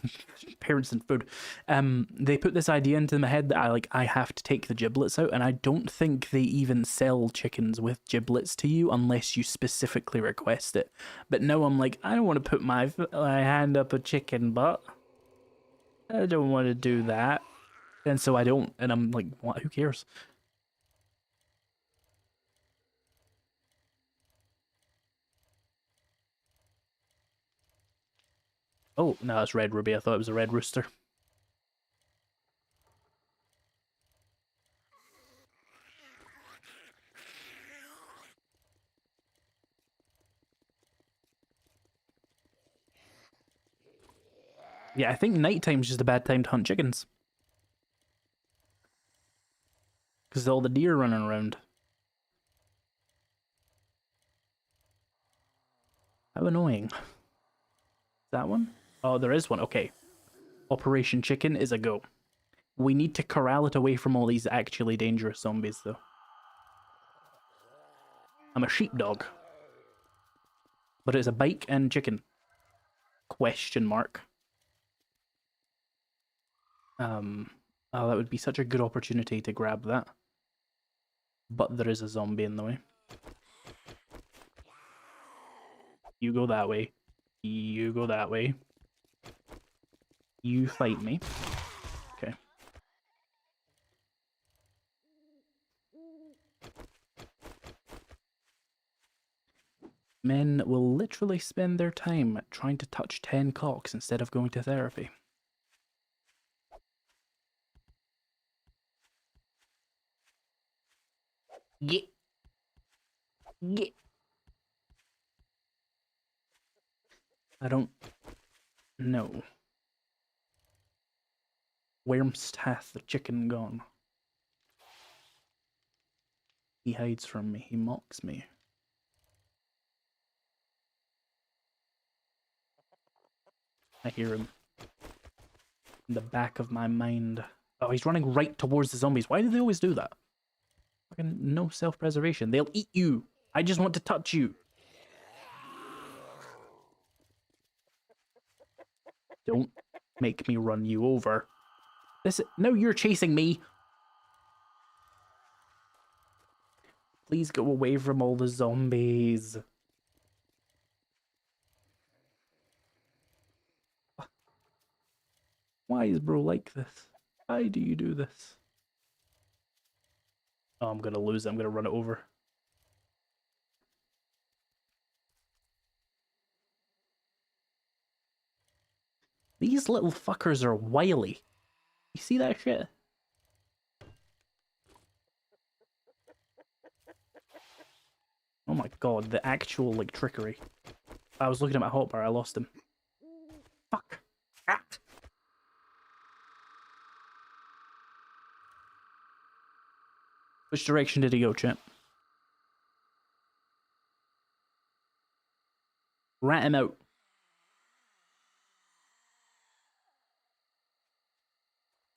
parents and food. They put this idea into my head that I have to take the giblets out, and I don't think they even sell chickens with giblets to you unless you specifically request it. But no, I'm like, I don't want to put my hand up a chicken butt. I don't want to do that, and so I don't. And I'm like, what? Who cares? Oh, no, it's red ruby. I thought it was a red rooster. Yeah, I think nighttime's just a bad time to hunt chickens. Because all the deer running around. How annoying. That one? Oh, there is one. Okay. Operation Chicken is a go. We need to corral it away from all these actually dangerous zombies, though. I'm a sheepdog. But it's a bike and chicken. Question mark. Oh, that would be such a good opportunity to grab that. But there is a zombie in the way. You go that way. You go that way. You fight me. Okay. Men will literally spend their time trying to touch 10 cocks instead of going to therapy. Get. Get. I don't know. Whence hath the chicken gone? He hides from me. He mocks me. I hear him. In the back of my mind. Oh, he's running right towards the zombies. Why do they always do that? Fucking no self-preservation. They'll eat you. I just want to touch you. Don't make me run you over. No, you're chasing me. Please go away from all the zombies. Why is bro like this? Why do you do this? Oh, I'm gonna lose it. I'm gonna run it over. These little fuckers are wily. You see that shit? Oh my god, the actual, like, trickery. I was looking at my hotbar, I lost him. Fuck. Ah. Which direction did he go, champ? Rat him out.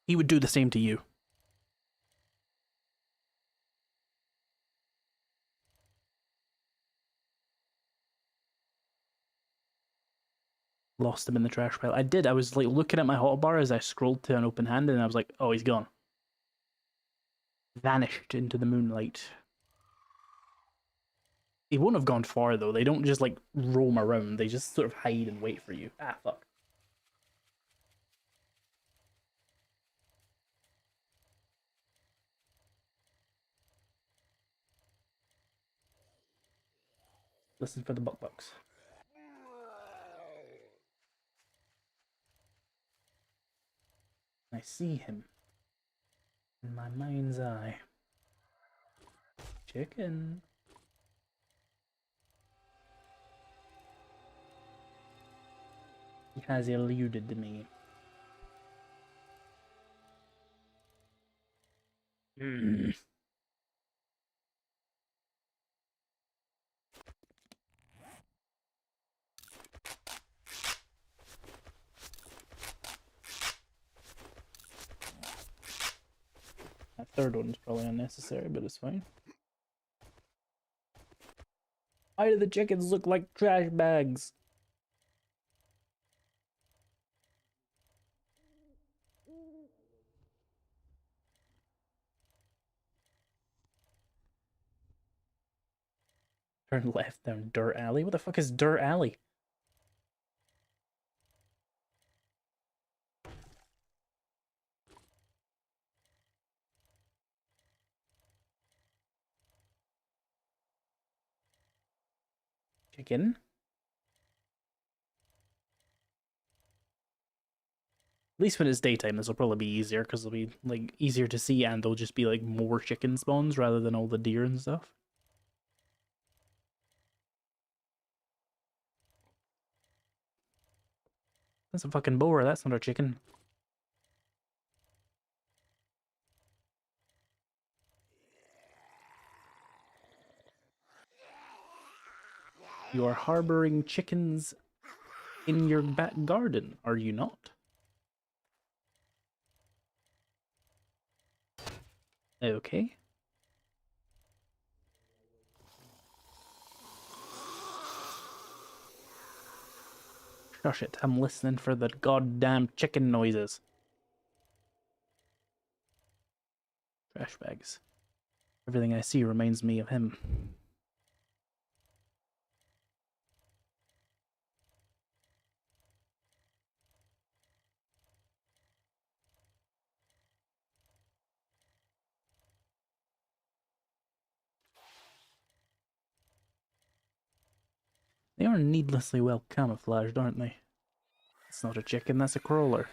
He would do the same to you. Lost him in the trash pile. I did. I was like looking at my hotbar as I scrolled to an open hand, and I was like, oh, he's gone. Vanished into the moonlight. He won't have gone far, though. They don't just, like, roam around. They just sort of hide and wait for you. Ah, fuck. Listen for the bucks. I see him. In my mind's eye. Chicken. He has eluded me. That third one's probably unnecessary, but it's fine. Why do the chickens look like trash bags? Turn left down Dirt Alley. What the fuck is Dirt Alley? Chicken? At least when it's daytime, this will probably be easier because it'll be like easier to see, and there'll just be like more chicken spawns rather than all the deer and stuff. That's a fucking boar. That's not a chicken. You are harboring chickens in your back garden, are you not? Okay. Shush it, I'm listening for the goddamn chicken noises. Trash bags. Everything I see reminds me of him. They are needlessly well camouflaged, aren't they? It's not a chicken, that's a crawler.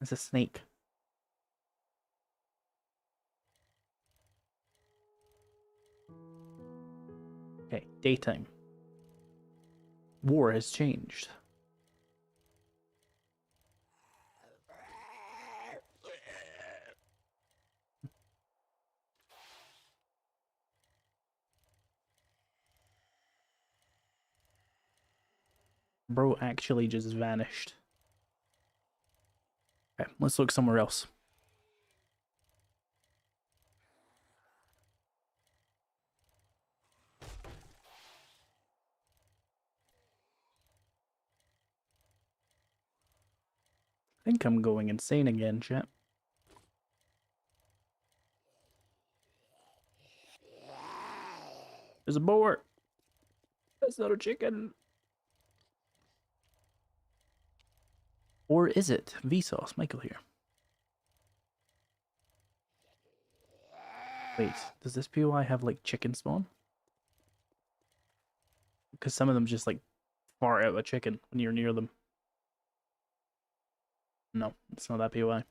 It's a snake. Okay, daytime. War has changed. Bro actually just vanished. Okay, let's look somewhere else. I think I'm going insane again, chat. There's a boar. That's not a chicken. Or is it? Vsauce, Michael here. Wait, does this POI have like chicken spawn? Because some of them just like fart out a chicken when you're near them. No, it's not that POI.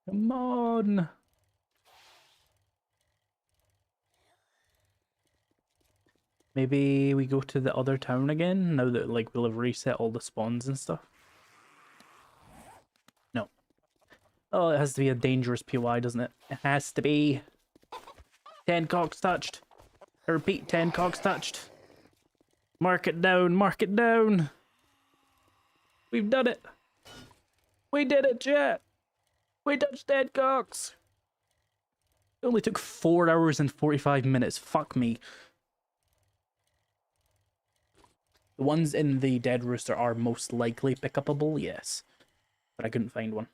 Come on! Maybe we go to the other town again, now that like we'll have reset all the spawns and stuff. No. Oh, it has to be a dangerous POI, doesn't it? It has to be. 10 cocks touched. I repeat, 10 cocks touched. Mark it down, mark it down. We've done it. We did it, chat. We touched 10 cocks. It only took 4 hours and 45 minutes. Fuck me. The ones in the Dead Rooster are most likely pick-upable, yes. But I couldn't find one.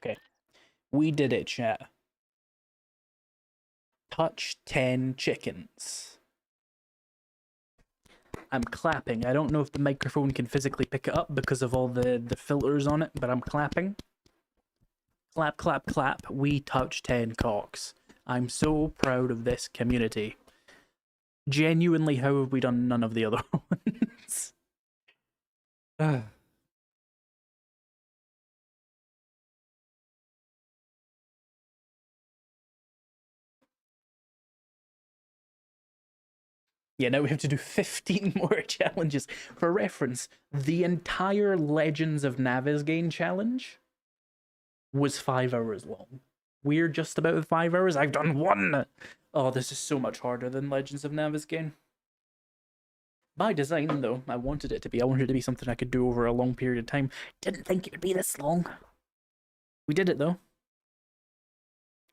Okay. We did it, chat. Touch 10 chickens. I'm clapping. I don't know if the microphone can physically pick it up because of all the filters on it, but I'm clapping. Clap, clap, clap. We touched 10 cocks. I'm so proud of this community. Genuinely, how have we done none of the other ones? Yeah, now we have to do 15 more challenges. For reference, the entire Legends of Navezgane challenge was 5 hours long. We're just about 5 hours. I've done 1! Oh, this is so much harder than Legends of Navezgane. By design, though, I wanted it to be. I wanted it to be something I could do over a long period of time. Didn't think it would be this long. We did it, though.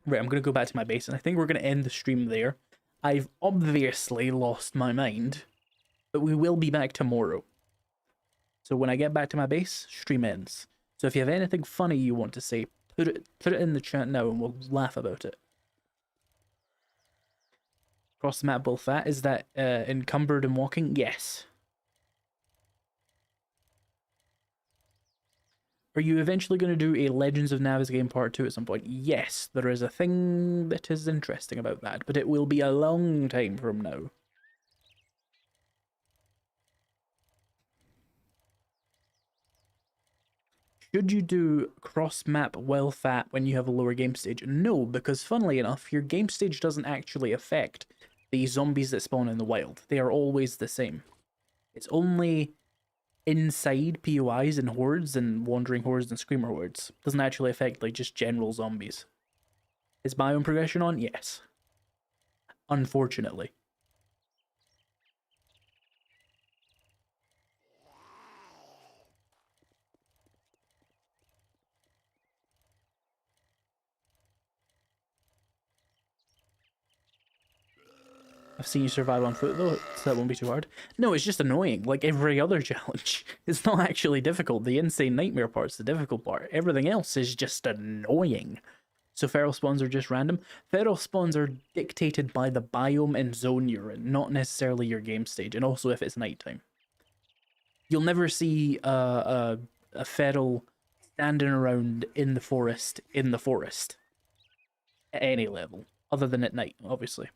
Right, I'm going to go back to my base, and I think we're going to end the stream there. I've obviously lost my mind, but we will be back tomorrow. So when I get back to my base, stream ends. So if you have anything funny you want to say, put it in the chat now and we'll laugh about it. Cross the map bull fat, is that encumbered and walking? Yes. Are you eventually going to do a Legends of Navezgane Part 2 at some point? Yes, there is a thing that is interesting about that, but it will be a long time from now. Should you do cross-map well fat when you have a lower game stage? No, because funnily enough, your game stage doesn't actually affect the zombies that spawn in the wild. They are always the same. It's only inside POIs and hordes and wandering hordes and screamer hordes. Doesn't actually affect like just general zombies. Is biome progression on? Yes. Unfortunately. I've seen you survive on foot though, so that won't be too hard. No, it's just annoying, like every other challenge. It's not actually difficult. The insane nightmare part's the difficult part. Everything else is just annoying. So feral spawns are just random. Feral spawns are dictated by the biome and zone you're in, not necessarily your game stage, and also if it's nighttime. You'll never see a feral standing around in the forest at any level, other than at night, obviously.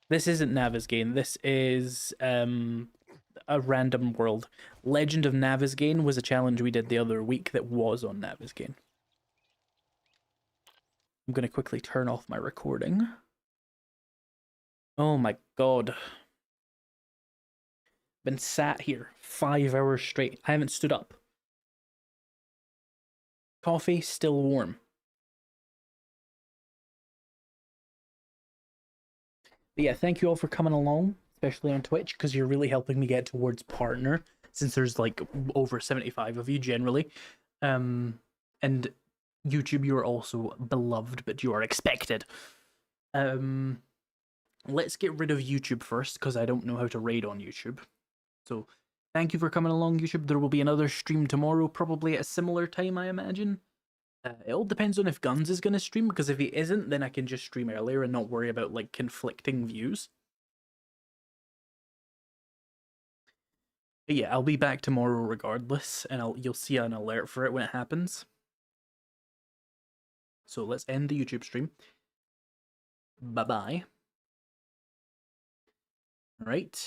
This isn't Navezgane. This is a random world. Legend of Navezgane was a challenge we did the other week that was on Navezgane. I'm going to quickly turn off my recording. Oh my god. Been sat here 5 hours straight. I haven't stood up. Coffee still warm. But yeah, thank you all for coming along, especially on Twitch, because you're really helping me get towards partner, since there's like over 75 of you generally. And YouTube, you are also beloved, but you are expected. Let's get rid of YouTube first, because I don't know how to raid on YouTube. So thank you for coming along, YouTube. There will be another stream tomorrow, probably at a similar time, I imagine. It all depends on if Guns is going to stream, because if he isn't, then I can just stream earlier and not worry about, like, conflicting views. But yeah, I'll be back tomorrow regardless, and you'll see an alert for it when it happens. So let's end the YouTube stream. Bye-bye. All right.